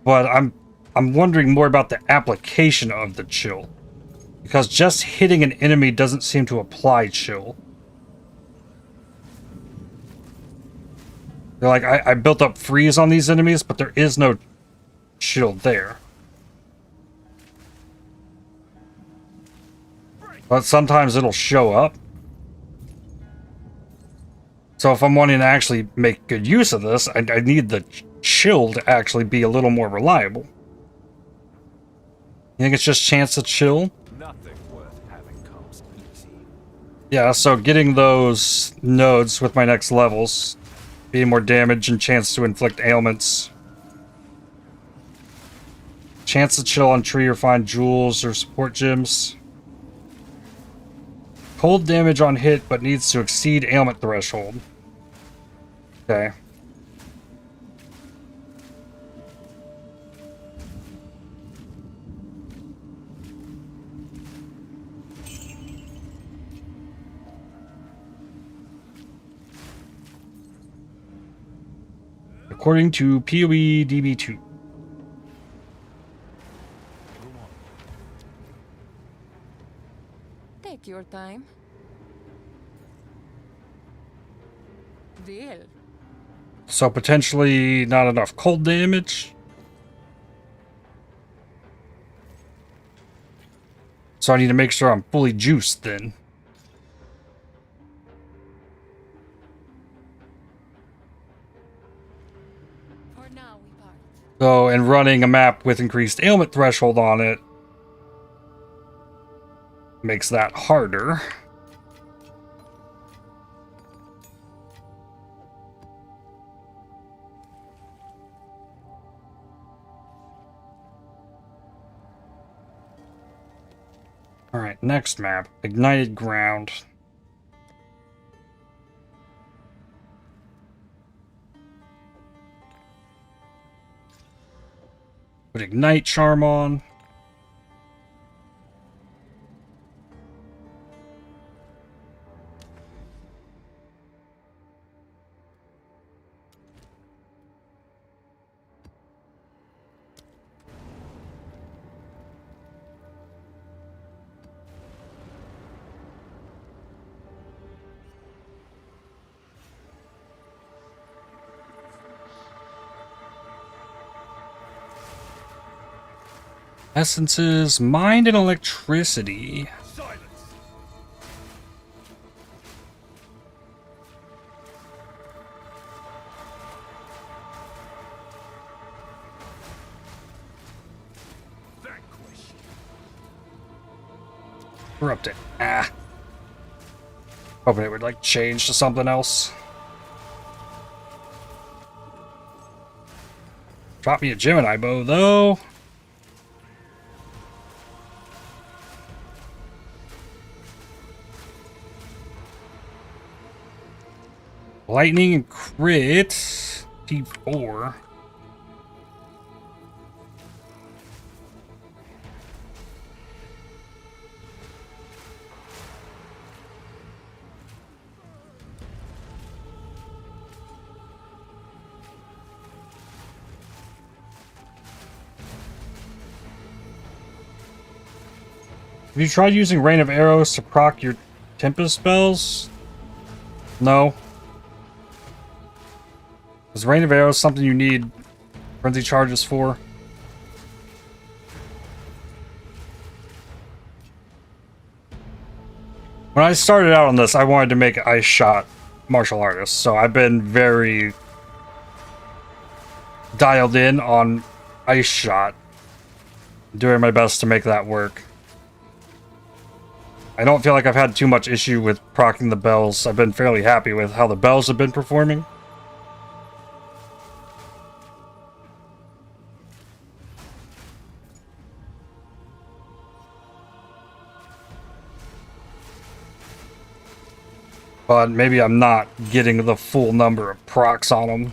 But I'm wondering more about the application of the chill. Because just hitting an enemy doesn't seem to apply chill. They're like, I built up freeze on these enemies, but there is no chill there. But sometimes it'll show up. So if I'm wanting to actually make good use of this, I need the chill to actually be a little more reliable. You think it's just chance to chill? Nothing worth having comes easy. Yeah, so getting those nodes with my next levels, being more damage and chance to inflict ailments. Chance to chill on tree or find jewels or support gems. Cold damage on hit, but needs to exceed ailment threshold. Okay. According to PoE DB2. Take your time. Deal. So potentially not enough cold damage. So I need to make sure I'm fully juiced then. For now we part. So, and running a map with increased ailment threshold on it makes that harder. Alright, next map. Ignited Ground. Put Ignite Charm on. Essences, mind and electricity. Silence! Vanquish. Corrupted. Ah. Hoping it would like change to something else. Drop me a Gemini bow though. Lightning and crit. T4. Have you tried using Rain of Arrows to proc your Tempest spells? No. Is Rain of Arrows something you need frenzy charges for? When I started out on this, I wanted to make Ice Shot martial artist, so I've been very dialed in on Ice Shot, doing my best to make that work. I don't feel like I've had too much issue with proccing the bells. I've been fairly happy with how the bells have been performing. But maybe I'm not getting the full number of procs on them.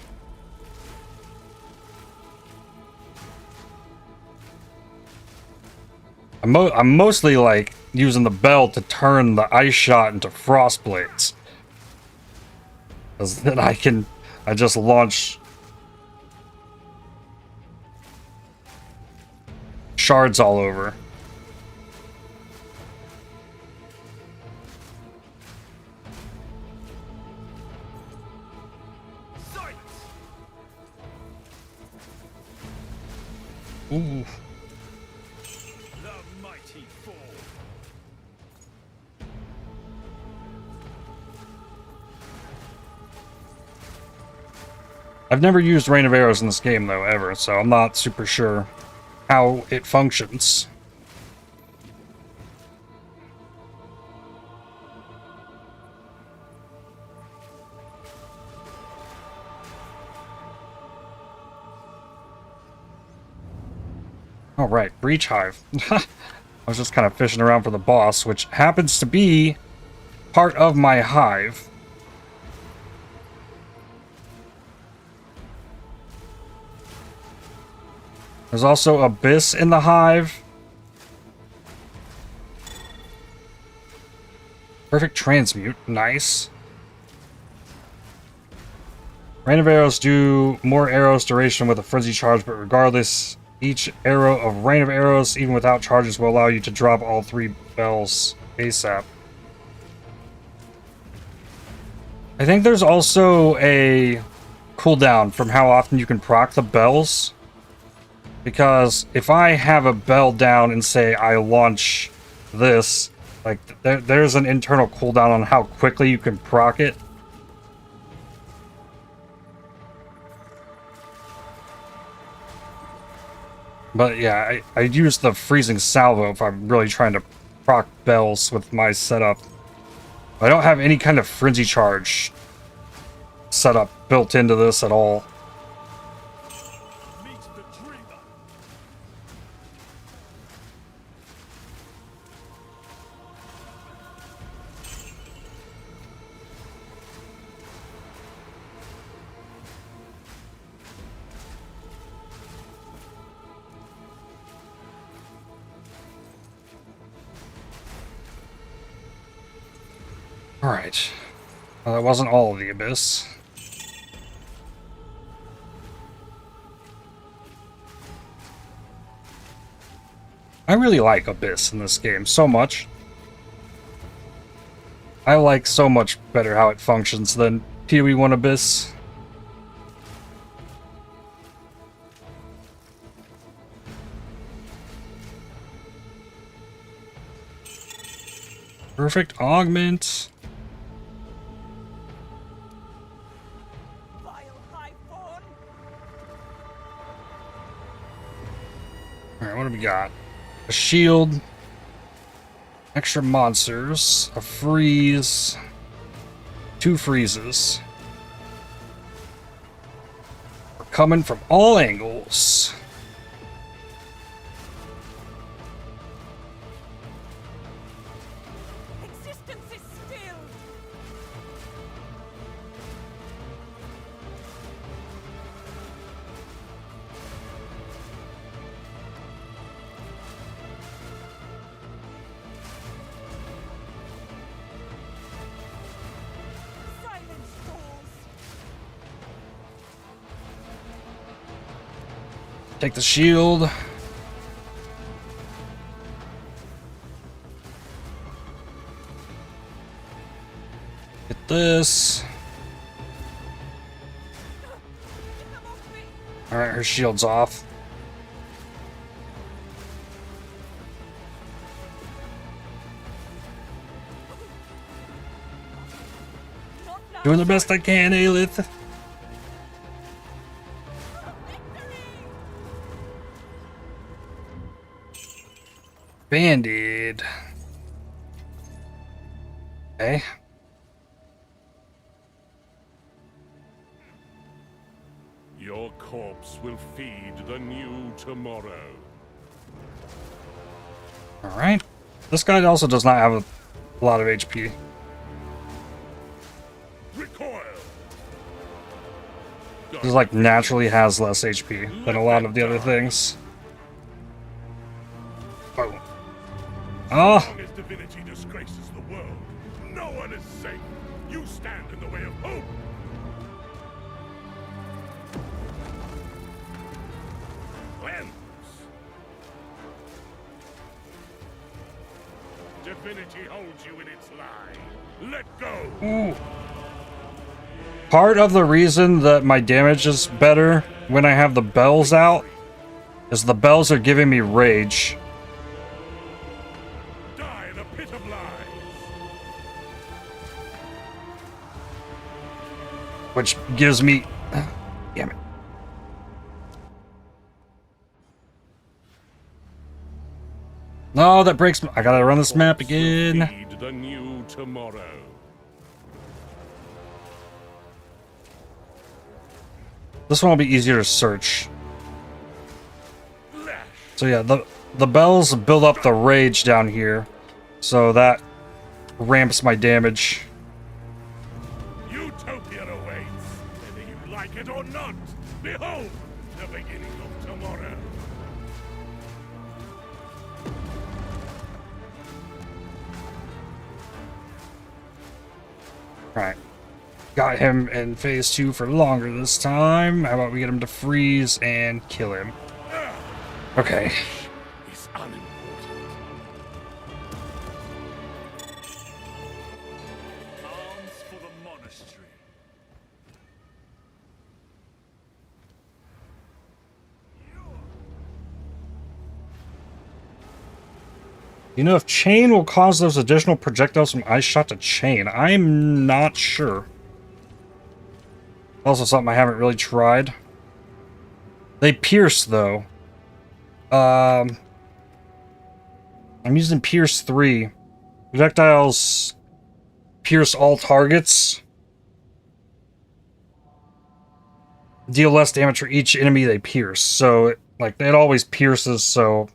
I'm mostly like using the bell to turn the Ice Shot into Frost Blades. Because then I just launch shards all over. Ooh. The mighty fall. I've never used Rain of Arrows in this game, though, ever, so I'm not super sure how it functions. All right, Breach Hive. I was just kind of fishing around for the boss, which happens to be part of my hive. There's also Abyss in the hive. Perfect Transmute, nice. Rain of Arrows do more arrows duration with a frenzy charge, but regardless, each arrow of Rain of Arrows, even without charges, will allow you to drop all 3 bells ASAP. I think there's also a cooldown from how often you can proc the bells. Because if I have a bell down and say I launch this, like there's an internal cooldown on how quickly you can proc it. But yeah, I use the freezing salvo if I'm really trying to proc bells with my setup. I don't have any kind of frenzy charge setup built into this at all. Alright. Well, that wasn't all of the Abyss. I really like Abyss in this game so much. I like so much better how it functions than PoE 1 Abyss. Perfect Augment. Alright, what do we got? A shield, extra monsters, a freeze, 2 freezes. We're coming from all angles. Existence is still. Take the shield. Get this. Alright, her shield's off. Doing the best I can, Aelith. Band-Aid. Okay. Your corpse will feed the new tomorrow. Alright. This guy also does not have a lot of HP. Recoil. He like naturally has less HP than a lot of the other things. Oh. As Oh. long as divinity disgraces the world, no one is safe. You stand in the way of hope. Cleanse. Divinity holds you in its lie. Let go. Ooh. Part of the reason that my damage is better when I have the bells out is the bells are giving me rage. Die in the pit of lies. Which gives me... Damn it. No, that breaks me. I gotta run this map again. Feed the new tomorrow. This one will be easier to search. So yeah, the bells build up the rage down here. So that ramps my damage. Utopia awaits, whether you like it or not. Behold, the beginning of tomorrow. Right. Got him in phase 2 for longer this time. How about we get him to freeze and kill him? Okay. It's unimportant. Arms for the monastery. You know if chain will cause those additional projectiles from ice shot to chain? I'm not sure. Also something I haven't really tried. They pierce though. I'm using Pierce 3. Projectiles pierce all targets. Deal less damage for each enemy they pierce. So, it always pierces, so...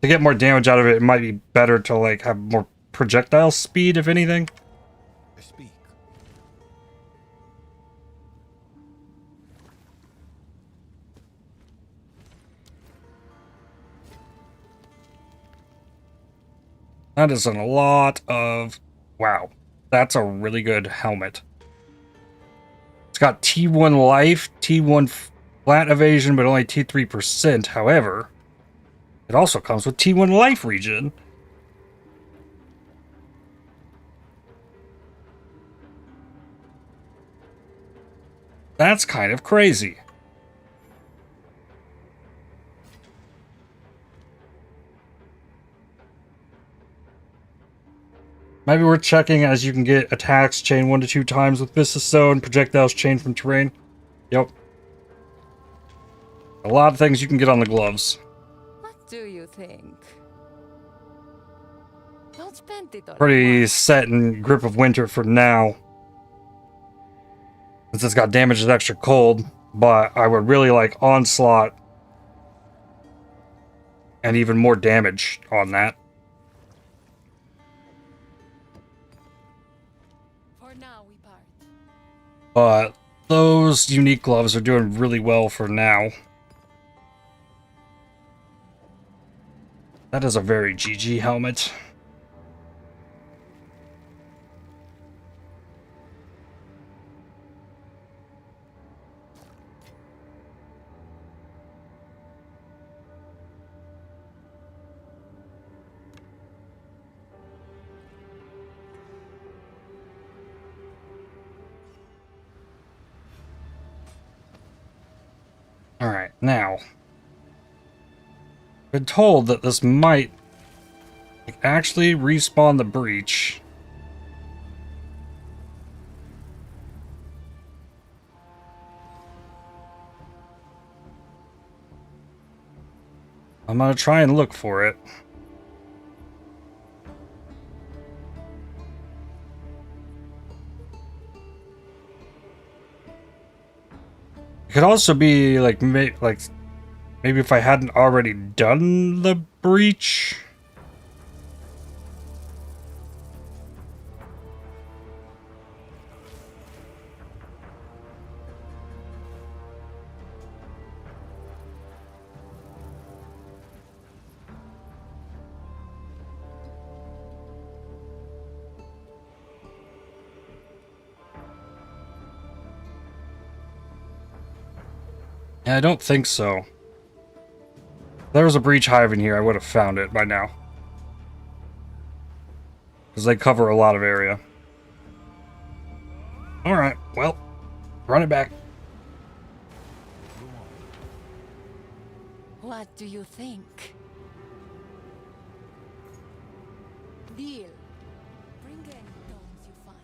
To get more damage out of it, it might be better to, have more projectile speed, if anything. I speak. That is a lot of... Wow. That's a really good helmet. It's got T1 life, T1 flat evasion, but only T3%. However, it also comes with T1 life regen. That's kind of crazy. Maybe we're checking as you can get attacks chain 1 to 2 times with Vista Stone, projectiles chain from terrain. Yep. A lot of things you can get on the gloves. What do you think? Don't spend it all. Pretty set in Grip of Winter for now. Since it's got damage that's extra cold, but I would really like Onslaught and even more damage on that. But those unique gloves are doing really well for now. That is a very GG helmet. Alright, now. Been told that this might actually respawn the breach. I'm gonna try and look for it. It could also be like maybe if I hadn't already done the breach. Yeah, I don't think so. If there was a breach hive in here, I would have found it by now. Because they cover a lot of area. Alright, well, run it back. What do you think? Deal. Bring any stones you find.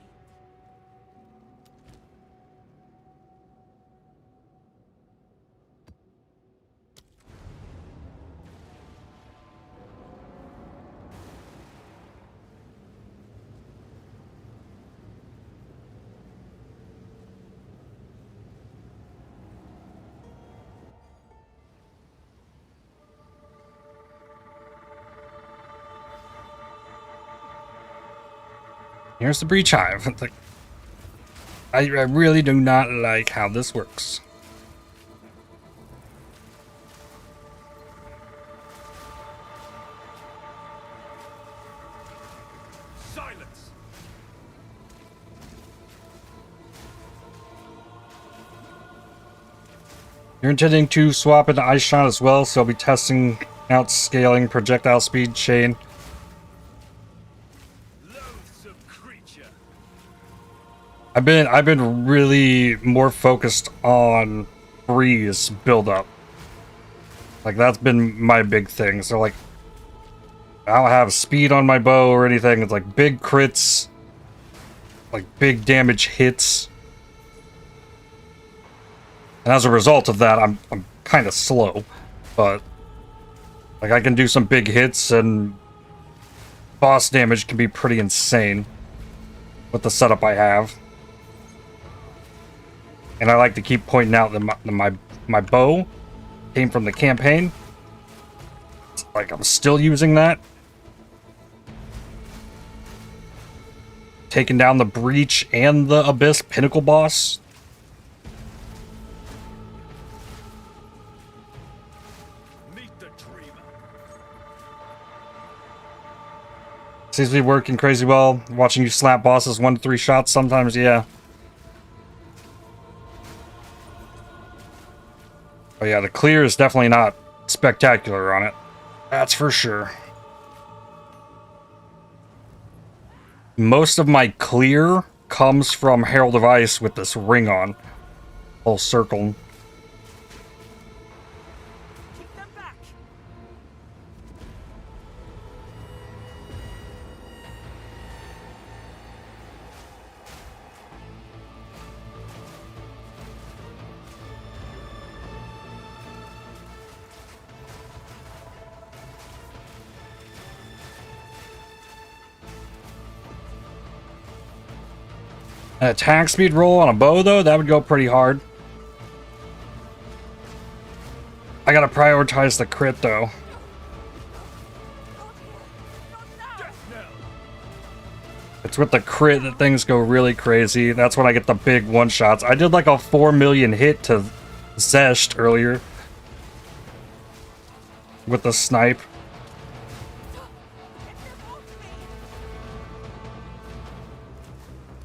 Here's the breach hive. Like, I really do not like how this works. Silence! You're intending to swap into Ice Shot as well, so I'll be testing out scaling projectile speed chain. I've been really more focused on freeze buildup. Like, that's been my big thing. So like, I don't have speed on my bow or anything. It's like big crits, like big damage hits. And as a result of that, I'm kind of slow, but like I can do some big hits, and boss damage can be pretty insane with the setup I have. And I like to keep pointing out that my bow came from the campaign. It's like I'm still using that. Taking down the Breach and the Abyss Pinnacle boss. Seems to be working crazy well. Watching you slap bosses 1 to 3 shots sometimes, yeah. But yeah, the clear is definitely not spectacular on it. That's for sure. Most of my clear comes from Herald of Ice with this ring on. Whole circle. Keep them back. An attack speed roll on a bow, though, that would go pretty hard. I gotta prioritize the crit, though. It's with the crit that things go really crazy. That's when I get the big one-shots. I did like a 4 million hit to Zesht earlier. With the snipe.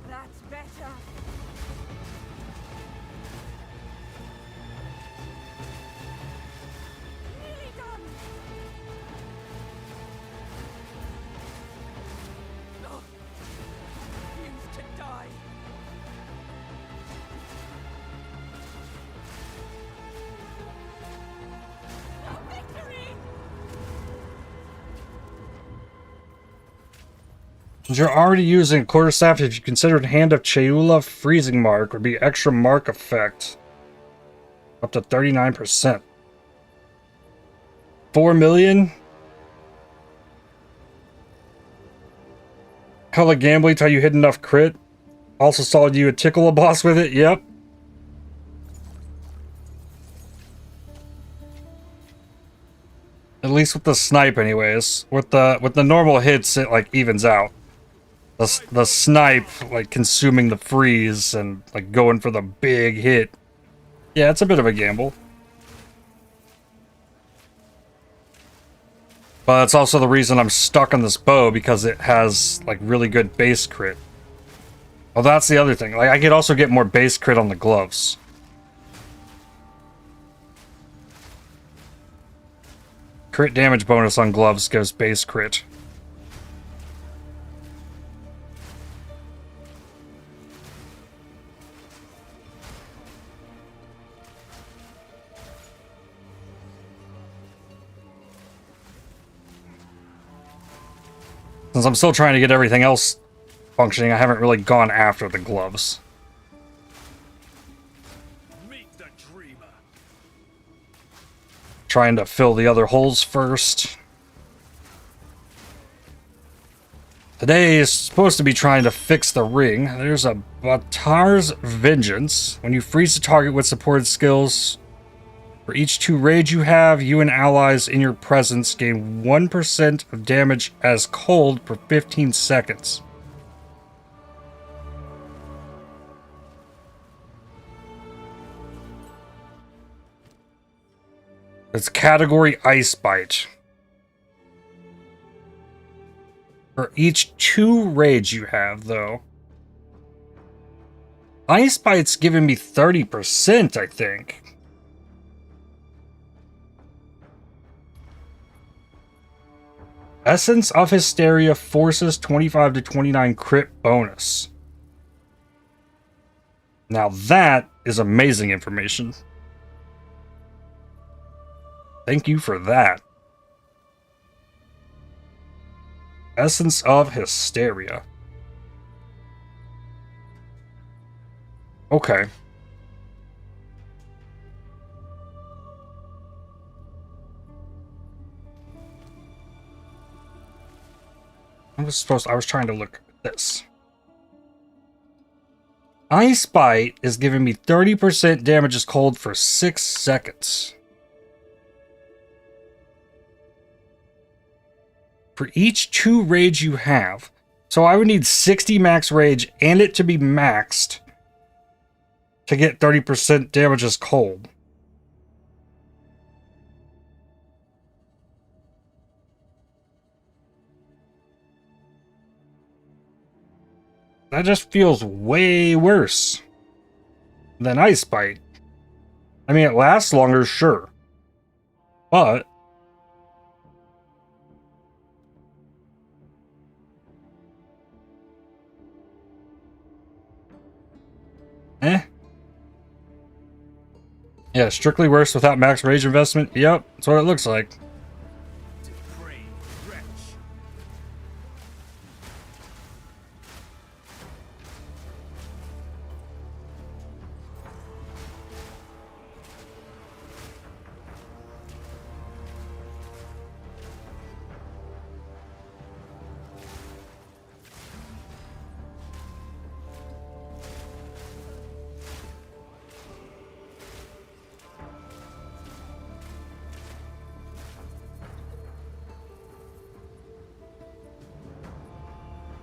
That's better. Nearly done. Oh, refuse to die. No victory. Since you're already using Quarterstaff, if you considered Hand of Cheula, Freezing Mark would be extra mark effect. Up to 39%. 4 million? Hella gambling till you hit enough crit. Also saw you tickle a boss with it. Yep. At least with the snipe, anyways. With the normal hits, it like evens out. The snipe, like consuming the freeze and like going for the big hit. Yeah, it's a bit of a gamble. But it's also the reason I'm stuck on this bow, because it has like really good base crit. Well, that's the other thing. Like, I could also get more base crit on the gloves. Crit damage bonus on gloves goes base crit. Since I'm still trying to get everything else functioning, I haven't really gone after the gloves. Meet the dreamer. Trying to fill the other holes first. Today is supposed to be trying to fix the ring. There's a Batar's Vengeance. When you freeze the target with supported skills, for each 2 rage you have, you and allies in your presence gain 1% of damage as cold for 15 seconds. It's category Ice Bite. For each 2 rage you have, though. Ice Bite's giving me 30%, I think. Essence of Hysteria forces 25 to 29 crit bonus. Now that is amazing information. Thank you for that. Essence of Hysteria. Okay. I was trying to look at this. Ice Bite is giving me 30% damage is cold for 6 seconds. For each 2 rage you have. So I would need 60 max rage and it to be maxed to get 30% damage as cold. That just feels way worse than Ice Bite. I mean, it lasts longer, sure. But yeah, strictly worse without max rage investment. Yep, that's what it looks like.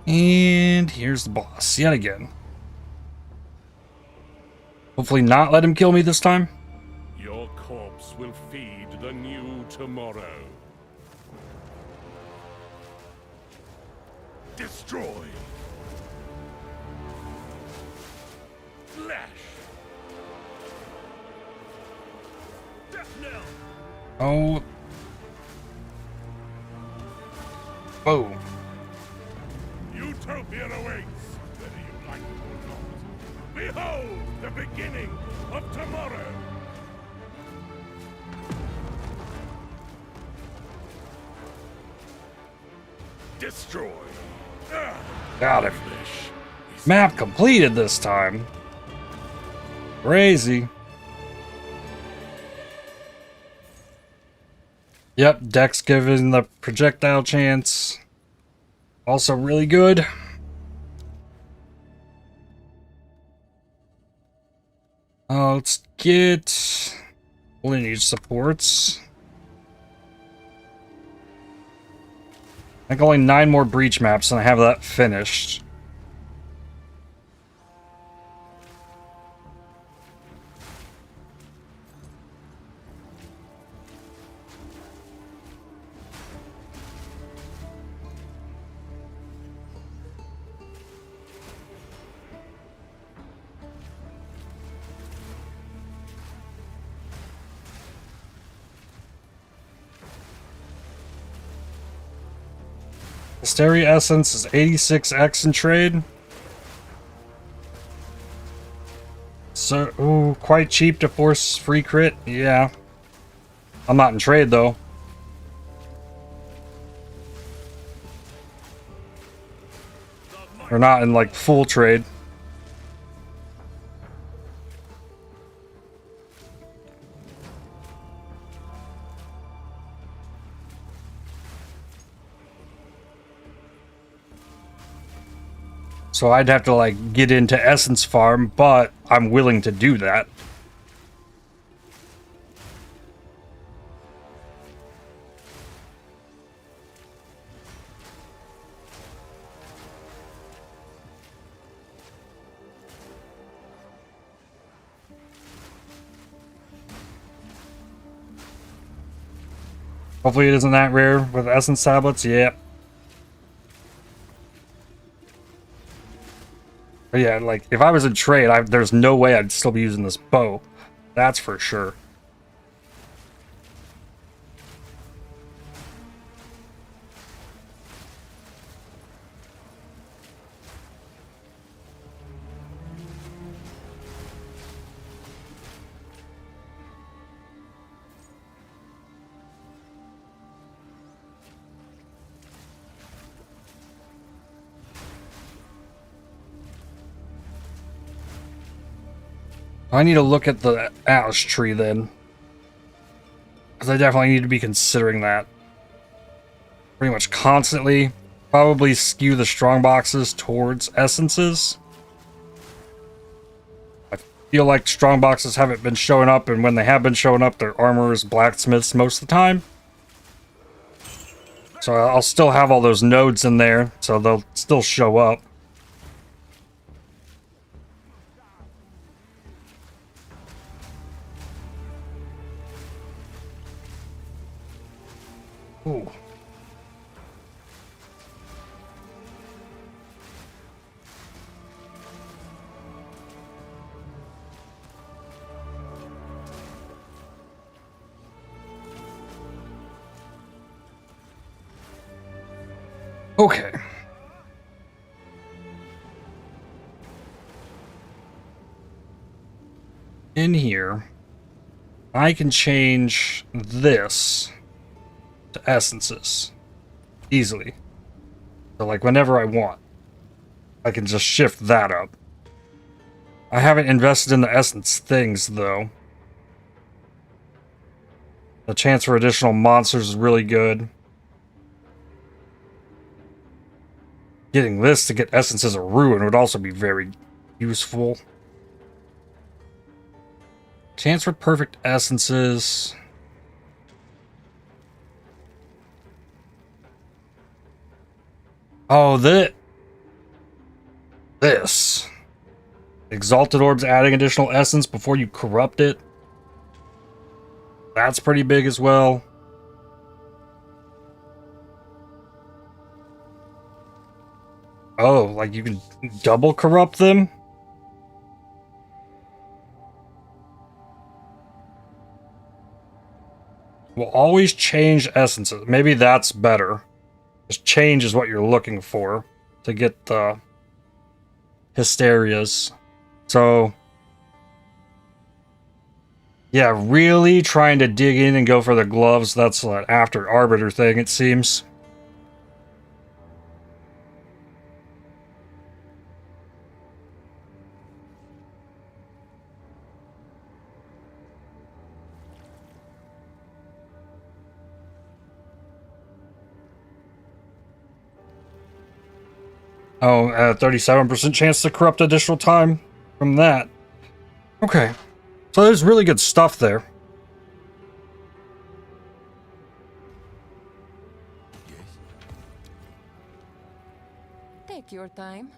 And here's the boss, yet again. Hopefully not let him kill me this time. Your corpse will feed the new tomorrow. Destroy. Flash. Death knell. Oh. Whoa. Utopia awaits, whether you like it or not. Behold the beginning of tomorrow. Destroy. Got him. Map completed this time. Crazy. Yep, Dex giving the projectile chance. Also really good. Let's get lineage supports. I think only 9 more breach maps and I have that finished. Hysteria Essence is 86x in trade. So, ooh, quite cheap to force free crit. Yeah. I'm not in trade though. We're not in like full trade. So I'd have to like get into Essence Farm, but I'm willing to do that. Hopefully it isn't that rare with Essence Tablets, yep. But yeah, like, if I was in trade, there's no way I'd still be using this bow. That's for sure. I need to look at the Atlas tree then. Because I definitely need to be considering that. Pretty much constantly. Probably skew the strong boxes towards essences. I feel like strong boxes haven't been showing up, and when they have been showing up, they're armorers, blacksmiths most of the time. So I'll still have all those nodes in there, so they'll still show up. Ooh. Okay. In here, I can change this to essences easily. So like whenever I want, I can just shift that up. I haven't invested in the essence things though. The chance for additional monsters is really good. Getting this to get essences of ruin would also be very useful. Chance for perfect essences. Oh, this. Exalted Orbs adding additional essence before you corrupt it. That's pretty big as well. Oh, like you can double corrupt them? We'll always change essences. Maybe that's better. Just change is what you're looking for to get the hysterias. So, yeah, really trying to dig in and go for the gloves. That's an after Arbiter thing, it seems. Oh, 37% chance to corrupt additional time from that. Okay. So there's really good stuff there. Take your time.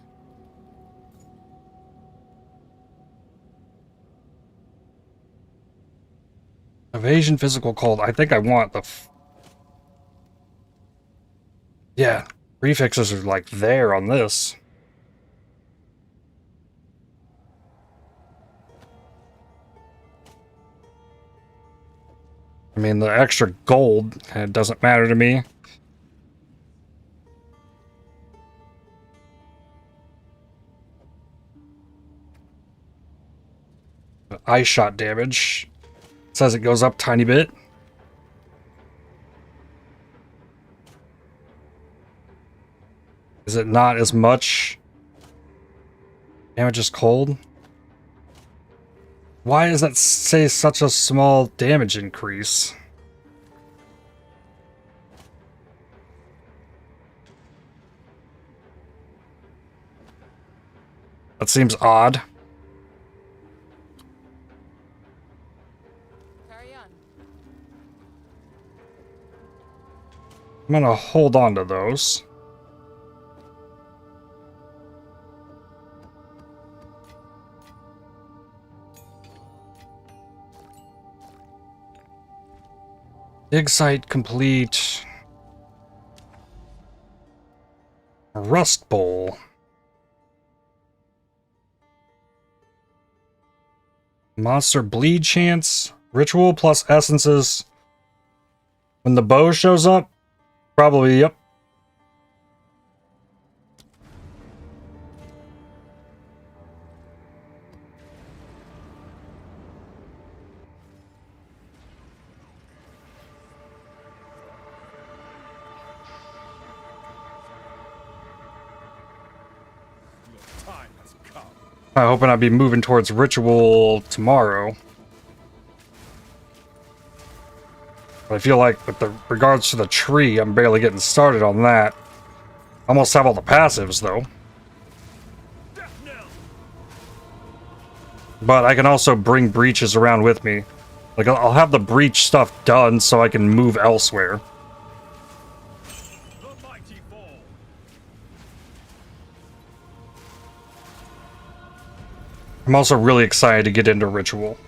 Evasion, physical cold. I think I want the... Yeah. Prefixes are like there on this. I mean, the extra gold, it doesn't matter to me. Ice shot damage. It says it goes up a tiny bit. Is it not as much? Damage is cold. Why does that say such a small damage increase? That seems odd. Carry on. I'm gonna hold on to those. Dig site complete. Rust bowl. Monster bleed chance. Ritual plus essences. When the bow shows up? Probably, yep. I'm hoping I'll be moving towards ritual tomorrow. But I feel like with the regards to the tree, I'm barely getting started on that. Almost have all the passives though. But I can also bring breaches around with me. Like I'll have the breach stuff done so I can move elsewhere. I'm also really excited to get into ritual.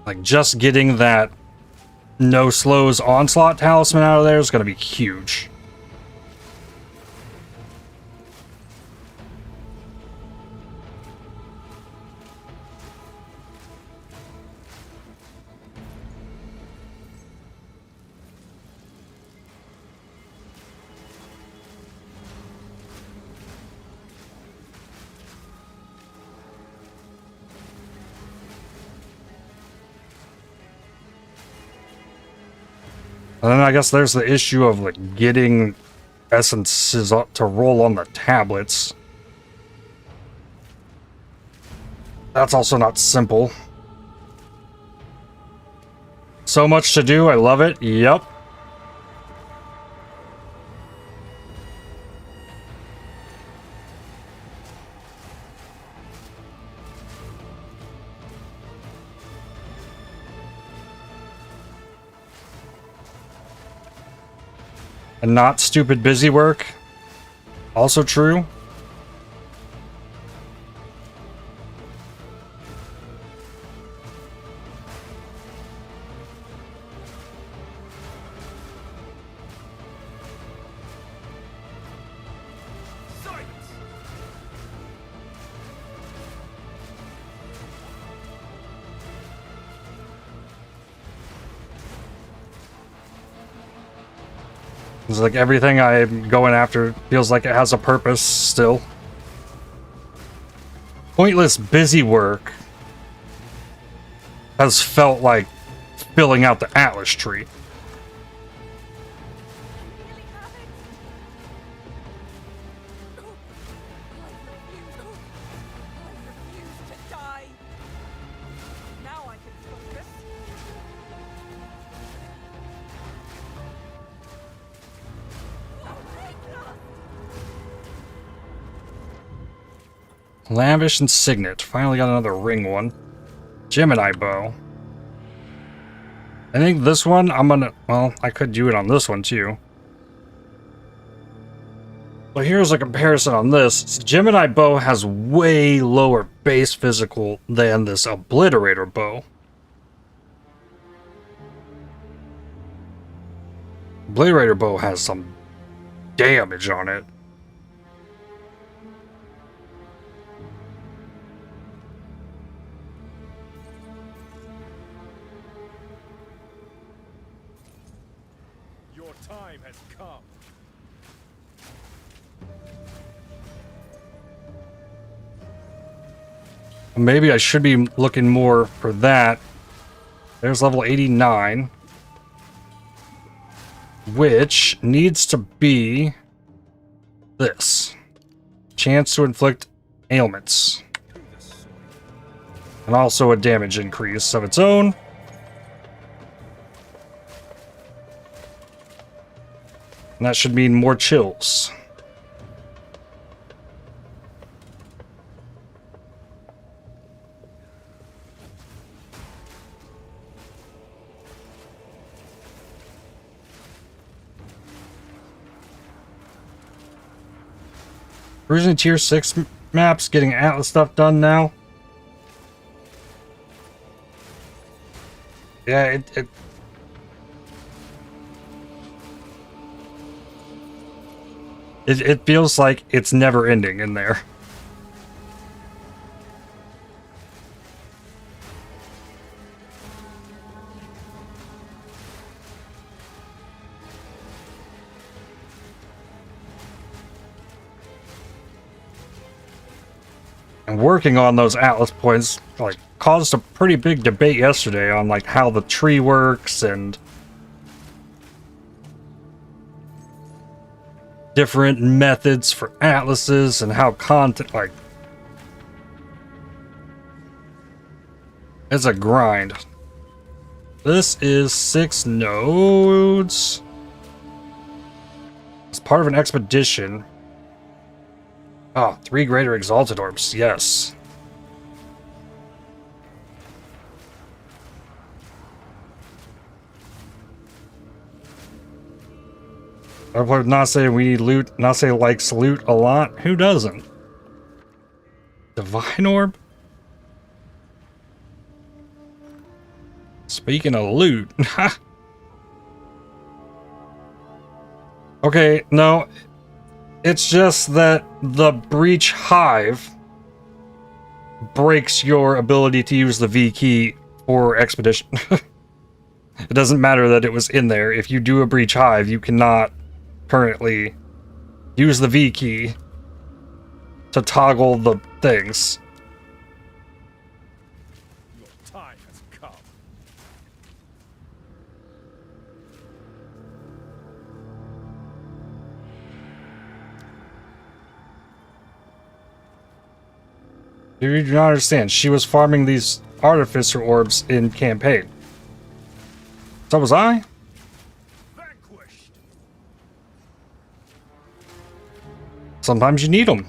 Like just getting that no slows onslaught talisman out of there is going to be huge. And then I guess there's the issue of like getting essences up to roll on the tablets. That's also not simple. So much to do, I love it. Yep. And not stupid busy work. Also true. It's like everything I'm going after feels like it has a purpose still. Pointless busy work has felt like filling out the Atlas tree. Lavish and Signet. Finally got another ring one. Gemini bow. I think this one, I'm gonna... Well, I could do it on this one, too. So here's a comparison on this. Gemini bow has way lower base physical than this Obliterator bow. Obliterator bow has some damage on it. Your time has come. Maybe I should be looking more for that. There's level 89. Which needs to be this. Chance to inflict ailments. And also a damage increase of its own. And that should mean more chills. Cruising tier 6 maps, getting Atlas stuff done now. Yeah, it feels like it's never ending in there. And working on those Atlas points like caused a pretty big debate yesterday on like how the tree works and different methods for atlases and how content like it's a grind. This is 6 nodes. It's part of an expedition. Oh, 3 greater exalted orbs, yes. I played with Nase, we need loot. Nase likes loot a lot. Who doesn't? Divine orb? Speaking of loot. Okay, no. It's just that the Breach Hive breaks your ability to use the V key for Expedition. It doesn't matter that it was in there. If you do a Breach Hive, you cannot currently use the V key to toggle the things. Your time has come. You do not understand. She was farming these Artificer orbs in campaign. So was I? Vanquished. Sometimes you need them.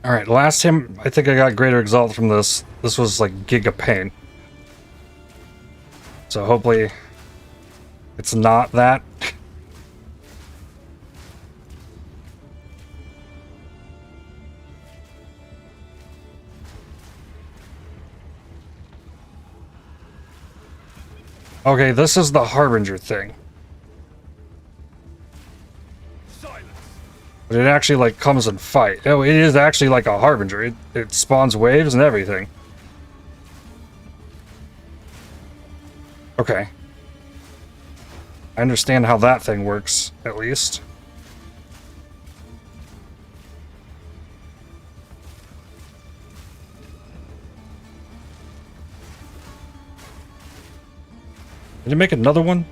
Alright, last time I think I got greater exalt from this. This was like Giga Pain. So hopefully it's not that. Okay, this is the Harbinger thing. But it actually like comes and fight. Oh, it is actually like a Harbinger. It spawns waves and everything. Okay. I understand how that thing works, at least. Did you make another one?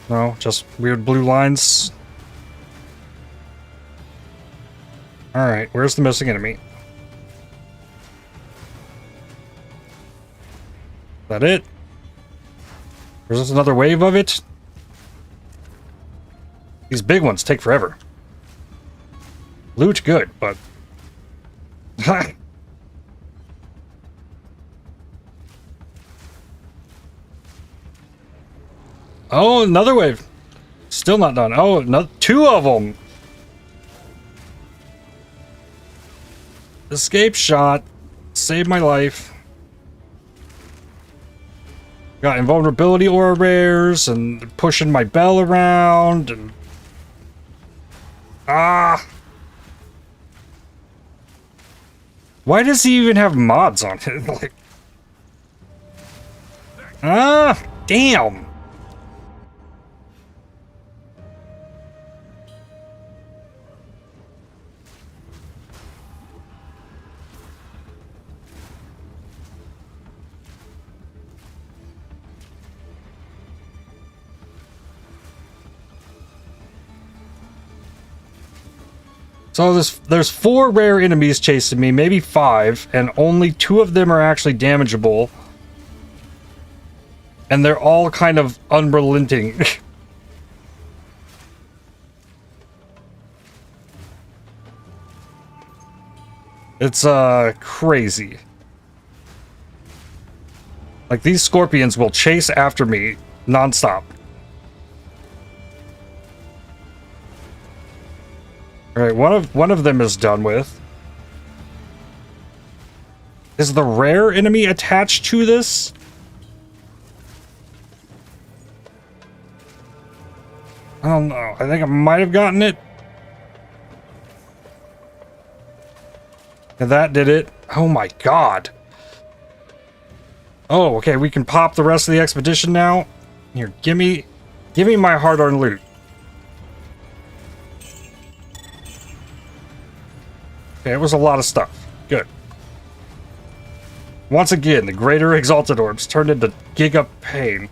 No, just weird blue lines. Alright, where's the missing enemy? Is that it? Or is this another wave of it? These big ones take forever. Loot good, but... Oh, another wave. Still not done. Oh, no, 2 of them. Escape shot. Saved my life. Got invulnerability aura rares and pushing my bell around and... Ah! Why does he even have mods on it? Like... Ah! Damn! So there's 4 rare enemies chasing me, maybe 5, and only 2 of them are actually damageable. And they're all kind of unrelenting. It's crazy. Like, these scorpions will chase after me nonstop. Alright, one of them is done with. Is the rare enemy attached to this? I don't know. I think I might have gotten it. And that did it. Oh my god. Oh, okay, we can pop the rest of the expedition now. Here, give me my hard-earned loot. Okay, it was a lot of stuff. Good. Once again, the greater exalted orbs turned into giga pain.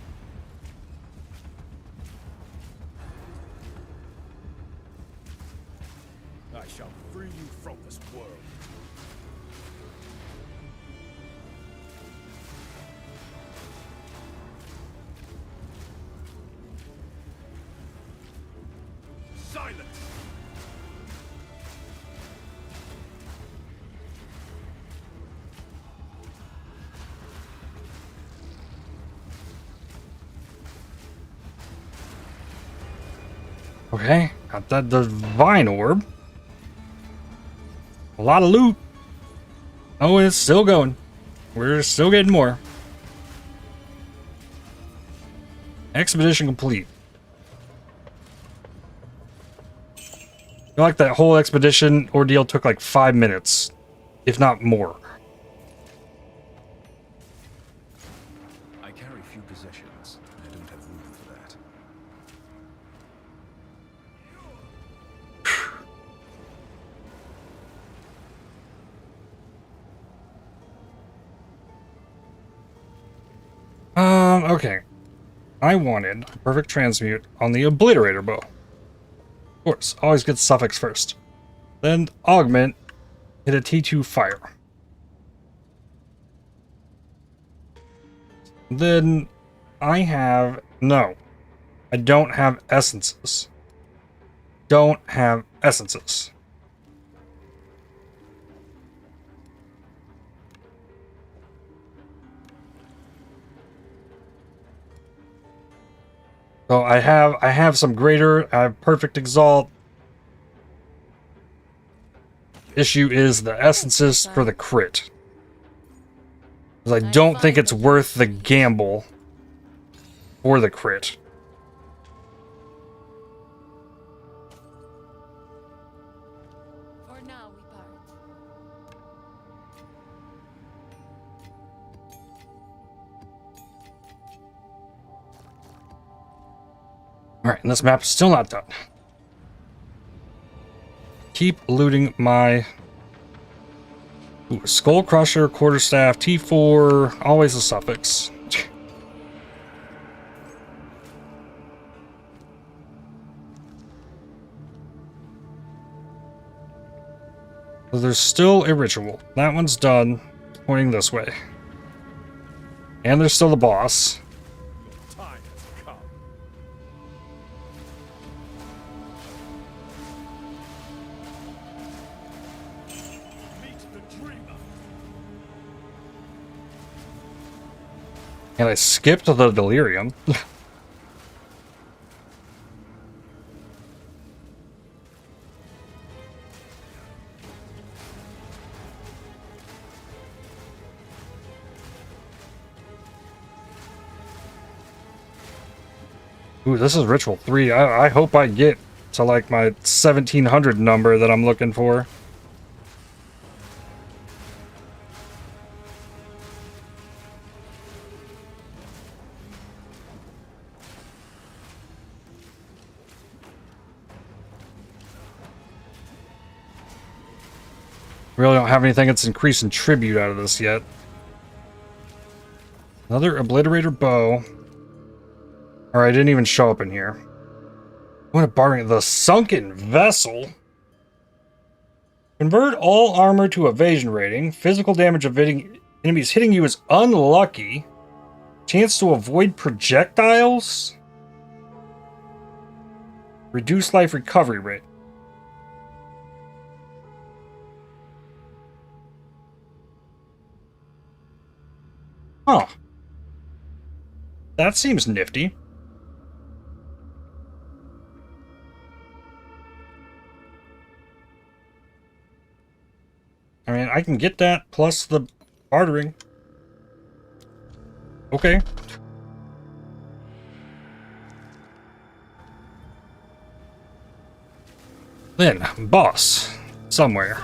I shall free you from this world. Silence! Okay, got that divine orb. A lot of loot. Oh, it's still going. We're still getting more. Expedition complete. I feel like that whole expedition ordeal took like 5 minutes, if not more. I carry few possessions. I don't have room for that. Okay. I wanted a perfect transmute on the obliterator bow. Of course, always get suffix first. Then augment, hit a T2 fire. Then I have... No. I don't have essences. Don't have essences. So I have some greater, I have perfect exalt. Issue is the essences for the crit. Because I don't think it's worth the gamble for the crit. For now we part. Alright, and this map is still not done. Keep looting my... Ooh, Skull Crusher, Quarterstaff, T4, always a suffix. So there's still a ritual. That one's done. Pointing this way. And there's still the boss. Time has come. Meet the dreamer. And I skipped the delirium. Ooh, this is Ritual 3. I hope I get to like my 1700 number that I'm looking for. Really don't have anything that's increasing tribute out of this yet. Another Obliterator Bow. Or I didn't even show up in here. I want to borrow the Sunken Vessel. Convert all armor to evasion rating. Physical damage of enemies hitting you is unlucky. Chance to avoid projectiles. Reduce life recovery rate. Huh. That seems nifty. I mean, I can get that plus the bartering. Okay. Then, boss. Somewhere.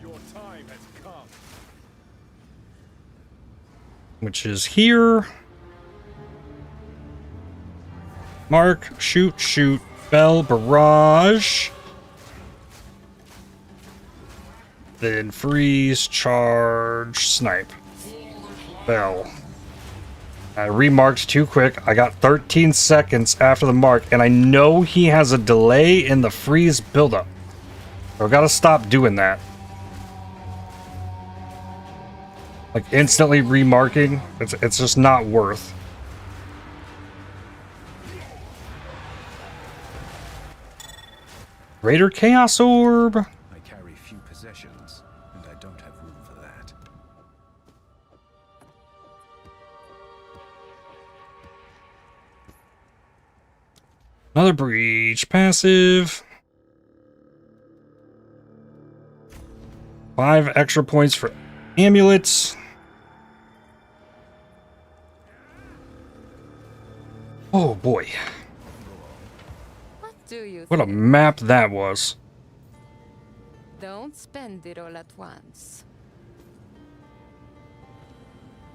Your time has come. Which is here. Mark, shoot, shoot, bell, barrage. Then freeze, charge, snipe. Bell. I remarked too quick. I got 13 seconds after the mark, and I know he has a delay in the freeze buildup. So I gotta stop doing that. Like instantly remarking, it's just not worth. Greater Chaos Orb. I carry few possessions, and I don't have room for that. Another breach passive. 5 extra points for amulets. Oh boy. What do you What a think? map that was. Don't spend it all at once.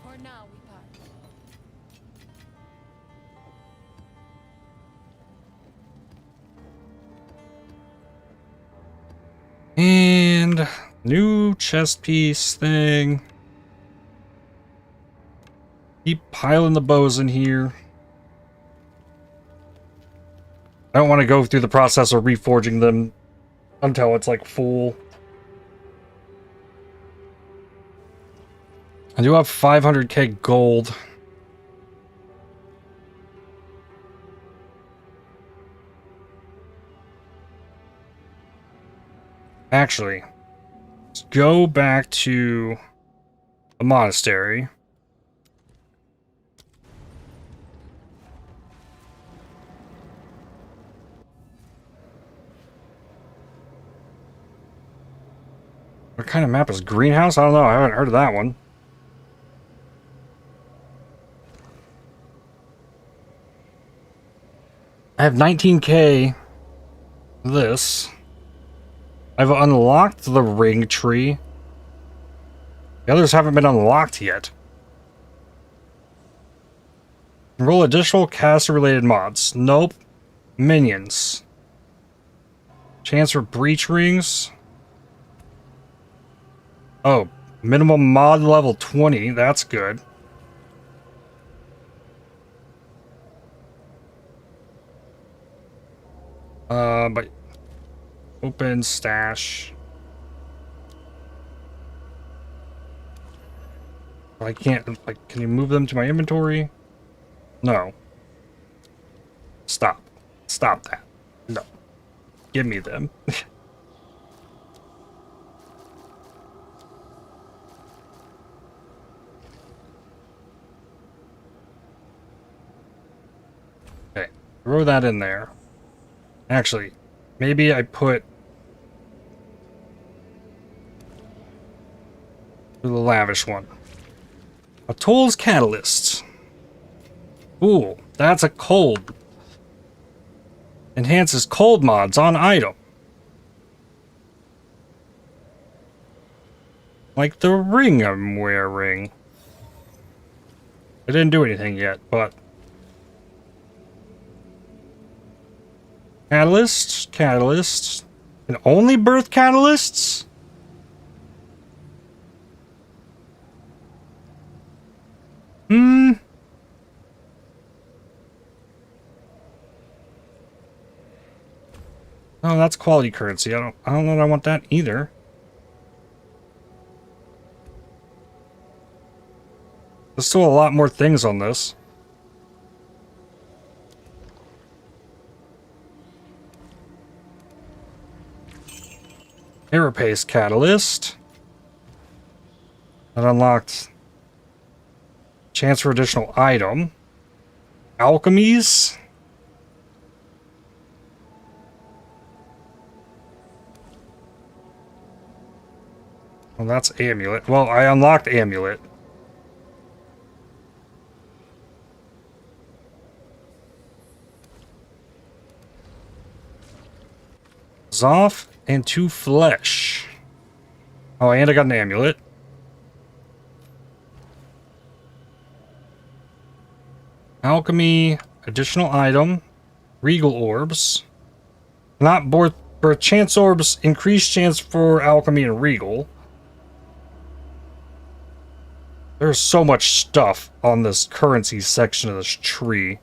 For now, we part. And new chest piece thing. Keep piling the bows in here. I don't want to go through the process of reforging them until it's like full. I do have 500k gold. Actually, let's go back to the monastery. What kind of map is Greenhouse? I don't know. I haven't heard of that one. I have 19k. This. I've unlocked the ring tree. The others haven't been unlocked yet. Roll additional caster-related mods. Nope. Minions. Chance for breach rings. Oh, minimum mod level 20. That's good. But Open stash. I can't, like, can you move them to my inventory? No. Stop. Stop that. No. Give me them. Okay. Throw that in there. Actually, maybe I put the lavish one. A tools catalyst. Ooh, that's a cold. Enhances cold mods on item. Like the ring I'm wearing. I didn't do anything yet, but... Catalyst, catalyst. And only birth catalysts? Hmm. Oh, that's quality currency. I don't know that I want that either. There's still a lot more things on this. Aeropace catalyst. That unlocked chance for additional item. Alchemies. Well, that's amulet. Well, I unlocked amulet. Zoff and 2 flesh. Oh, and I got an amulet. Alchemy, additional item, regal orbs. Not birth chance orbs, increased chance for alchemy and regal. There's so much stuff on this currency section of this tree.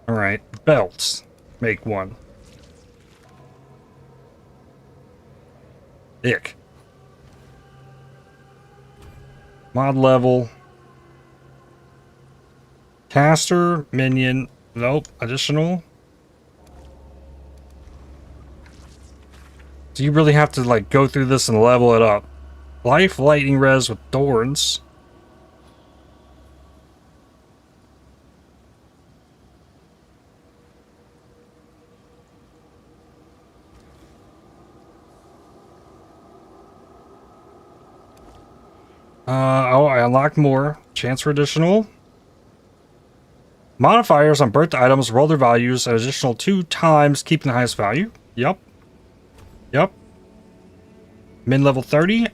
Alright, belts. Make one. Ick. Mod level. Caster, minion. Nope. Additional. So you really have to like go through this and level it up. Life, lightning res with thorns. Oh, I unlocked more. Chance for additional. Modifiers on birth items roll their values an additional 2 times, keeping the highest value. Yep. Yep. Min level 30.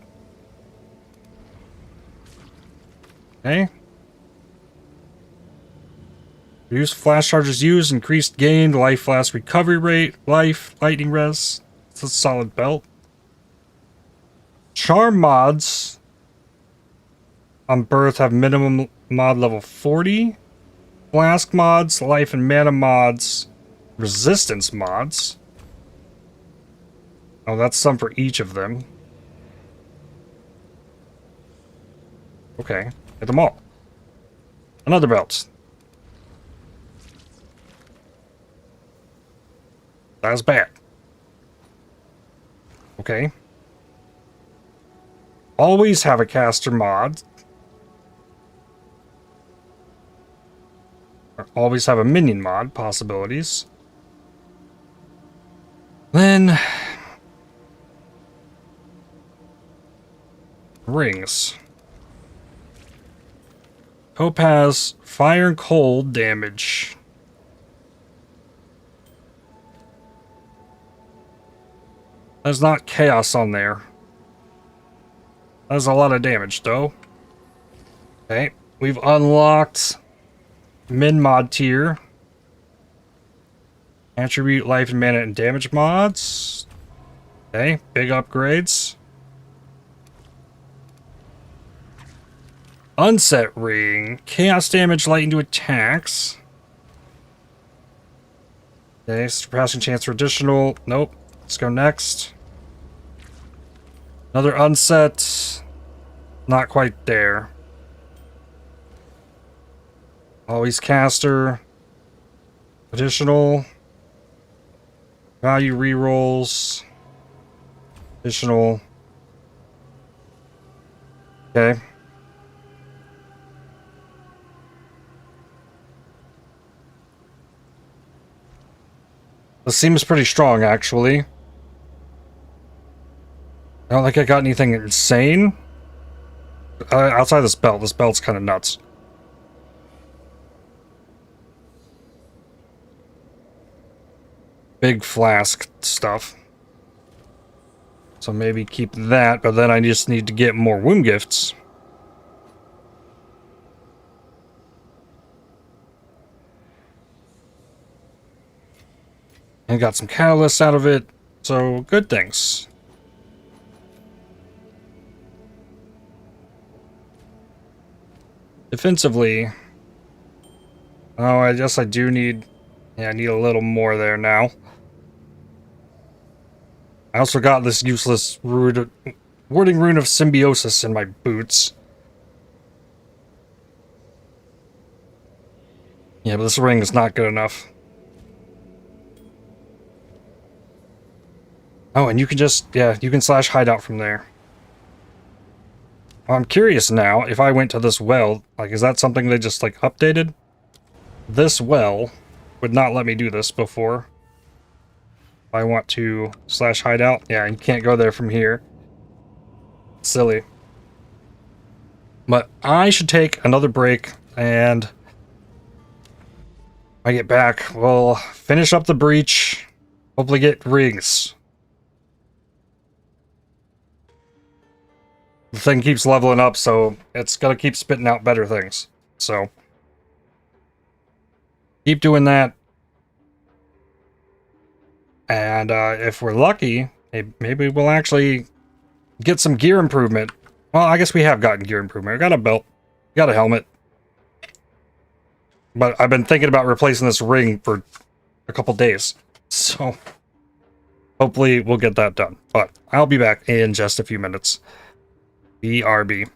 Okay. Reduce flash charges used, increased gain, life flash recovery rate, life, lightning res. It's a solid belt. Charm mods on birth have minimum mod level 40. Flask mods, life and mana mods, resistance mods. Oh, that's some for each of them. Okay, get them all. Another belt. That's bad. Okay. Always have a caster mod. Or always have a minion mod possibilities. Then rings. Topaz, fire and cold damage. There's not chaos on there. That's a lot of damage though. Okay, we've unlocked min mod tier. Attribute, life and mana and damage mods. Okay, big upgrades. Unset ring. Chaos damage light into attacks. Okay, surpassing chance for additional. Nope. Let's go next. Another unset. Not quite there. Always caster. Additional. Value rerolls. Additional. Okay. This seems pretty strong, actually. I don't think I got anything insane. Outside this belt. This belt's kind of nuts. Big flask stuff. So maybe keep that, but then I just need to get more womb gifts. And got some catalysts out of it, so good things. Defensively, oh, I guess I do need, yeah, I need a little more there now. I also got this useless warding rune of symbiosis in my boots. Yeah, but this ring is not good enough. Oh, and you can just, yeah, you can slash hideout from there. Well, I'm curious now, if I went to this well, like, is that something they just, like, updated? This well would not let me do this before. If I want to slash hideout, yeah, you can't go there from here. Silly. But I should take another break, and when I get back, we'll finish up the breach, hopefully get rings. The thing keeps leveling up, so it's gonna keep spitting out better things. So, keep doing that. And if we're lucky, maybe we'll actually get some gear improvement. Well, I guess we have gotten gear improvement. We got a belt, got a helmet. But I've been thinking about replacing this ring for a couple days. So, hopefully we'll get that done. But I'll be back in just a few minutes. BRB.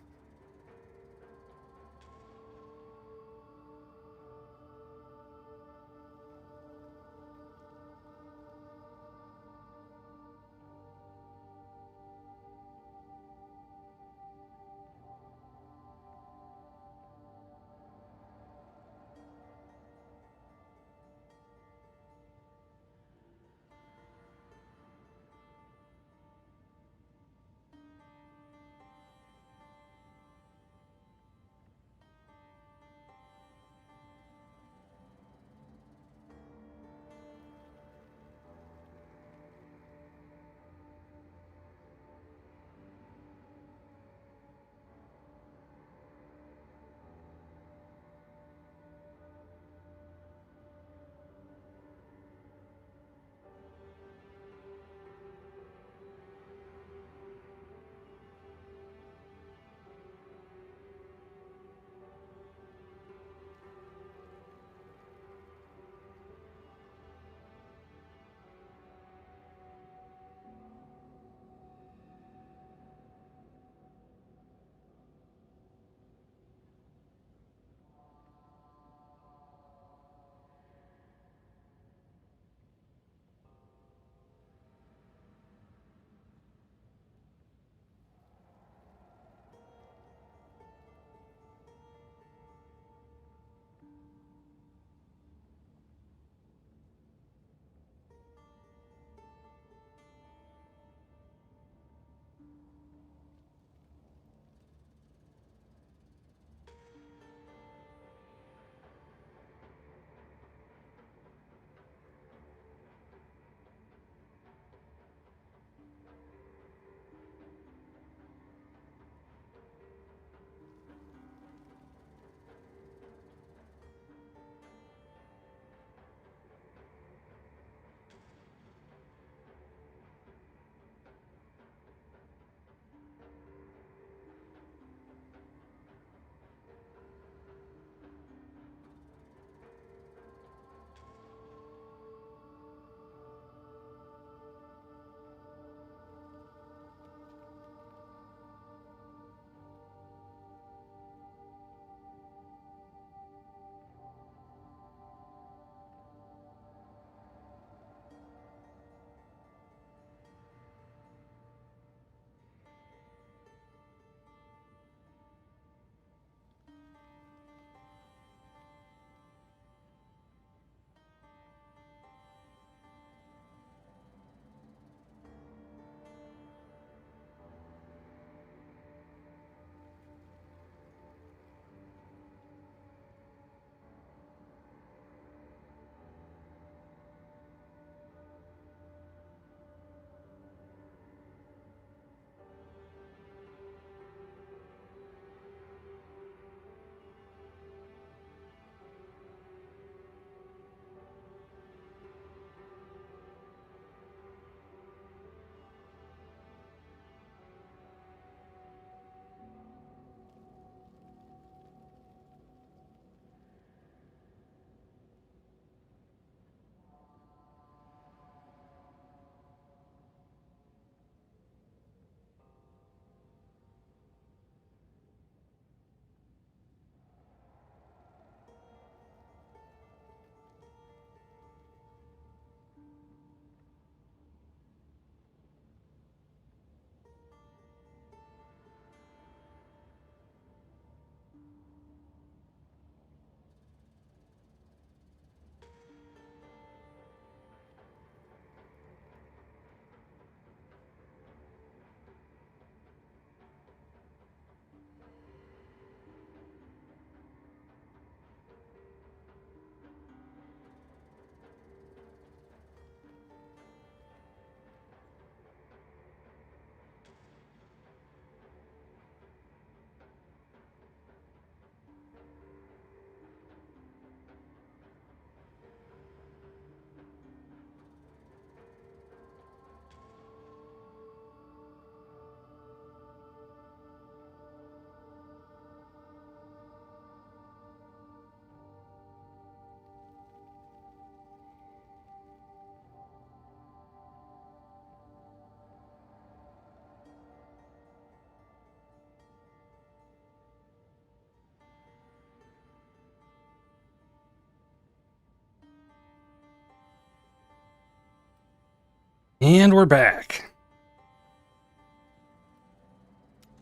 And we're back.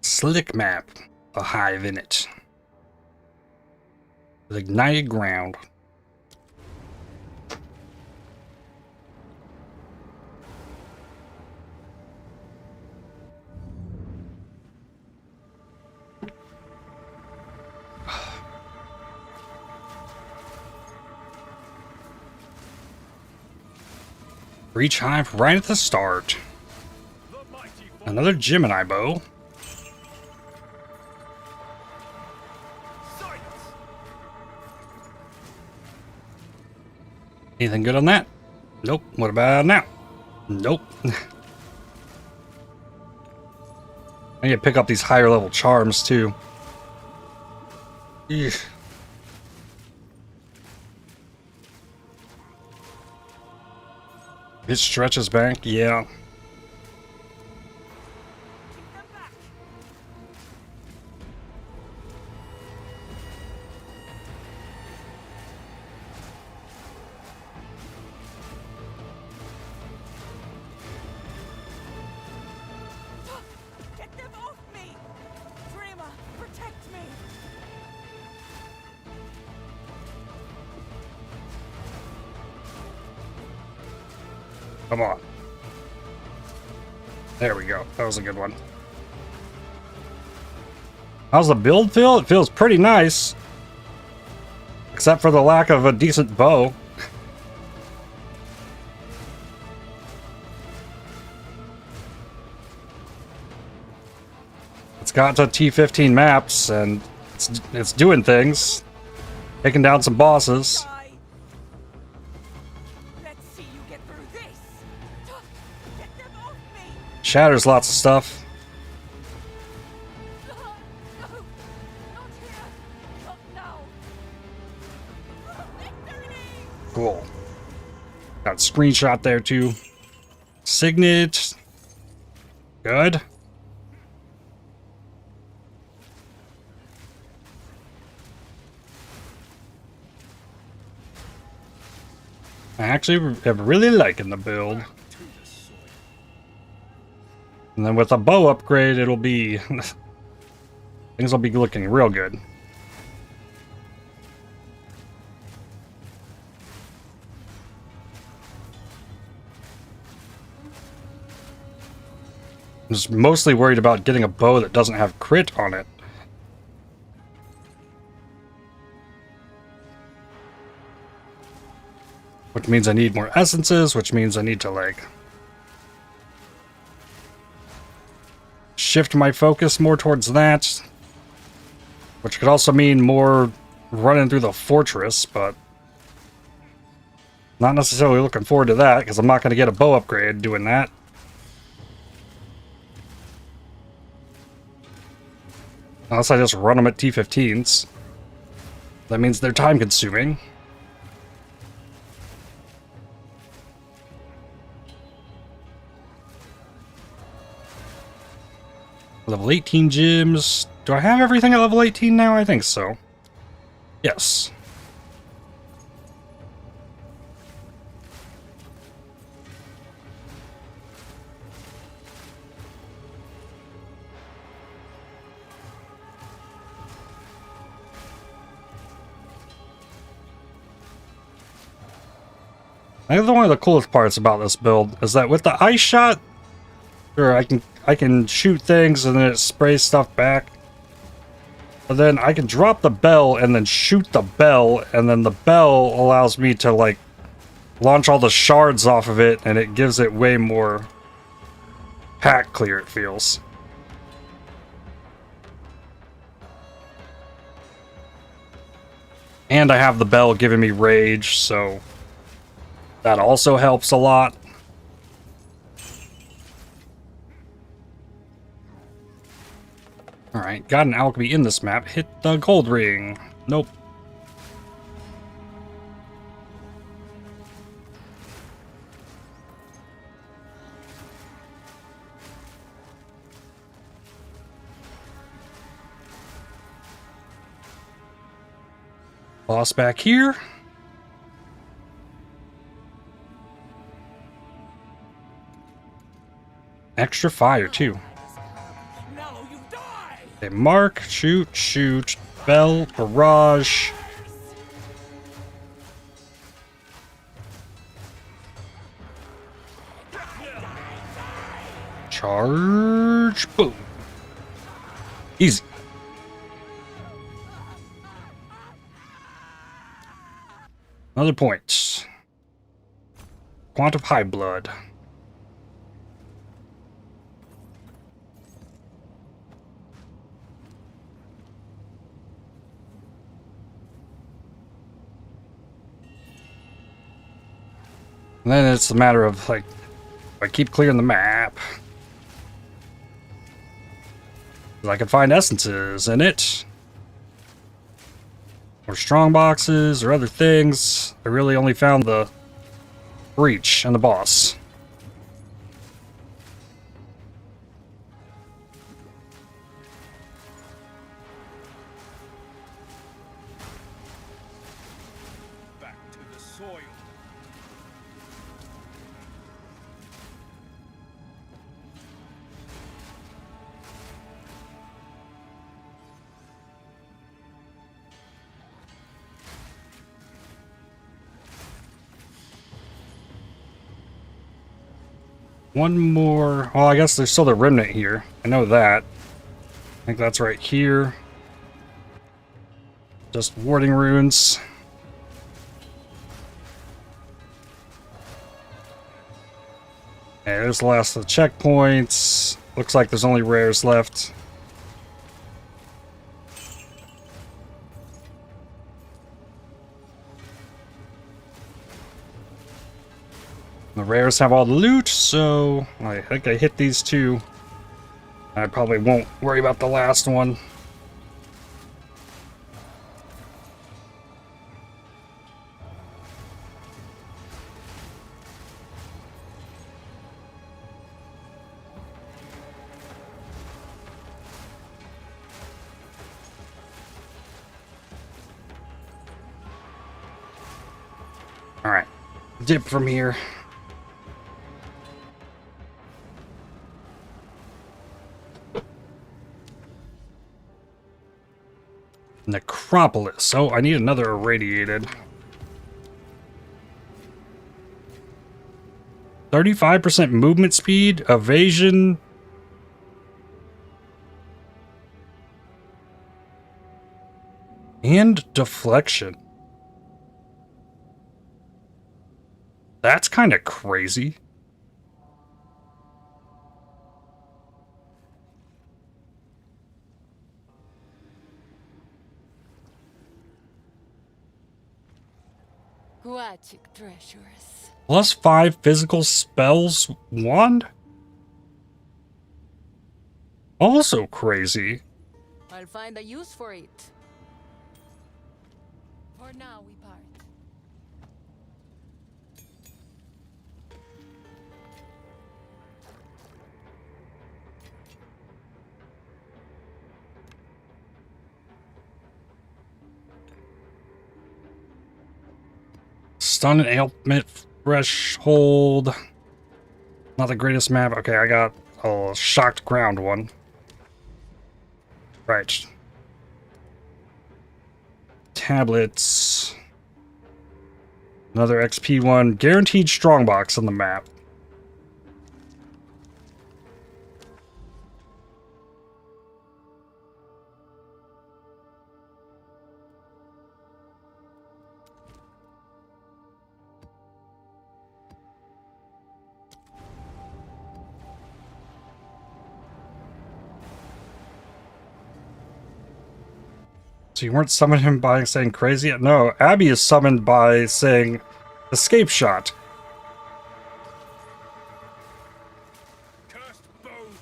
Slick map. A hive in it. With ignited ground. Reach hive right at the start. Another Gemini bow. Anything good on that? Nope. What about now? Nope. I need to pick up these higher level charms too. Eugh. It stretches back, yeah. Get them off me! Dreamer, protect me! Come on. There we go. That was a good one. How's the build feel? It feels pretty nice. Except for the lack of a decent bow. It's got to T15 maps and it's doing things. Taking down some bosses. Shatters lots of stuff. Cool. Got a screenshot there too. Signet. Good. I actually am really liking the build. And then with a bow upgrade, it'll be... things will be looking real good. I'm just mostly worried about getting a bow that doesn't have crit on it. Which means I need more essences, which means I need to, like... shift my focus more towards that. Which could also mean more running through the fortress, but... not necessarily looking forward to that, because I'm not going to get a bow upgrade doing that. Unless I just run them at T15s. That means they're time consuming. Level 18 gyms. Do I have everything at level 18 now? I think so. Yes. I think one of the coolest parts about this build is that with the ice shot, sure, I can shoot things and then it sprays stuff back. But then I can drop the bell and then shoot the bell, and then the bell allows me to, like, launch all the shards off of it, and it gives it way more pack clear, it feels. And I have the bell giving me rage, so that also helps a lot. Alright, got an alchemy in this map. Hit the gold ring. Nope. Boss back here. Extra fire, too. Okay, mark, shoot, shoot, bell, barrage. Charge, boom. Easy. Another point. Quantum high blood. And then it's a matter of, like, I keep clearing the map. I can find essences in it. Or strong boxes, or other things. I really only found the breach and the boss. Back to the soil. One more. Well, I guess there's still the remnant here. I know that. I think that's right here. Just warding runes. Okay, there's the last of the checkpoints. Looks like there's only rares left. The rares have all the loot, so I think I hit these two. I probably won't worry about the last one. Alright, dip from here. Necropolis. Oh, I need another irradiated. 35% movement speed, evasion. And deflection. That's kind of crazy. Aquatic treasures. Plus 5 physical spells wand? Also crazy. I'll find a use for it. For now, we part. Stun and ailment threshold. Not the greatest map. Okay, I got a shocked ground one. Right. Tablets. Another XP one. Guaranteed strongbox on the map. So you weren't summoned him by saying crazy? No, Abby is summoned by saying escape shot. Cursed bones.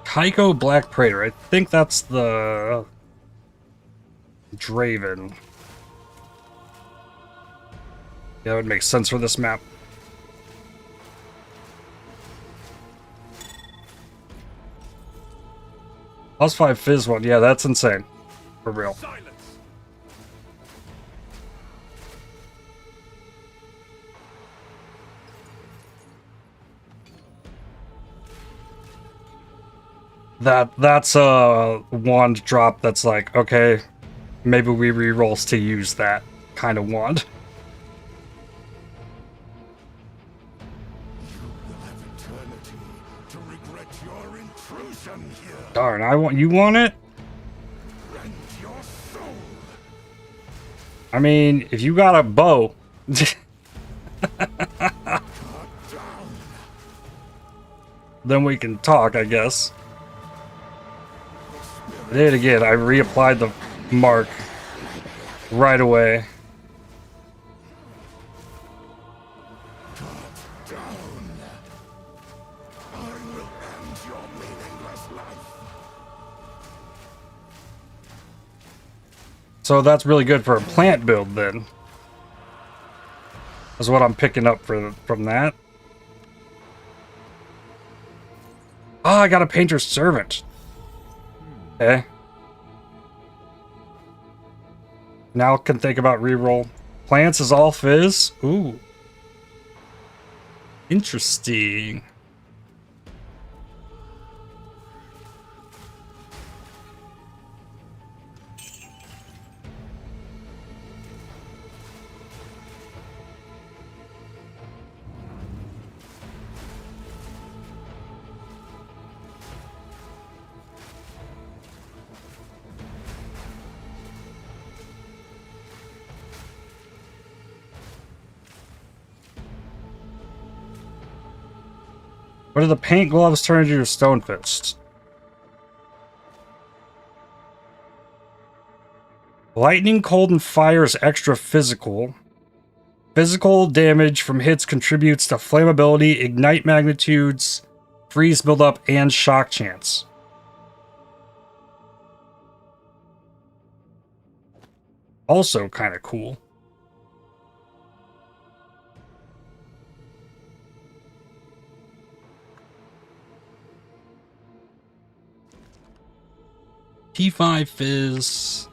Kaiko Black Praetor. I think that's the Draven. Yeah, that would make sense for this map. +5 Fizz one. Yeah, that's insane. For real. Silence! That's a wand drop that's like, okay, maybe we rerolls to use that kind of wand. To regret your intrusion here. Darn, you want it? Rend your soul. I mean, if you got a bow. Then we can talk, I guess. I did it again. I reapplied the mark right away. So that's really good for a plant build then. That's what I'm picking up from that. Oh, I got a painter's servant. Okay. Now can think about reroll. Plants is all fizz. Ooh. Interesting. What do the paint gloves turn into your stone fist? Lightning, cold, and fire is extra physical. Physical damage from hits contributes to flammability, ignite magnitudes, freeze buildup, and shock chance. Also kind of cool. T5 Fizz.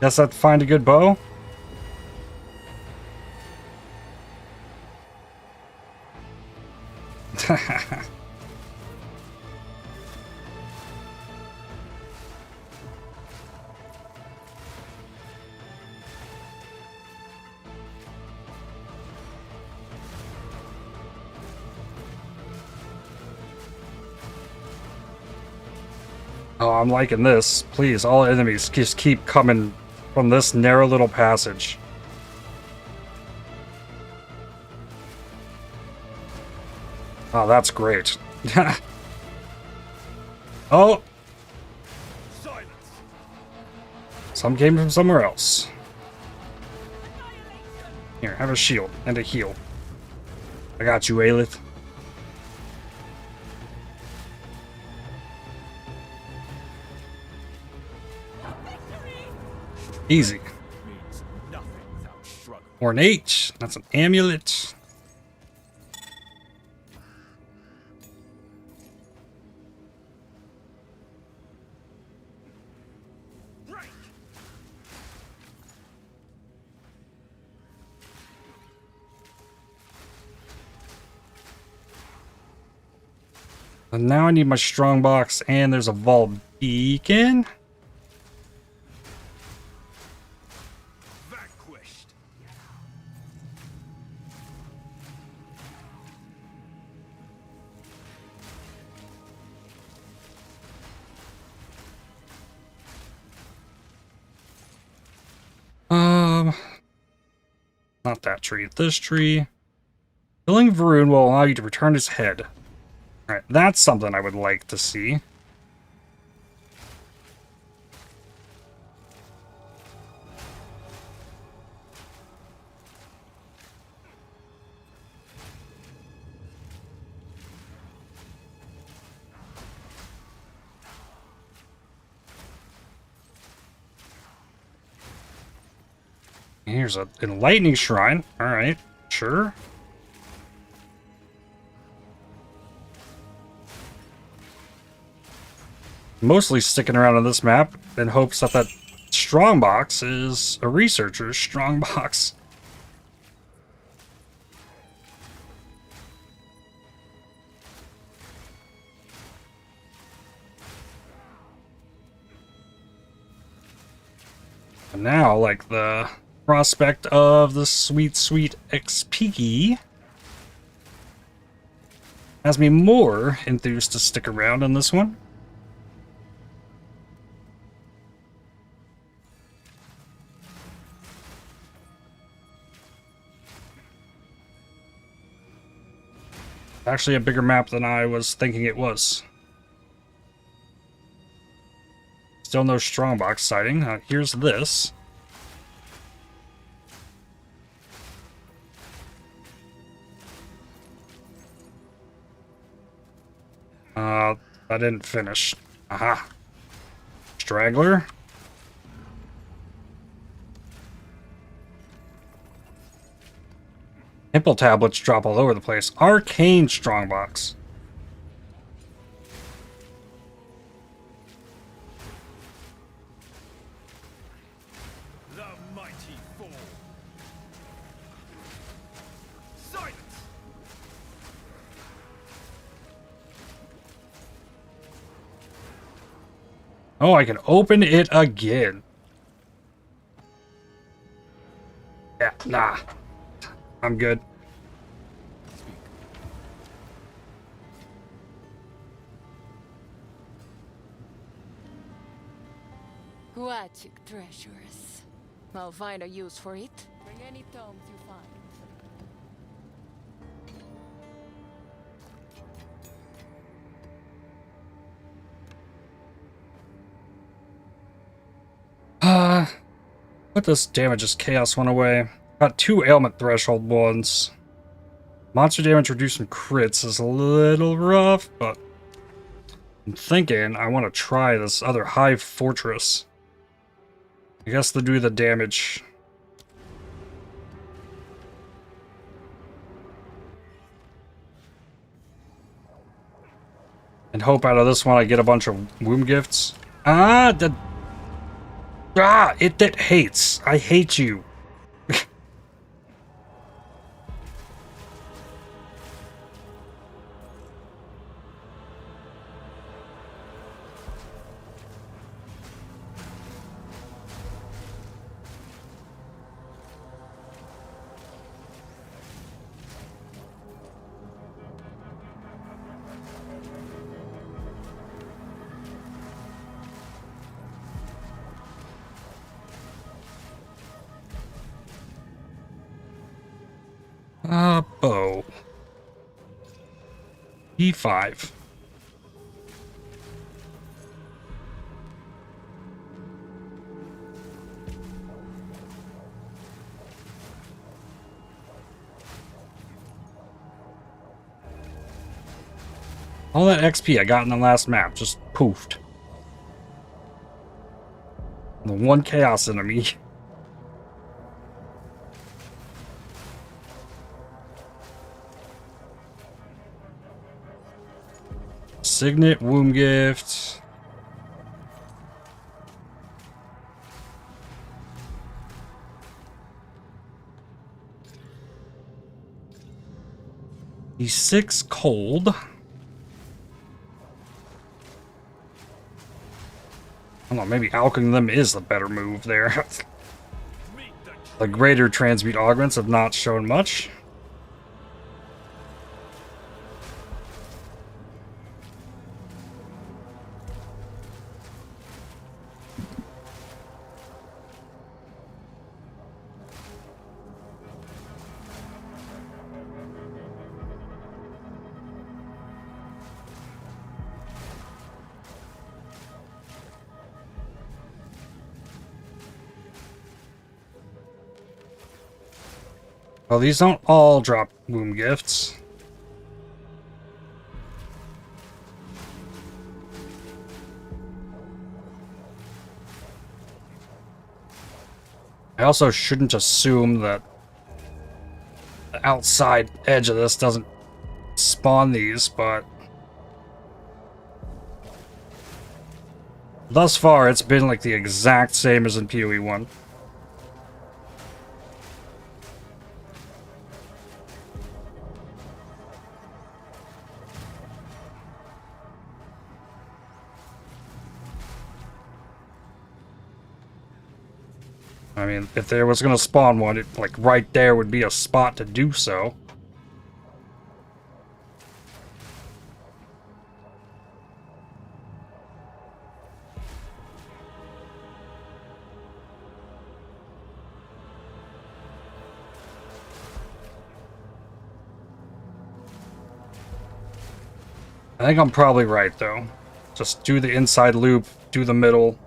Guess I'd find a good bow. Oh, I'm liking this. Please, all enemies just keep coming from this narrow little passage. Oh, that's great. Oh! Silence. Some came from somewhere else. Here, have a shield and a heal. I got you, Aelith. Easy. Means nothing without struggle. Ornate. That's an amulet. Break. And now I need my strong box, and there's a vault beacon. Vanquished. Not that tree. This tree. Killing Varun will allow you to return his head. Alright, that's something I would like to see. Here's an enlightening shrine. Alright, sure. Mostly sticking around on this map in hopes that that strongbox is a researcher's strongbox. And now, like, the prospect of the sweet, sweet XP has me more enthused to stick around on this one. Actually a bigger map than I was thinking it was. Still no strongbox sighting. Here's this. I didn't finish. Aha. Straggler. Temple tablets drop all over the place. Arcane strongbox. The mighty fall. Silence! Oh, I can open it again. Yeah, nah. I'm good. Quatic treasures. I'll find a use for it. Bring any tomes you find. Put this damages chaos one away. Got 2 ailment threshold ones. Monster damage reduced from crits is a little rough, but I'm thinking I want to try this other Hive Fortress. I guess to do the damage. And hope out of this one I get a bunch of womb gifts. It hates. I hate you. Bow. E5. All that XP I got in the last map just poofed. The one chaos enemy. Signet womb gift. E6 cold. I don't know, maybe alcheming them is the better move there. The greater transmute augments have not shown much. Well, these don't all drop womb gifts. I also shouldn't assume that the outside edge of this doesn't spawn these, but thus far it's been like the exact same as in PoE 1. I mean, if there was going to spawn one, it, like, right there would be a spot to do so. I think I'm probably right, though. Just do the inside loop, do the middle.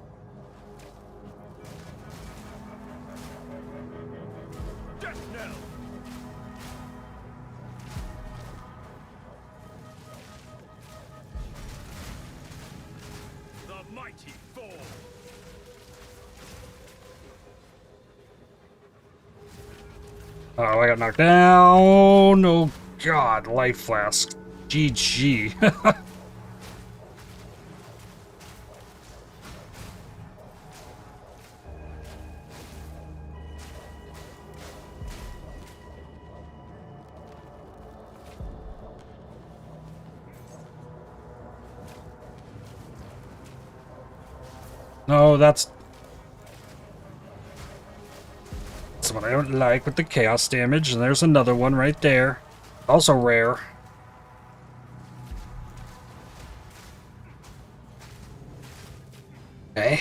Oh, I got knocked down. Oh, God. Life flask. GG. No, that's what I don't like with the chaos damage, and there's another one right there. Also rare. Okay.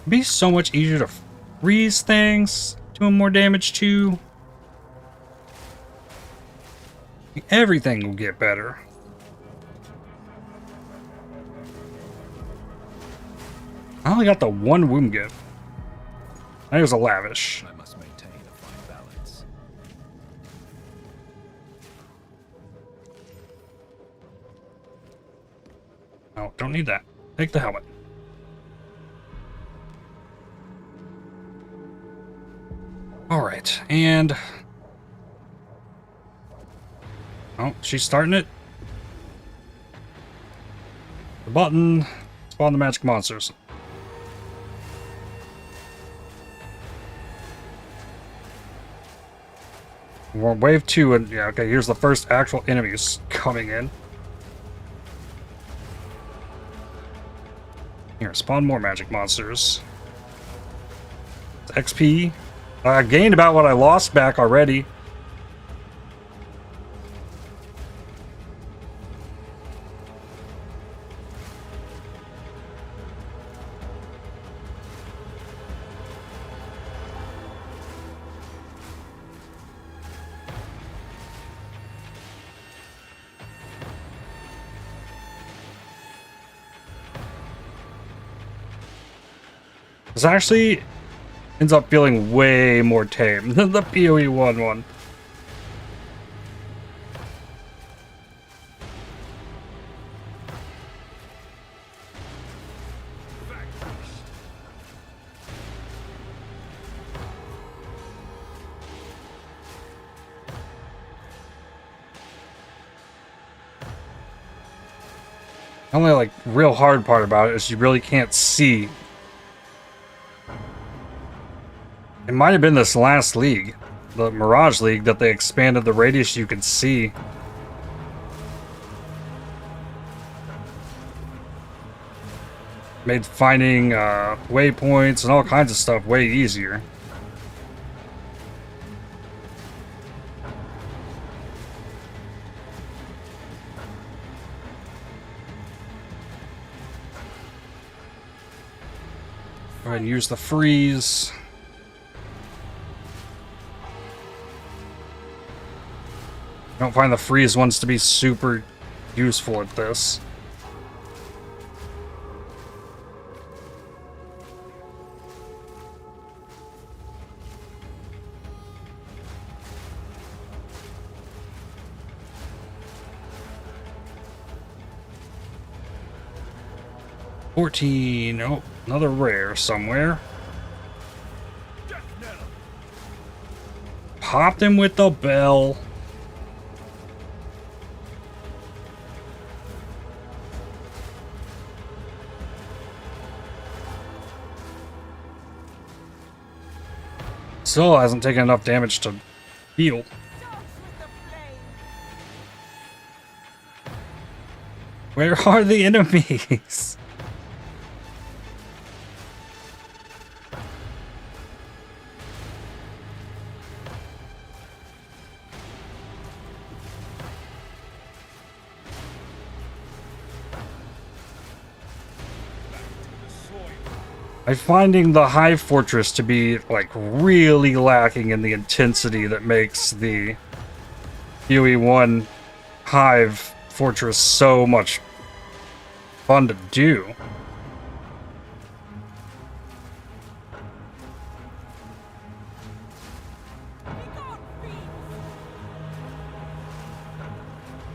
It'd be so much easier to freeze things, doing more damage to. Everything will get better. I only got the one womb gift. I think it was a lavish. I must maintain a fine balance. Oh, don't need that. Take the helmet. Alright, and... oh, she's starting it. The button. Spawn the magic monsters. We're on wave 2, and yeah, okay, here's the first actual enemies coming in. Here, spawn more magic monsters. XP. I gained about what I lost back already. This actually ends up feeling way more tame than the PoE 1 one. The only, like, real hard part about it is you really can't see. It might have been this last league, the Mirage League, that they expanded the radius you could see. Made finding waypoints and all kinds of stuff way easier. Go ahead and use the freeze. don't find the freeze ones to be super useful at this. Oh, another rare somewhere. Popped him with the bell. Still hasn't taken enough damage to heal. Where are the enemies? I'm finding the Hive Fortress to be, like, really lacking in the intensity that makes the UE1 Hive Fortress so much fun to do.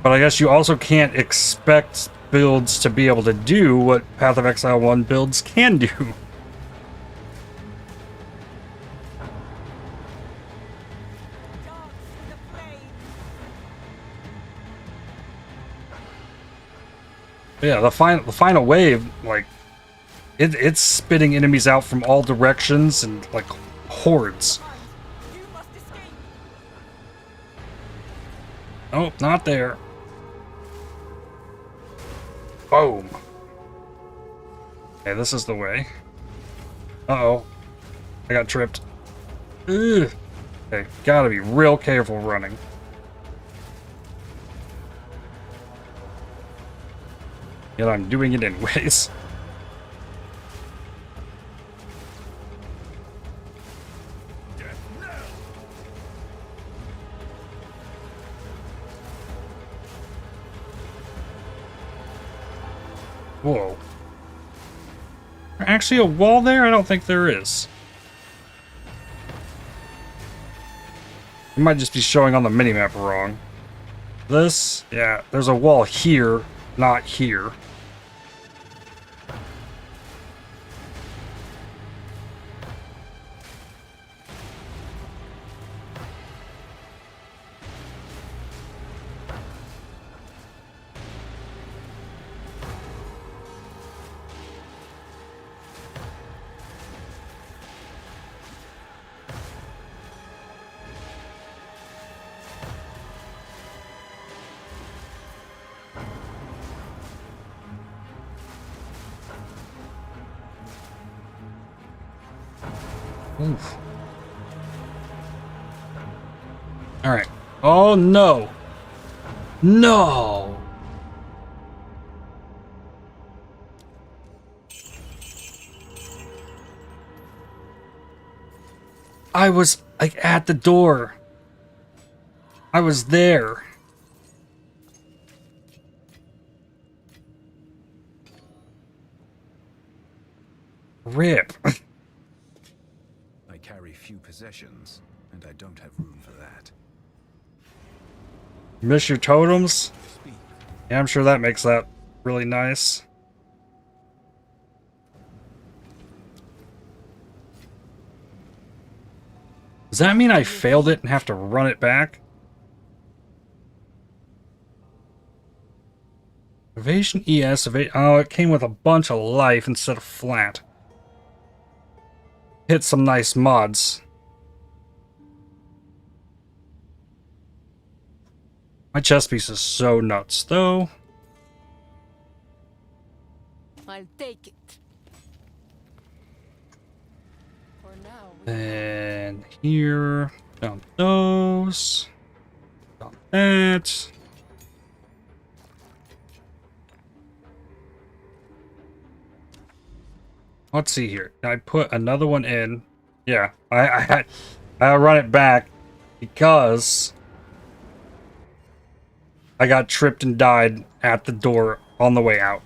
But I guess you also can't expect builds to be able to do what Path of Exile 1 builds can do. Yeah, the final wave, like, it's spitting enemies out from all directions and, like, hordes. Oh, not there. Boom. Okay, this is the way. Uh-oh. I got tripped. Ugh. Okay, gotta be real careful running. Yet I'm doing it anyways. Whoa. Actually a wall there? I don't think there is. It might just be showing on the minimap wrong. This? Yeah, there's a wall here, not here. Oof. Alright. Oh no! No! I was, like, at the door. I was there. Rip. I carry few possessions, and I don't have room for that. Miss your totems? Yeah, I'm sure that makes that really nice. Does that mean I failed it and have to run it back? Evasion ES, oh, it came with a bunch of life instead of flat. Hit some nice mods. My chest piece is so nuts, though. I'll take it. For now. And here, down those, down that. Let's see here. I put another one in. Yeah, I run it back because I got tripped and died at the door on the way out.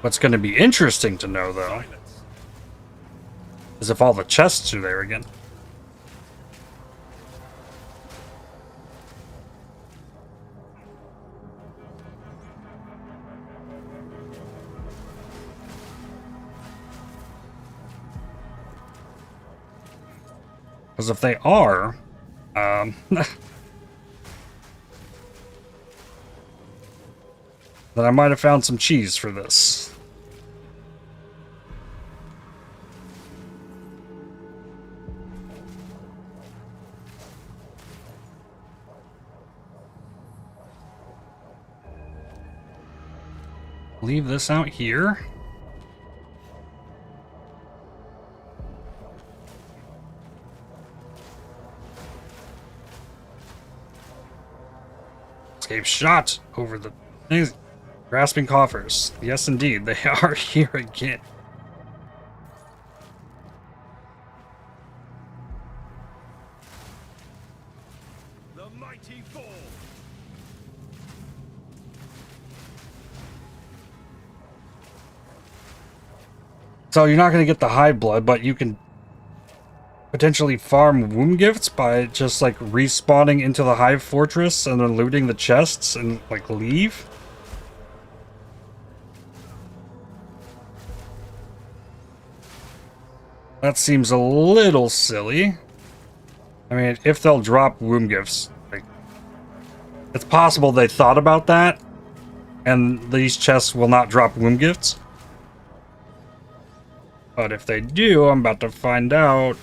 What's going to be interesting to know, though, is if all the chests are there again. Because if they are, then I might have found some cheese for this. Leave this out here. Escape shot over the things. Grasping coffers. Yes, indeed, they are here again. The mighty fall. So you're not going to get the high blood, but you can potentially farm womb gifts by just like respawning into the hive fortress and then looting the chests and like leave. That seems a little silly. I mean, if they'll drop womb gifts, like, it's possible they thought about that, and these chests will not drop womb gifts. But if they do, I'm about to find out.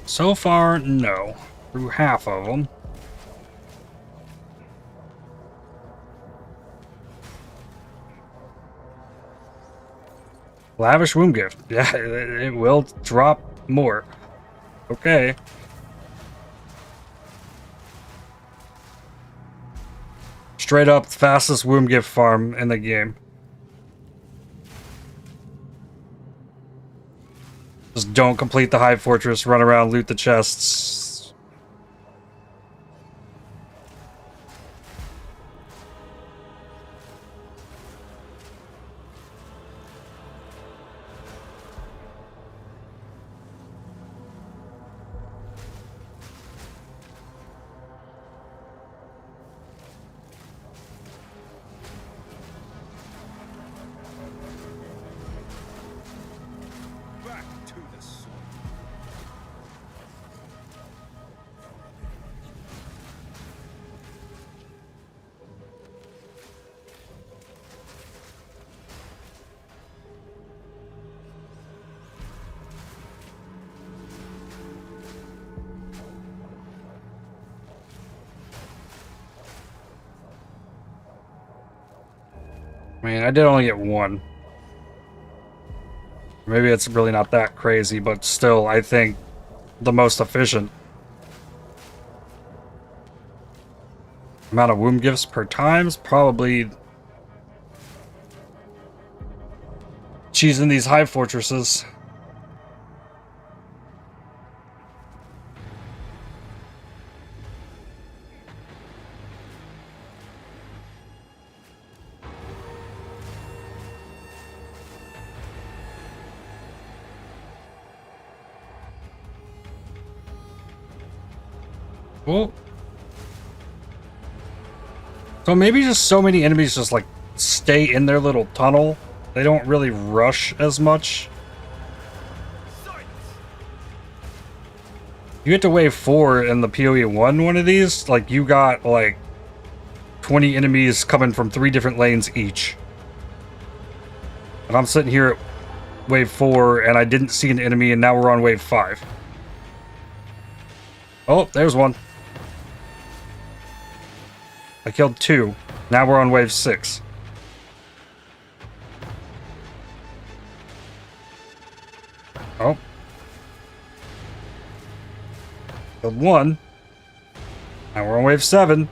So far, no. Through half of them. Lavish womb gift. Yeah, it will drop more. Okay. Straight up fastest womb gift farm in the game. Just don't complete the hive fortress, run around, loot the chests. I mean, I did only get one. Maybe it's really not that crazy, but still, I think the most efficient amount of womb gifts per time is probably cheesing these hive fortresses. Well, so maybe just so many enemies just like stay in their little tunnel. They don't really rush as much. You get to wave 4 in the PoE 1 one of these, like you got like 20 enemies coming from 3 different lanes each. And I'm sitting here at wave 4 and I didn't see an enemy and now we're on wave 5. Oh, there's one. I killed 2. Now we're on wave 6. Oh. Killed 1. Now we're on wave 7.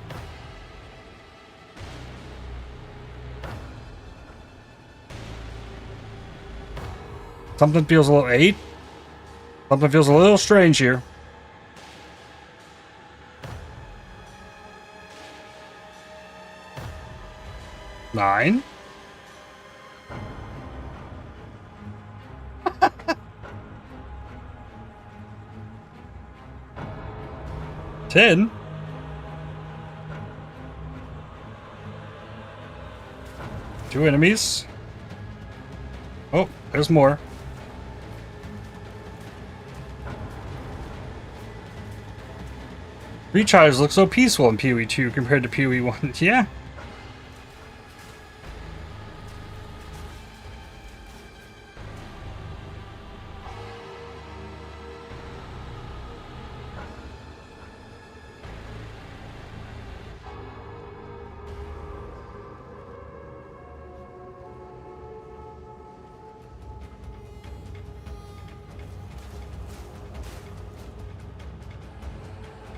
Something feels a little 8. Something feels a little strange here. Nine. Ten. Two enemies. Oh, there's more. Reach hives look so peaceful in PoE 2 compared to PoE 1. Yeah.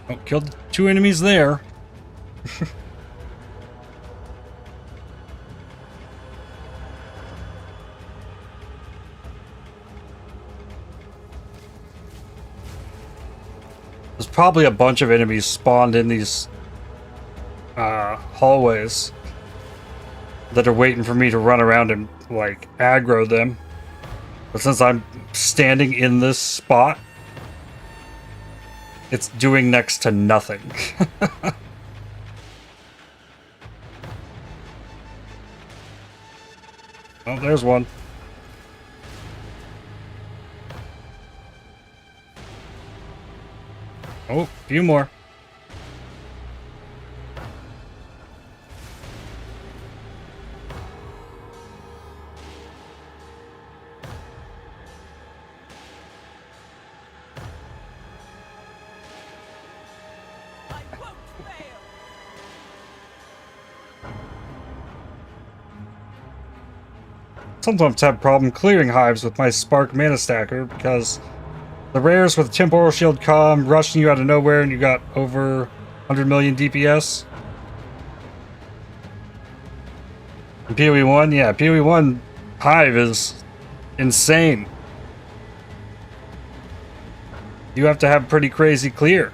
Oh, killed 2 enemies there. There's probably a bunch of enemies spawned in these hallways that are waiting for me to run around and, like, aggro them. But since I'm standing in this spot, it's doing next to nothing. Oh, there's one. Oh, a few more. Sometimes have problem clearing hives with my Spark Mana Stacker because the rares with Temporal Shield come rushing you out of nowhere and you got over 100 million DPS. In PoE 1, yeah, PoE 1 hive is insane. You have to have pretty crazy clear.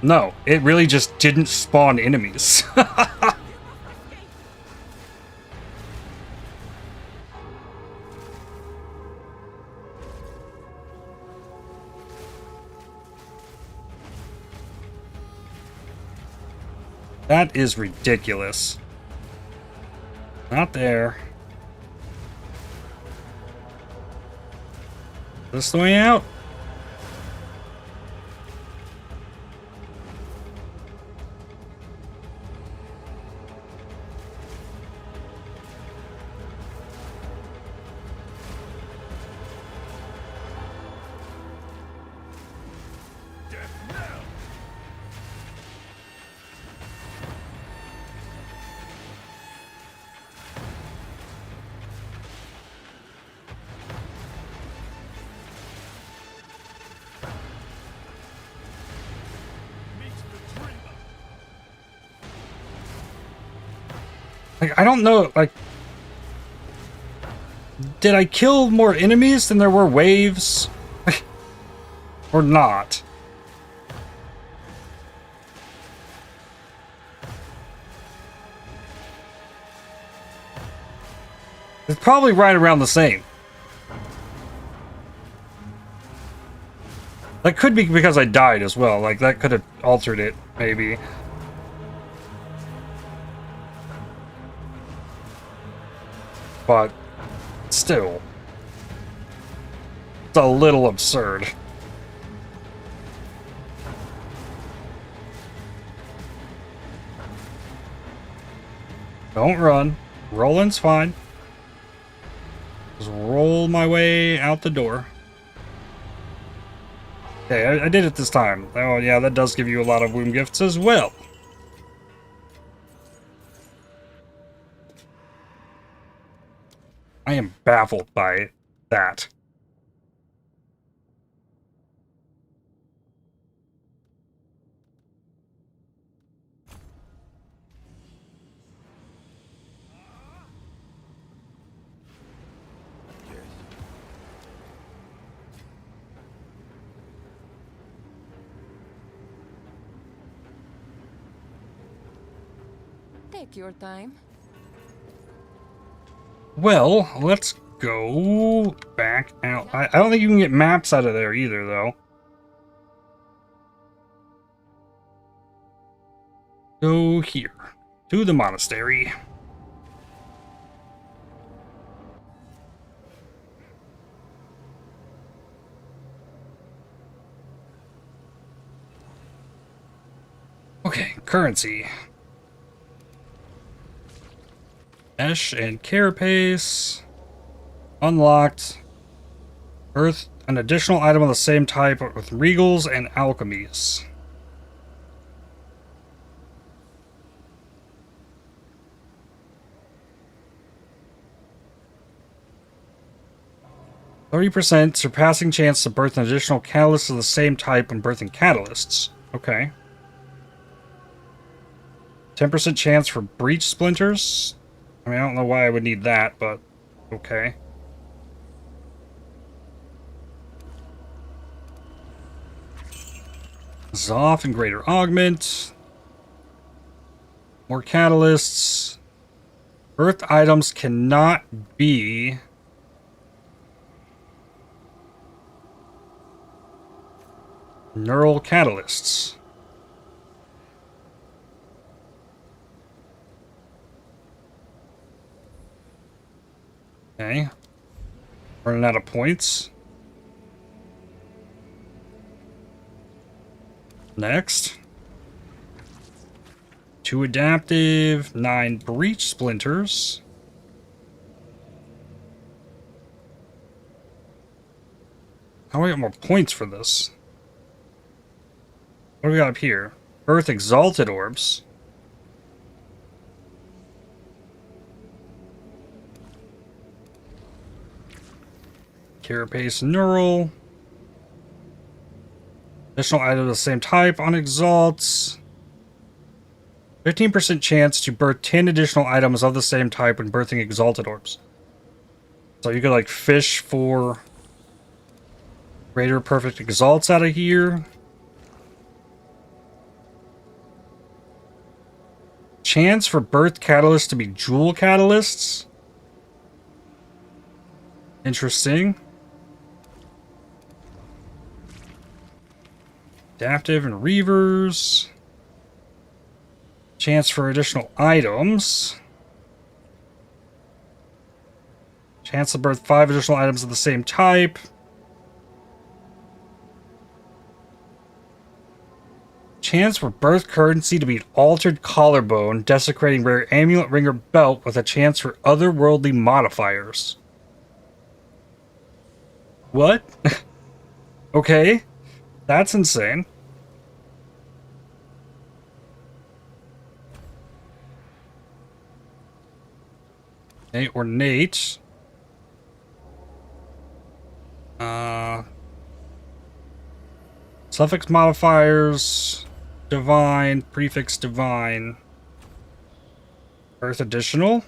No, it really just didn't spawn enemies. That is ridiculous. Not there. This the way out? Like, I don't know, like, did I kill more enemies than there were waves? Or not? It's probably right around the same. That could be because I died as well, like, that could have altered it, maybe. But still, it's a little absurd. Don't run. Rolling's fine. Just roll my way out the door. Okay, I did it this time. Oh yeah, that does give you a lot of womb gifts as well. I am baffled by that. Take your time. Well, let's go back out. I don't think you can get maps out of there either, though. Go here, to the monastery. Okay, currency. Esh and Carapace. Unlocked. Earth, an additional item of the same type with regals and alchemies. %, surpassing chance to birth an additional catalyst of the same type when birthing catalysts. Okay. 10% chance for breach splinters. I mean, I don't know why I would need that, but okay. Zoff and greater augment. More catalysts. Earth items cannot be neural catalysts. Okay. Running out of points. Next. 2 adaptive, 9 breach splinters. How do I get more points for this? What do we got up here? Earth exalted orbs. Carapace neural. Additional item of the same type on exalts. 15% chance to birth 10 additional items of the same type when birthing exalted orbs. So you could like fish for greater perfect exalts out of here. Chance for birth catalysts to be jewel catalysts. Interesting. Adaptive and reavers. Chance for additional items. Chance to birth 5 additional items of the same type. Chance for birth currency to be an altered collarbone, desecrating rare amulet, ring, or belt with a chance for otherworldly modifiers. What? Okay. That's insane. Okay, ornate. Suffix modifiers. Divine. Prefix divine. Earth additional.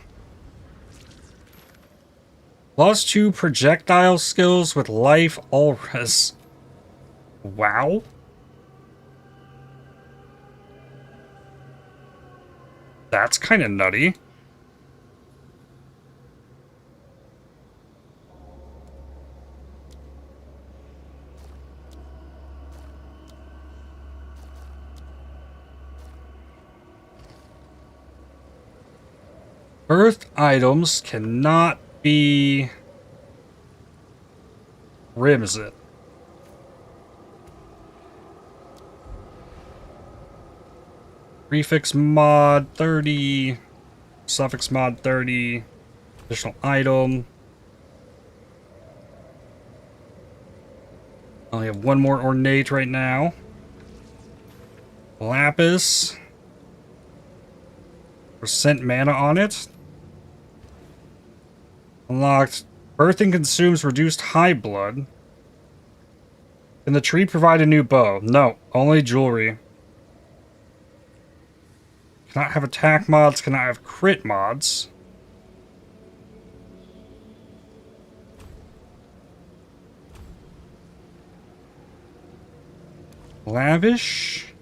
+2 projectile skills with life all res. Wow. That's kind of nutty. Earth items cannot be... Rim, is it? Prefix mod 30. Suffix mod 30. Additional item. I only have one more ornate right now. Lapis. Percent mana on it. Unlocked. Birthing consumes reduced high blood. Can the tree provide a new bow? No, only jewelry. Cannot have attack mods, cannot have crit mods. Lavish.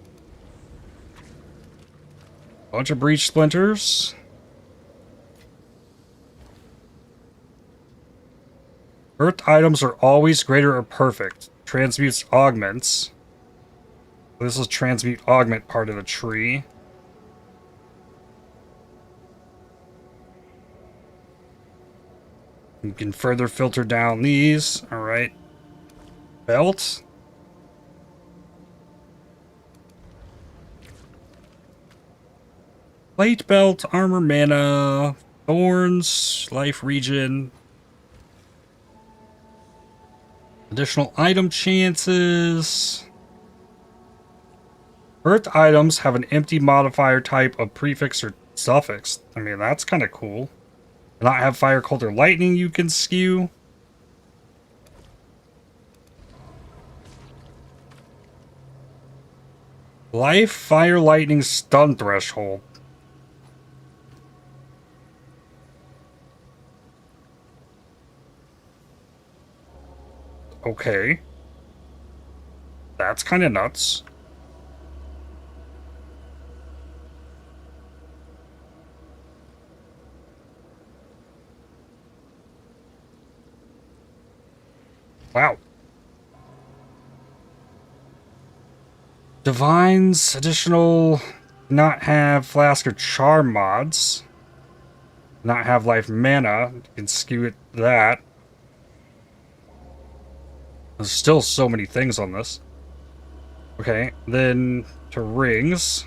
Bunch of breach splinters. Earth items are always greater or perfect. Transmutes augments. This is transmute augment part of the tree. You can further filter down these. Alright. Belt. Plate belt, armor mana, thorns, life regen. Additional item chances. Earth items have an empty modifier type of prefix or suffix. I mean, that's kind of cool. Not have fire, cold, or lightning you can skew. Life, fire, lightning, stun threshold. Okay. That's kind of nuts. Wow. Divines, additional, not have flask or charm mods. Not have life mana. You can skew it that. There's still so many things on this. Okay, then to rings.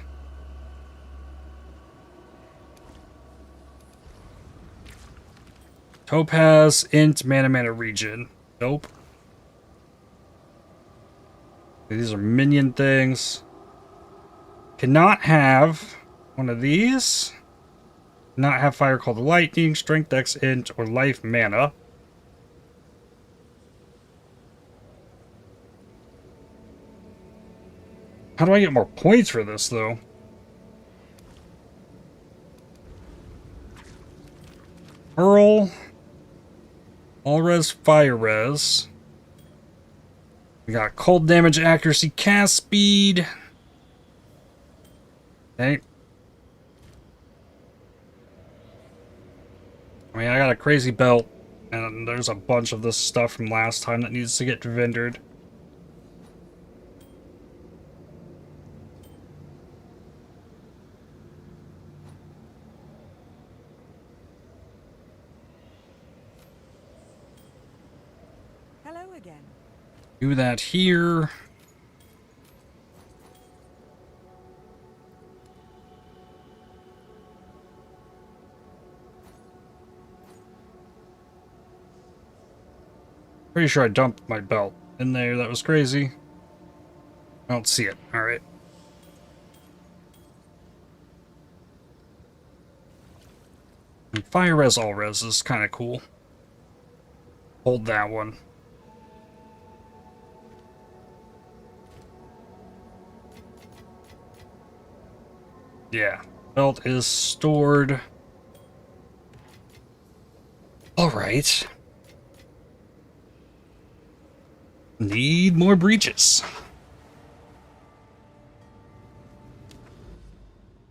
Topaz, int, mana regen. Nope. These are minion things. Cannot have one of these. Not have fire, called lightning, strength, dex, int, or life mana. How do I get more points for this, though? Pearl. All res, fire res. We got cold damage, accuracy, cast speed. Okay. I mean, I got a crazy belt, and there's a bunch of this stuff from last time that needs to get vendored. Hello again. Do that here. Pretty sure I dumped my belt in there. That was crazy. I don't see it. Alright. Fire res, all res is kind of cool. Hold that one. Yeah, belt is stored. Alright. Need more breaches.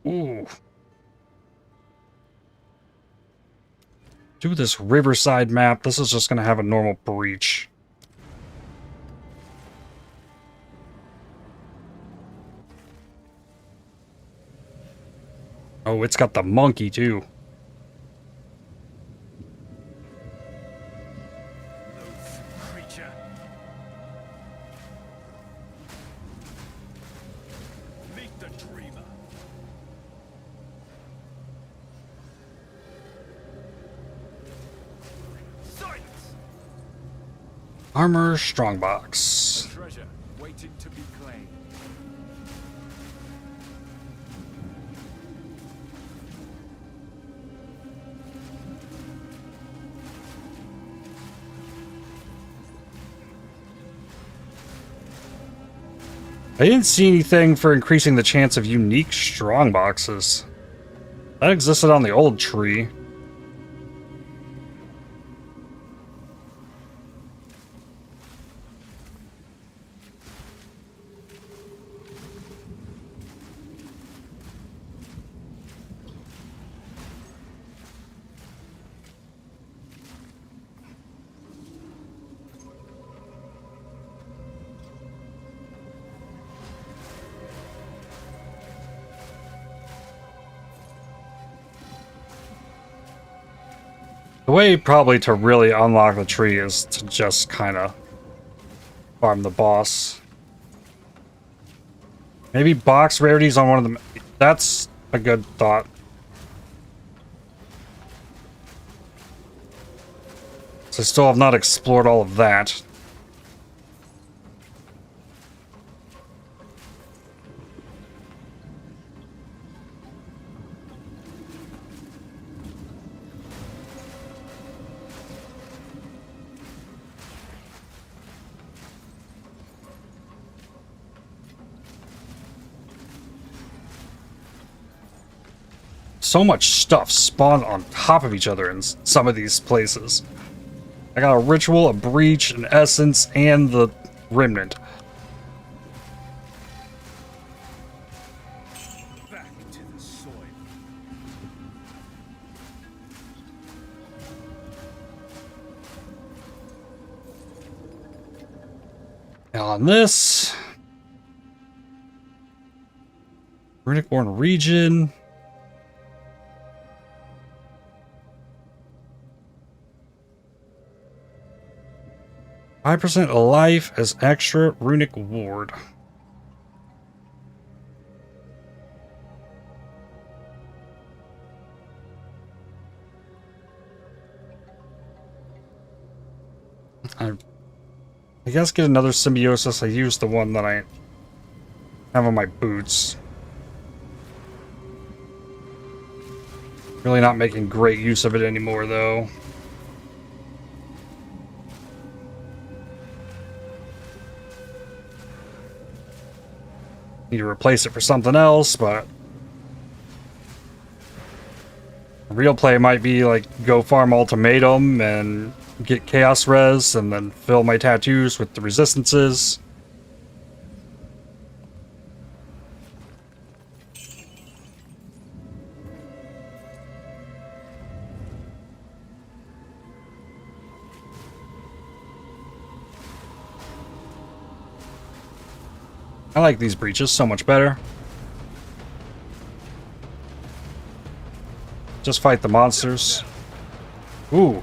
Ooh. Do this riverside map. This is just going to have a normal breach. Oh, it's got the monkey, too. Creature. Meet the dreamer. Silence! Armor, strongbox. waiting to be claimed. I didn't see anything for increasing the chance of unique strong boxes. That existed on the old tree. The way probably to really unlock the tree is to just kind of farm the boss. Maybe box rarities on one of them. That's a good thought. So I still have not explored all of that. So much stuff spawned on top of each other in some of these places. I got a ritual, a breach, an essence, and the remnant. Back to the soil. Now on this, Runic-born region. 5% life as extra runic ward. I guess get another symbiosis. I use the one that I have on my boots. Really not making great use of it anymore, though. Need to replace it for something else, but real play might be like go farm ultimatum and get chaos res and then fill my tattoos with the resistances. I like these breaches so much better. Just fight the monsters. Ooh.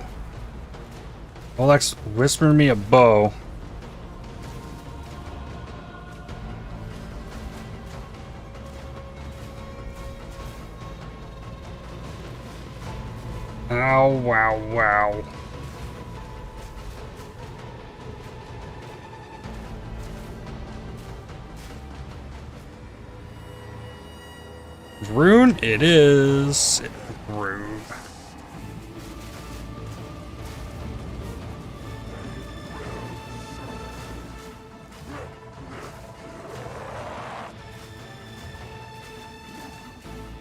Olex whispering me a bow. Ow, wow, wow. Rune it is. Rune.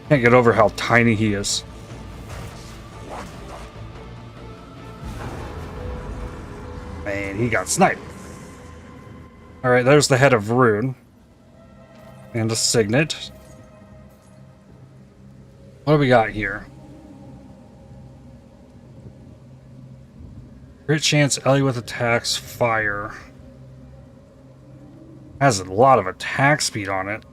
Can't get over how tiny he is. Man, he got sniped. Alright, there's the head of Rune. And a signet. What do we got here? Crit chance Eliwith attacks fire. Has a lot of attack speed on it.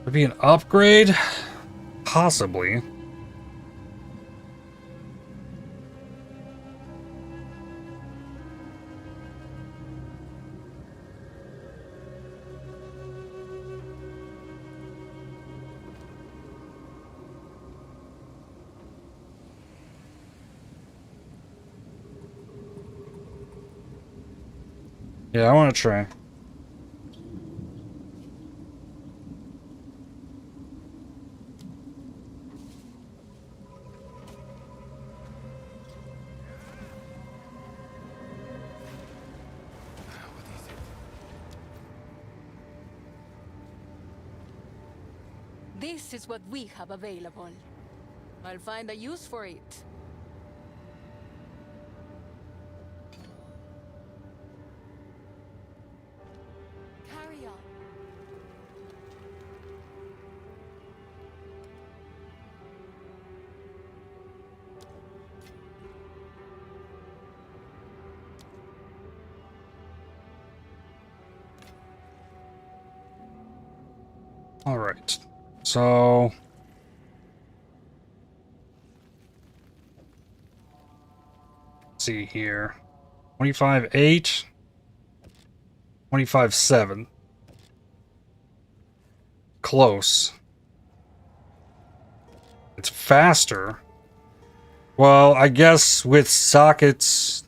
Would be an upgrade? Possibly. Yeah, I want to try. This is what we have available. I'll find a use for it. Carry on. All right. So let's see here. 25.8, 25.7. Close. It's faster. Well, I guess with sockets.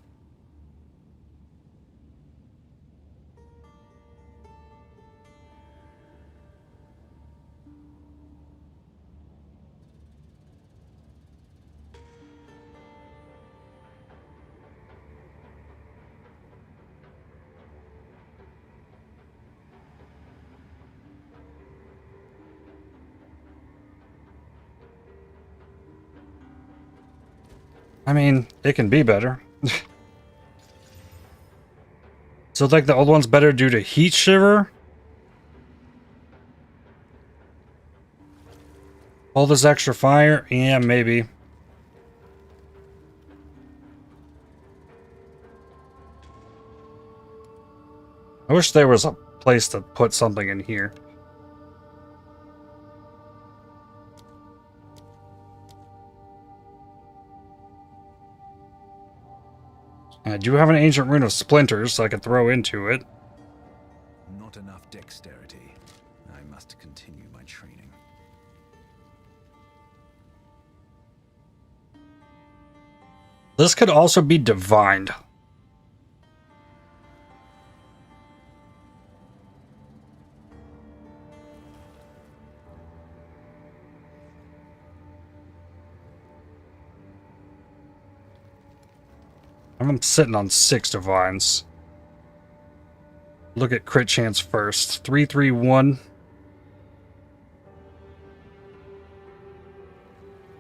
I mean, it can be better. So, like, the old one's better due to heat shiver? All this extra fire? Yeah, maybe. I wish there was a place to put something in here. I do have an ancient rune of splinters, so I could throw into it. Not enough dexterity. I must continue my training. This could also be divined. I'm sitting on 6 divines. Look at crit chance first. 331.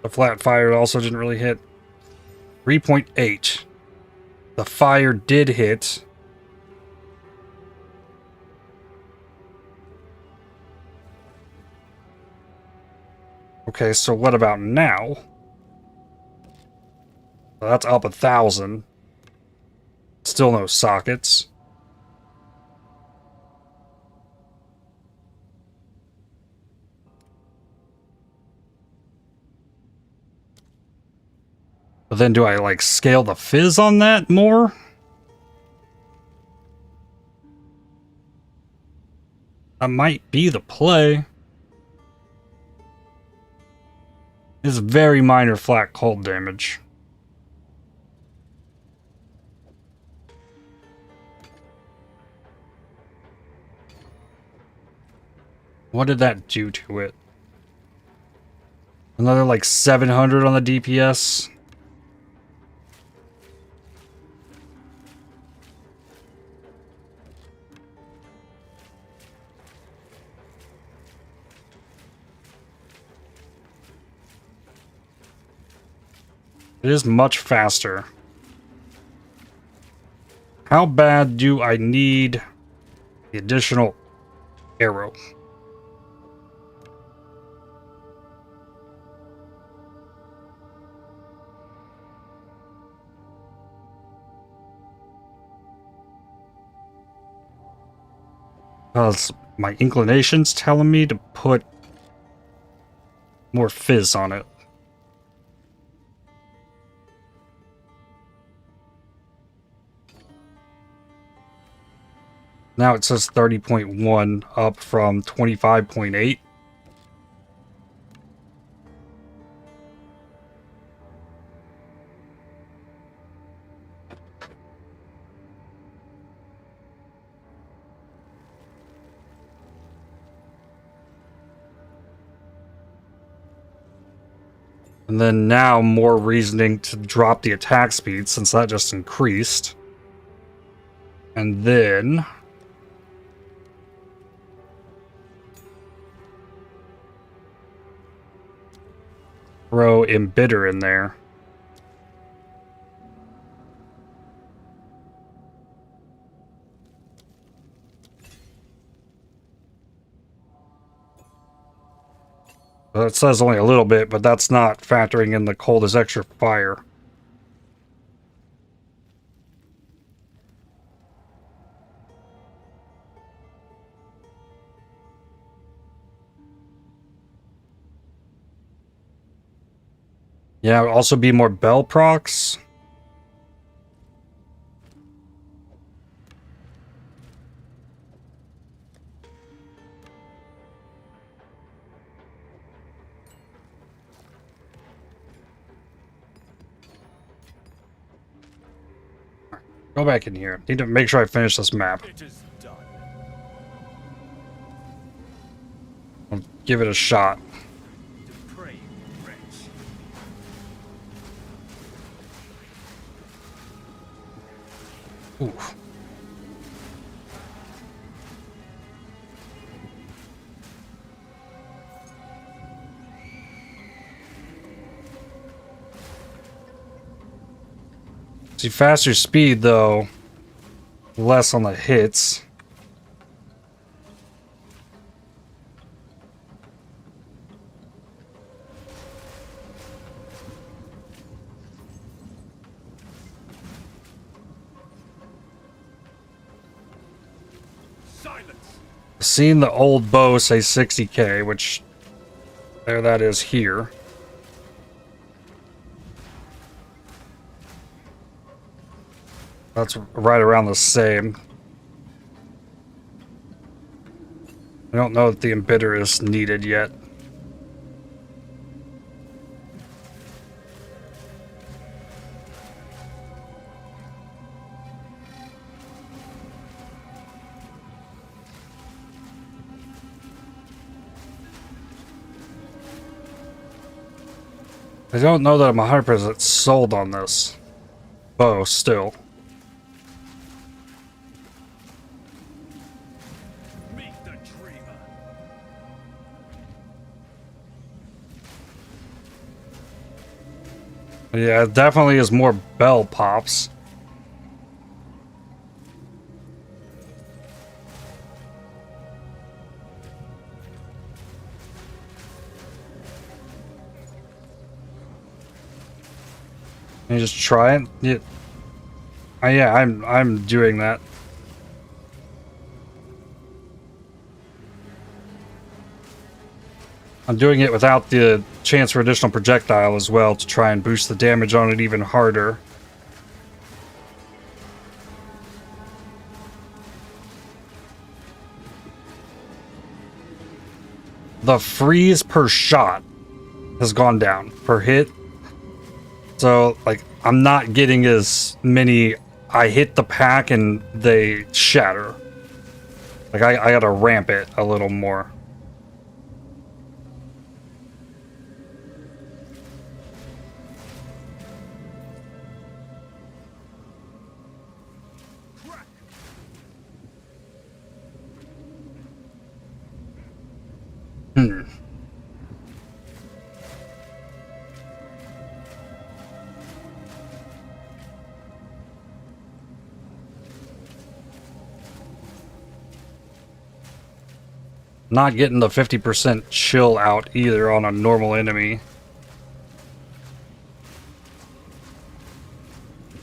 The flat fire also didn't really hit. 3.8. The fire did hit. Okay, so what about now? So that's up 1,000. Still no sockets. But then do I, like, scale the fizz on that more? That might be the play. It's very minor flat cold damage. What did that do to it? Another like 700 on the DPS. It is much faster. How bad do I need the additional arrow? Because my inclination's telling me to put more fizz on it. Now it says 30.1 up from 25.8. And then now more reasoning to drop the attack speed since that just increased. And then throw Embitter in there. That says only a little bit, but that's not factoring in the cold as extra fire. Yeah, also be more bell procs. Go back in here. Need to make sure I finish this map. It is done. I'll give it a shot. Depraved wretch. Oof. See, faster speed though, less on the hits. Silence. Seen the old bow say 60k, which there that is here. That's right around the same. I don't know if the Embitter is needed yet. I don't know that I'm 100% sold on this bow still. Meet the dreamer. Yeah, it definitely is more bell pops. Can you just try it? Yeah. Yeah, I'm doing that. I'm doing it without the chance for additional projectile as well to try and boost the damage on it even harder. The freeze per shot has gone down per hit. So, like, I'm not getting as many. I hit the pack and they shatter. Like, I gotta ramp it a little more. Not getting the 50% chill out either on a normal enemy.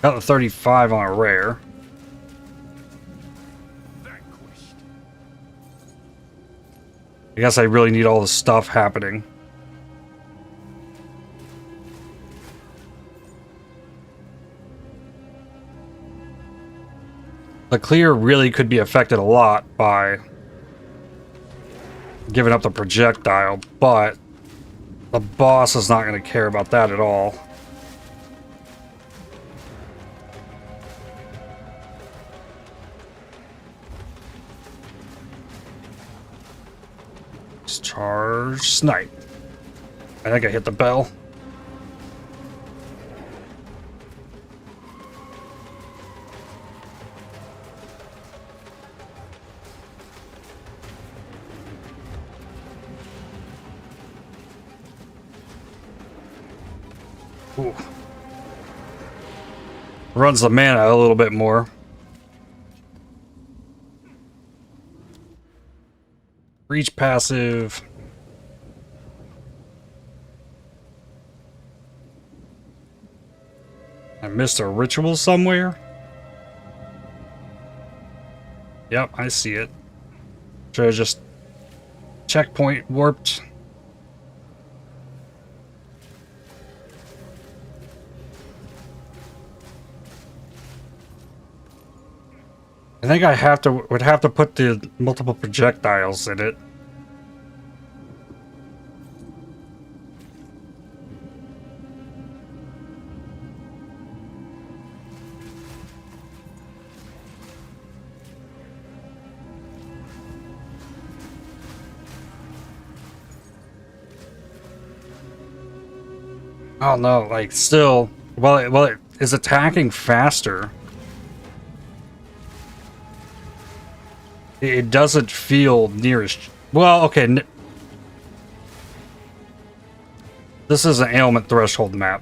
Got the 35 on a rare. Vanquished. I guess I really need all the stuff happening. The clear really could be affected a lot by giving up the projectile, but the boss is not going to care about that at all. Charge snipe. I think I hit the bell. Ooh. Runs the mana a little bit more. Reach passive. I missed a ritual somewhere. Yep, I see it. Should have just checkpoint warped. I think I would have to put the multiple projectiles in it. Oh no, like still, it is attacking faster. It doesn't feel near as well. Okay, this is an ailment threshold map.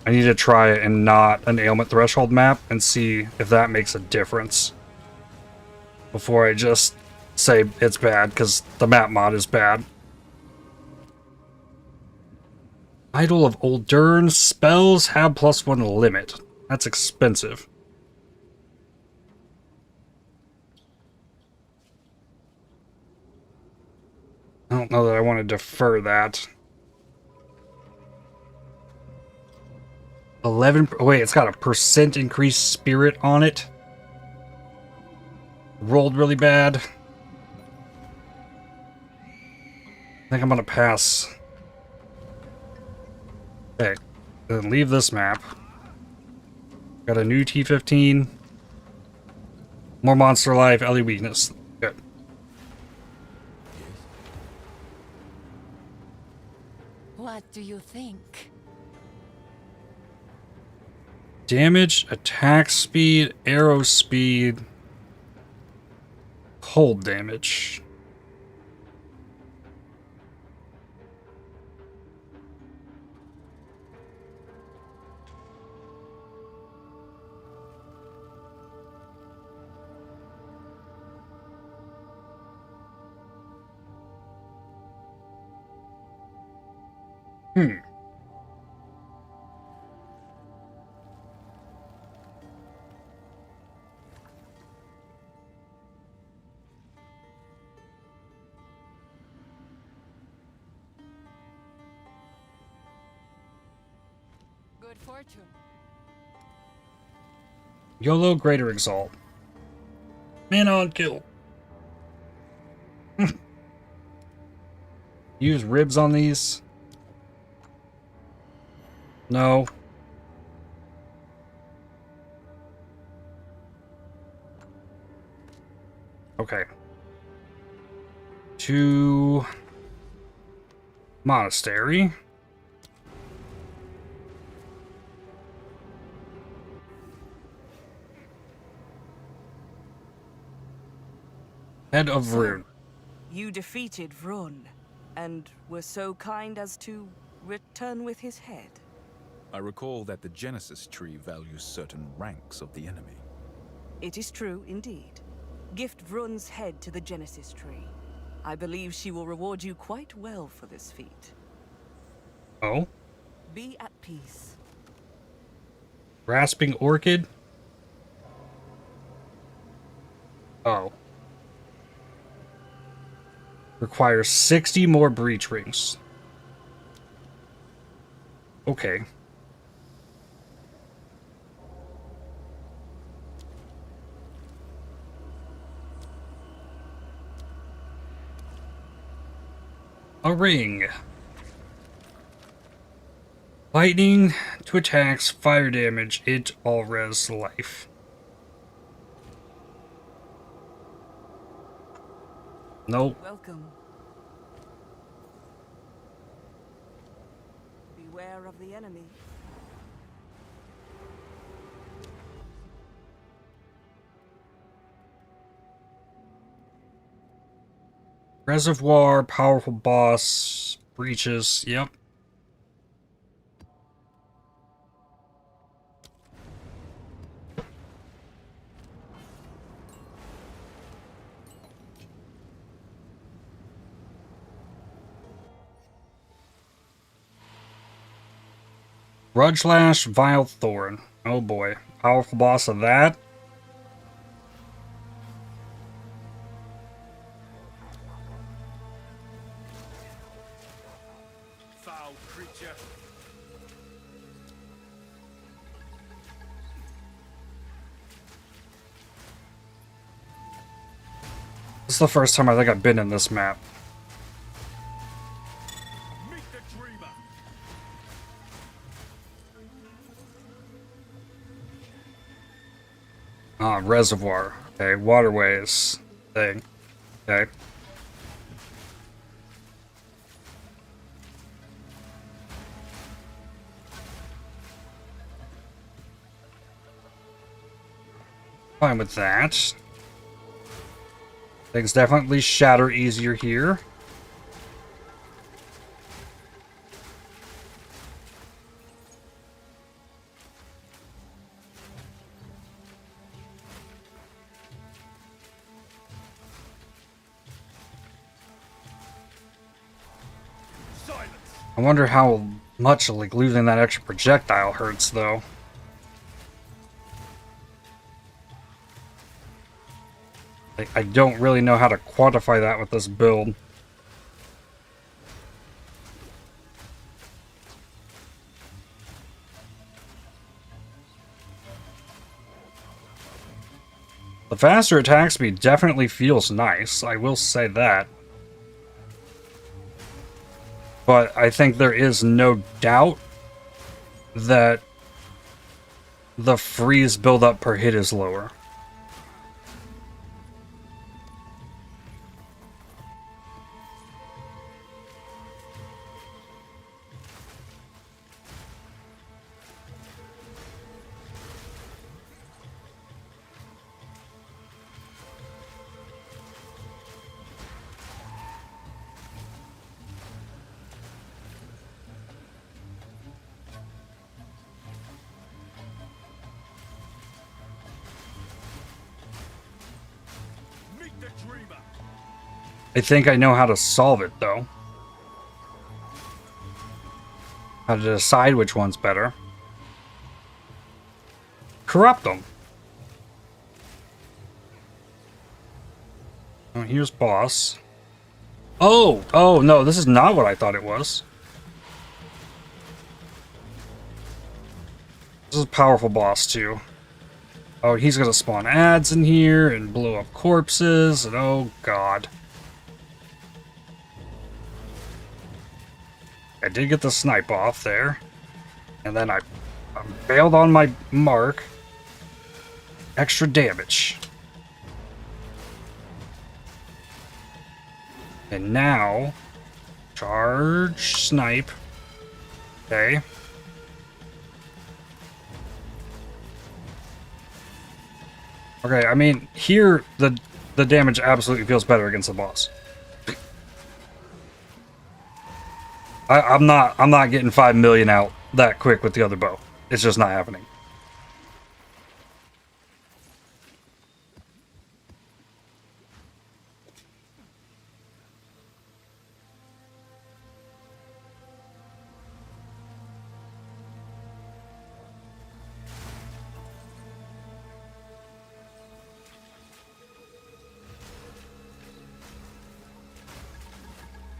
I need to try it and not an ailment threshold map and see if that makes a difference before I just say it's bad, because the map mod is bad. Idol of Aldur. Spells have +1 limit. That's expensive. I don't know that I want to defer that. 11. Wait, it's got a % increased spirit on it. Rolled really bad. I think I'm gonna pass. Okay, then leave this map. Got a new T15. More monster life, LE weakness. Good. What do you think? Damage, attack speed, arrow speed, hold damage. Good fortune. YOLO Greater Exalt. Man on kill. Use ribs on these? No. Okay. To monastery. Head of Rune. You defeated Vrun, and were so kind as to return with his head. I recall that the Genesis tree values certain ranks of the enemy. It is true, indeed. Gift Vrun's head to the Genesis tree. I believe she will reward you quite well for this feat. Oh? Be at peace. Grasping Orchid? Oh. Requires 60 more breach rings. Okay. A ring. Lightning to attacks, fire damage, it all res life. Nope. Welcome. Beware of the enemy. Reservoir, powerful boss, breaches, yep. Grudge Lash, Vile Thorn. Oh boy. Powerful boss of that. Foul creature. This is the first time I think I've been in this map. Meet the dreamer. Ah, reservoir. Okay, waterways thing. Okay. Fine with that. Things definitely shatter easier here. I wonder how much like losing that extra projectile hurts though. Like, I don't really know how to quantify that with this build. The faster attack speed definitely feels nice, I will say that. But I think there is no doubt that the freeze buildup per hit is lower. I think I know how to solve it, though. How to decide which one's better. Corrupt them. Oh, here's boss. Oh! Oh, no, this is not what I thought it was. This is a powerful boss, too. Oh, he's gonna spawn ads in here and blow up corpses, and oh god. I did get the snipe off there. And then I bailed on my mark. Extra damage. And now, charge snipe. Okay. Okay, I mean, here the damage absolutely feels better against the boss. I'm not getting 5 million out that quick with the other bow. It's just not happening.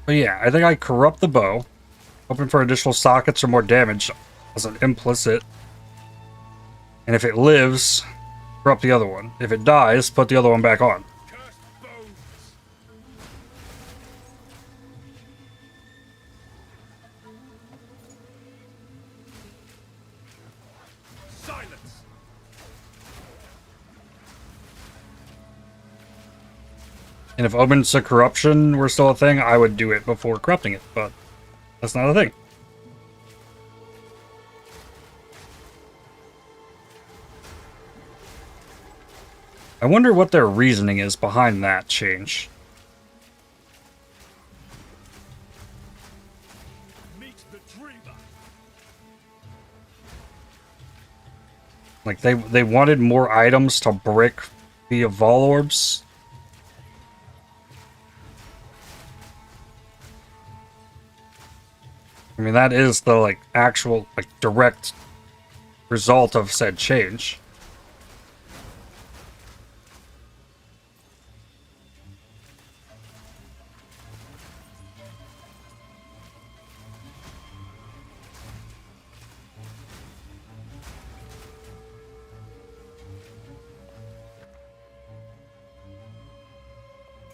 But yeah, I think I corrupt the bow, hoping for additional sockets or more damage as an implicit. And if it lives, corrupt the other one. If it dies, put the other one back on. And if Omens to Corruption were still a thing, I would do it before corrupting it, but that's not a thing. I wonder what their reasoning is behind that change. Like, they wanted more items to brick via Vol Orbs. I mean, that is the, like, actual, like, direct result of said change.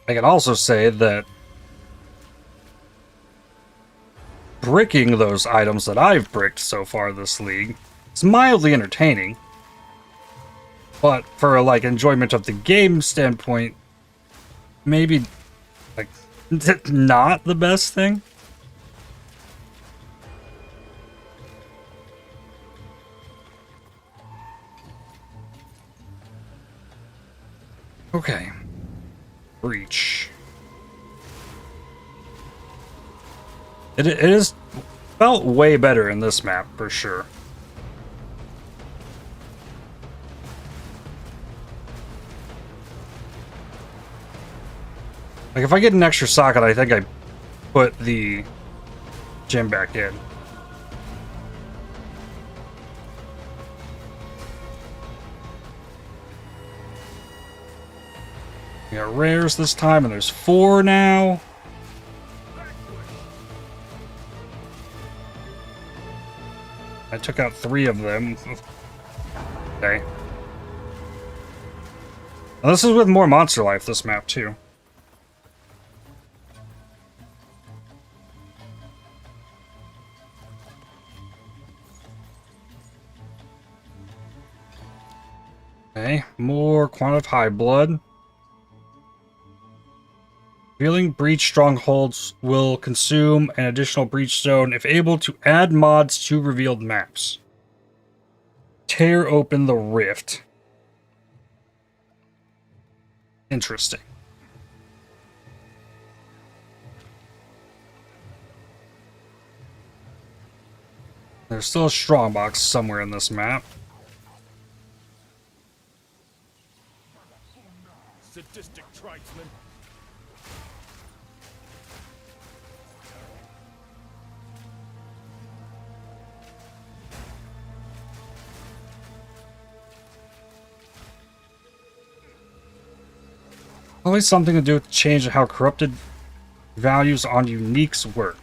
I can also say that bricking those items that I've bricked so far this league is mildly entertaining. But for a, like, enjoyment of the game standpoint, maybe, like, not the best thing. Okay. Breach. It is felt way better in this map, for sure. Like, if I get an extra socket, I think I put the gem back in. We got rares this time, and there's 4 now. I took out 3 of them. Okay. Now, this is with more monster life, this map, too. Okay, more quantitative high blood. Revealing breach strongholds will consume an additional breach zone if able to add mods to revealed maps. Tear open the rift. Interesting. There's still a strongbox somewhere in this map. Sadistic tribesman. Always something to do with the change of how corrupted values on uniques work.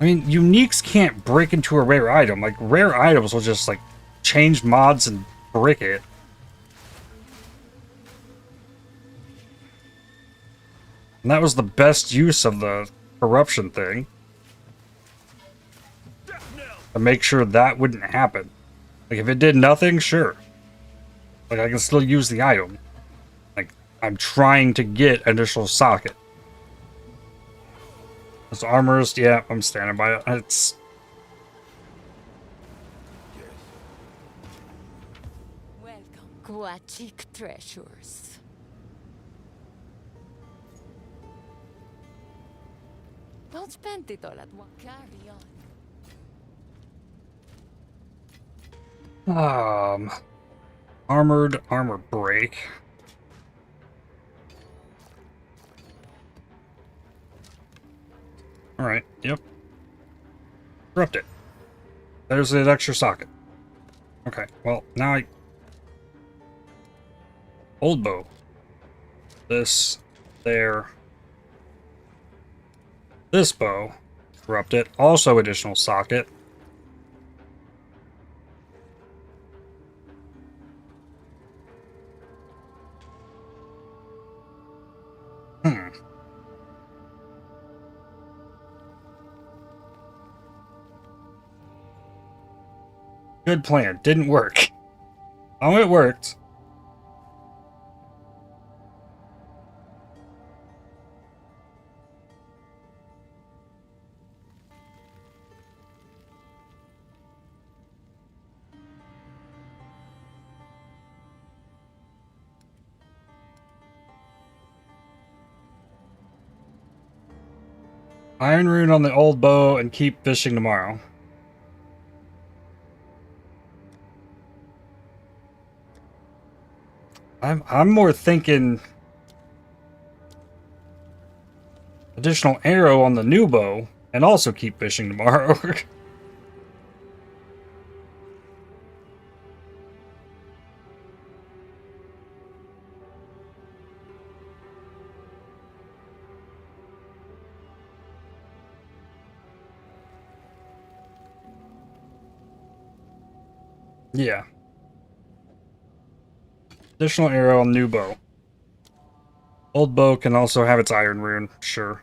I mean, uniques can't brick into a rare item. Like, rare items will just, like, change mods and brick it. And that was the best use of the corruption thing. To make sure that wouldn't happen. Like, if it did nothing, sure. Like, I can still use the item. Like, I'm trying to get additional socket. This armors, yeah, I'm standing by it. It's... Welcome, Quachik treasures. Don't spend it all at once. Carry on. Armored armor break. Alright, yep. Corrupt it. There's an extra socket. Okay, well, now I... Old bow. This, there. This bow. Corrupt it. Also additional socket. Good plan. Didn't work. Oh, it worked. Iron rune on the old bow and keep fishing tomorrow. I'm more thinking additional arrow on the new bow and also keep fishing tomorrow. Yeah. Additional arrow on new bow. Old bow can also have its iron rune, sure.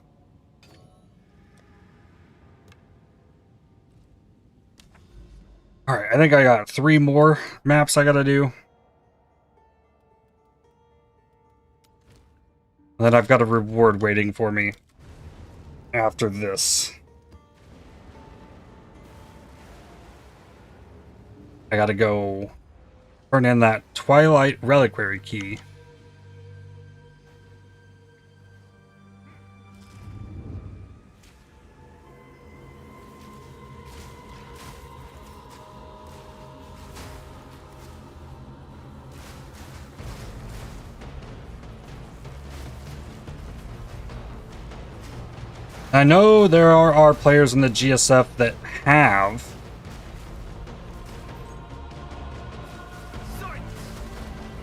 Alright, I think I got 3 more maps I gotta do. And then I've got a reward waiting for me after this. I gotta go turn in that Twilight Reliquary key. I know there are players in the GSF that have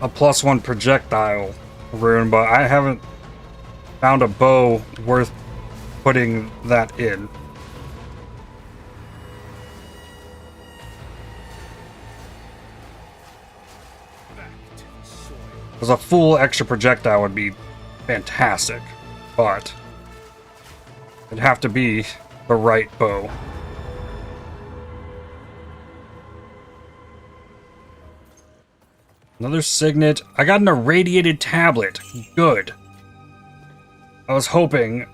a +1 projectile rune, but I haven't found a bow worth putting that in. Because a full extra projectile would be fantastic, but it'd have to be the right bow. Another signet. I got an irradiated tablet. Good. I was hoping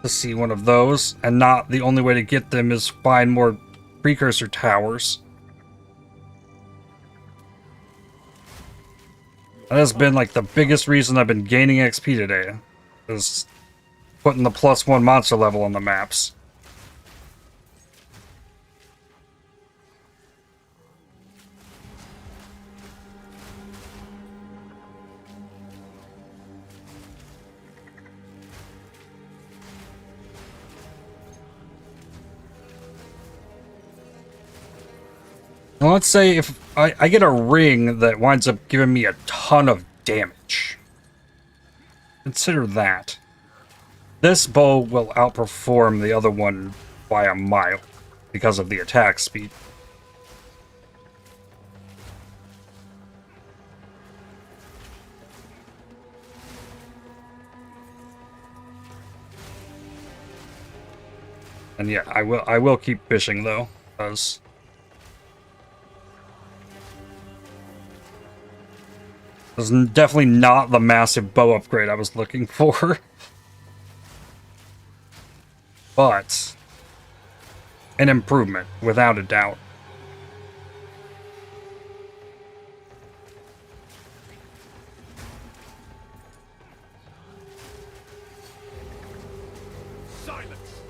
to see one of those, and not the only way to get them is find more precursor towers. That has been like the biggest reason I've been gaining XP today, is putting the +1 monster level on the maps. Now let's say if I get a ring that winds up giving me a ton of damage. Consider that. This bow will outperform the other one by a mile because of the attack speed. And yeah, I will keep fishing though, because this is definitely not the massive bow upgrade I was looking for. But an improvement, without a doubt. Silence.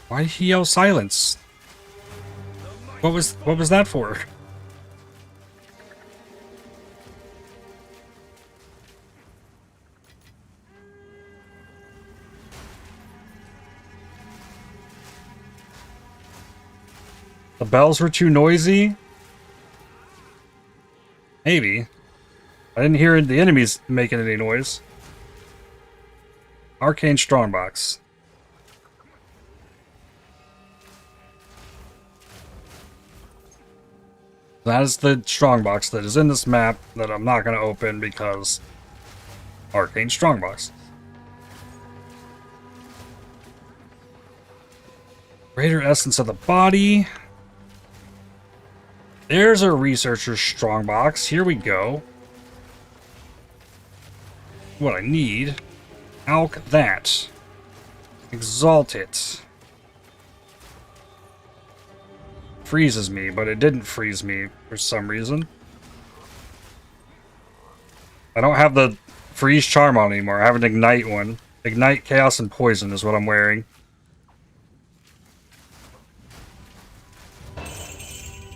Why did he yell silence? What was that for? The bells were too noisy? Maybe. I didn't hear the enemies making any noise. Arcane Strongbox. That is the strongbox that is in this map that I'm not going to open because Arcane Strongbox. Greater Essence of the Body. There's a Researcher's Strongbox. Here we go. What I need. Alk that. Exalt it. Freezes me, but it didn't freeze me for some reason. I don't have the freeze charm on anymore. I have an ignite one. Ignite, chaos, and poison is what I'm wearing.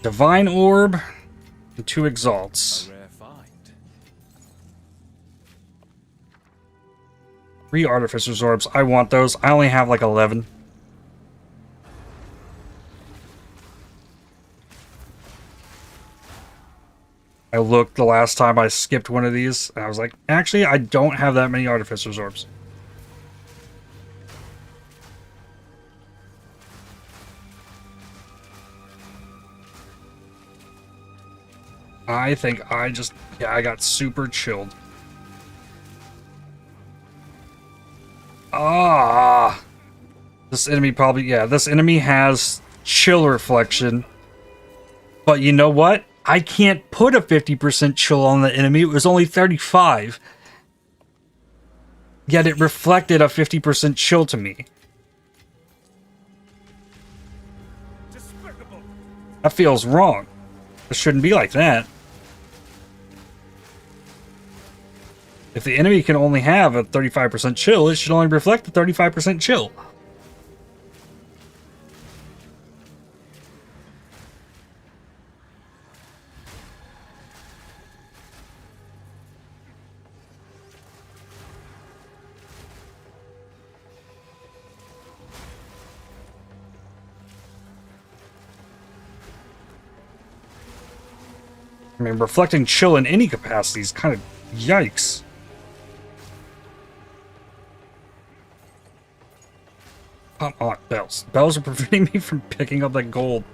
Divine Orb and 2 Exalts. A rare 3 Artificer's Orbs. I want those. I only have like 11. I looked the last time I skipped one of these, and I was like, actually, I don't have that many Artificer's Orbs. I think I just, yeah, I got super chilled. Ah! This enemy probably, yeah, this enemy has chill reflection. But you know what? I can't put a 50% chill on the enemy. It was only 35. Yet it reflected a 50% chill to me. Despicable. That feels wrong. It shouldn't be like that. If the enemy can only have a 35% chill, it should only reflect the 35% chill. I mean, reflecting chill in any capacity is kind of yikes. Come on, bells. Bells are preventing me from picking up that gold.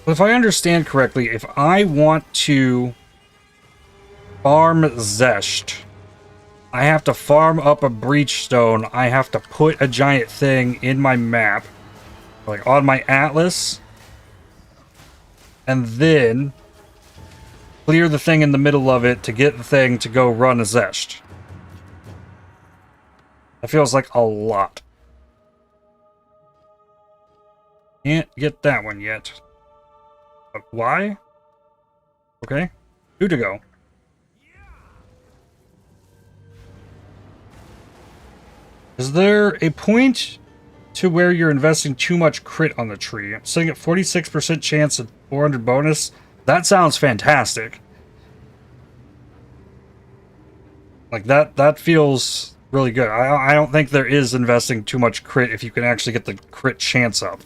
If I understand correctly, if I want to farm Zesht, I have to farm up a Breachstone. I have to put a giant thing in my map, like on my atlas, and then clear the thing in the middle of it to get the thing to go run a Zesht. That feels like a lot. Can't get that one yet. But why? Okay. 2 to go. Is there a point to where you're investing too much crit on the tree? I'm sitting at 46% chance of 400 bonus. That sounds fantastic. Like that feels really good. I don't think there is investing too much crit if you can actually get the crit chance up.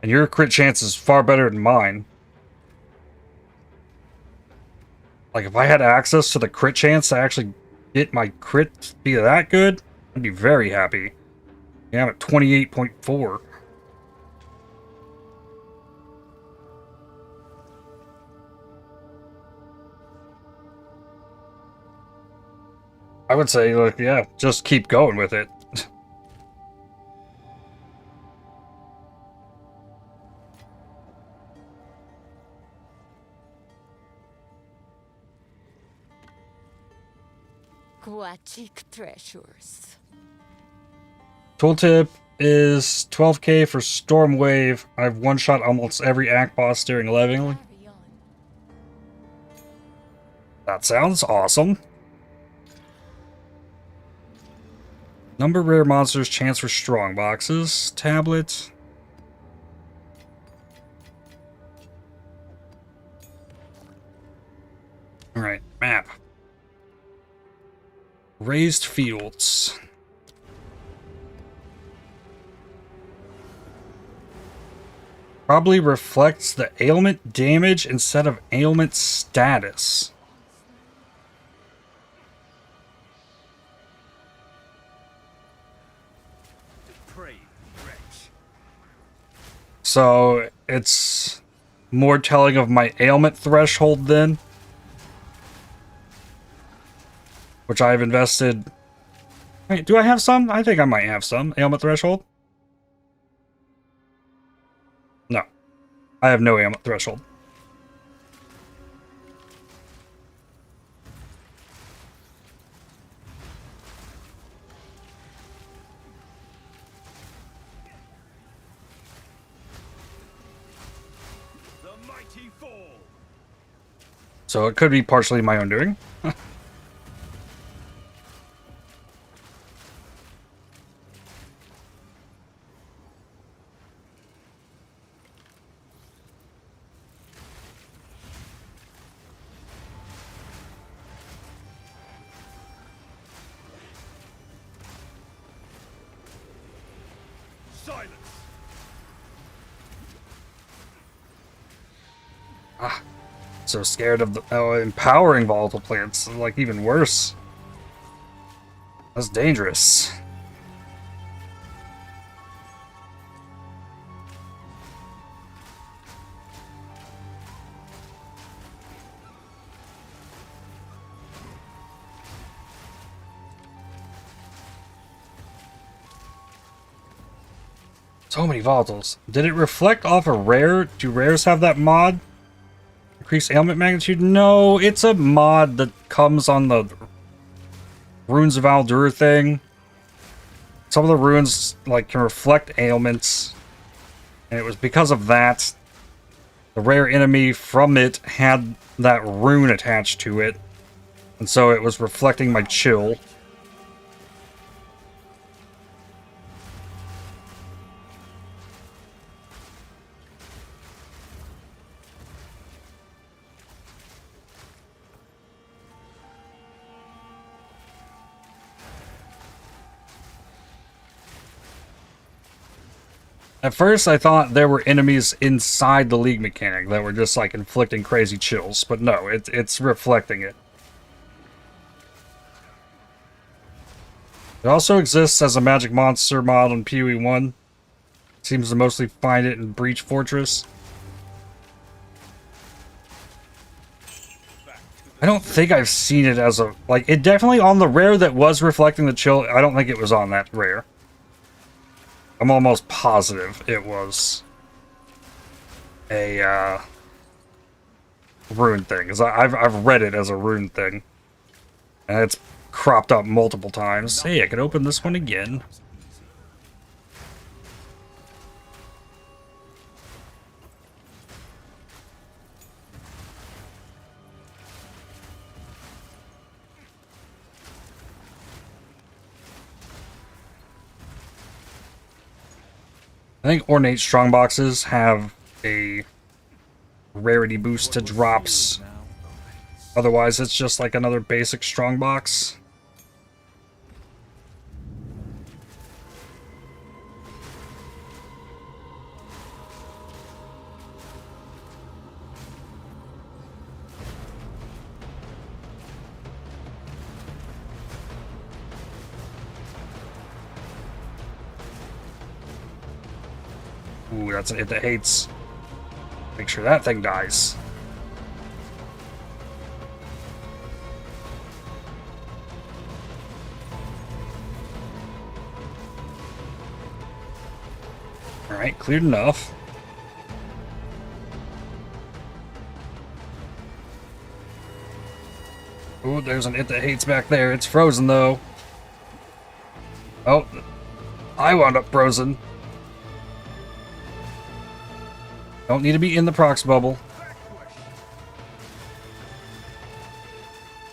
And your crit chance is far better than mine. Like, if I had access to the crit chance to actually get my crit to be that good, I'd be very happy. Yeah, I'm at 28.4. I would say, like, yeah, just keep going with it. Aquatic treasures. Tooltip is 12k for Storm Wave. I've one-shot almost every Act boss during leveling. That sounds awesome. Number rare monsters, chance for strong boxes. Tablet. Alright, map. Raised fields. Probably reflects the ailment damage instead of ailment status. So it's more telling of my ailment threshold then. Which I've invested... Wait, do I have some? I think I might have some. Ailment threshold? No. I have no ailment threshold. mighty fall. So it could be partially my own doing. Silence. So scared of the empowering volatile plants. Like, even worse. That's dangerous. So many volatiles. Did it reflect off a rare? Do rares have that mod? Increase ailment magnitude? No, it's a mod that comes on the Runes of Aldur thing. Some of the runes like can reflect ailments. And it was because of that. The rare enemy from it had that rune attached to it. And so it was reflecting my chill. At first, I thought there were enemies inside the League mechanic that were just, like, inflicting crazy chills. But no, it's reflecting it. It also exists as a magic monster mod on PoE 1. Seems to mostly find it in Breach Fortress. I don't think I've seen it as a... Like, it definitely on the rare that was reflecting the chill, I don't think it was on that rare. I'm almost positive it was a rune thing, because I've read it as a rune thing, and it's cropped up multiple times. Hey, I can open this one again. I think ornate strongboxes have a rarity boost to drops. Otherwise, it's just like another basic strongbox. Ooh, that's an it that hates. Make sure that thing dies. Alright, cleared enough. Ooh, there's an it that hates back there. It's frozen though. Oh, I wound up frozen. Don't need to be in the prox bubble.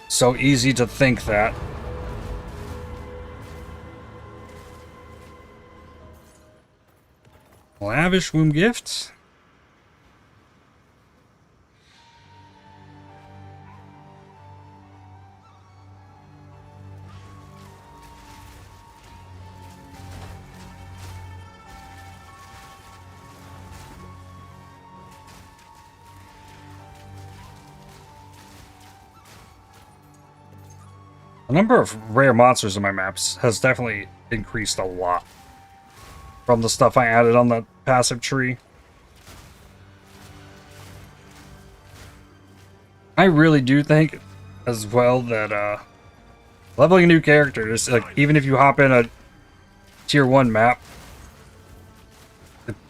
So easy to think that. Lavish womb gift. The number of rare monsters in my maps has definitely increased a lot from the stuff I added on the passive tree. I really do think as well that leveling a new character is like, even if you hop in a tier 1 map,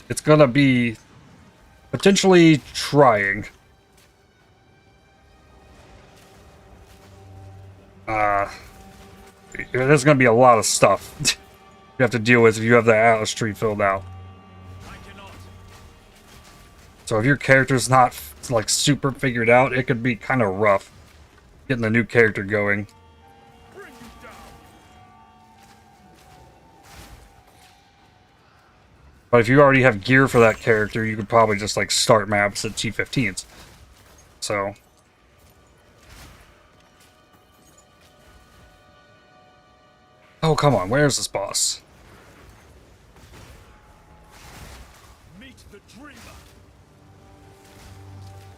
it's gonna be potentially trying. There's gonna be a lot of stuff you have to deal with if you have the Atlas tree filled out. I cannot. So if your character's not like super figured out, it could be kind of rough getting the new character going. But if you already have gear for that character, you could probably just like start maps at T15s. So oh, come on, where's this boss? Meet the dreamer.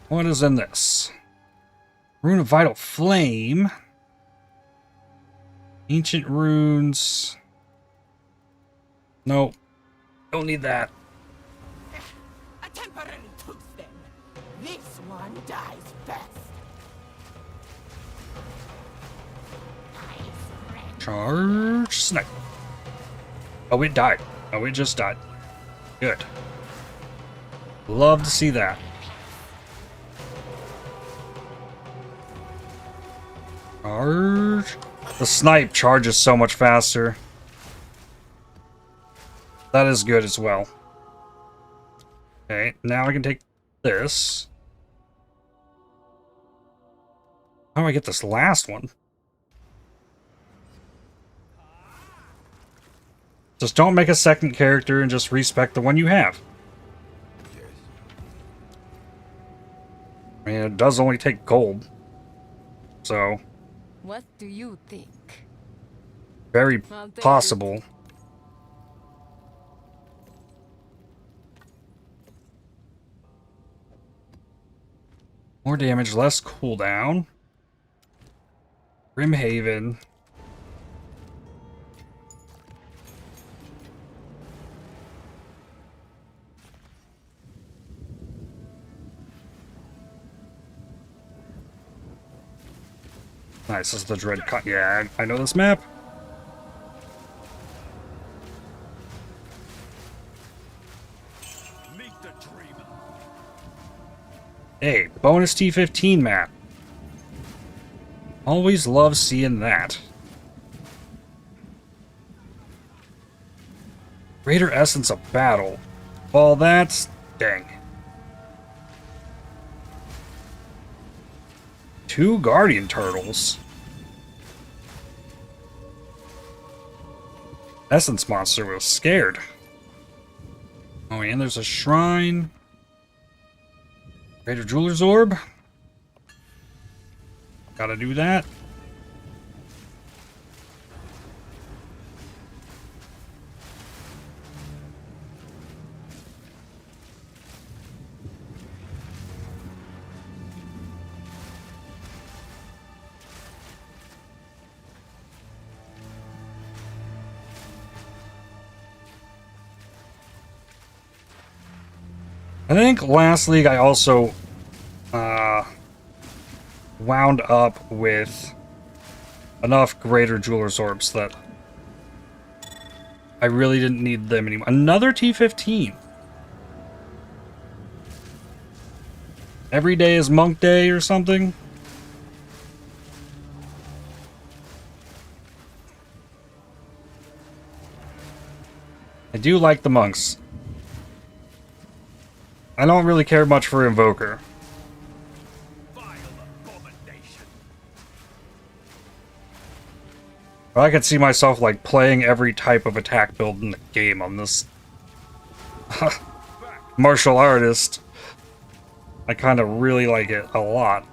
What is in this? Rune of Vital Flame. Ancient runes. Nope. Don't need that. A temporary truce then. This one dies best. Charge snipe. Oh, it died. Oh, it just died. Good. Love to see that. Charge. The snipe charges so much faster. That is good as well. Okay, now I can take this. How do I get this last one? Just don't make a second character and just respec the one you have. I mean, it does only take gold. So, What do you think? very I'll take possible. More damage, less cooldown. Grimhaven. Nice, this is the Dread Con. Yeah, I know this map. Meet the dreamer. Hey, bonus T15 map. Always love seeing that. Greater Essence of Battle. Well, that's... dang. 2 Guardian Turtles. Essence Monster was scared. Oh, and there's a shrine. Greater Jeweler's Orb. Gotta do that. I think last league I also wound up with enough Greater Jeweler's Orbs that I really didn't need them anymore. Another T15. Every day is Monk Day or something. I do like the monks. I don't really care much for Invoker. But I could see myself like playing every type of attack build in the game on this martial artist. I kind of really like it a lot.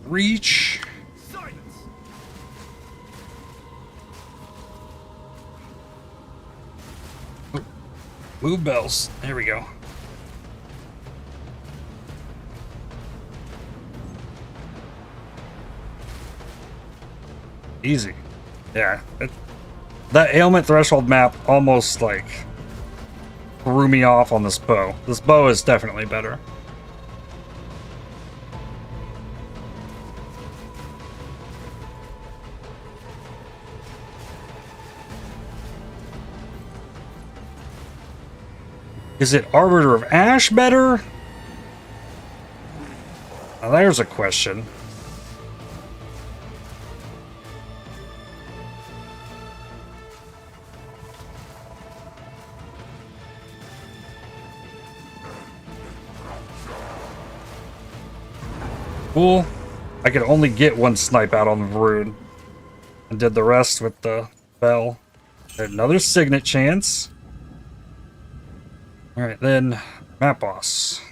Reach. Oh, move bells. There we go. Easy. Yeah. That ailment threshold map almost like threw me off on this bow. This bow is definitely better. Is it Arbiter of Ash better? Now there's a question. Cool. I could only get one snipe out on the rune. And did the rest with the bell. Another signet chance. Alright, then map boss.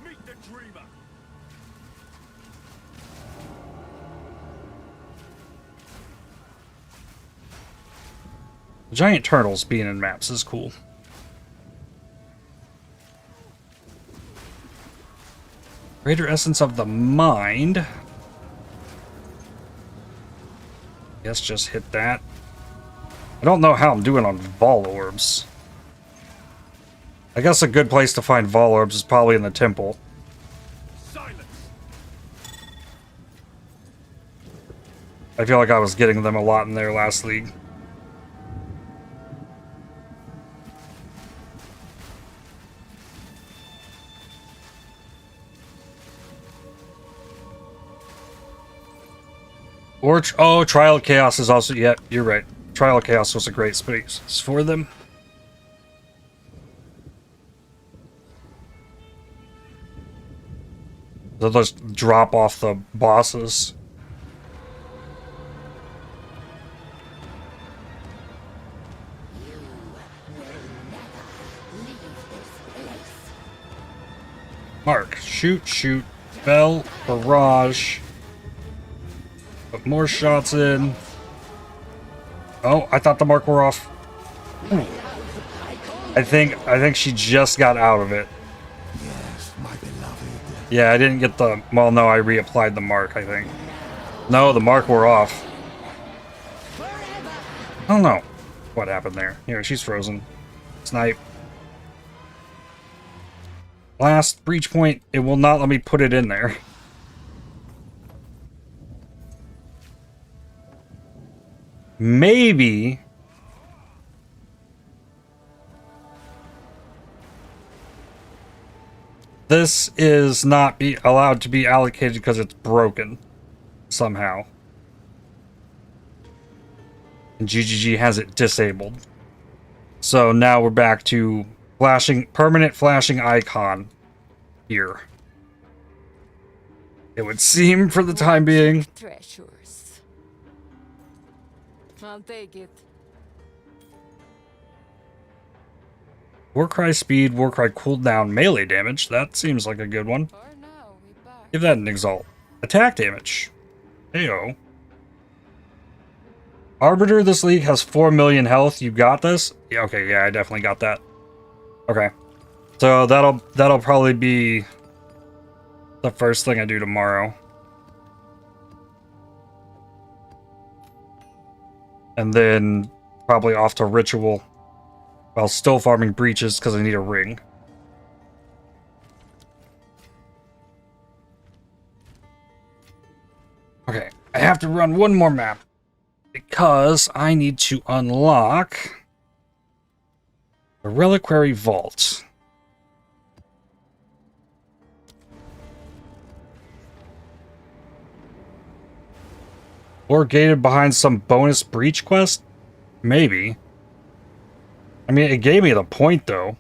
Meet the dreamer. Giant turtles being in maps is cool. Greater essence of the mind. Guess just hit that. I don't know how I'm doing on Vol orbs. I guess a good place to find Vol orbs is probably in the temple. Silence. I feel like I was getting them a lot in their last league. Or, oh, Trial of Chaos is also, yeah, you're right. Trial of Chaos was a great space for them. They'll just drop off the bosses. Mark, shoot, shoot, bell, barrage. Put more shots in. Oh, I thought the mark were off. I think she just got out of it. Yes, my beloved. Yeah, I didn't get the... Well, no, I reapplied the mark, I think. No, the mark were off. I don't know what happened there. Here, she's frozen. Snipe. Last breach point. It will not let me put it in there. Maybe... this is not allowed to be allocated because it's broken. Somehow. And GGG has it disabled. So now we're back to permanent flashing icon here. It would seem for the time being. Treasures. I'll take it. Warcry speed, Warcry cooldown, melee damage. That seems like a good one. Give that an exalt. Attack damage. Heyo. Arbiter this league has 4 million health. You got this? Yeah, okay, yeah, I definitely got that. Okay. So that'll probably be the first thing I do tomorrow. And then probably off to ritual while still farming breaches because I need a ring. Okay, I have to run one more map because I need to unlock the Reliquary Vault. Or gated behind some bonus breach quest? Maybe. I mean, it gave me the point, though.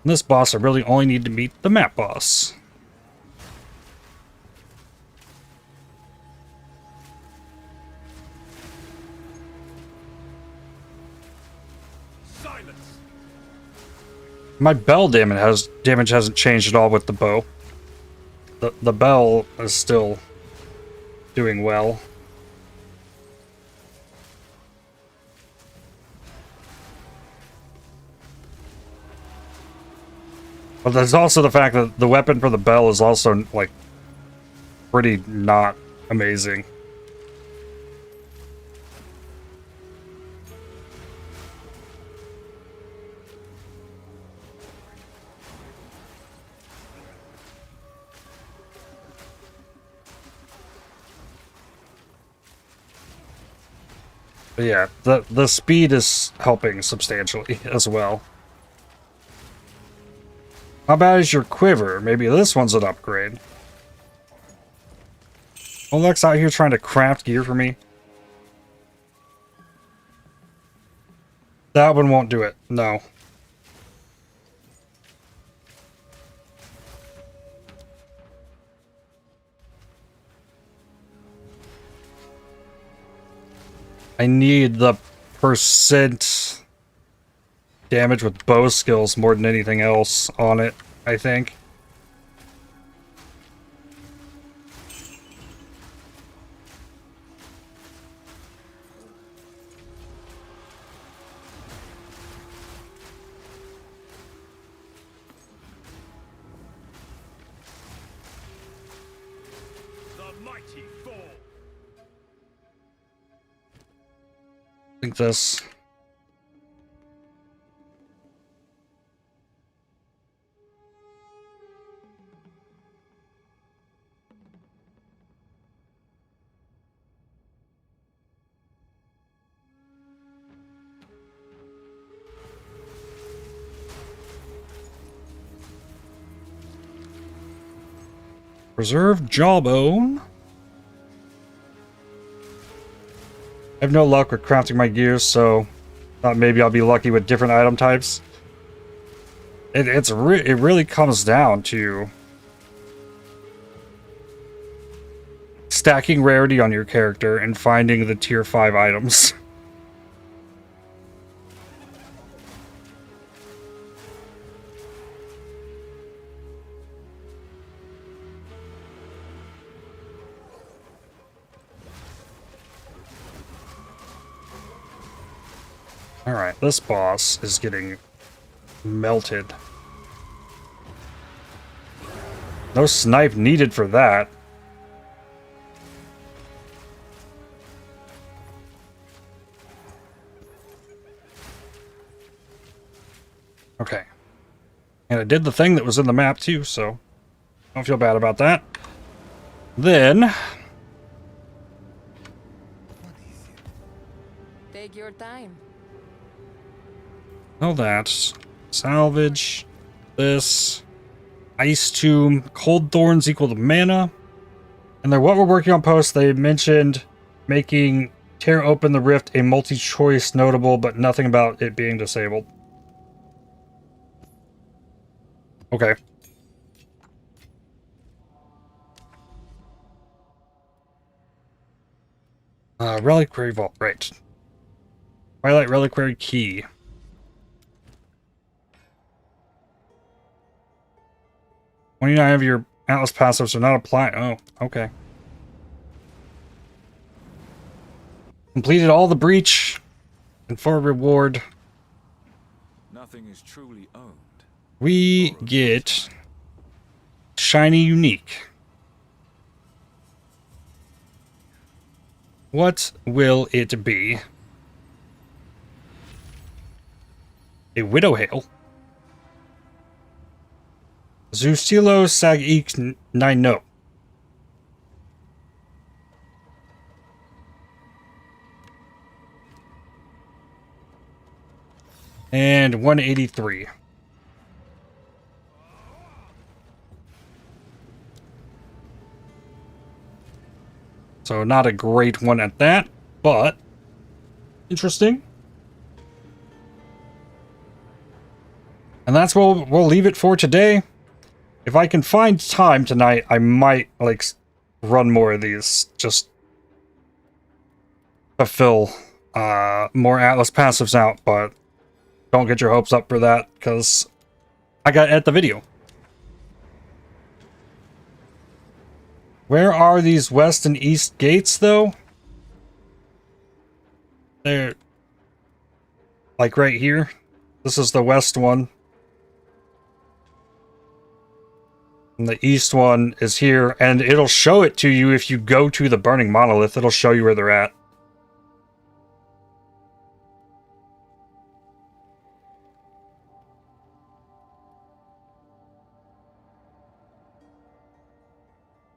In this boss, I really only need to meet the map boss. My bell damage hasn't changed at all with the bow. The bell is still doing well. But there's also the fact that the weapon for the bell is also, like, pretty not amazing. But yeah, the speed is helping substantially as well. How bad is your quiver? Maybe this one's an upgrade. Oleg's out here trying to craft gear for me. That one won't do it. No. I need the percent damage with bow skills more than anything else on it, I think. I think this. Preserve jawbone. I have no luck with crafting my gears, so thought maybe I'll be lucky with different item types. It really comes down to stacking rarity on your character and finding the tier 5 items. Alright, this boss is getting melted. No snipe needed for that. Okay. And it did the thing that was in the map too, so don't feel bad about that. Then Take your time. all that. Salvage. This. Ice Tomb. Cold Thorns equal to mana. And then what we're working on post, they mentioned making Tear Open the Rift a multi-choice notable, but nothing about it being disabled. Okay. Reliquary Vault, right. Twilight Reliquary Key. When you have your Atlas passives are not applied. Oh, okay. Completed all the breach, and for reward, Nothing is truly owned. we get shiny unique. What will it be? A Widow Hail. Zustilo Sag-Eek 9-No. And 183. So not a great one at that, but interesting. And that's what we'll leave it for today. If I can find time tonight, I might, like, run more of these. Just fulfill more Atlas passives out, but don't get your hopes up for that, because I got to edit the video. Where are these west and east gates, though? They're, like, right here. This is the west one. And the east one is here, and it'll show it to you if you go to the burning monolith. It'll show you where they're at.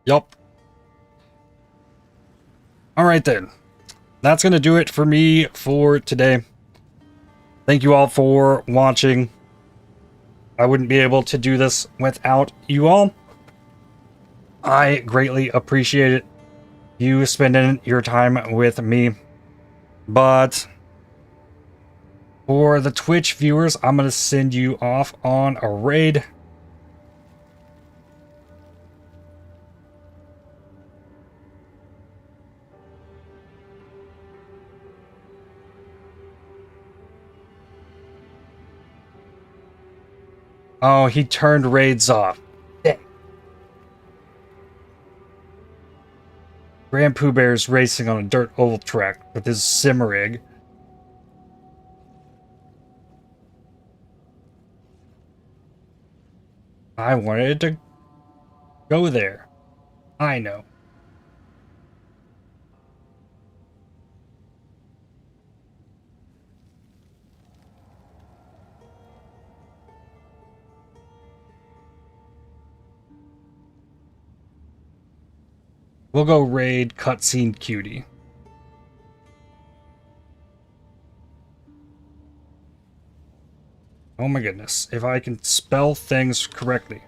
Yup. Alright then. That's going to do it for me for today. Thank you all for watching. I wouldn't be able to do this without you all. I greatly appreciate it. You spending your time with me. But for the Twitch viewers, I'm going to send you off on a raid. Oh, he turned raids off. Dang. Grand Pooh Bear's racing on a dirt oval track with his Simmerig. I wanted to go there. I know. We'll go raid Cutscene Cutie. Oh my goodness, if I can spell things correctly.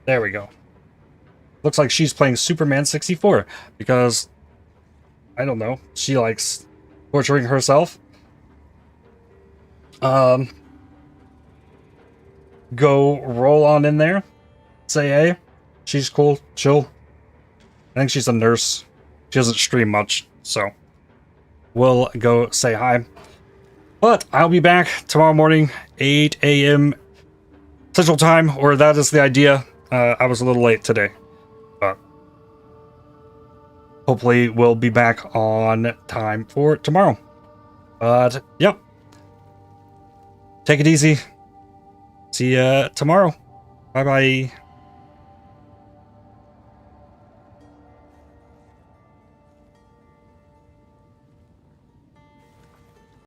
There we go. Looks like she's playing Superman 64 because, I don't know, she likes torturing herself. Go roll on in there. Say hey. She's cool, chill. I think she's a nurse. She doesn't stream much, so we'll go say hi. But I'll be back tomorrow morning, 8 a.m. Central Time, or that is the idea. I was a little late today, but hopefully we'll be back on time for tomorrow. But, yep. Take it easy. See ya tomorrow. Bye-bye.